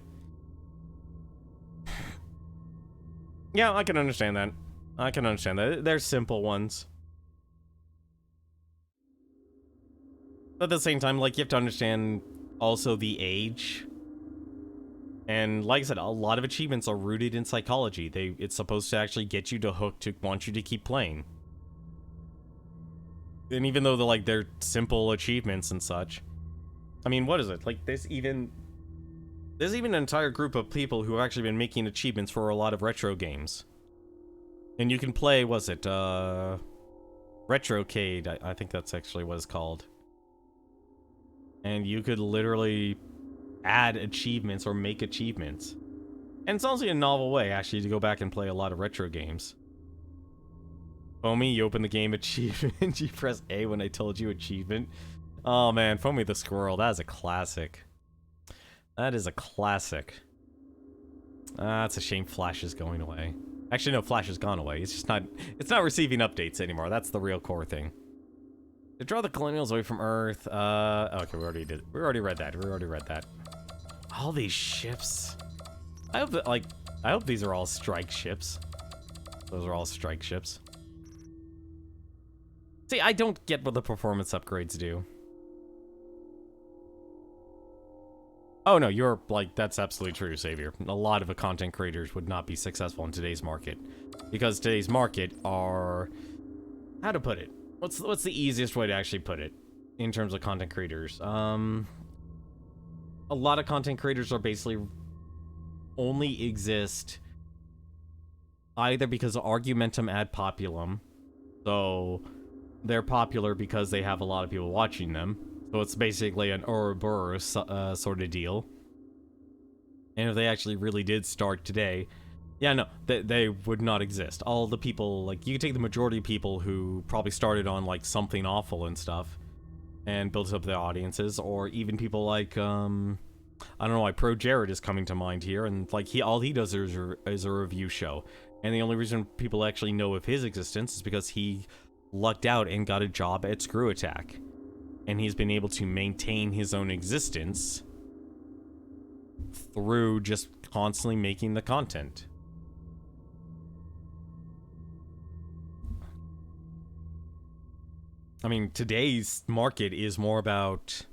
Yeah, I can understand that. I can understand that. They're simple ones. But at the same time, like, you have to understand also the age. And like I said, a lot of achievements are rooted in psychology. It's supposed to actually get you to hook to want you to keep playing. And even though they're simple achievements and such, I mean, what is it? Like, there's even an entire group of people who have actually been making achievements for a lot of retro games. And you can play, Retrocade, I think that's actually what it's called. And you could literally add achievements or make achievements. And it's honestly a novel way, actually, to go back and play a lot of retro games. Foamy, you open the game achievement, you press A when I told you achievement. Oh man, Foamy the Squirrel, that is a classic. That is a classic. It's a shame Flash is going away. Actually, no, Flash has gone away. It's not receiving updates anymore. That's the real core thing. To draw the colonials away from Earth, okay, we already read that. All these ships. I hope these are all strike ships. Those are all strike ships. See, I don't get what the performance upgrades do. Oh no, you're, that's absolutely true, Savior. A lot of content creators would not be successful in today's market. Because today's market are... How to put it? What's the easiest way to actually put it? In terms of content creators? A lot of content creators are basically... only exist... either because of argumentum ad populum. So... they're popular because they have a lot of people watching them. So it's basically an Ouroboros sort of deal. And if they actually really did start today, yeah, no, they would not exist. All the people, like, you could take the majority of people who probably started on, like, Something Awful and stuff, and built up their audiences, or even people like, I don't know why Pro Jared is coming to mind here, and, like, all he does is a review show. And the only reason people actually know of his existence is because he lucked out and got a job at Screw Attack. And he's been able to maintain his own existence through just constantly making the content. I mean, today's market is more about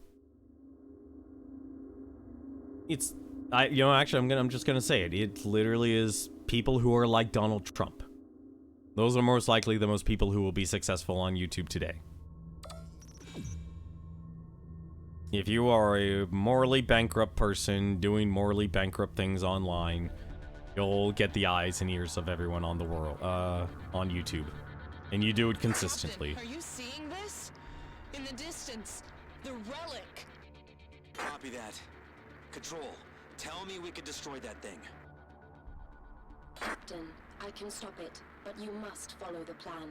It's, actually, I'm just gonna say it. It literally is people who are like Donald Trump. Those are most likely the most people who will be successful on YouTube today. If you are a morally bankrupt person doing morally bankrupt things online, you'll get the eyes and ears of everyone on the world, on YouTube. And you do it consistently. Captain, are you seeing this? In the distance, the relic. Copy that. Control, tell me we could destroy that thing. Captain, I can stop it, but you must follow the plan.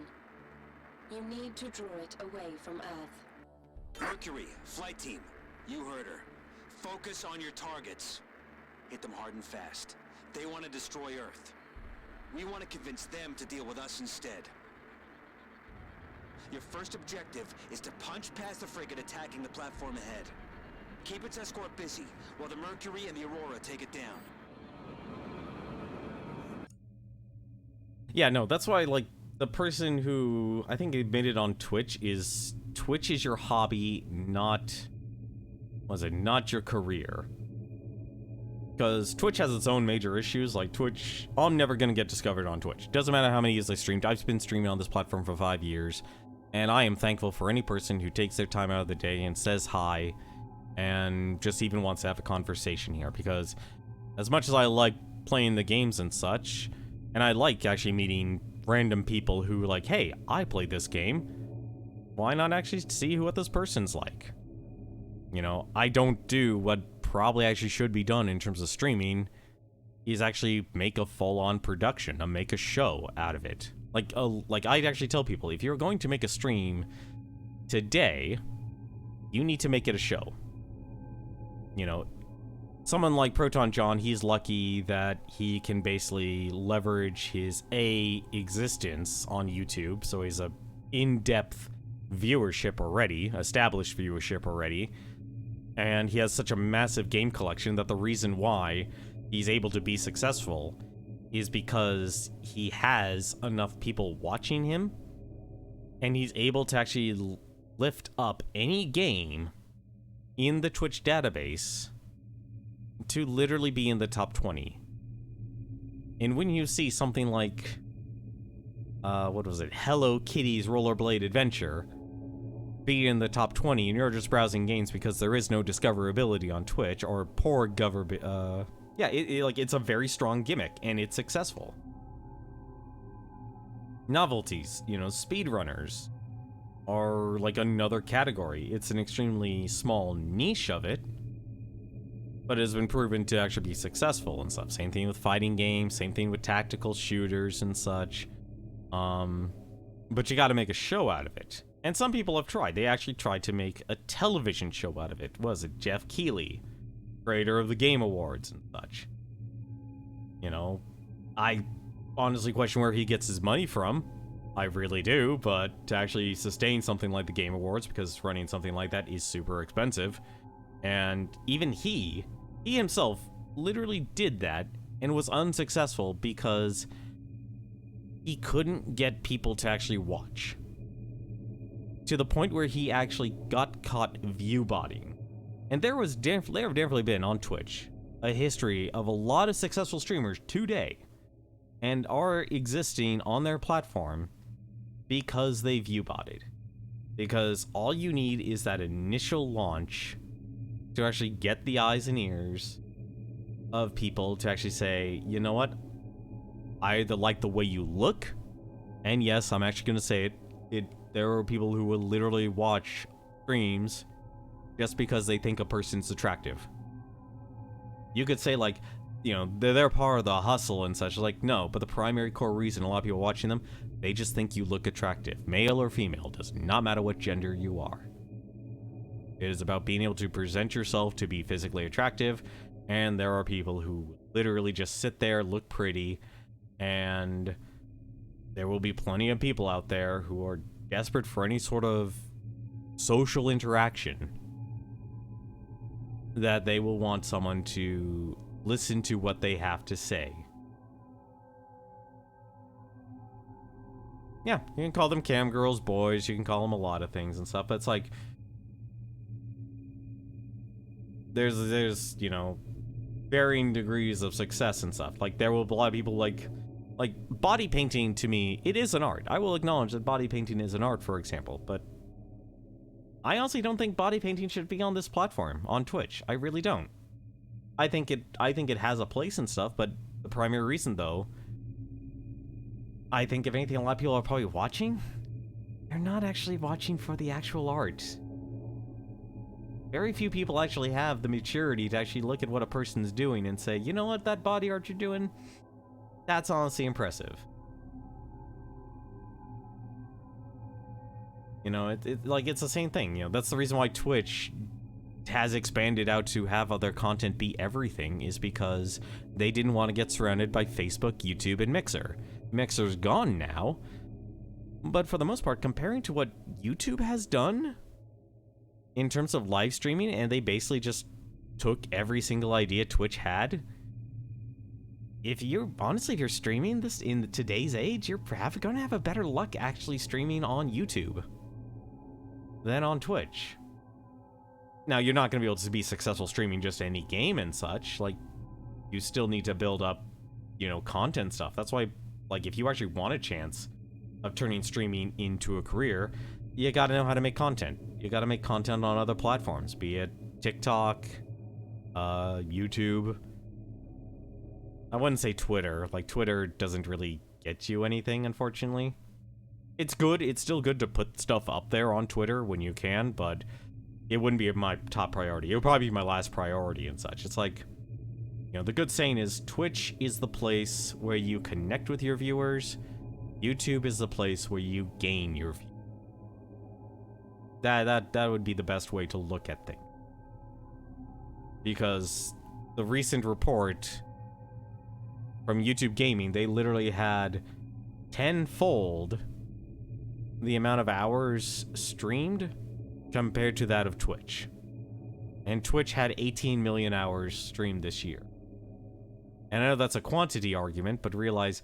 You need to draw it away from Earth. Mercury, flight team, you heard her. Focus on your targets. Hit them hard and fast. They want to destroy Earth. We want to convince them to deal with us instead. Your first objective is to punch past the frigate attacking the platform ahead. Keep its escort busy, while the Mercury and the Aurora take it down. Yeah, no, that's why, like, the person who I think admitted on Twitch is your hobby, not your career. Because Twitch has its own major issues. Like, Twitch, I'm never gonna get discovered on Twitch. Doesn't matter how many years I streamed. I've been streaming on this platform for 5 years, and I am thankful for any person who takes their time out of the day and says hi and just even wants to have a conversation here. Because as much as I like playing the games and such, and I like actually meeting random people who like, hey, I played this game, why not actually see what this person's like? You know, I don't do what probably actually should be done in terms of streaming, is actually make a full-on production, make a show out of it. Like I'd actually tell people, if you're going to make a stream today, you need to make it a show. You know, someone like Proton John, he's lucky that he can basically leverage his existence on YouTube, so he's a in-depth viewership already, established viewership already, and he has such a massive game collection that the reason why he's able to be successful is because he has enough people watching him, and he's able to actually lift up any game in the Twitch database to literally be in the top 20. And when you see something like, what was it, Hello Kitty's Rollerblade Adventure be in the top 20, and you're just browsing games because there is no discoverability on Twitch, or poor yeah, it's a very strong gimmick, and it's successful. Novelties, you know, speedrunners are like another category. It's an extremely small niche of it, but it has been proven to actually be successful and stuff. Same thing with fighting games, same thing with tactical shooters and such. But you gotta make a show out of it. And some people have tried. They actually tried to make a television show out of it. Was it Jeff Keighley, creator of the Game Awards and such? You know, I honestly question where he gets his money from. I really do, but to actually sustain something like the Game Awards, because running something like that is super expensive. And even he himself literally did that and was unsuccessful because he couldn't get people to actually watch. To the point where he actually got caught view-botting. And there have definitely been on Twitch a history of a lot of successful streamers today and are existing on their platform because they view-botted. Because all you need is that initial launch to actually get the eyes and ears of people to actually say, you know what, I either like the way you look, and yes, I'm actually going to say it, there are people who will literally watch streams just because they think a person's attractive. You could say, like, you know, they're part of the hustle and such. Like, no, but the primary core reason a lot of people watching them, they just think you look attractive. Male or female, does not matter what gender you are. It is about being able to present yourself to be physically attractive, and there are people who literally just sit there, look pretty, and there will be plenty of people out there who are desperate for any sort of social interaction that they will want someone to listen to what they have to say. Yeah, you can call them cam girls, boys, you can call them a lot of things and stuff, but it's like, there's, you know, varying degrees of success and stuff. Like, there will be a lot of people like body painting. To me, it is an art. I will acknowledge that body painting is an art, for example, but I honestly don't think body painting should be on this platform, on Twitch. I really don't. I think it has a place and stuff, but the primary reason, though, I think if anything, a lot of people are probably watching. They're not actually watching for the actual art. Very few people actually have the maturity to actually look at what a person's doing and say, you know what, that body art you're doing, that's honestly impressive. You know, it's the same thing. You know, that's the reason why Twitch has expanded out to have other content be everything, is because they didn't want to get surrounded by Facebook, YouTube, and Mixer. Mixer's gone now, but for the most part, comparing to what YouTube has done in terms of live streaming, and they basically just took every single idea Twitch had. If you're streaming this in today's age, you're probably going to have a better luck actually streaming on YouTube than on Twitch. Now, you're not going to be able to be successful streaming just any game and such. Like, you still need to build up, you know, content stuff. That's why, like, if you actually want a chance of turning streaming into a career, you got to know how to make content. You got to make content on other platforms, be it TikTok, YouTube. I wouldn't say Twitter. Like, Twitter doesn't really get you anything, unfortunately. It's good. It's still good to put stuff up there on Twitter when you can, but it wouldn't be my top priority. It would probably be my last priority and such. It's like, you know, the good saying is Twitch is the place where you connect with your viewers. YouTube is the place where you gain your viewers. That would be the best way to look at things. Because the recent report from YouTube Gaming, they literally had tenfold the amount of hours streamed compared to that of Twitch. And Twitch had 18 million hours streamed this year. And I know that's a quantity argument, but realize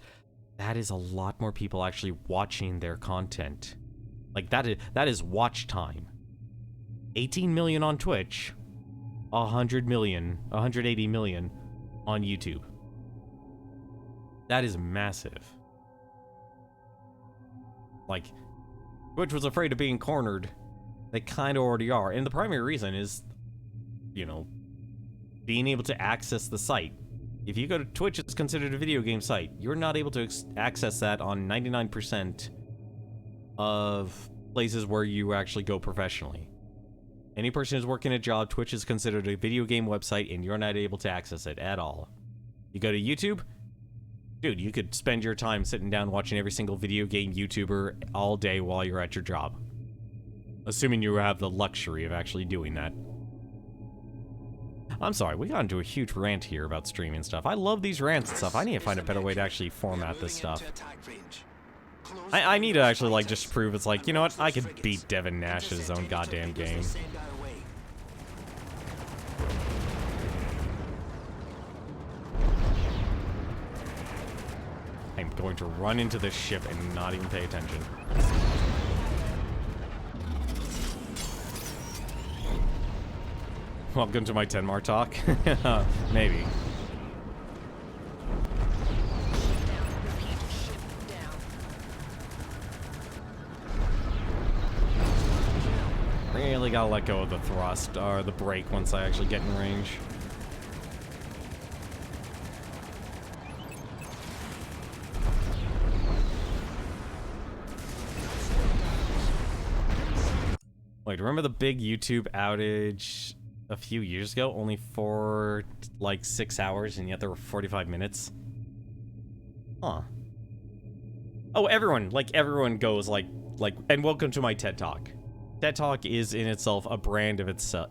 that is a lot more people actually watching their content. Like, that is watch time. 18 million on Twitch, 100 million, 180 million on YouTube. That is massive. Like, Twitch was afraid of being cornered. They kind of already are. And the primary reason is, you know, being able to access the site. If you go to Twitch, it's considered a video game site. You're not able to access that on 99% of places where you actually go professionally. Any person who's working a job, Twitch is considered a video game website, and you're not able to access it at all. You go to YouTube, dude, you could spend your time sitting down watching every single video game YouTuber all day while you're at your job. Assuming you have the luxury of actually doing that. I'm sorry, we got into a huge rant here about streaming stuff. I love these rants and stuff. I need to find a better way to actually format this stuff. I need to actually, like, just prove it's like, you know what? I could beat Devin Nash at his own goddamn game. I'm going to run into this ship and not even pay attention. Welcome to my Tenmar talk. Maybe. Really gotta let go of the thrust, or the brake once I actually get in range. Wait, remember the big YouTube outage a few years ago? Only for, like, 6 hours, and yet there were 45 minutes? Huh. Oh, everyone goes, like, and welcome to my TED Talk. TED Talk is in itself a brand of itself,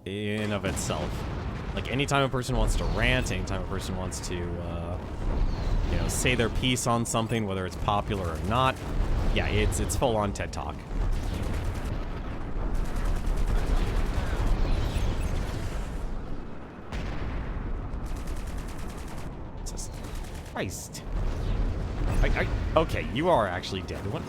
Like, anytime a person wants to rant, anytime a person wants to, you know, say their piece on something, whether it's popular or not, yeah, it's full-on TED Talk. Jesus Christ. Okay, you are actually dead. What?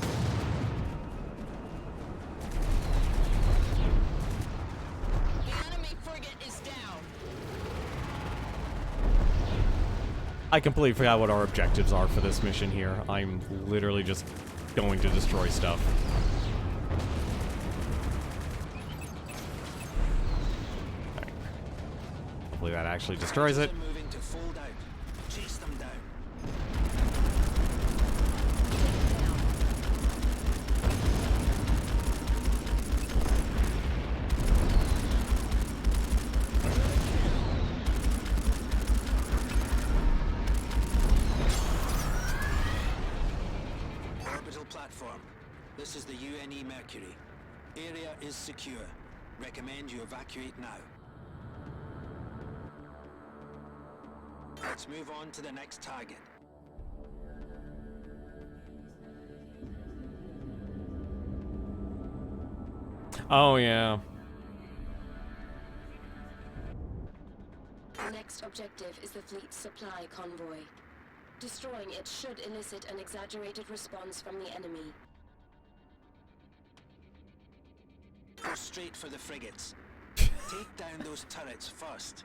I completely forgot what our objectives are for this mission here. I'm literally just going to destroy stuff. Right. Hopefully that actually destroys it. Moving to fold out. Chase them down. Orbital platform. This is the UNE Mercury. Area is secure. Recommend you evacuate now. Let's move on to the next target. Oh, yeah. The next objective is the fleet's supply convoy. Destroying it should elicit an exaggerated response from the enemy. Go straight for the frigates. Take down those turrets first.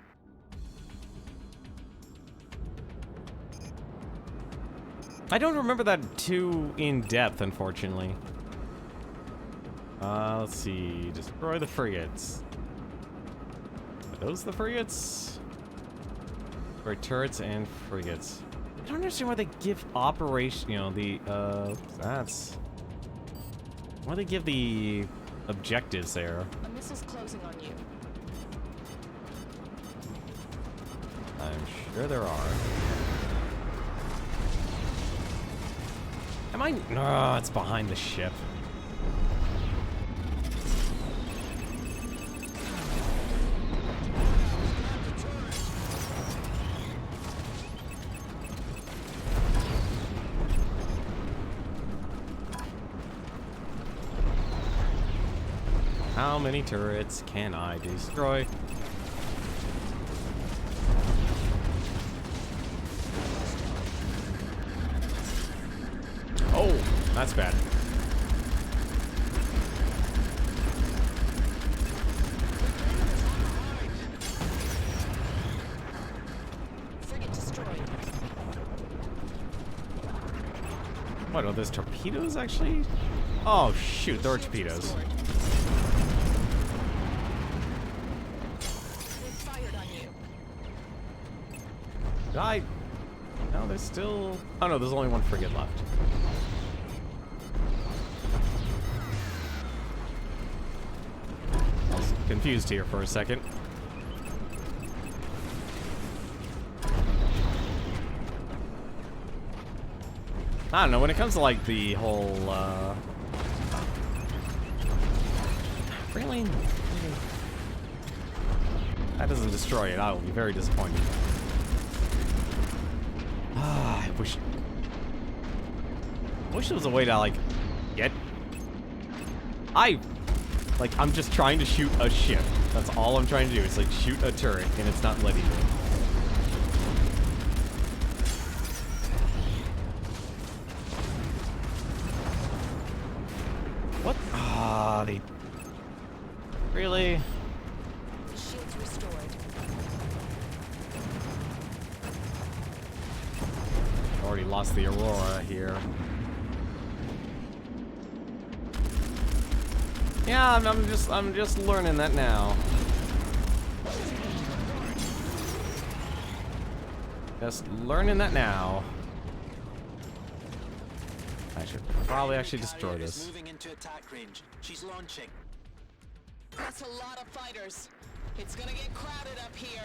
I don't remember that too in depth, unfortunately. Let's see. Destroy the frigates. Are those the frigates? Or turrets and frigates. I don't understand why they give operation, you know, the, that's... Why they give the objectives there. A missile's closing on you. I'm sure there are. Am I? No, it's behind the ship. How many turrets can I destroy? Oh, that's bad. Frigate destroyed. What, are those torpedoes actually? Oh shoot, there are torpedoes. They fired on you. Did I? No, there's still... Oh no, there's only one frigate left. I was confused here for a second. I don't know, when it comes to like the whole, really? That doesn't destroy it, I will be very disappointed. I wish there was a way to, like, get... I'm just trying to shoot a ship. That's all I'm trying to do. It's like shoot a turret, and it's not letting me. What? Ah, they... Really? Shields restored. Already lost the Aurora here. Yeah, I'm just learning that now. Just learning that now. I should probably actually destroy Carrier is this. moving into attack range. She's launching. That's a lot of fighters. It's gonna get crowded up here.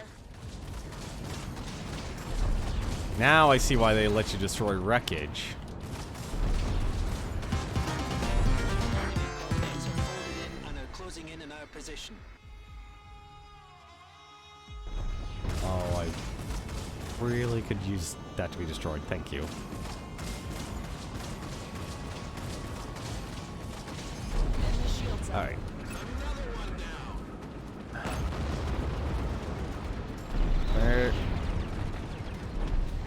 Now I see why they let you destroy wreckage. Frigates are folded in and are closing in our position. Oh, I really could use that to be destroyed. Thank you. Enemy shields up. All right. Where?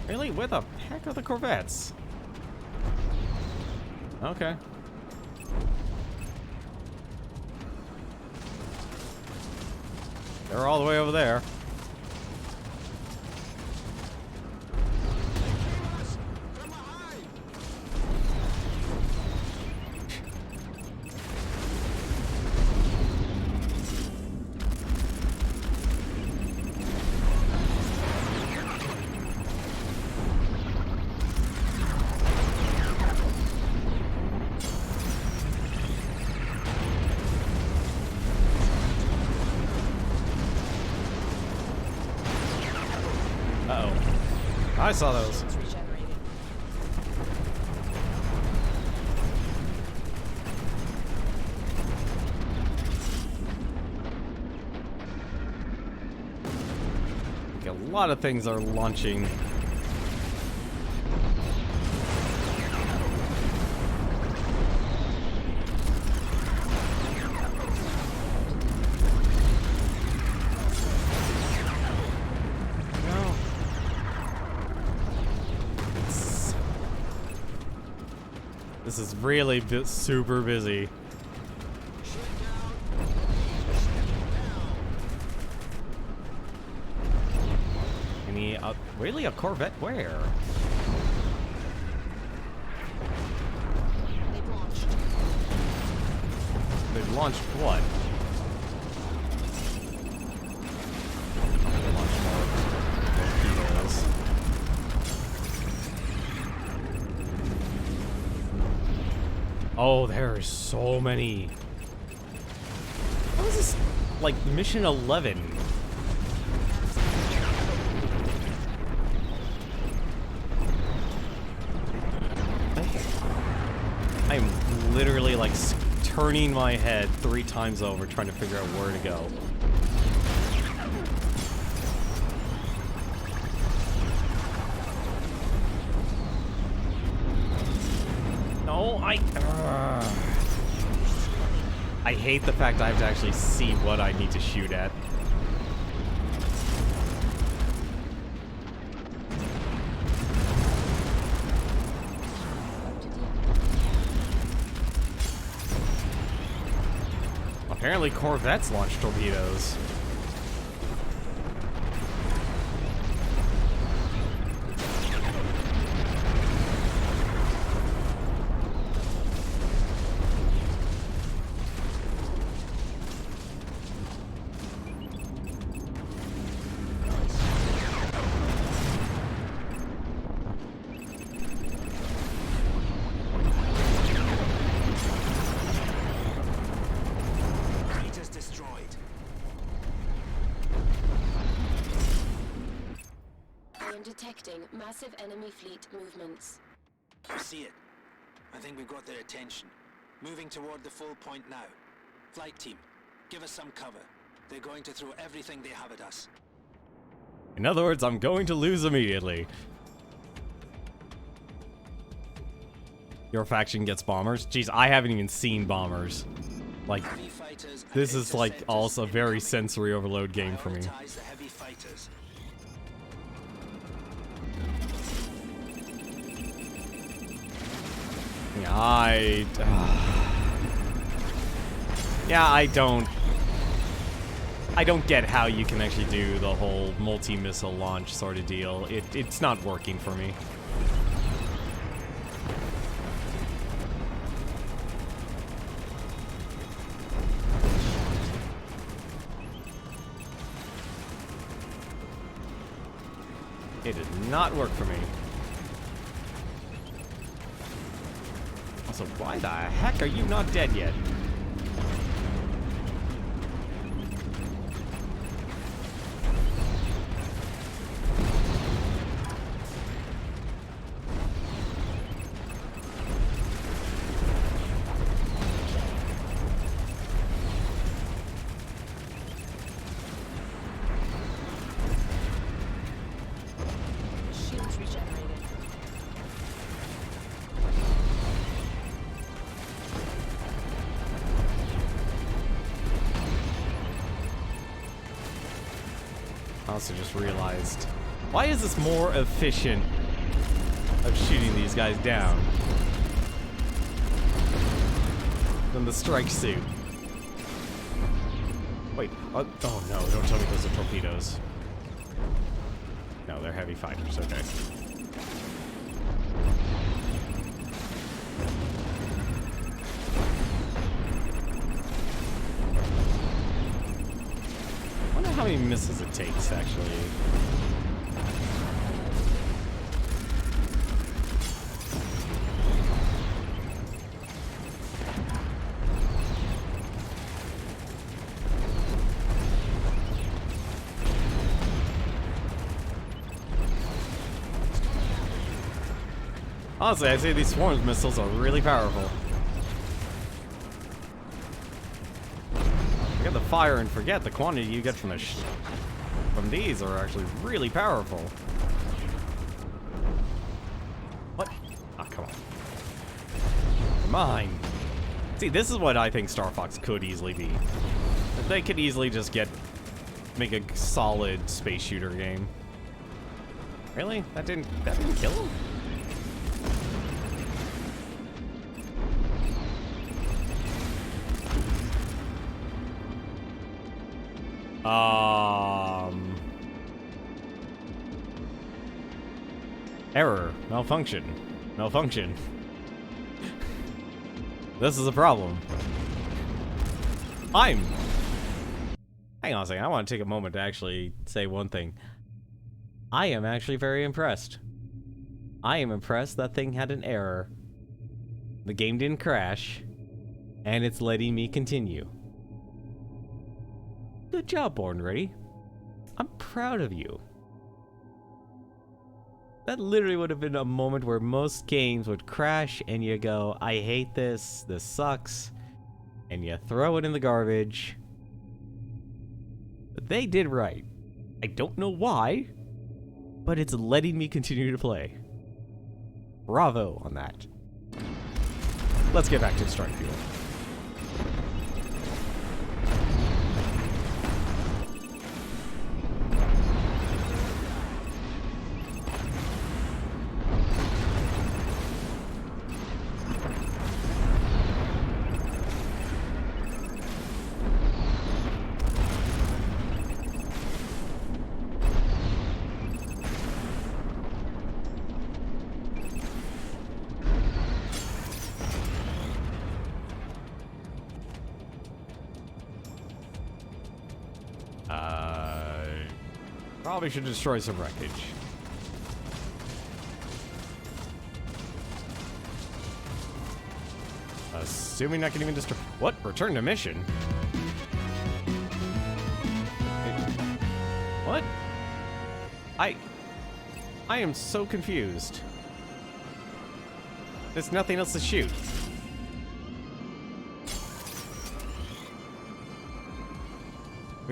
Really? Where the heck are the Corvettes? Okay. They're all the way over there. Uh-oh. I saw those. Shields regenerated. A lot of things are launching. No. This is really super busy. Really? A Corvette? Where? They've launched. They've launched what? They launched more torpedoes. Oh, there are so many. How is this like mission 11? I'm literally like turning my head 3 times over trying to figure out where to go. No, I hate the fact I have to actually see what I need to shoot at. Apparently Corvettes launch torpedoes. Detecting massive enemy fleet movements. I see it. I think we've got their attention. Moving toward the full point now. Flight team, give us some cover. They're going to throw everything they have at us. In other words, I'm going to lose immediately. Your faction gets bombers? Jeez, I haven't even seen bombers. Like, this is like also a very sensory overload game for me. Yeah, I don't get how you can actually do the whole multi-missile launch sort of deal. It's not working for me. It did not work for me. Also, why the heck are you not dead yet? Shields regenerated. I also just realized, why is this more efficient of shooting these guys down than the strike suit? Wait, oh no, don't tell me those are torpedoes. No, they're heavy fighters, okay. I wonder how many misses it takes, actually. Honestly, I say these swarms missiles are really powerful. Forget the fire and forget the quantity you get from from these are actually really powerful. What? Ah, come on. Mine. See, this is what I think Star Fox could easily be. They could easily just make a solid space shooter game. Really? That didn't kill him? Error. Malfunction. Malfunction. This is a problem. Hang on a second. I want to take a moment to actually say one thing. I am actually very impressed. I am impressed that thing had an error. The game didn't crash. And it's letting me continue. Good job, Born Ready. I'm proud of you. That literally would have been a moment where most games would crash and you go, I hate this, this sucks, and you throw it in the garbage. But they did right. I don't know why, but it's letting me continue to play. Bravo on that. Let's get back to Strike Fuel. Probably should destroy some wreckage. Assuming I can even destroy. What? Return to mission? What? I am so confused. There's nothing else to shoot.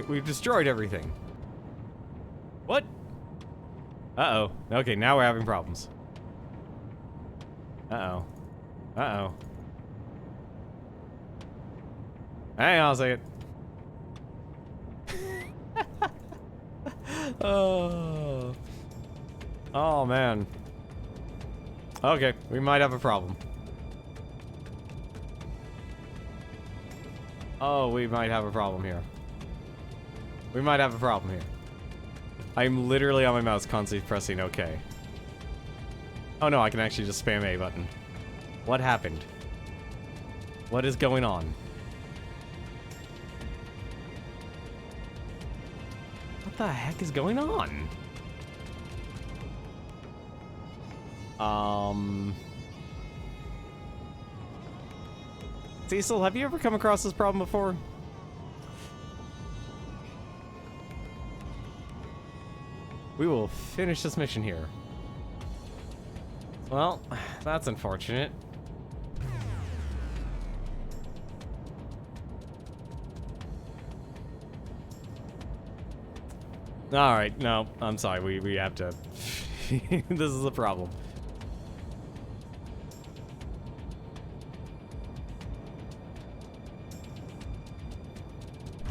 We've destroyed everything. What? Uh-oh. Okay, now we're having problems. Uh-oh. Uh-oh. Hang on a second. Oh. Oh, man. Okay, we might have a problem. Oh, we might have a problem here. We might have a problem here. I'm literally on my mouse constantly pressing OK. Oh no, I can actually just spam A button. What happened? What is going on? What the heck is going on? Cecil, have you ever come across this problem before? We will finish this mission here. Well, that's unfortunate. Alright, no, I'm sorry, we have to... This is a problem.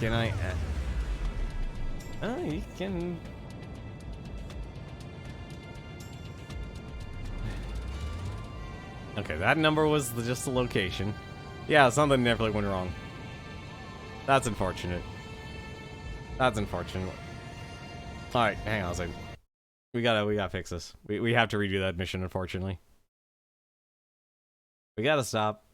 Can I... Oh, you can... Okay, that number was just the location. Yeah, something definitely went wrong. That's unfortunate. That's unfortunate. Alright, hang on a second. We gotta fix this. We have to redo that mission, unfortunately. We gotta stop.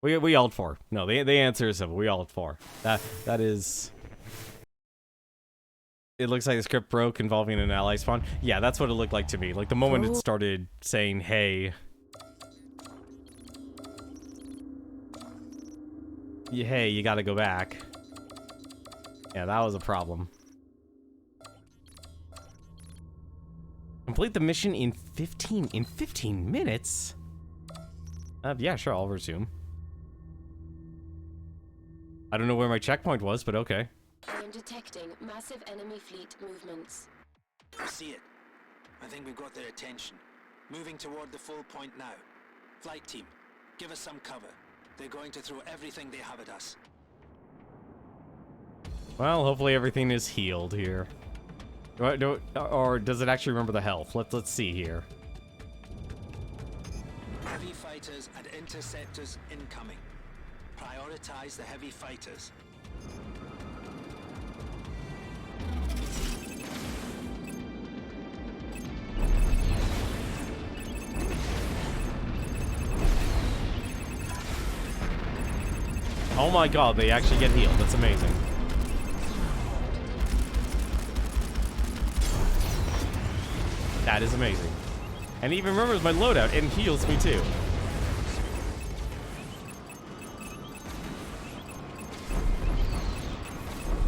We ult 4. No, the answer is simple. We ult 4. That is... It looks like the script broke involving an ally spawn. Yeah, that's what it looked like to me. Like, the moment it started saying, hey... Hey, you gotta go back. Yeah, that was a problem. Complete the mission in 15 minutes? Yeah, sure, I'll resume. I don't know where my checkpoint was, but okay. I am detecting massive enemy fleet movements. I see it. I think we've got their attention. Moving toward the full point now. Flight team, give us some cover. They're going to throw everything they have at us. Well, hopefully everything is healed here. Or does it actually remember the health? Let's see here. Heavy fighters and interceptors incoming. Prioritize the heavy fighters. Oh my god, they actually get healed. That's amazing. That is amazing. And it even remembers my loadout and heals me too.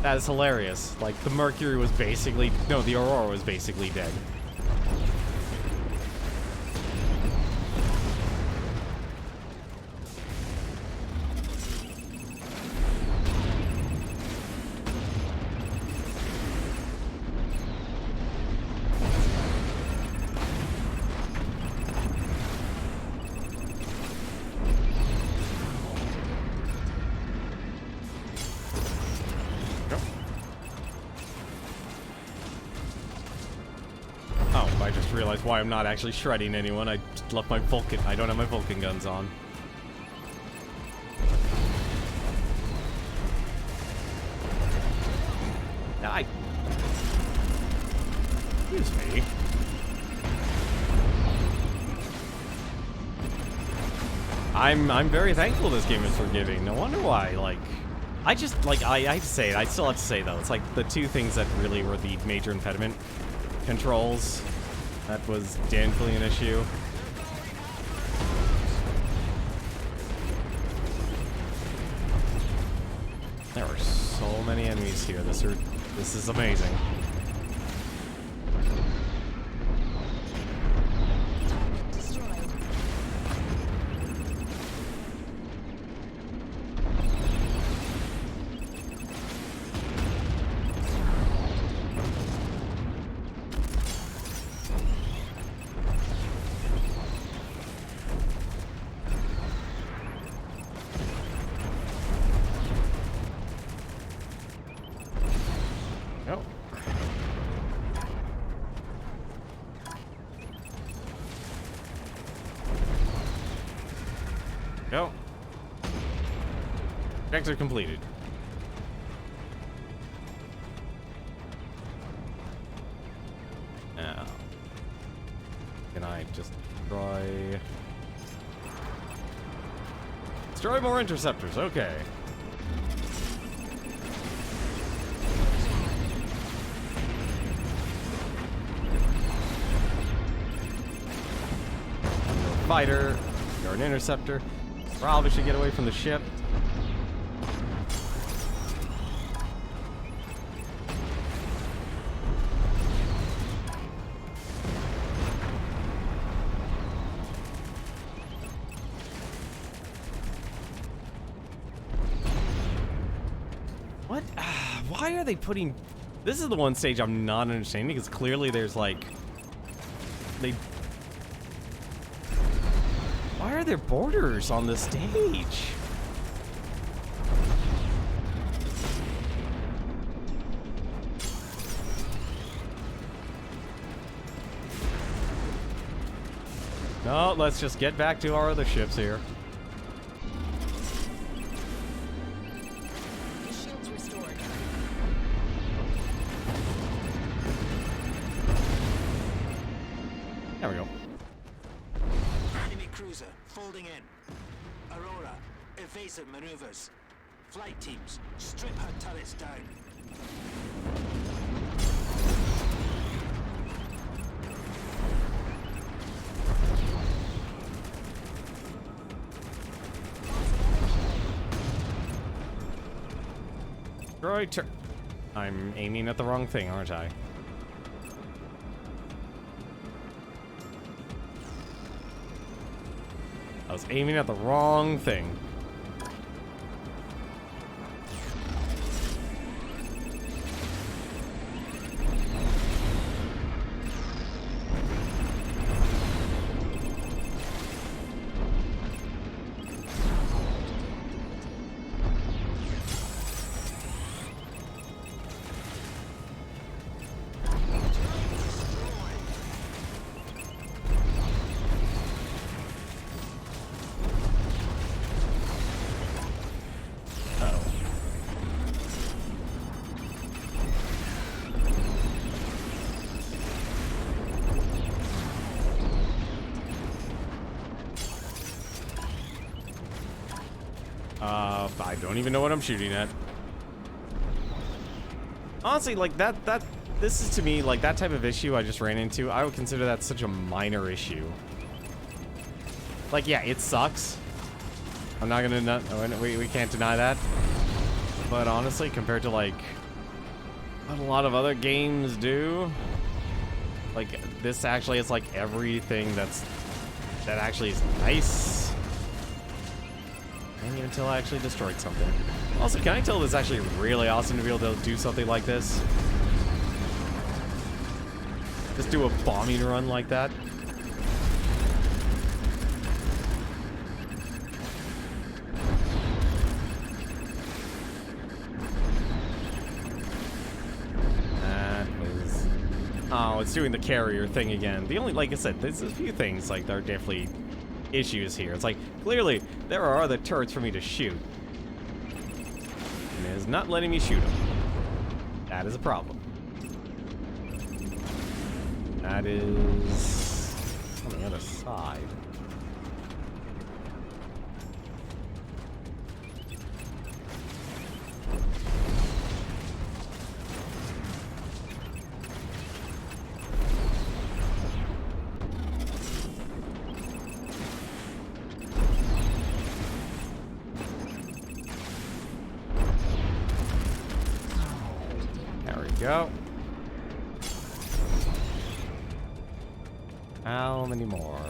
That is hilarious. Like, the Mercury was basically... No, the Aurora was basically dead. Realize why I'm not actually shredding anyone. I just left my Vulcan. I don't have my Vulcan guns on. Excuse me. I'm very thankful this game is forgiving. No wonder why. Like, I just like I have to say it. I still have to say though. It's like the two things that really were the major impediment: controls. That was definitely an issue. There are so many enemies here. This is amazing. Go. Objective completed. Now, can I just destroy more interceptors? Okay. You're a fighter. You're an interceptor. Probably should get away from the ship. What? Why are they putting... This is the one stage I'm not understanding, because clearly there's like... Why are there borders on the stage? No, let's just get back to our other ships here. The shield's restored. There we go. Enemy cruiser, folding in. Aurora, evasive maneuvers. Flight teams, strip her turrets down. I'm aiming at the wrong thing, aren't I? was aiming at the wrong thing. I don't even know what I'm shooting at. Honestly, like this is to me, like that type of issue I just ran into, I would consider that such a minor issue. Like, yeah, it sucks. I'm not gonna, we can't deny that. But honestly, compared to like what a lot of other games do, like this actually is like everything that actually is nice. Until I actually destroyed something. Also, can I tell this actually really awesome to be able to do something like this? Just do a bombing run like that. That was... Oh, it's doing the carrier thing again. The only, like I said, there's a few things like there are definitely issues here. It's like, clearly, there are other turrets for me to shoot. And it is not letting me shoot them. That is a problem. That is on the other side. Go. How many more?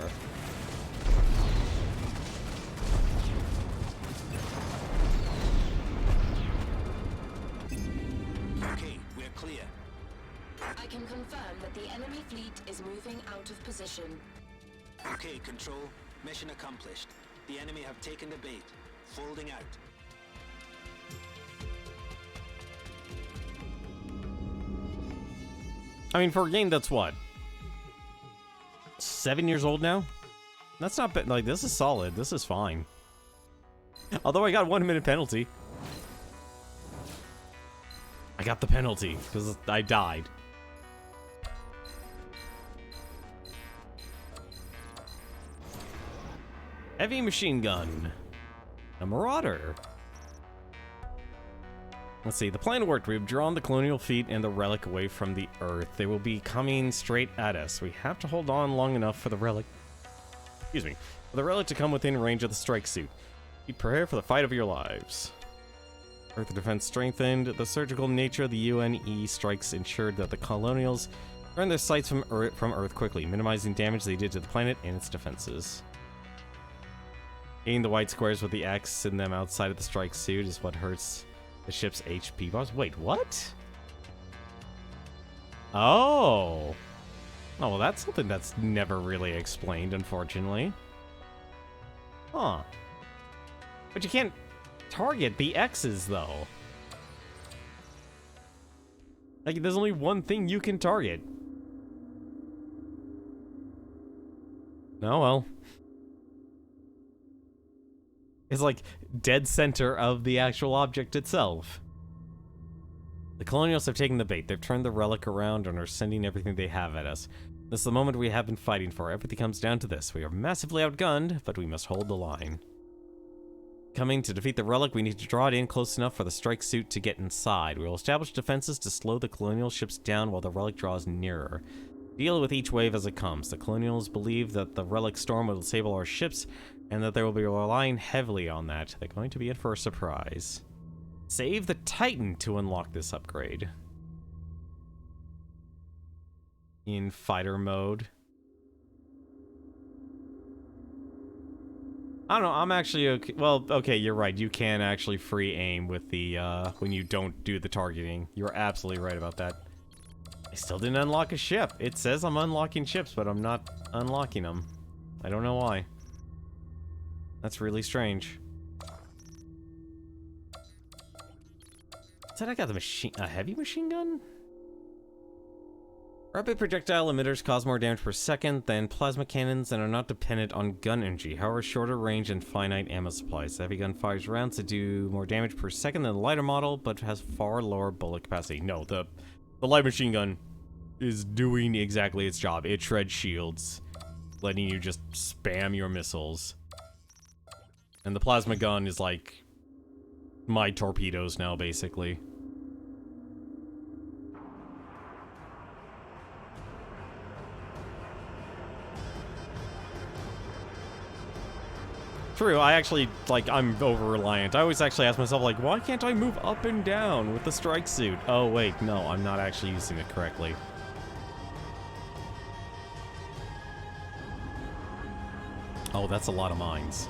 Okay, we're clear. I can confirm that the enemy fleet is moving out of position. Okay, Control. Mission accomplished. The enemy have taken the bait. Folding out. I mean, for a game that's what? 7 years old now? That's not bad. Like, this is solid. This is fine. Although I got a 1 minute penalty. I got the penalty because I died. Heavy machine gun. A marauder. Let's see, the plan worked. We've drawn the colonial fleet and the relic away from the Earth. They will be coming straight at us. We have to hold on long enough for the relic... Excuse me. For the relic to come within range of the strike suit. Be prepared for the fight of your lives. Earth defense strengthened. The surgical nature of the UNE strikes ensured that the colonials turned their sights from Earth quickly, minimizing damage they did to the planet and its defenses. Hitting the white squares with the X in them outside of the strike suit is what hurts the ship's HP bars. Wait, what? Oh. Oh, well, that's something that's never really explained, unfortunately. Huh. But you can't target the X's, though. Like, there's only one thing you can target. Oh, well. It's like dead center of the actual object itself. The colonials have taken the bait. They've turned the relic around and are sending everything they have at us. This is the moment we have been fighting for. Everything comes down to this. We are massively outgunned, but we must hold the line. Coming to defeat the relic, we need to draw it in close enough for the strike suit to get inside. We will establish defenses to slow the colonial ships down while the relic draws nearer. Deal with each wave as it comes. The colonials believe that the relic storm will disable our ships, and that they will be relying heavily on that. They're going to be in for a surprise. Save the Titan to unlock this upgrade. In fighter mode. I don't know, I'm actually okay. Well, okay, you're right. You can actually free aim with the, when you don't do the targeting. You're absolutely right about that. I still didn't unlock a ship. It says I'm unlocking ships, but I'm not unlocking them. I don't know why. That's really strange. Said I got a heavy machine gun? Rapid projectile emitters cause more damage per second than plasma cannons and are not dependent on gun energy. However, shorter range and finite ammo supplies. The heavy gun fires rounds that do more damage per second than the lighter model, but has far lower bullet capacity. No, the light machine gun is doing exactly its job. It shreds shields, letting you just spam your missiles. And the plasma gun is like my torpedoes now, basically. True, I actually, like, I'm over-reliant. I always actually ask myself, like, why can't I move up and down with the strike suit? Oh, wait, no, I'm not actually using it correctly. Oh, that's a lot of mines.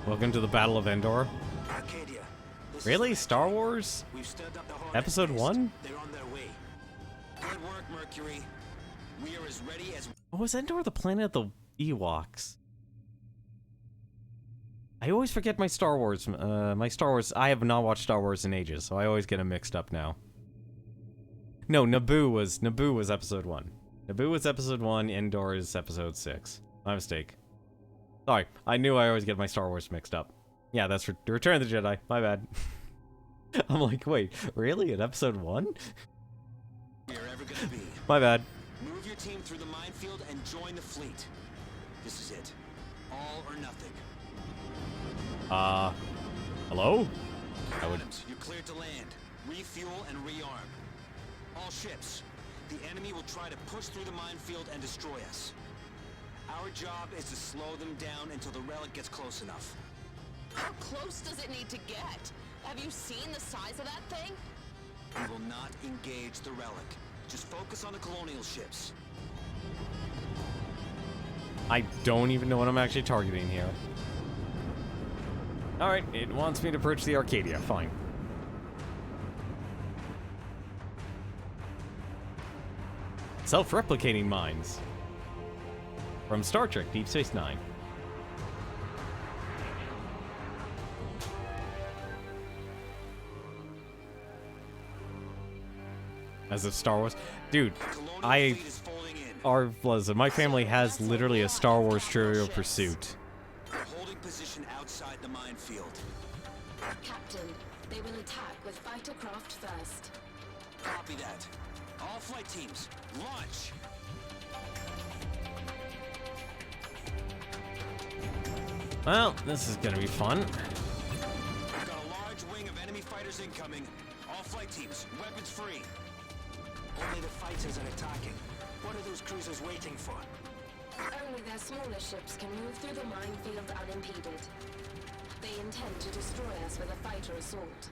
Welcome to the Battle of Endor. Arcadia. Really? Star Wars? We've stirred up the Hornet Episode nest. 1? They're on their way. Good work, Mercury. We are as ready as... Oh, was Endor the planet of the Ewoks? I always forget my Star Wars, I have not watched Star Wars in ages, so I always get them mixed up now. No, Naboo was episode 1. Naboo was episode 1, Endor is episode 6. My mistake. Sorry, I knew I always get my Star Wars mixed up. Yeah, that's Return of the Jedi, my bad. I'm like, wait, really? In episode 1? we are ever gonna be. My bad. Move your team through the minefield and join the fleet. This is it. All or nothing. Hello? Adams, you're cleared to land. Refuel and rearm. All ships. The enemy will try to push through the minefield and destroy us. Our job is to slow them down until the relic gets close enough. How close does it need to get? Have you seen the size of that thing? We will not engage the relic. Just focus on the colonial ships. I don't even know what I'm actually targeting here. Alright, it wants me to approach the Arcadia. Fine. Self-replicating mines. From Star Trek Deep Space Nine. As if Star Wars... Dude, my family has literally a Star Wars Trivial Pursuit. We're holding position outside the minefield. Captain, they will attack with fighter craft first. Copy that. All flight teams, launch! Well, this is gonna be fun. We've got a large wing of enemy fighters incoming. All flight teams, weapons free. Only the fighters are attacking. What are those cruisers waiting for? Only their smaller ships can move through the minefield unimpeded. They intend to destroy us with a fighter assault.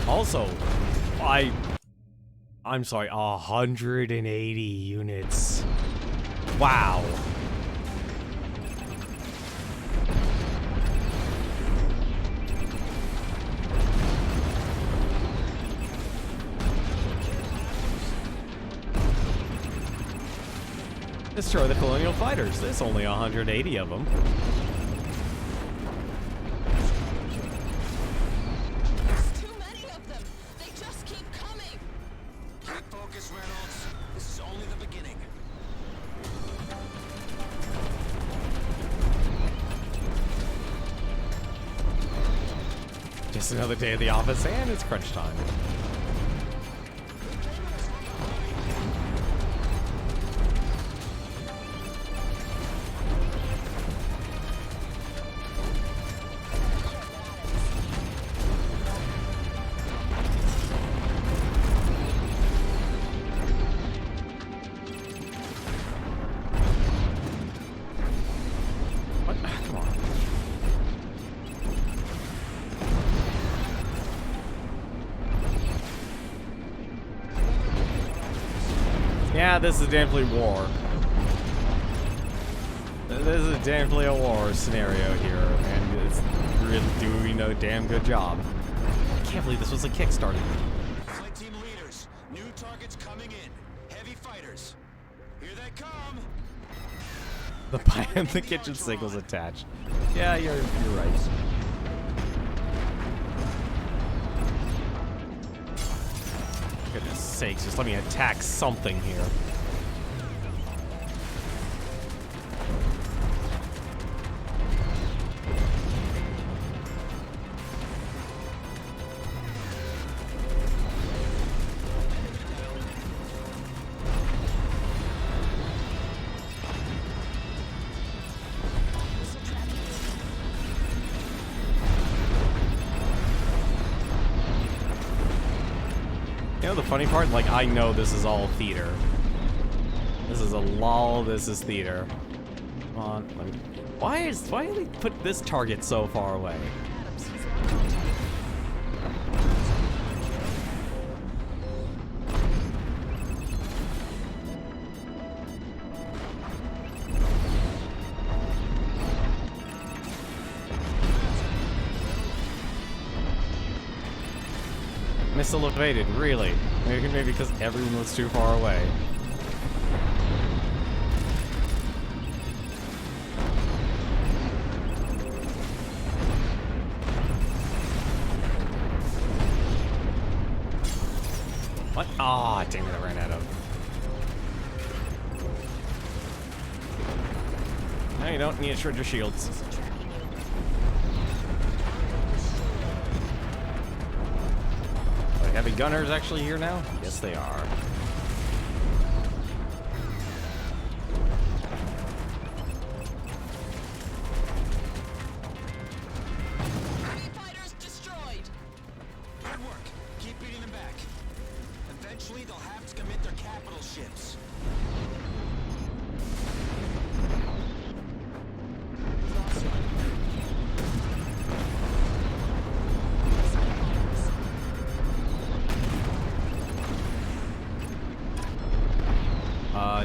Also, I'm sorry, 180 units. Wow. Destroy the colonial fighters. There's only 180 of them. There's too many of them. They just keep coming. Keep focus, Reynolds. This is only the beginning. Just another day at the office, and it's crunch time. Yeah, this is definitely war. This is definitely a war scenario here, and it's really doing a damn good job. I can't believe this was a Kickstarter. Flight team leaders, new targets coming in. Heavy fighters. Here they come. The pie and the kitchen sink's attached. Yeah, you're right. Goodness sakes, just let me attack something here. You know the funny part? Like, I know this is all theater. This is a lull, this is theater. Come on, let me... Why do they put this target so far away? Missile evaded, really? Maybe because everyone was too far away. What? Ah, oh, damn it, I ran out of. No, you don't need to shred your shields. Heavy gunners actually here now? Yes, they are. Heavy fighters destroyed. Good work. Keep beating them back. Eventually, they'll have to commit their capital ships.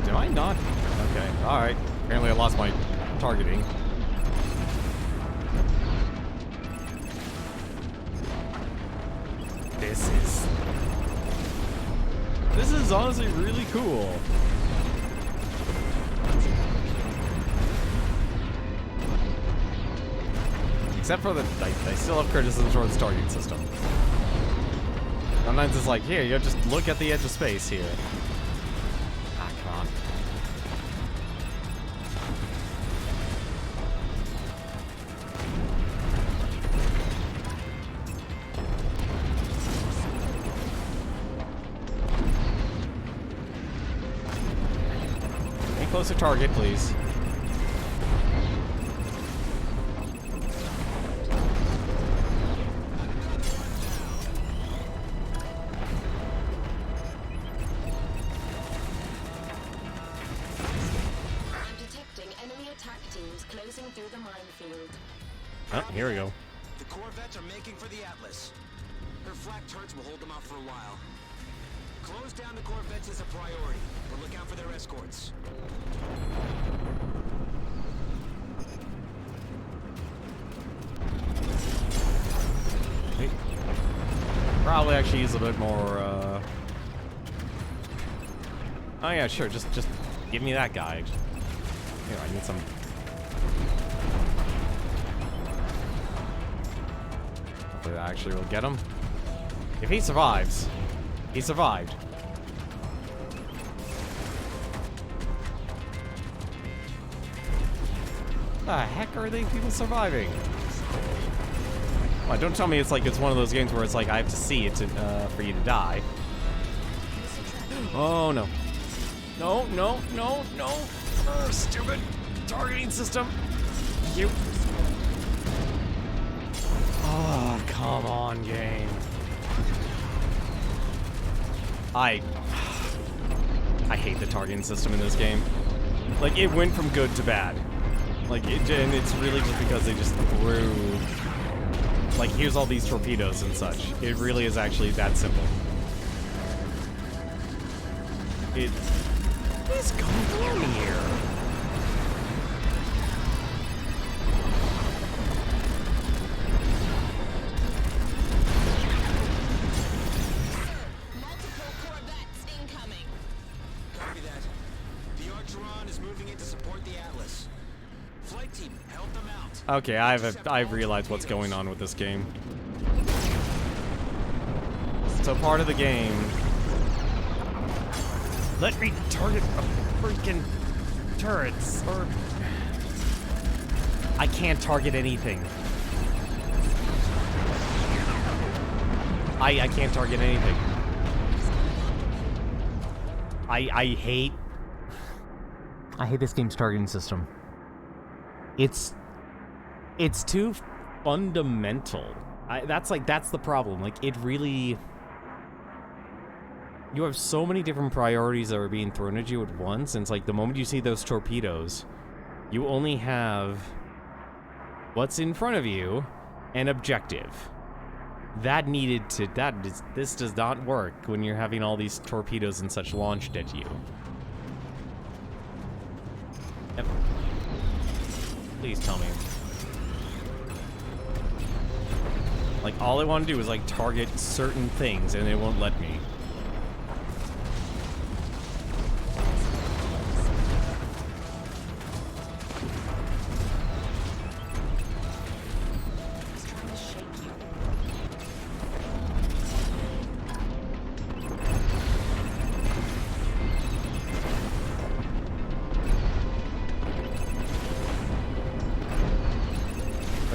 Did I not? Okay, alright. Apparently I lost my targeting. This is honestly really cool. Except for the, I still have criticism towards the targeting system. Sometimes it's like, here, you just look at the edge of space here. Closer target, please. I'm detecting enemy attack teams closing through the minefield. Oh, here we go. The Corvettes are making for the Atlas. Her flak turrets will hold them off for a while. Close down the Corvettes is a priority, but look out for their escorts. Probably actually use a bit more, Oh yeah, sure, just give me that guy. Here, I need some... Hopefully that actually will get him. If he survives... He survived. What the heck are they people surviving? Well, don't tell me it's like it's one of those games where it's like I have to see it to, for you to die. Oh no. No, no, no, no. Oh, stupid targeting system. Thank you. Oh, come on, game. I hate the targeting system in this game. Like, it went from good to bad. Like, and it's really just because they just threw... Like, here's all these torpedoes and such. It really is actually that simple. is going on here? Multiple corvettes incoming. Copy that. The Archeron is moving in to support the Atlas. Flight team, help them out. Okay, I've realized what's going on with this game. So part of the game. Let me target a freaking turrets, or I can't target anything. I can't target anything. I hate this game's targeting system. It's too fundamental. That's the problem. Like, it really... You have so many different priorities that are being thrown at you at once, and it's like the moment you see those torpedoes, you only have what's in front of you and objective. This does not work when you're having all these torpedoes and such launched at you. Yep. Please tell me. Like, all I want to do is, like, target certain things, and it won't let me.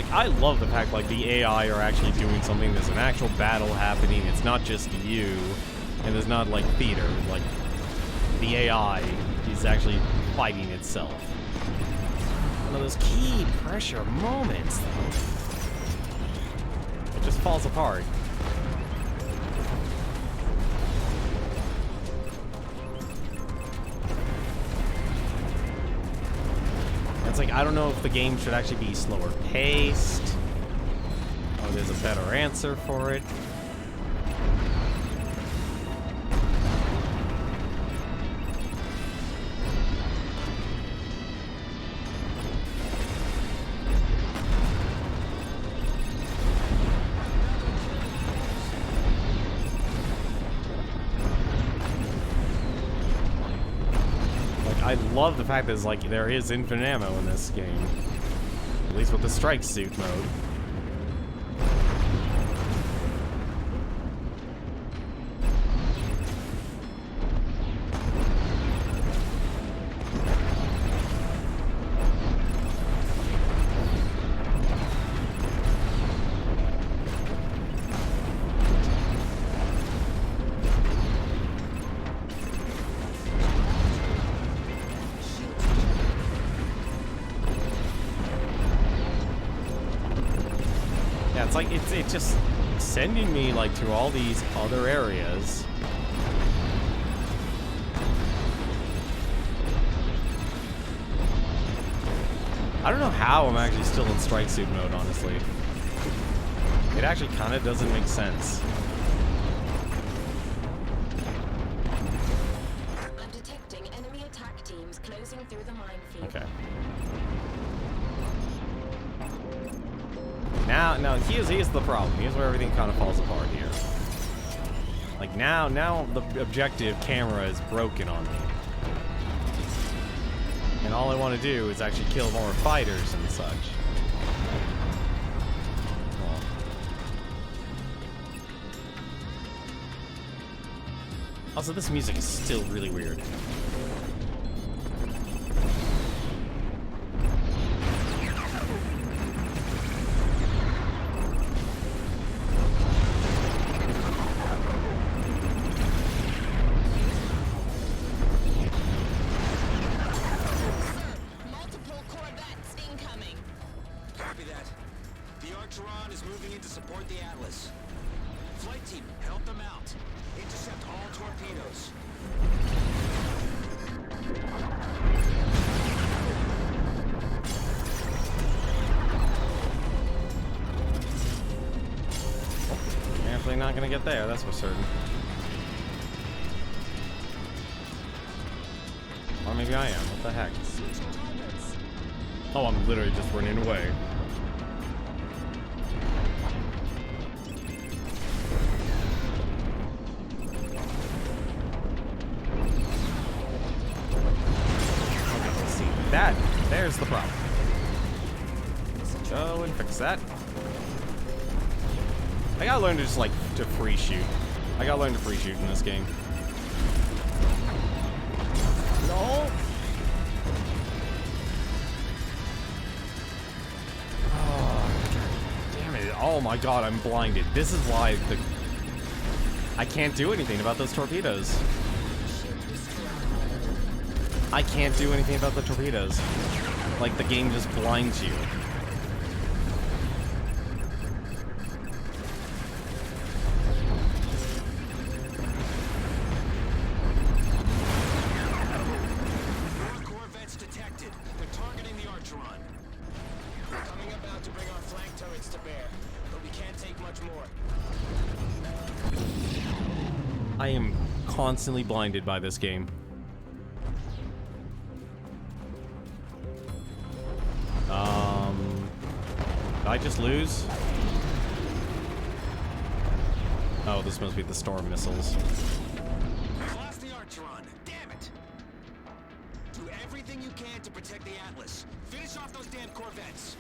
I love the fact, like, the AI are actually doing something. There's an actual battle happening. It's not just you, and there's not, like, theater. Like, the AI is actually fighting itself. One of those key pressure moments, though. It just falls apart. It's like, I don't know if the game should actually be slower paced. Oh, there's a better answer for it. I love the fact that it's like there is infinite ammo in this game. At least with the strike suit mode. It's like, it's just sending me, like, to all these other areas. I don't know how I'm actually still in strike suit mode, honestly. It actually kind of doesn't make sense. I'm detecting enemy attack teams closing through the minefield. Okay. Now, here's the problem. Here's where everything kind of falls apart here. Like, now the objective camera is broken on me. And all I want to do is actually kill more fighters and such. Oh. Also, this music is still really weird. Archeron is moving in to support the Atlas. Flight team, help them out. Intercept all torpedoes. Definitely not gonna get there, that's for certain. maybe I am. What the heck? Oh, I'm literally just running away. Okay, see, there's the problem. Go and fix that. I gotta learn to just, like, to free shoot. I gotta learn to free shoot in this game. No! Oh my god, I'm blinded. This is why I can't do anything about those torpedoes. I can't do anything about the torpedoes. Like, the game just blinds you. More corvettes detected. They're targeting the Archeron. We're coming about to bring our flank turrets to bear, but we can't take much more. I am constantly blinded by this game. Did I just lose? Oh, this must be the storm missiles. We've lost the Archeron. Damn it! Do everything you can to protect the Atlas. Finish off those damn corvettes.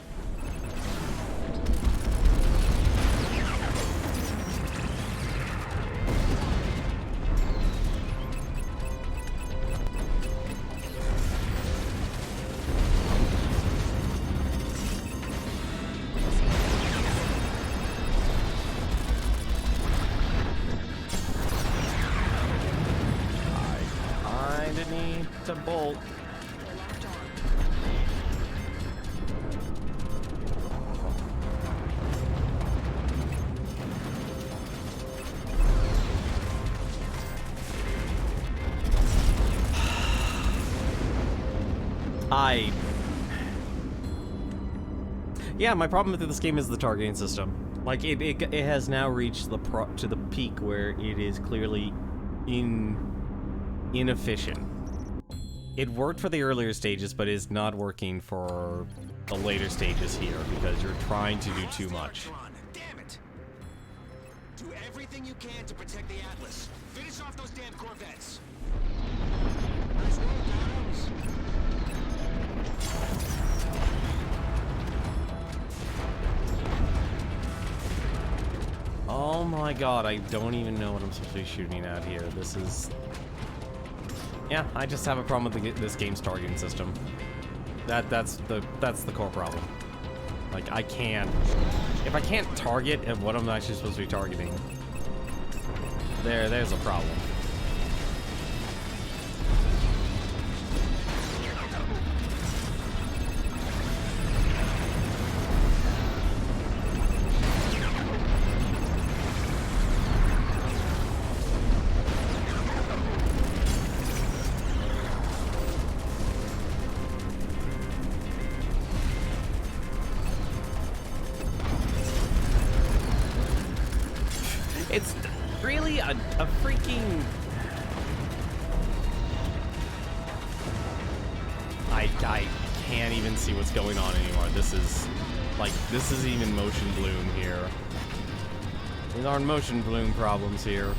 To bolt. Yeah, my problem with this game is the targeting system. Like, it has now reached to the peak where it is clearly inefficient. It worked for the earlier stages, but is not working for the later stages here because you're trying to do too much. Damn it! Do everything you can to protect the Atlas. Finish off those damn corvettes. There's no downs. Oh my god, I don't even know what I'm supposed to be shooting at here. This is... Yeah, I just have a problem with this game's targeting system. That's the core problem. Like, I can't... If I can't target at what I'm actually supposed to be targeting, there's a problem. It's really a freaking... I can't even see what's going on anymore. This is, like, this is even motion bloom here. These aren't motion bloom problems here.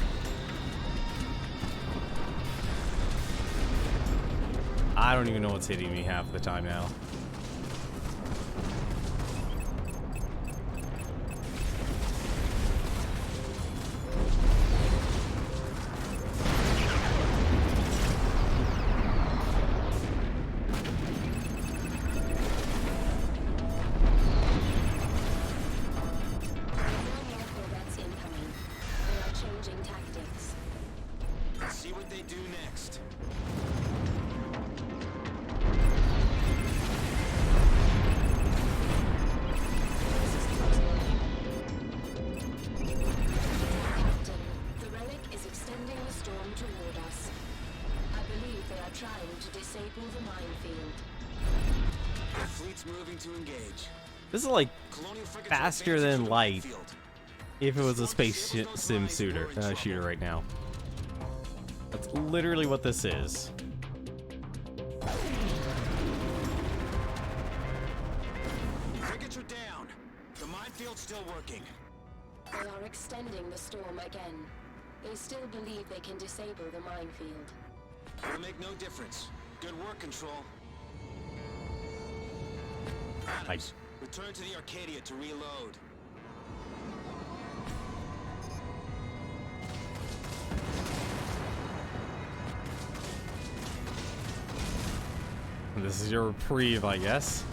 I don't even know what's hitting me half the time now. See what they do next. The relic is extending the storm toward us. I believe they are trying to disable the minefield. The fleet's moving to engage. This is like Colonial frigates faster are advancing than to the light field. if it was a space sim shooter right now. That's literally what this is. shield's still working. They are extending the storm again. They still believe they can disable the minefield. It'll make no difference. Good work, Control. Nice. Return to the Arcadia to reload. This is your reprieve, I guess.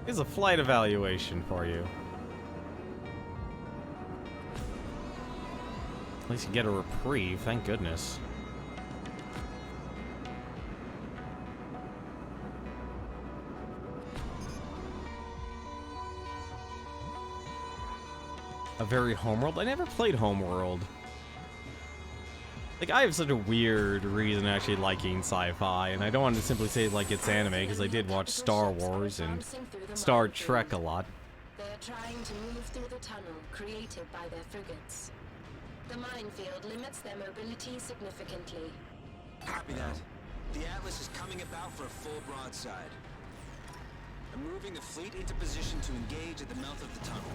Here's a flight evaluation for you. At least you get a reprieve, thank goodness. A very Homeworld? I never played Homeworld. Like, I have such a weird reason actually liking sci-fi, and I don't want to simply say like it's anime, because I did watch Star Wars and Star Trek a lot. They are trying to move through the tunnel created by their frigates. The minefield limits their mobility significantly. Copy that. The Atlas is coming about for a full broadside. I'm moving the fleet into position to engage at the mouth of the tunnel.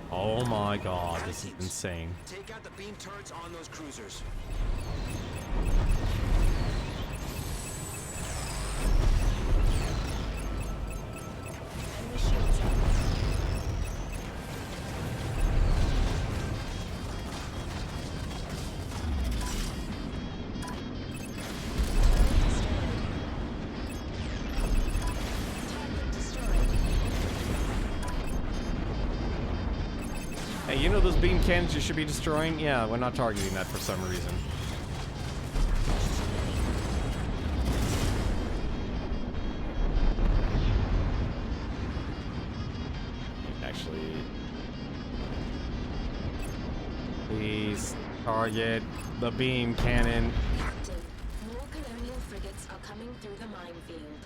Oh my god, this is insane. Take out the beam turrets on those cruisers. And the shields up. Hey, you know those beam cannons you should be destroying? Yeah, we're not targeting that for some reason. Actually, please target the beam cannon. Captain, more colonial frigates are coming through the minefield.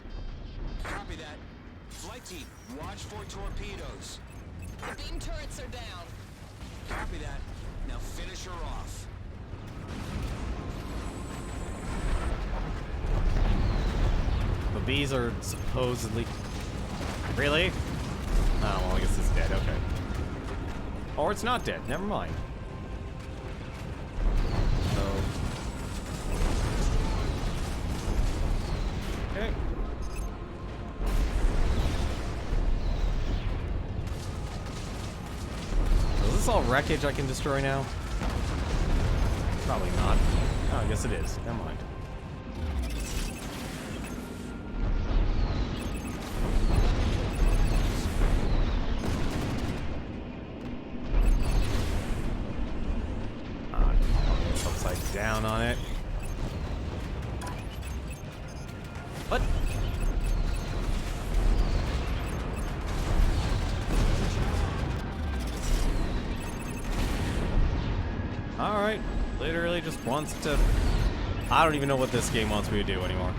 Copy that. Flight team, watch for torpedoes. The beam turrets are down. Copy that. Now finish her off. The bees are supposedly... Really? Oh, well, I guess it's dead. Okay. Or it's not dead. Never mind. So... Okay. So is this all wreckage I can destroy now? Probably not. Oh, I guess it is. Never mind. It's upside down on it. What? Alright. Literally just wants to... I don't even know what this game wants me to do anymore.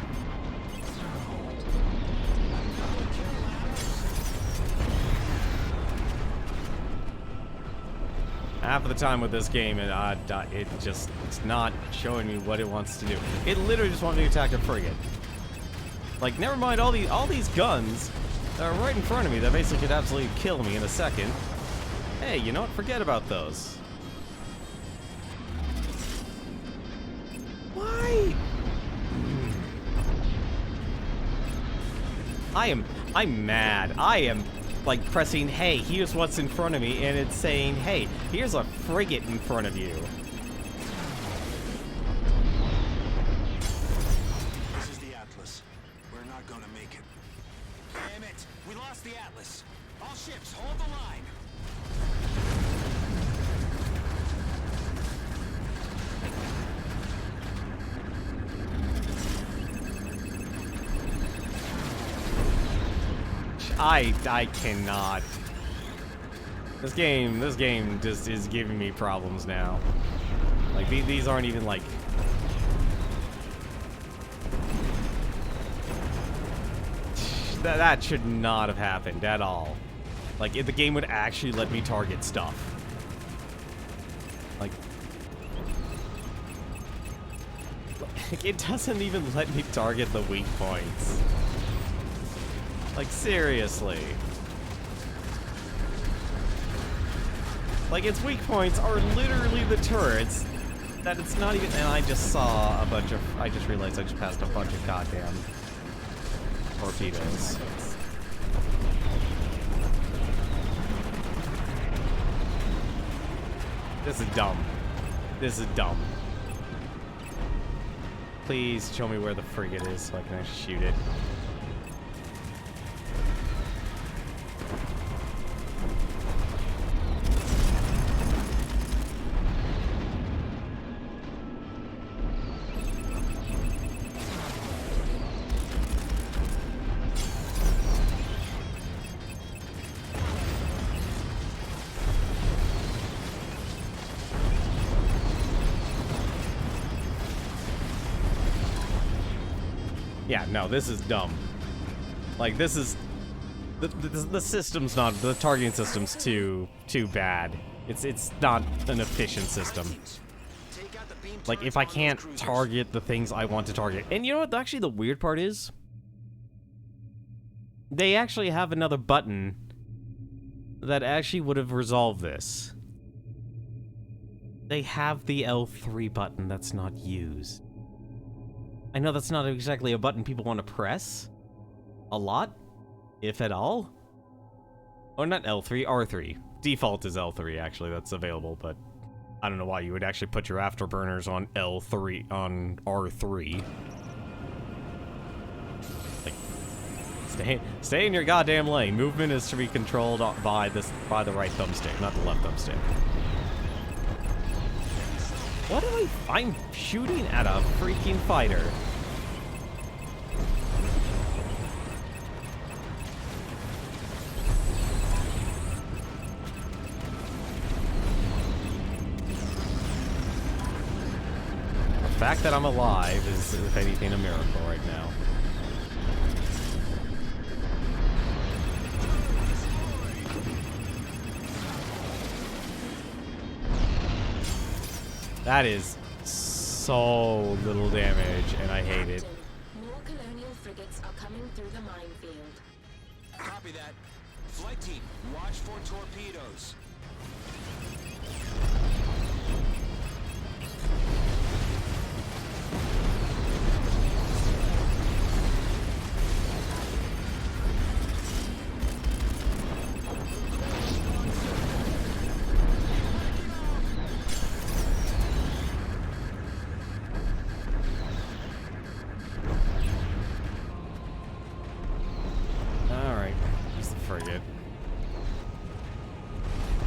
Half of the time with this game, it's not showing me what it wants to do. It literally just wants me to attack a frigate. Like, never mind all these guns that are right in front of me that basically could absolutely kill me in a second. Hey, you know what? Forget about those. Why? I'm mad. I am like pressing, hey, here's what's in front of me, and it's saying, hey, here's a frigate in front of you. This is the Atlas. We're not gonna make it. Damn it! We lost the Atlas. All ships, hold the line. I cannot. This game just is giving me problems now. Like, these aren't even like... That should not have happened at all. Like, if the game would actually let me target stuff. Like... It doesn't even let me target the weak points. Like, seriously. Like, its weak points are literally the turrets. That it's not even... And I just saw a bunch of... I just realized I just passed a bunch of goddamn torpedoes. This is dumb. This is dumb. Please show me where the frigate is so I can actually shoot it. Yeah, no, this is dumb. Like, this is... The system's not... The targeting system's too bad. It's not an efficient system. Like, if I can't target the things I want to target... And you know what? Actually, the weird part is... They actually have another button that actually would have resolved this. They have the L3 button that's not used. I know that's not exactly a button people want to press a lot, if at all. Oh, not L3, R3. Default is L3, actually, that's available, but I don't know why you would actually put your afterburners on L3, on R3. Like, stay in your goddamn lane. Movement is to be controlled by the right thumbstick, not the left thumbstick. What am I'm shooting at a freaking fighter. The fact that I'm alive is, if anything, a miracle right now. That is so little damage, and I hate it. More colonial frigates are coming through the minefield. Copy that. Flight team, watch for torpedoes.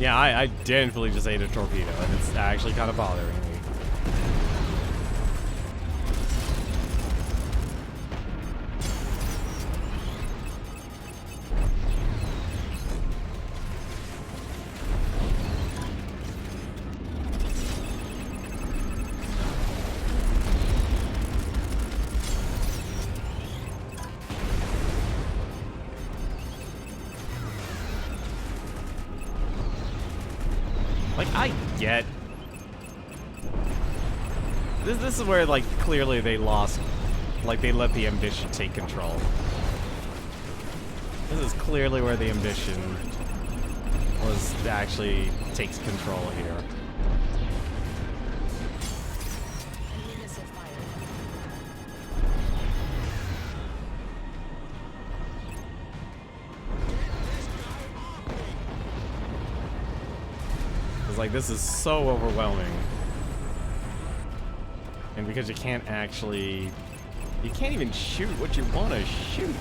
Yeah, I definitely just ate a torpedo, and it's actually kind of bothering me. Like, I get... This is where, like, clearly they lost... Like, they let the ambition take control. This is clearly where the ambition was actually takes control here. Like, this is so overwhelming. And because you can't actually... You can't even shoot what you want to shoot.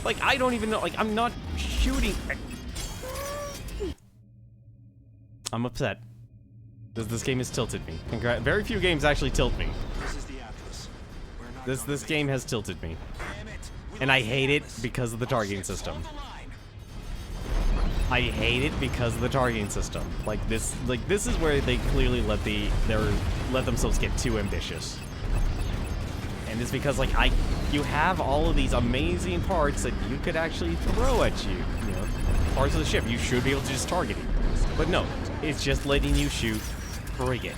Like, I don't even know... Like, I'm not shooting... I'm upset. This game has tilted me. Very few games actually tilt me. This game has tilted me. And I hate it because of the targeting system. I hate it because of the targeting system. Like this is where they clearly let themselves get too ambitious. And it's because like you have all of these amazing parts that you could actually throw at you. You know, parts of the ship you should be able to just target it. But no, it's just letting you shoot frigate.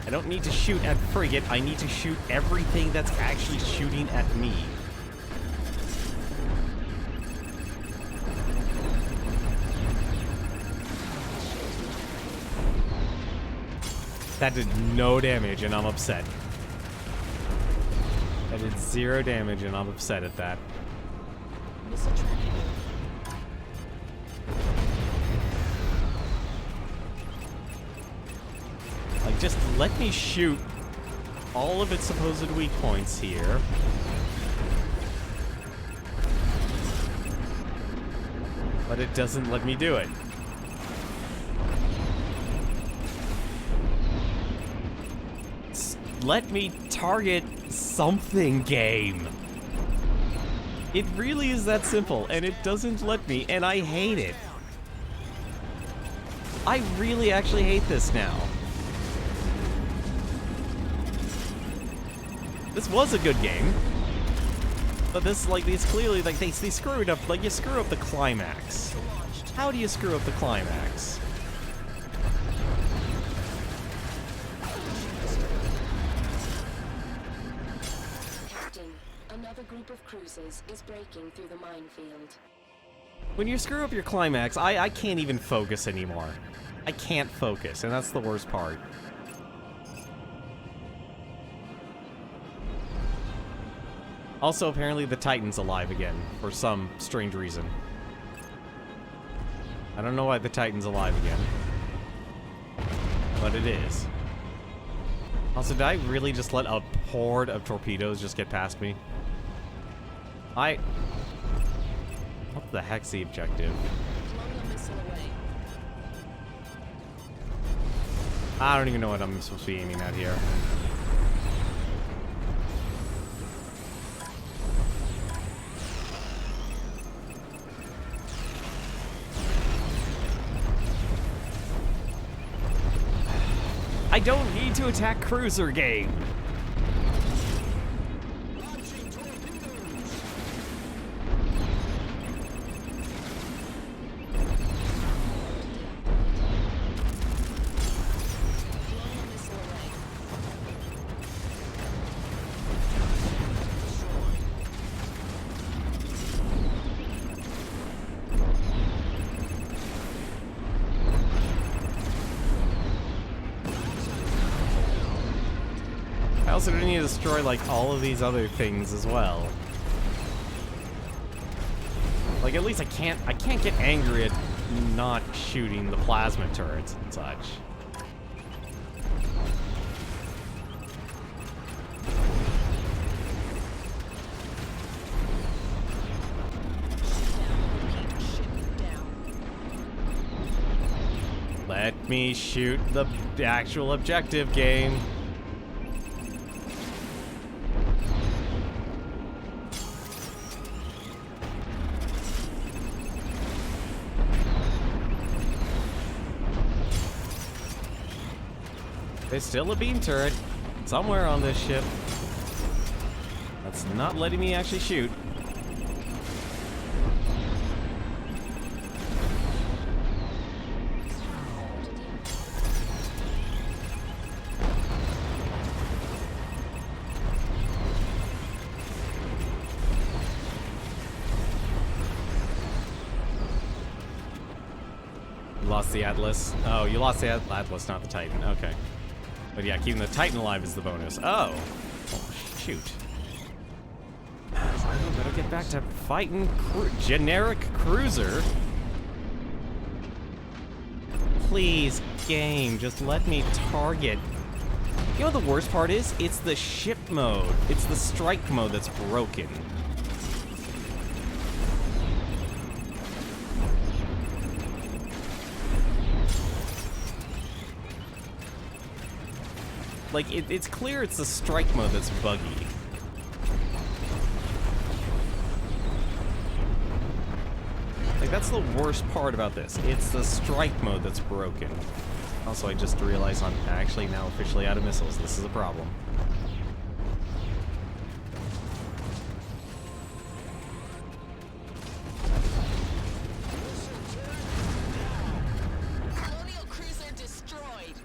I don't need to shoot at frigate, I need to shoot everything that's actually shooting at me. That did no damage and I'm upset. That did 0 damage and I'm upset at that. Missile tracking. Like, just let me shoot all of its supposed weak points here. But it doesn't let me do it. Let me target something, game. It really is that simple, and it doesn't let me, and I hate it. I really actually hate this now. This was a good game. But this, like, these clearly, like, they screw it up. Like, you screw up the climax. How do you screw up the climax? Captain, another group of cruisers is breaking through the minefield. When you screw up your climax, I can't even focus anymore. I can't focus, and that's the worst part. Also, apparently the Titan's alive again, for some strange reason. I don't know why the Titan's alive again. But it is. Also, did I really just let a horde of torpedoes just get past me? What the heck's the objective? Colonial missile away. I don't even know what I'm supposed to be aiming at here. I don't need to attack cruiser, game. Colonial missile away. I also need to destroy, like, all of these other things as well. Like, at least I can't get angry at not shooting the plasma turrets and such. Let me shoot the actual objective, game. There's still a beam turret somewhere on this ship. That's not letting me actually shoot. You lost the Atlas. Oh, you lost the Atlas, not the Titan. Okay. But yeah, keeping the Titan alive is the bonus. Oh. Oh, shoot. I better get back to fighting generic cruiser. Please, game, just let me target. You know what the worst part is? It's the ship mode. It's the strike mode that's broken. Like, it's clear it's the strike mode that's buggy. Like, that's the worst part about this. It's the strike mode that's broken. Also, I just realized I'm actually now officially out of missiles. This is a problem. Colonial cruiser destroyed.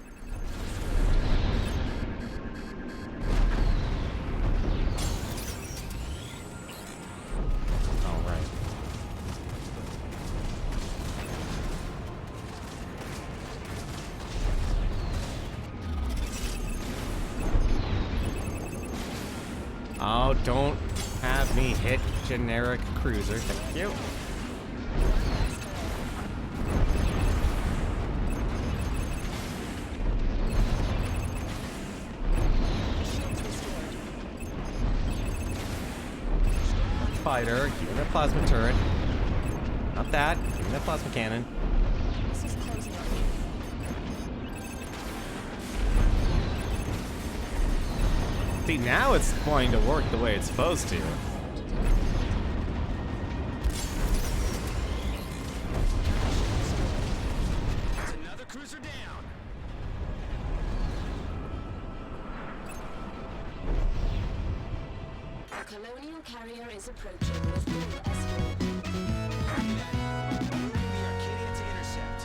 Oh, don't have me hit generic cruiser. Thank you. Fighter, give me that plasma turret. Not that. Give me that plasma cannon. This is closing on me. See, now it's going to work the way it's supposed to. There's another cruiser down. A colonial carrier is approaching with full escort. The Arcadia to intercept.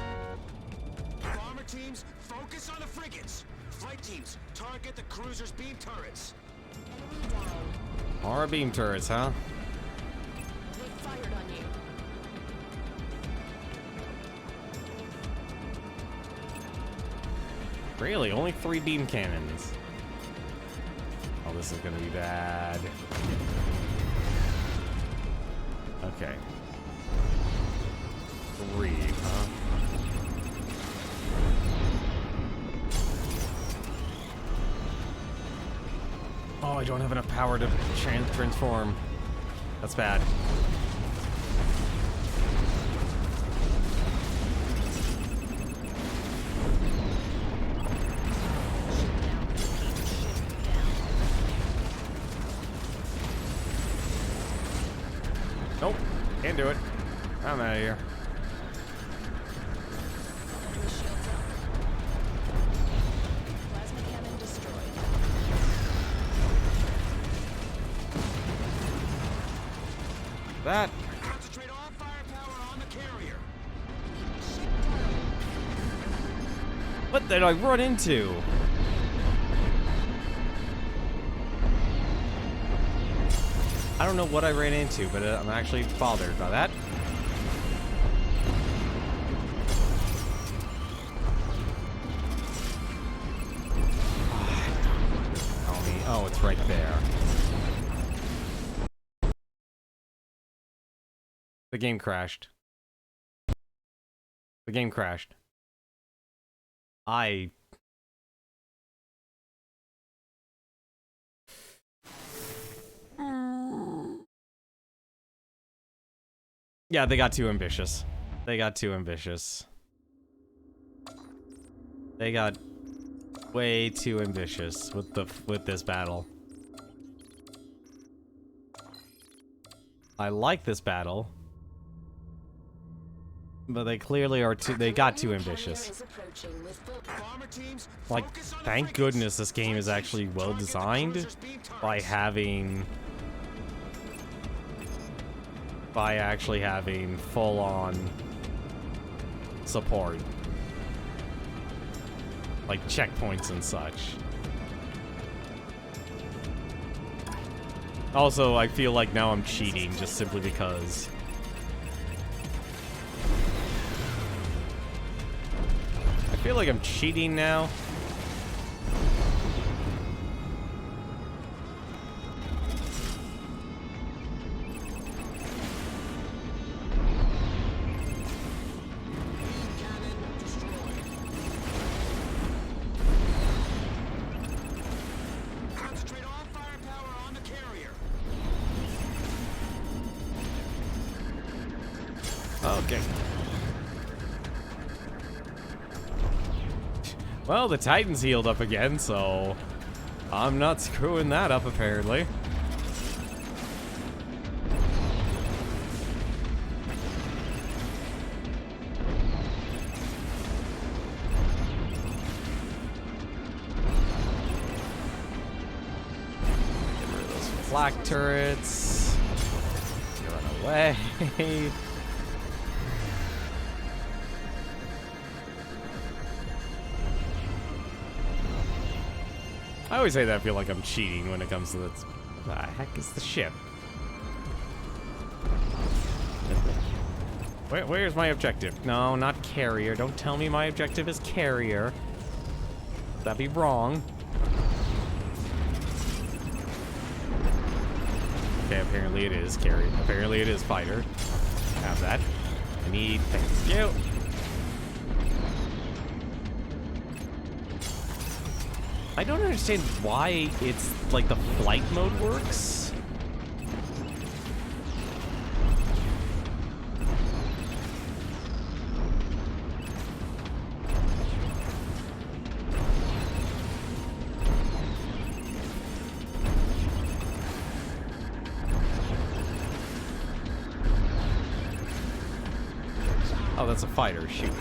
Bomber teams, focus on the frigates. Flight teams, target the cruiser's beam turrets. Enemy down. More beam turrets, huh? They fired on you. Really? Only 3 beam cannons. Oh, this is gonna be bad. Okay. 3, huh? Oh, I don't have enough power to transform. That's bad. Nope, can't do it. I'm out of here. The shield's up. Plasma cannon destroyed. That. Concentrate all firepower on the carrier. What did I run into? I don't know what I ran into, but I'm actually bothered by that. Tell me. Oh, it's right there. The game crashed. The game crashed. Yeah, they got too ambitious. They got too ambitious. They got way too ambitious with this battle. I like this battle, but they clearly are too. They got too ambitious. Bomber teams, Like, focus on the thank frigates. goodness this game is actually well Target the designed cruiser's beam by turrets. actually having full-on support, like checkpoints and such. Also, I feel like now I'm cheating just simply because I feel like I'm cheating now. Concentrate all firepower on the carrier. Okay. Well, the Titan's healed up again, so I'm not screwing that up, apparently. Get rid of those flak turrets. You run away. I always say that I feel like I'm cheating when it comes to this. The heck is the ship? Where's my objective? No, not carrier. Don't tell me my objective is carrier. That'd be wrong. Okay, apparently it is carry. Apparently it is fighter. Have that. I need thank you. I don't understand why it's like the flight mode works. Oh, that's a fighter. Shoot.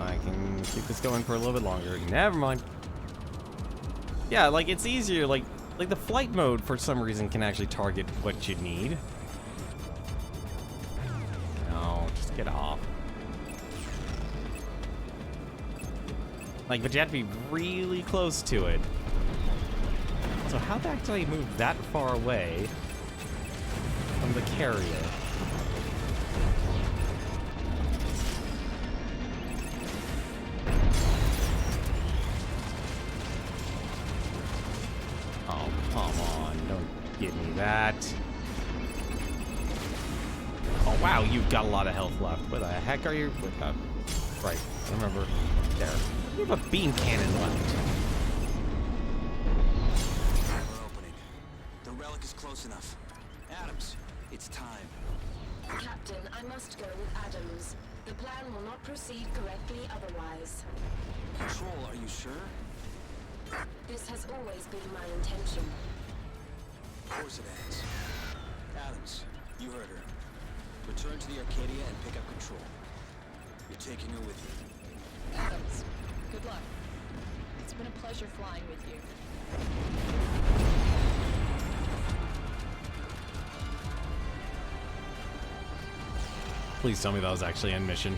I can keep this going for a little bit longer. Never mind. Yeah, like it's easier. Like the flight mode for some reason can actually target what you need. No, just get off. Like, but you have to be really close to it. So how the heck do I move that far away from the carrier? Oh, come on. Don't give me that. Oh, wow. You've got a lot of health left. Where the heck are you? Right. I remember. There. You have a beam cannon left. Close enough. Adams, it's time. Captain, I must go with Adams. The plan will not proceed correctly otherwise. Control, are you sure? This has always been my intention. Of course it has. Adams, you heard her. Return to the Arcadia and pick up control. You're taking her with you. Adams, good luck. It's been a pleasure flying with you. Please tell me that was actually end mission.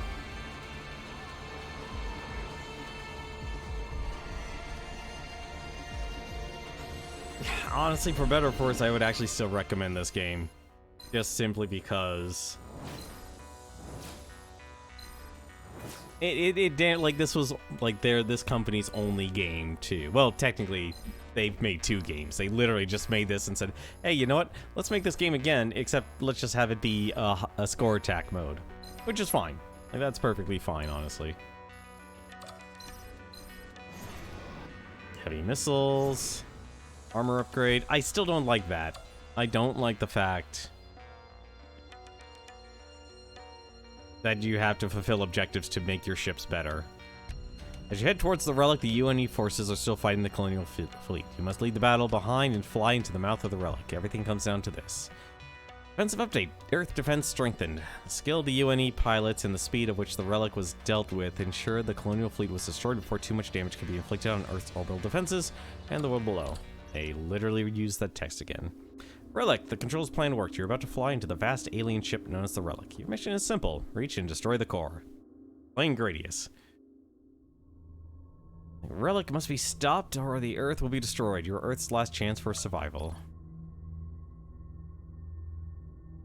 Honestly, for better or for worse, I would actually still recommend this game. Just simply because... It didn't, like, this was, like, this company's only game, too. Well, technically, they've made 2 games. They literally just made this and said, hey, you know what? Let's make this game again, except let's just have it be a score attack mode. Which is fine. Like, that's perfectly fine, honestly. Heavy missiles. Armor upgrade. I still don't like that. I don't like the fact that you have to fulfill objectives to make your ships better. As you head towards the relic, the UNE forces are still fighting the colonial fleet. You must lead the battle behind and fly into the mouth of the relic. Everything comes down to this. Defensive update. Earth defense strengthened. The skill of the UNE pilots and the speed at which the relic was dealt with ensured the colonial fleet was destroyed before too much damage could be inflicted on Earth's orbital defenses and the world below. They literally used that text again. Relic, the controls plan worked. You're about to fly into the vast alien ship known as the Relic. Your mission is simple. Reach and destroy the core. Playing Gradius. The Relic must be stopped or the Earth will be destroyed. Your Earth's last chance for survival.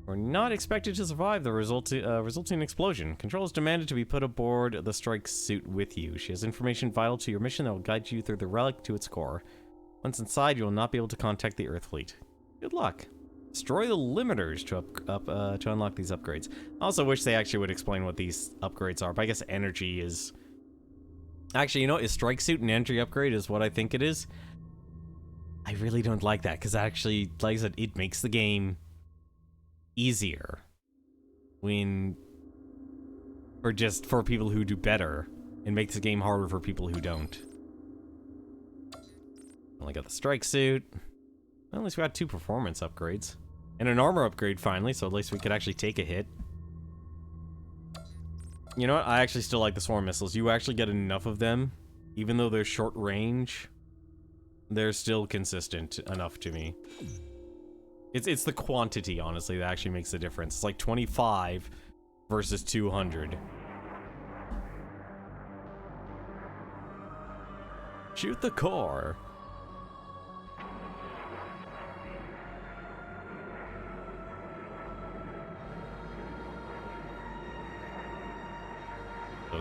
We're not expected to survive the resulting explosion. Control is demanded to be put aboard the strike suit with you. She has information vital to your mission that will guide you through the Relic to its core. Once inside, you will not be able to contact the Earth fleet. Good luck. Destroy the limiters to unlock these upgrades. I also wish they actually would explain what these upgrades are, but I guess energy is... Actually, you know, is strike suit an energy upgrade is what I think it is? I really don't like that, because actually, like I said, it makes the game easier when... Or just for people who do better. It makes the game harder for people who don't. Only got the strike suit. Well, at least we got 2 performance upgrades. And an armor upgrade finally, so at least we could actually take a hit. You know what? I actually still like the swarm missiles. You actually get enough of them. Even though they're short range, they're still consistent enough to me. It's the quantity, honestly, that actually makes the difference. It's like 25 versus 200. Shoot the core.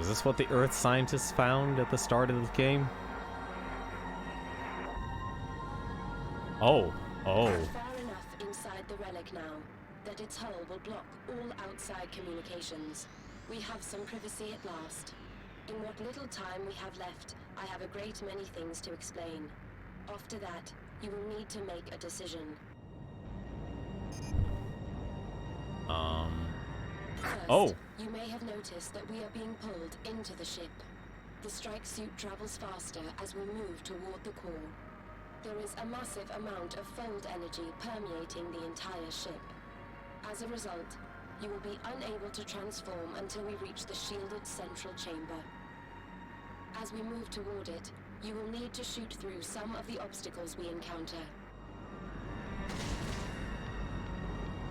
Is this what the Earth scientists found at the start of the game? Oh. Oh. Far enough inside the relic now that its hull will block all outside communications. We have some privacy at last. In what little time we have left, I have a great many things to explain. After that, you will need to make a decision. First, Oh. you may have noticed that we are being pulled into the ship. The strike suit travels faster as we move toward the core. There is a massive amount of fold energy permeating the entire ship. As a result, you will be unable to transform until we reach the shielded central chamber. As we move toward it, you will need to shoot through some of the obstacles we encounter.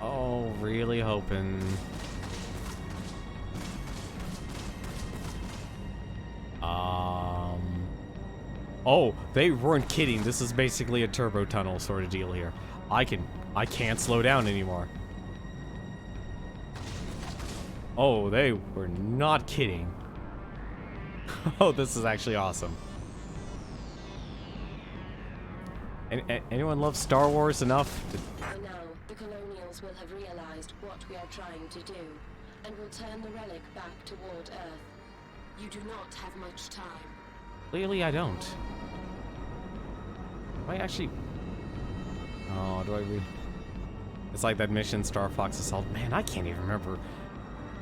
Oh, really hoping. Oh, they weren't kidding. This is basically a turbo tunnel sort of deal here. I can't slow down anymore. Oh, they were not kidding. Oh, this is actually awesome. Anyone love Star Wars enough to... By now, the Colonials will have realized what we are trying to do, and will turn the relic back toward Earth. You do not have much time. Clearly I don't. I actually... Oh, do I read? It's like that mission, Star Fox Assault. Man, I can't even remember.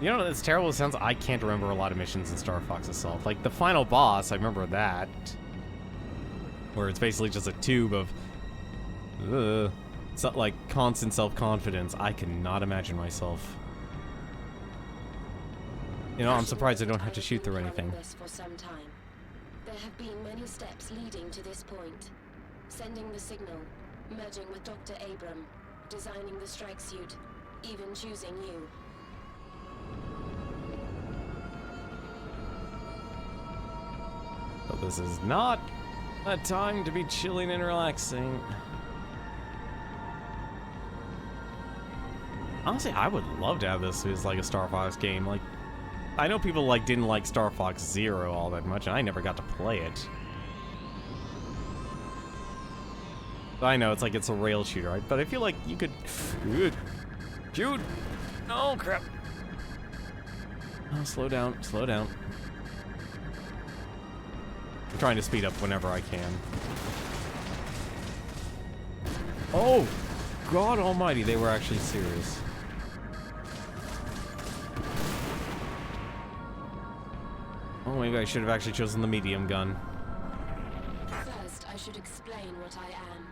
You know, as terrible as it sounds, I can't remember a lot of missions in Star Fox Assault. Like, the final boss, I remember that. Where it's basically just a tube of... it's not like constant self-confidence. I cannot imagine myself. You know, I'm surprised I don't have to shoot through anything. This for some time. There have been many steps leading to this point. Sending the signal, merging with Dr. Abram, designing the strike suit, even choosing you. But this is not a time to be chilling and relaxing. Honestly, I would love to have this as like a Star Fox game. Like, I know people like didn't like Star Fox Zero all that much, and I never got to play it. I know it's like it's a rail shooter, right? But I feel like you could shoot. Oh crap! Oh, slow down, slow down. I'm trying to speed up whenever I can. Oh, God Almighty! They were actually serious. Oh, maybe I should have actually chosen the medium gun. First, I should explain what I am.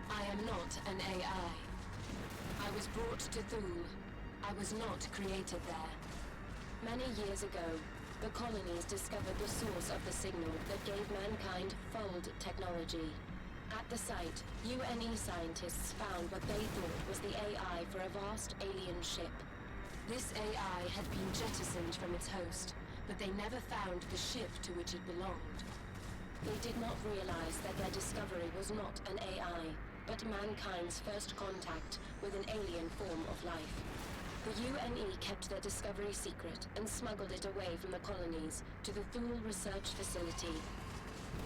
I am not an AI. I was brought to Thule. I was not created there. Many years ago, the colonies discovered the source of the signal that gave mankind fold technology. At the site, UNE scientists found what they thought was the AI for a vast alien ship. This AI had been jettisoned from its host, but they never found the ship to which it belonged. They did not realize that their discovery was not an AI, but mankind's first contact with an alien form of life. The UNE kept their discovery secret and smuggled it away from the colonies to the Thule Research Facility.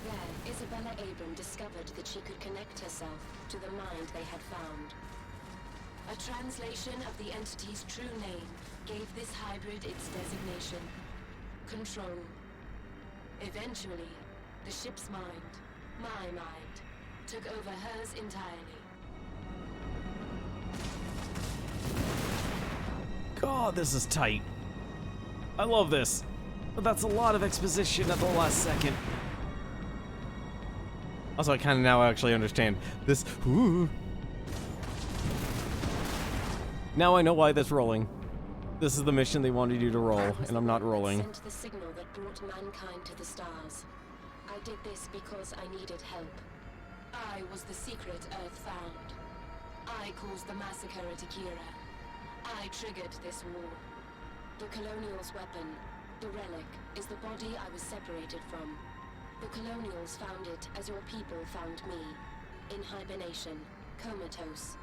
There, Isabella Abram discovered that she could connect herself to the mind they had found. A translation of the entity's true name gave this hybrid its designation: Control. Eventually, the ship's mind, my mind, took over hers entirely. God, this is tight. I love this. But that's a lot of exposition at the last second. Also, I kind of now actually understand this. Ooh. Now I know why that's rolling. This is the mission they wanted you to roll, and I'm not rolling. I sent the signal that brought mankind to the stars. I did this because I needed help. I was the secret Earth found. I caused the massacre at Akira. I triggered this war. The Colonials' weapon, the relic, is the body I was separated from. The Colonials found it as your people found me, in hibernation, comatose.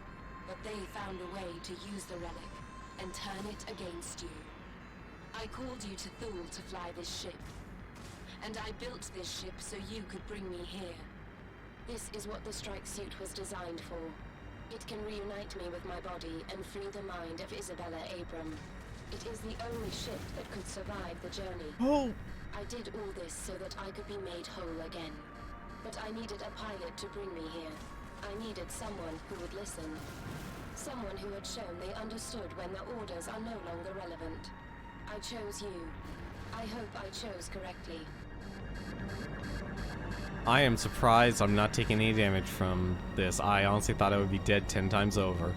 But they found a way to use the relic and turn it against you. I called you to Thule to fly this ship. And I built this ship so you could bring me here. This is what the strike suit was designed for. It can reunite me with my body and free the mind of Isabella Abram. It is the only ship that could survive the journey. Oh! I did all this so that I could be made whole again. But I needed a pilot to bring me here. I needed someone who would listen. Someone who had shown they understood when the orders are no longer relevant. I chose you. I hope I chose correctly. I am surprised I'm not taking any damage from this. I honestly thought I would be dead 10 times over.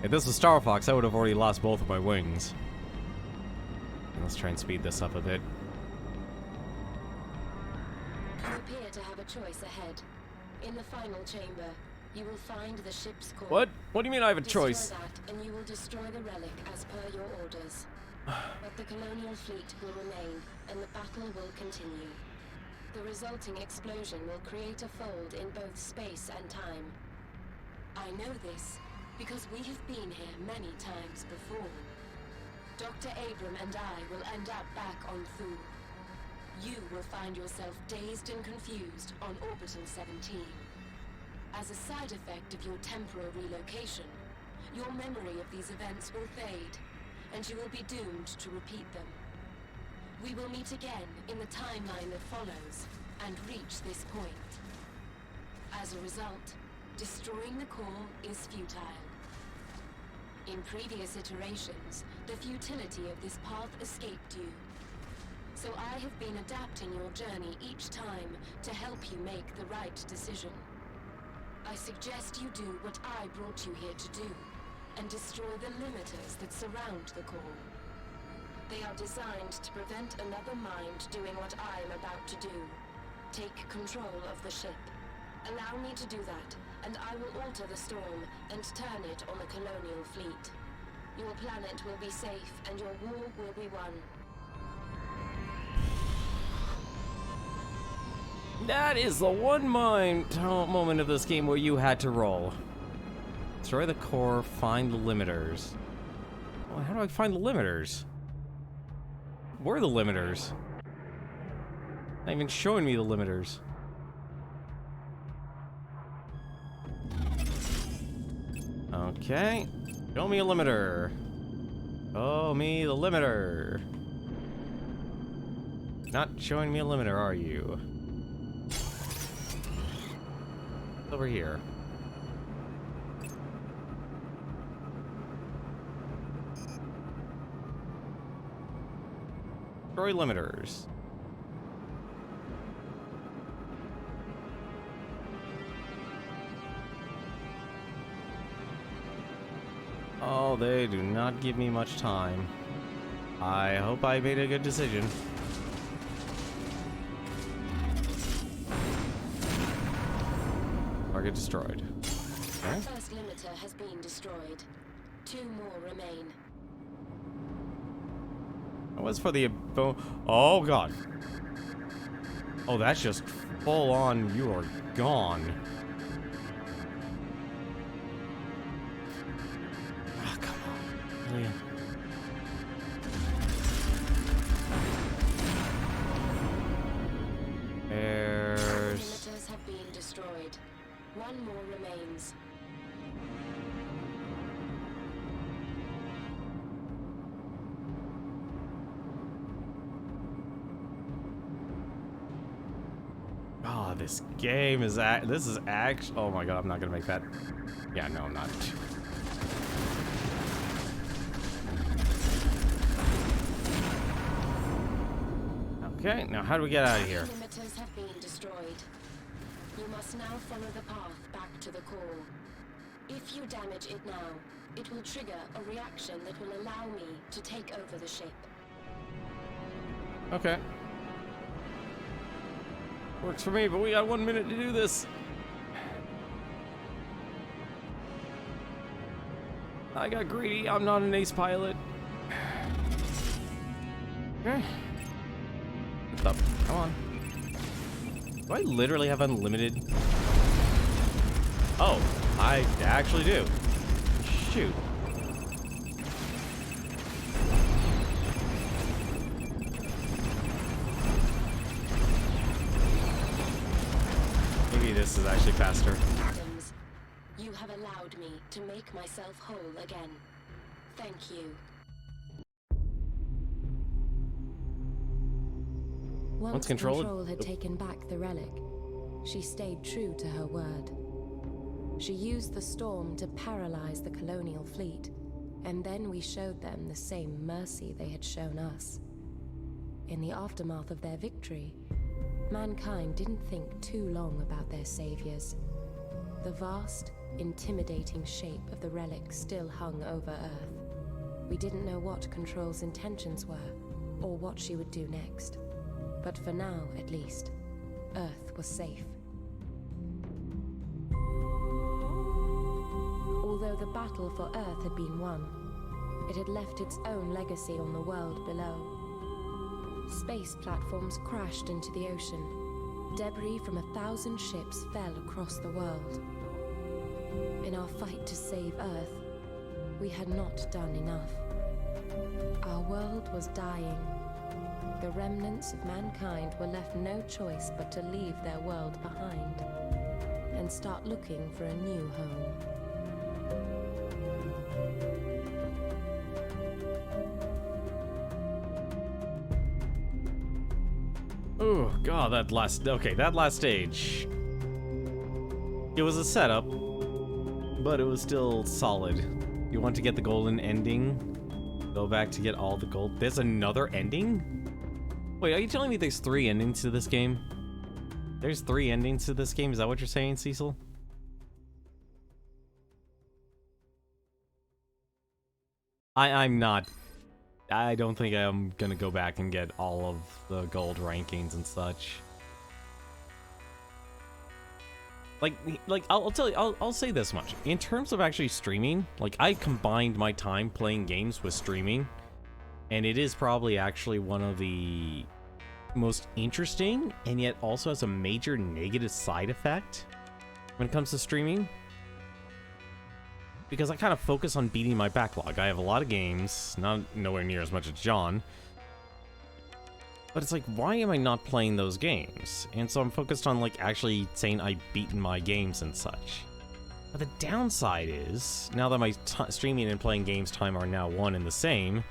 If this was Star Fox, I would have already lost both of my wings. Let's try and speed this up a bit. You appear to have a choice ahead. In the final chamber, you will find the ship's core. What? What do you mean I have a choice? Destroy that, and you will destroy the relic as per your orders. But the colonial fleet will remain, and the battle will continue. The resulting explosion will create a fold in both space and time. I know this, because we have been here many times before. Dr. Abram and I will end up back on Thule. You will find yourself dazed and confused on Orbital 17. As a side effect of your temporal relocation, your memory of these events will fade, and you will be doomed to repeat them. We will meet again in the timeline that follows, and reach this point. As a result, destroying the core is futile. In previous iterations, the futility of this path escaped you. So I have been adapting your journey each time to help you make the right decision. I suggest you do what I brought you here to do, and destroy the limiters that surround the core. They are designed to prevent another mind doing what I am about to do. Take control of the ship. Allow me to do that, and I will alter the storm and turn it on the colonial fleet. Your planet will be safe, and your war will be won. That is the one moment of this game where you had to roll. Destroy the core, find the limiters. Well, how do I find the limiters? Where are the limiters? Not even showing me the limiters. Okay. Show me a limiter. Show me the limiter. Not showing me a limiter, are you? Over here. Destroy limiters. Oh, they do not give me much time. I hope I made a good decision. Target destroyed. Okay. The first limiter has been destroyed. 2 more remain. That was for the oh god. Oh, that's just full on. You are gone. Ah, come on. Really? Limiters have been destroyed. 1 more remains. Oh, this game is this is actually. Oh my god, I'm not gonna make that. Yeah, no, I'm not. Okay, now how do we get out of here? Limiters have been destroyed. You must now follow the path back to the core. If you damage it now, it will trigger a reaction that will allow me to take over the ship. Okay. Works for me, but we got 1 minute to do this. I got greedy. I'm not an ace pilot. Okay. What's up? Come on. Do I literally have unlimited? Oh, I actually do. Shoot. this is actually faster. Adams, you have allowed me to make myself whole again. Thank you. Once Control had taken back the relic, she stayed true to her word. She used the storm to paralyze the colonial fleet, and then we showed them the same mercy they had shown us. In the aftermath of their victory, mankind didn't think too long about their saviors. The vast, intimidating shape of the relic still hung over Earth. We didn't know what Control's intentions were, or what she would do next. But for now, at least, Earth was safe. Although the battle for Earth had been won, it had left its own legacy on the world below. Space platforms crashed into the ocean. Debris from 1,000 ships fell across the world. In our fight to save Earth, we had not done enough. Our world was dying. The remnants of mankind were left no choice but to leave their world behind and start looking for a new home. Oh god, that last stage. It was a setup, but it was still solid. You want to get the golden ending? Go back to get all the gold. There's another ending? Wait, are you telling me there's 3 endings to this game? There's 3 endings to this game? Is that what you're saying, Cecil? I'm not. I don't think I'm gonna go back and get all of the gold rankings and such. Like I'll tell you, I'll say this much. In terms of actually streaming, like I combined my time playing games with streaming, and it is probably actually one of the most interesting and yet also has a major negative side effect when it comes to streaming. Because I kind of focus on beating my backlog. I have a lot of games, nowhere near as much as John. But it's like, why am I not playing those games? And so I'm focused on like actually saying I've beaten my games and such. But the downside is, now that my streaming and playing games time are now one and the same,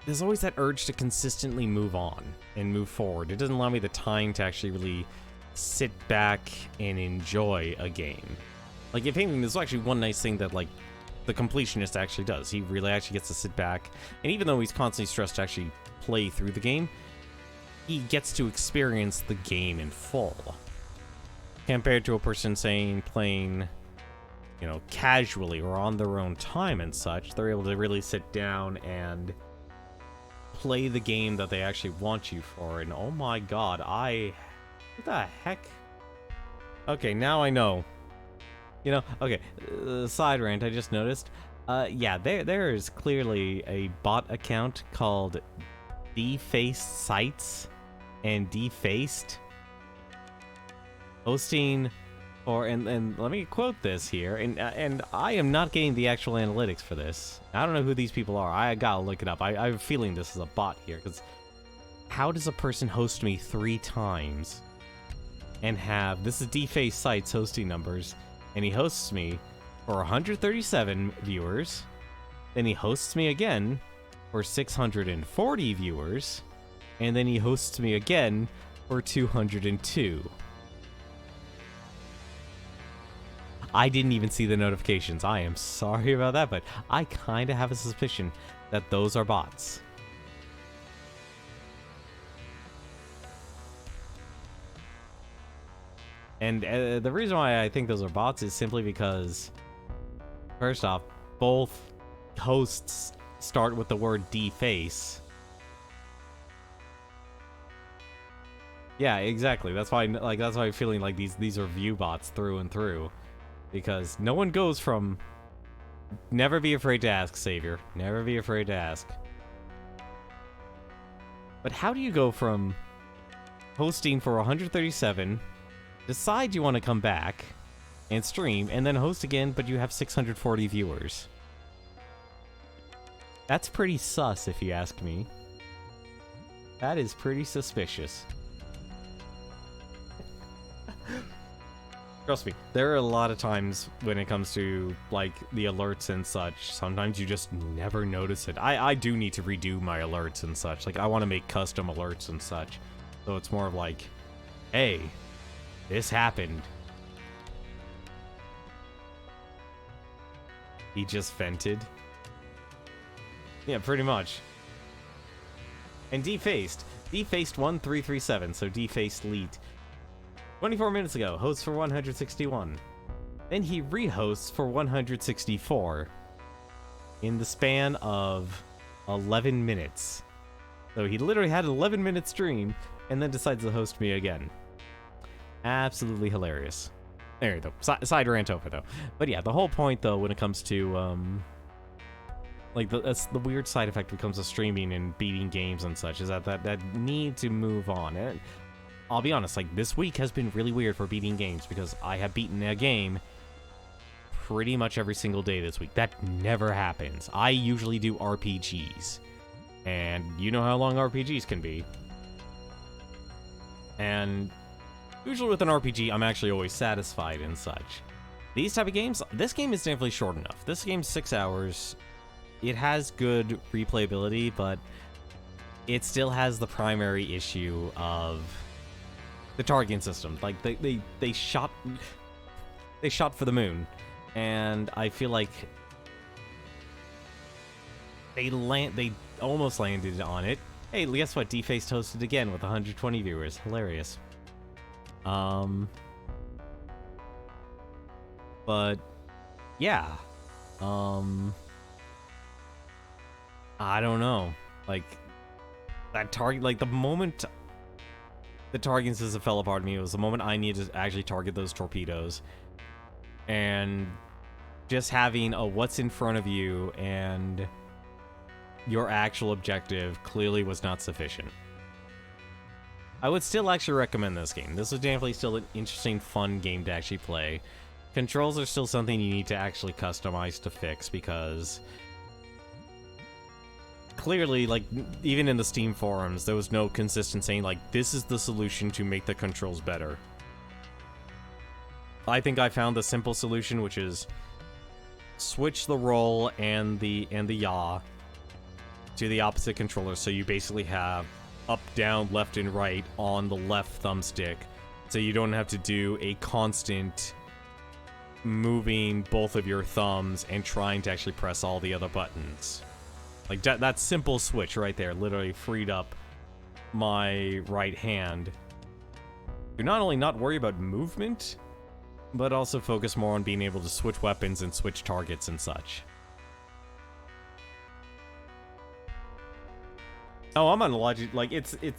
there's always that urge to consistently move on and move forward. It doesn't allow me the time to actually really sit back and enjoy a game. Like, if anything, there's actually one nice thing that, like, the completionist actually does. He really actually gets to sit back, and even though he's constantly stressed to actually play through the game, he gets to experience the game in full. Compared to a person, saying, playing, you know, casually or on their own time and such, they're able to really sit down and play the game that they actually want you for. And oh my god, what the heck? Okay, now I know. You know, okay, side rant, I just noticed. Yeah, there is clearly a bot account called Defaced Sites and Defaced hosting, and let me quote this here, and I am not getting the actual analytics for this. I don't know who these people are. I gotta look it up. I have a feeling this is a bot here, because how does a person host me 3 times and have, this is Defaced Sites hosting numbers, and he hosts me for 137 viewers, then he hosts me again for 640 viewers, and then he hosts me again for 202. I didn't even see the notifications. I am sorry about that, but I kind of have a suspicion that those are bots. And the reason why I think those are bots is simply because, first off, both hosts start with the word deface. Yeah, exactly. That's why, that's why I'm feeling like these are view bots through and through, because no one goes from never be afraid to ask, Savior. Never be afraid to ask. But how do you go from hosting for 137? Decide you want to come back and stream, and then host again, but you have 640 viewers. That's pretty sus, if you ask me. That is pretty suspicious. Trust me, there are a lot of times when it comes to, like, the alerts and such, sometimes you just never notice it. I do need to redo my alerts and such. Like, I want to make custom alerts and such. So it's more of like, hey, this happened. He just vented. Yeah, pretty much. And defaced. Defaced 1337, so defaced leet. 24 minutes ago, hosts for 161. Then he rehosts for 164. In the span of 11 minutes. So he literally had an 11-minute stream, and then decides to host me again. Absolutely hilarious. There you go. Side rant over, though. But yeah, the whole point, though, when it comes to, like, that's the weird side effect when it comes to streaming and beating games and such, is that need to move on. And I'll be honest, like, this week has been really weird for beating games, because I have beaten a game pretty much every single day this week. That never happens. I usually do RPGs. And you know how long RPGs can be. And usually with an RPG, I'm actually always satisfied and such. These type of games, this game is definitely short enough. This game's 6 hours. It has good replayability, but it still has the primary issue of the targeting system. Like, they shot for the moon, and I feel like they almost landed on it. Hey, guess what? Defaced hosted again with 120 viewers. Hilarious. But yeah. I don't know. Like, that target, like, the moment the targeting system fell apart to me, it was the moment I needed to actually target those torpedoes. And just having a what's in front of you and your actual objective clearly was not sufficient. I would still actually recommend this game. This is definitely still an interesting, fun game to actually play. Controls are still something you need to actually customize to fix, because clearly, like, even in the Steam forums, there was no consistent saying, like, this is the solution to make the controls better. I think I found the simple solution, which is switch the roll and the yaw to the opposite controller, so you basically have up, down, left, and right on the left thumbstick, so you don't have to do a constant moving both of your thumbs and trying to actually press all the other buttons. Like, that simple switch right there literally freed up my right hand to not only not worry about movement, but also focus more on being able to switch weapons and switch targets and such. Oh, I'm on a like,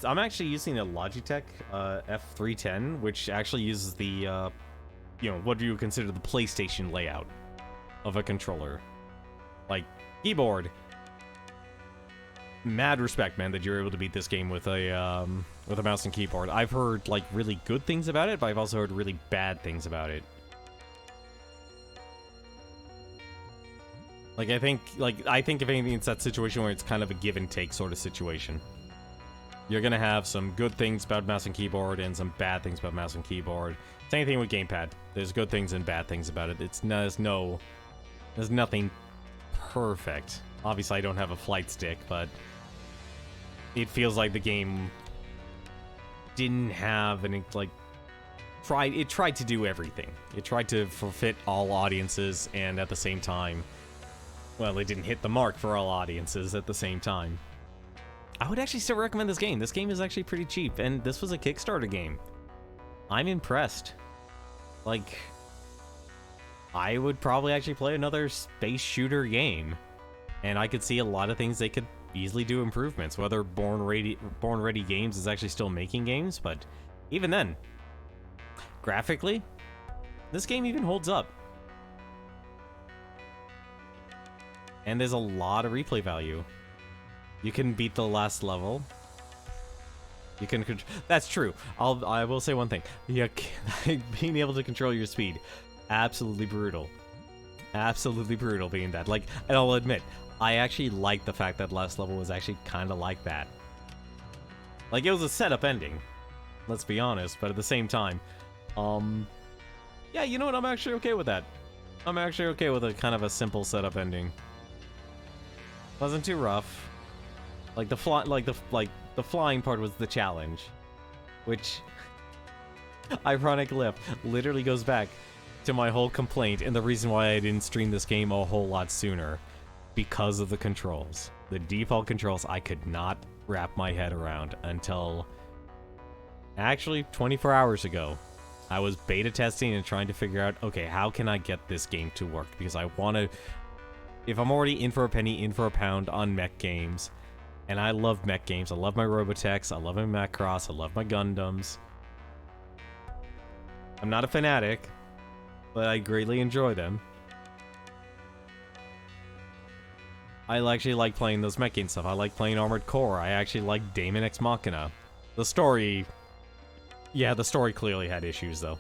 I'm actually using a Logitech F310, which actually uses the, you know, what do you consider the PlayStation layout of a controller. Like, keyboard. Mad respect, man, that you're able to beat this game with a mouse and keyboard. I've heard, like, really good things about it, but I've also heard really bad things about it. Like, I think if anything, it's that situation where it's kind of a give and take sort of situation. You're gonna have some good things about mouse and keyboard and some bad things about mouse and keyboard. Same thing with gamepad. There's good things and bad things about it. There's nothing perfect. Obviously, I don't have a flight stick, but it feels like the game didn't have an, like, it tried to do everything. It tried to fit all audiences, and at the same time, well, it didn't hit the mark for all audiences at the same time. I would actually still recommend this game. This game is actually pretty cheap, and this was a Kickstarter game. I'm impressed. Like, I would probably actually play another space shooter game, and I could see a lot of things they could easily do improvements, whether Born Ready Games is actually still making games, but even then, graphically, this game even holds up. And there's a lot of replay value. You can beat the last level. You can that's true. I will say one thing. Being able to control your speed, absolutely brutal. Absolutely brutal being that. Like, and I'll admit, I actually like the fact that last level was actually kind of like that. Like, it was a setup ending, let's be honest, but at the same time, Yeah, you know what? I'm actually okay with that. I'm actually okay with a kind of a simple setup ending. Wasn't too rough. Like the flying part was the challenge, which ironic lip literally goes back to my whole complaint and the reason why I didn't stream this game a whole lot sooner, because of the controls. The default controls I could not wrap my head around until actually 24 hours ago. I was beta testing and trying to figure out, okay, how can I get this game to work? Because I want to, if I'm already in for a penny, in for a pound on mech games, and I love mech games. I love my Robotechs, I love my Macross, I love my Gundams. I'm not a fanatic, but I greatly enjoy them. I actually like playing those mech game stuff. I like playing Armored Core. I actually like Daemon Ex Machina. The story... Yeah, the story clearly had issues, though.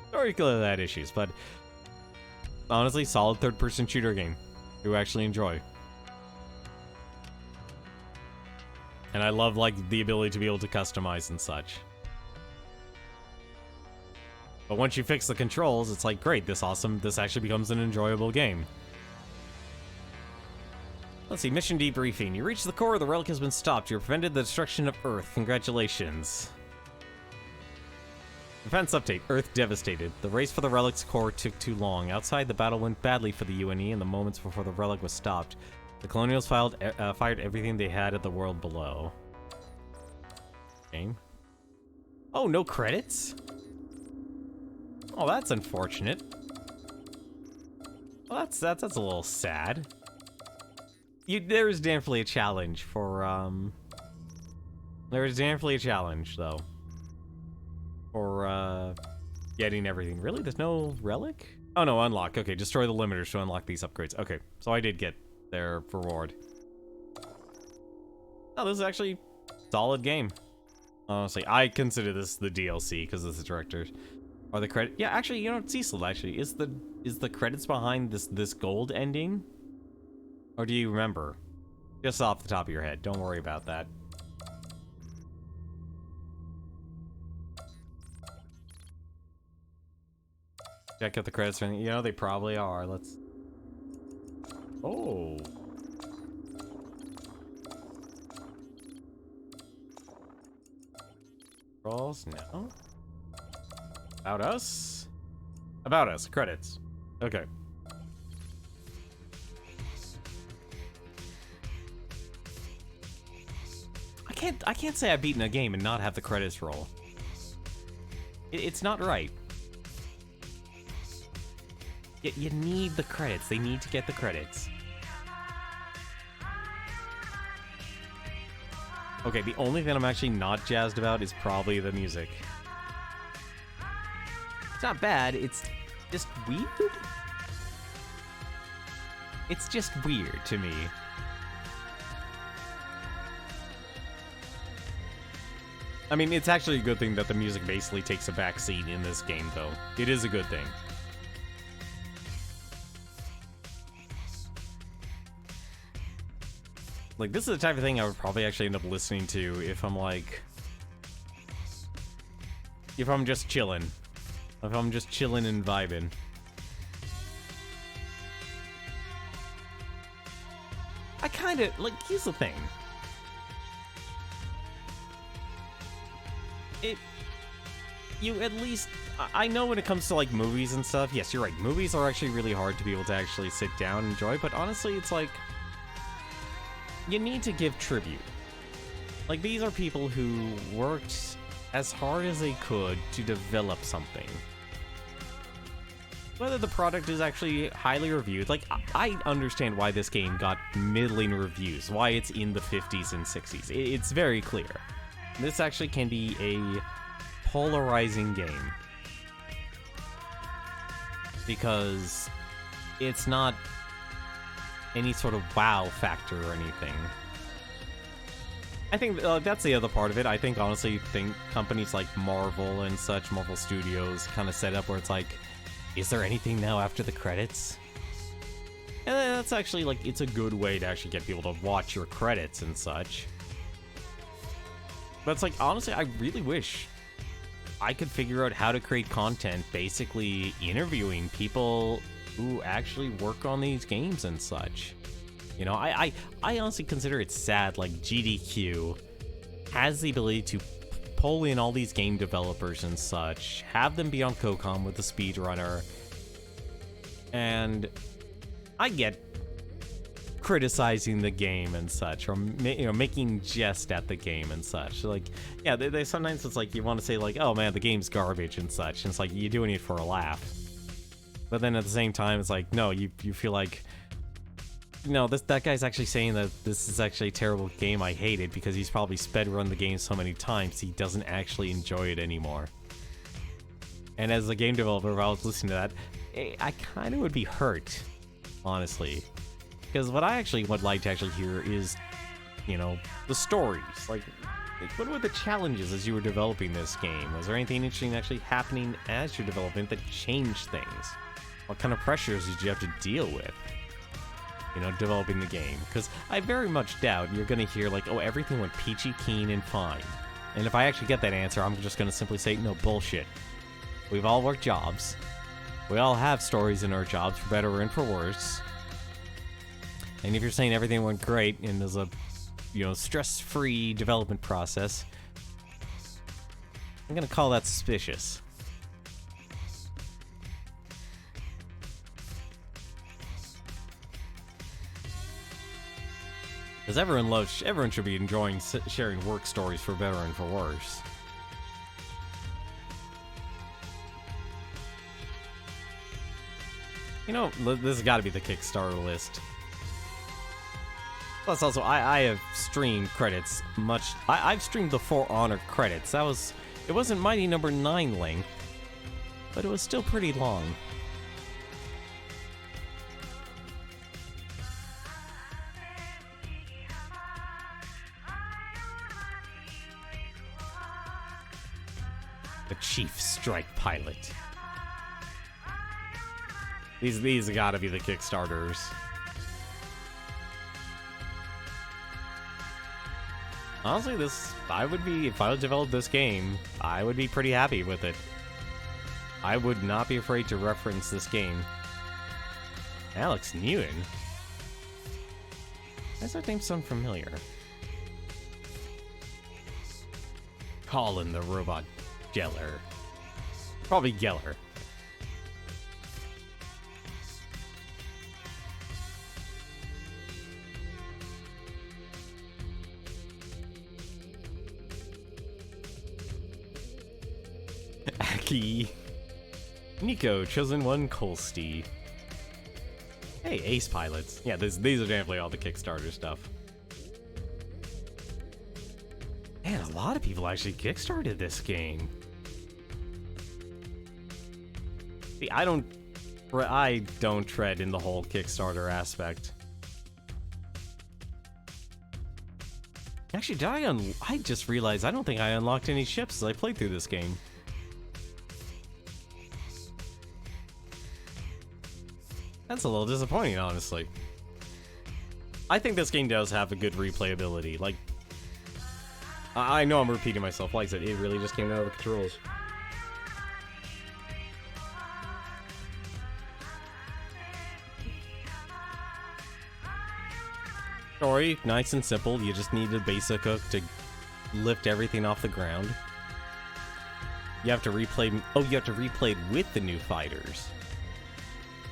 Story clearly had issues, but... honestly, solid third-person shooter game. To actually enjoy. And I love, like, the ability to be able to customize and such. But once you fix the controls, it's like, great, this actually becomes an enjoyable game. Let's see, mission debriefing. You reached the core, the relic has been stopped. You prevented the destruction of Earth. Congratulations. Defense update. Earth devastated. The race for the relic's core took too long. Outside, the battle went badly for the UNE in the moments before the relic was stopped. The Colonials fired everything they had at the world below. Game. Oh, no credits? Oh, that's unfortunate. Well, that's a little sad. There's definitely a challenge for, There's definitely a challenge, though. For, getting everything. Really? There's no relic? Oh, no, unlock. Okay, destroy the limiters to unlock these upgrades. Okay, so I did get their reward. Oh, this is actually a solid game. Honestly, I consider this the DLC because it's the director. Are the credit? Yeah, actually, you know, Cecil, actually, is the credits behind this gold ending? Or do you remember? Just off the top of your head. Don't worry about that. Check out the credits. You know, they probably are. Let's... Oh. Rolls? No. About us? About us. Credits. Okay. I can't say I've beaten a game and not have the credits roll. It's not right. You need the credits. They need to get the credits. Okay, the only thing I'm actually not jazzed about is probably the music. It's not bad, it's just weird? It's just weird to me. I mean, it's actually a good thing that the music basically takes a back seat in this game, though. It is a good thing. Like, this is the type of thing I would probably actually end up listening to if I'm like... if I'm just chilling. If I'm just chilling and vibing. I kinda... like, here's the thing. You at least... I know when it comes to, like, movies and stuff, yes, you're right. Movies are actually really hard to be able to actually sit down and enjoy, but honestly, it's like... you need to give tribute. Like, these are people who worked as hard as they could to develop something. Whether the product is actually highly reviewed, like, I understand why this game got middling reviews, why it's in the 50s and 60s. It's very clear. This actually can be a polarizing game. Because it's not any sort of wow factor or anything. I think that's the other part of it. I think, honestly, companies like Marvel and such, Marvel Studios, kind of set up where it's like, is there anything now after the credits? And that's actually, like, it's a good way to actually get people to watch your credits and such. But it's like, honestly, I really wish I could figure out how to create content, basically interviewing people who actually work on these games and such. You know, I honestly consider it sad, like GDQ has the ability to pull in all these game developers and such, have them be on COCOM with the speedrunner, and I get criticizing the game and such, or making jest at the game and such. Like, yeah, they sometimes it's like you want to say like, oh man, the game's garbage and such, and it's like you're doing it for a laugh. But then at the same time, it's like, no, you feel like, that guy's actually saying that this is actually a terrible game, I hate it, because he's probably sped run the game so many times he doesn't actually enjoy it anymore. And as a game developer, if I was listening to that, I kind of would be hurt, honestly. Because what I actually would like to actually hear is, the stories. Like, what were the challenges as you were developing this game? Was there anything interesting actually happening as you're developing that changed things? What kind of pressures did you have to deal with, developing the game? Because I very much doubt you're going to hear like, oh, everything went peachy keen and fine. And if I actually get that answer, I'm just going to simply say, no, bullshit. We've all worked jobs. We all have stories in our jobs, for better and for worse. And if you're saying everything went great and there's a, stress-free development process, I'm gonna call that suspicious. Because everyone should be enjoying sharing work stories, for better and for worse. This has got to be the Kickstarter list. Plus, also, I have streamed credits I've streamed the For Honor credits. It wasn't Mighty Number 9 length, but it was still pretty long. The Chief Strike Pilot. These gotta be the Kickstarters. Honestly, if I developed this game, I would be pretty happy with it. I would not be afraid to reference this game. Alex Newton? Why does that name sound familiar? Colin the Robot Geller. Probably Geller. Aki. Nico, Chosen One, Colsty. Hey, Ace Pilots. Yeah, these are definitely all the Kickstarter stuff. Man, a lot of people actually kickstarted this game. See, I don't tread in the whole Kickstarter aspect. Actually, I just realized I don't think I unlocked any ships as I played through this game. That's a little disappointing, honestly. I think this game does have a good replayability. Like, I know I'm repeating myself. Like I said, it really just came out of the controls. Story, nice and simple. You just need a basic hook to lift everything off the ground. You have to replay. Oh, you have to replay it with the new fighters.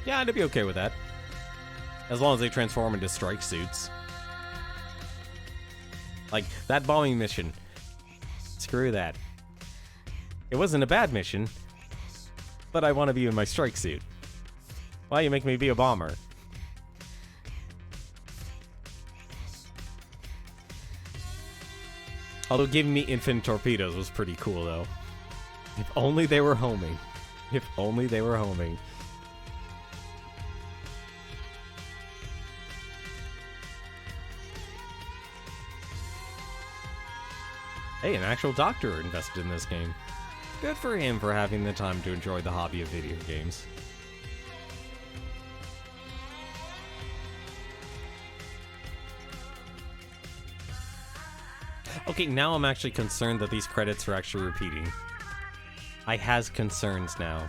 Yeah, I'd be okay with that. As long as they transform into strike suits. Like, that bombing mission. Screw that. It wasn't a bad mission, but I want to be in my strike suit. Why you make me be a bomber? Although giving me infinite torpedoes was pretty cool, though. If only they were homing. If only they were homing. Hey, an actual doctor invested in this game. Good for him for having the time to enjoy the hobby of video games. Okay, now I'm actually concerned that these credits are actually repeating. I has concerns now.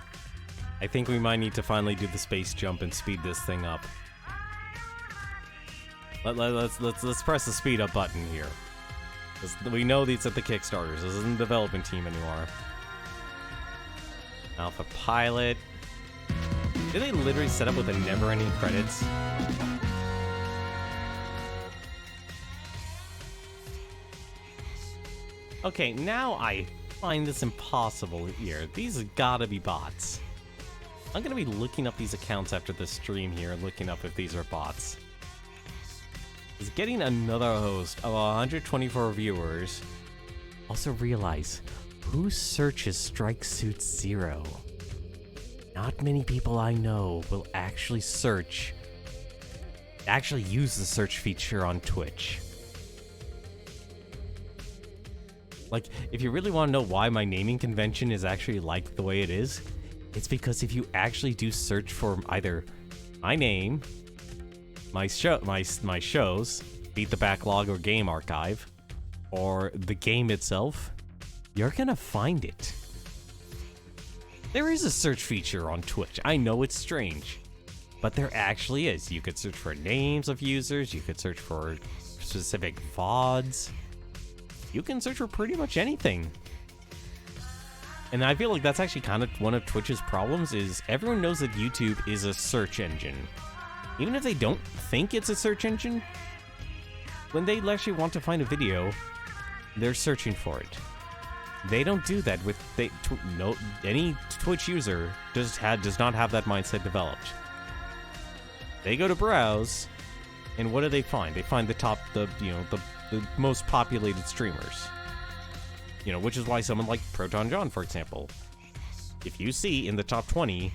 I think we might need to finally do the space jump and speed this thing up. Let's press the speed up button here. We know these are the Kickstarters. This isn't the development team anymore. Alpha Pilot. Did they literally set up with a never-ending credits? Okay, now I find this impossible here. These have gotta be bots. I'm gonna be looking up these accounts after the stream here, looking up if these are bots. Is getting another host of 124 viewers. Also realize, who searches Strike Suit Zero? Not many people I know will actually use the search feature on Twitch. Like, if you really want to know why my naming convention is actually like the way it is, it's because if you actually do search for either my name, my shows, Beat the Backlog or Game Archive, or the game itself, you're gonna find it. There is a search feature on Twitch. I know it's strange, but there actually is. You could search for names of users, you could search for specific VODs, you can search for pretty much anything. And I feel like that's actually kind of one of Twitch's problems, is everyone knows that YouTube is a search engine. Even if they don't think it's a search engine, when they actually want to find a video, they're searching for it. They don't do that with any Twitch user does not have that mindset developed. They go to browse, and what do they find? They find the most populated streamers. You know, which is why someone like Proton John, for example, if you see in the top 20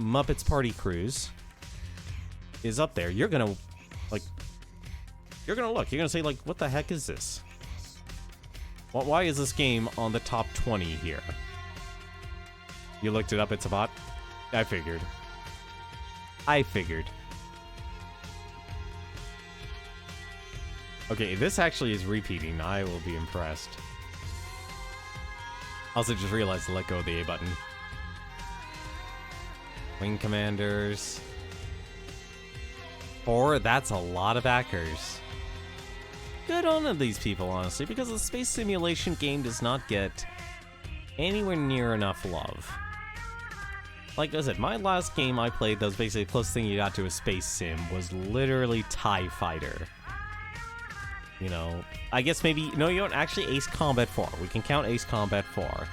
Muppets Party Cruise is up there, you're gonna look, you're gonna say, like, what the heck is this? Why is this game on the top 20 here? You looked it up, it's a bot? I figured. Okay, this actually is repeating. I will be impressed. Also just realized to let go of the A button. Wing Commanders. 4, that's a lot of backers. Good on these people, honestly, because the space simulation game does not get anywhere near enough love. Like I said, my last game I played that was basically the closest thing you got to a space sim was literally TIE Fighter. You know, I guess maybe, no, you don't, actually Ace Combat 4. We can count Ace Combat 4.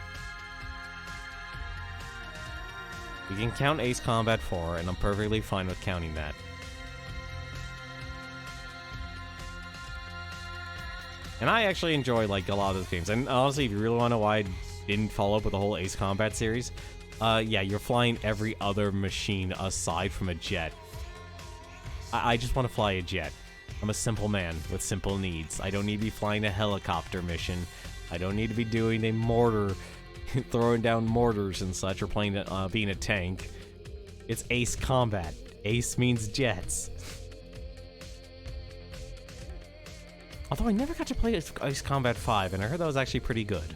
We can count Ace Combat 4, and I'm perfectly fine with counting that. And I actually enjoy, like, a lot of those games. And honestly, if you really want to know why I didn't follow up with the whole Ace Combat series, yeah, you're flying every other machine aside from a jet. I just want to fly a jet. I'm a simple man with simple needs. I don't need to be flying a helicopter mission. I don't need to be doing a mortar, throwing down mortars and such, or playing being a tank. It's Ace Combat. Ace means jets. Although I never got to play Ace Combat 5, and I heard that was actually pretty good.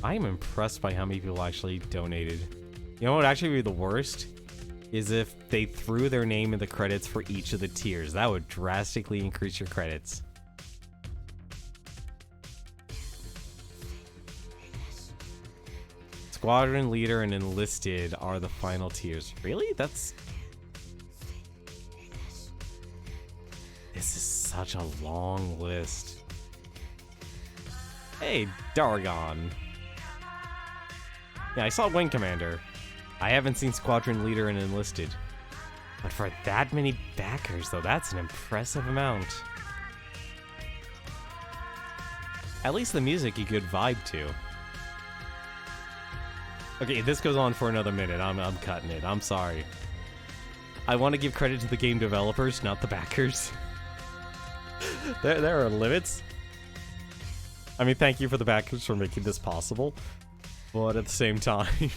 I am impressed by how many people actually donated. You know what would actually be the worst? Is if they threw their name in the credits for each of the tiers. That would drastically increase your credits. Squadron Leader and Enlisted are the final tiers. Really? This is such a long list. Hey, Dargon. Yeah, I saw Wing Commander. I haven't seen Squadron Leader and Enlisted. But for that many backers, though, that's an impressive amount. At least the music you could vibe to. Okay, this goes on for another minute. I'm cutting it. I'm sorry. I want to give credit to the game developers, not the backers. There are limits. I mean, thank you for the backers for making this possible. But at the same time,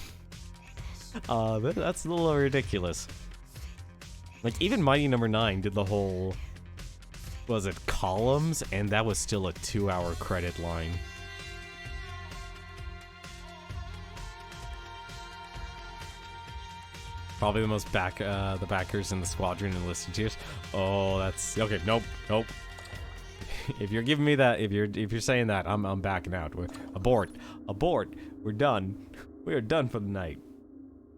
that's a little ridiculous. Like, even Mighty Number 9 did the whole... was it columns, and that was still a 2-hour credit line. Probably the most the backers in the squadron enlisted tiers. Oh, that's okay. Nope. If you're giving me that, if you're saying that, I'm backing out. We're abort. We're done. We are done for the night.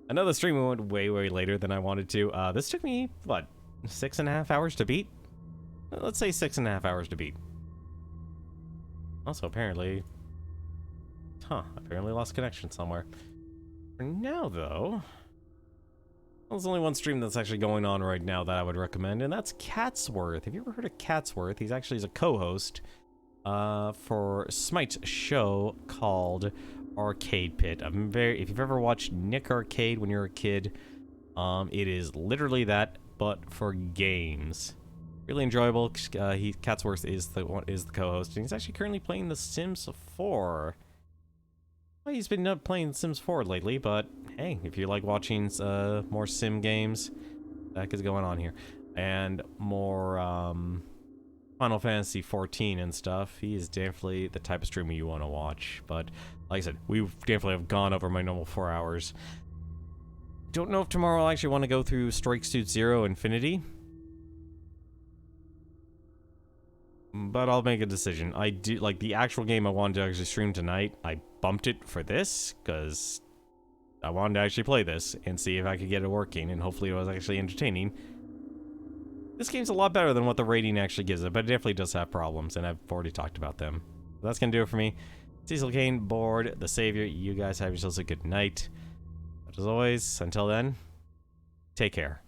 Another stream went way later than I wanted to. This took me what, 6.5 hours to beat? Let's say 6.5 hours to beat. Also, apparently lost connection somewhere. For now, though. There's only one stream that's actually going on right now that I would recommend, and that's Catsworth. Have you ever heard of Catsworth? He's actually a co-host for Smite's show called Arcade Pit. If you've ever watched Nick Arcade when you're a kid, it is literally that, but for games. Really enjoyable. Catsworth is the co-host, and he's actually currently playing The Sims 4. Well, he's been playing Sims 4 lately, but hey, if you like watching more sim games, that is going on here. And more Final Fantasy 14 and stuff, he is definitely the type of streamer you want to watch. But like I said, we definitely have gone over my normal 4 hours. Don't know if tomorrow I'll actually want to go through Strike Suit Zero Infinity. But I'll make a decision. I do like the actual game I wanted to actually stream tonight. I bumped it for this because I wanted to actually play this and see if I could get it working, and hopefully it was actually entertaining. This game's a lot better than what the rating actually gives it, but it definitely does have problems, and I've already talked about them. So that's gonna do it for me. Cecil Kane, Board, the Savior. You guys have yourselves a good night. But as always, until then, take care.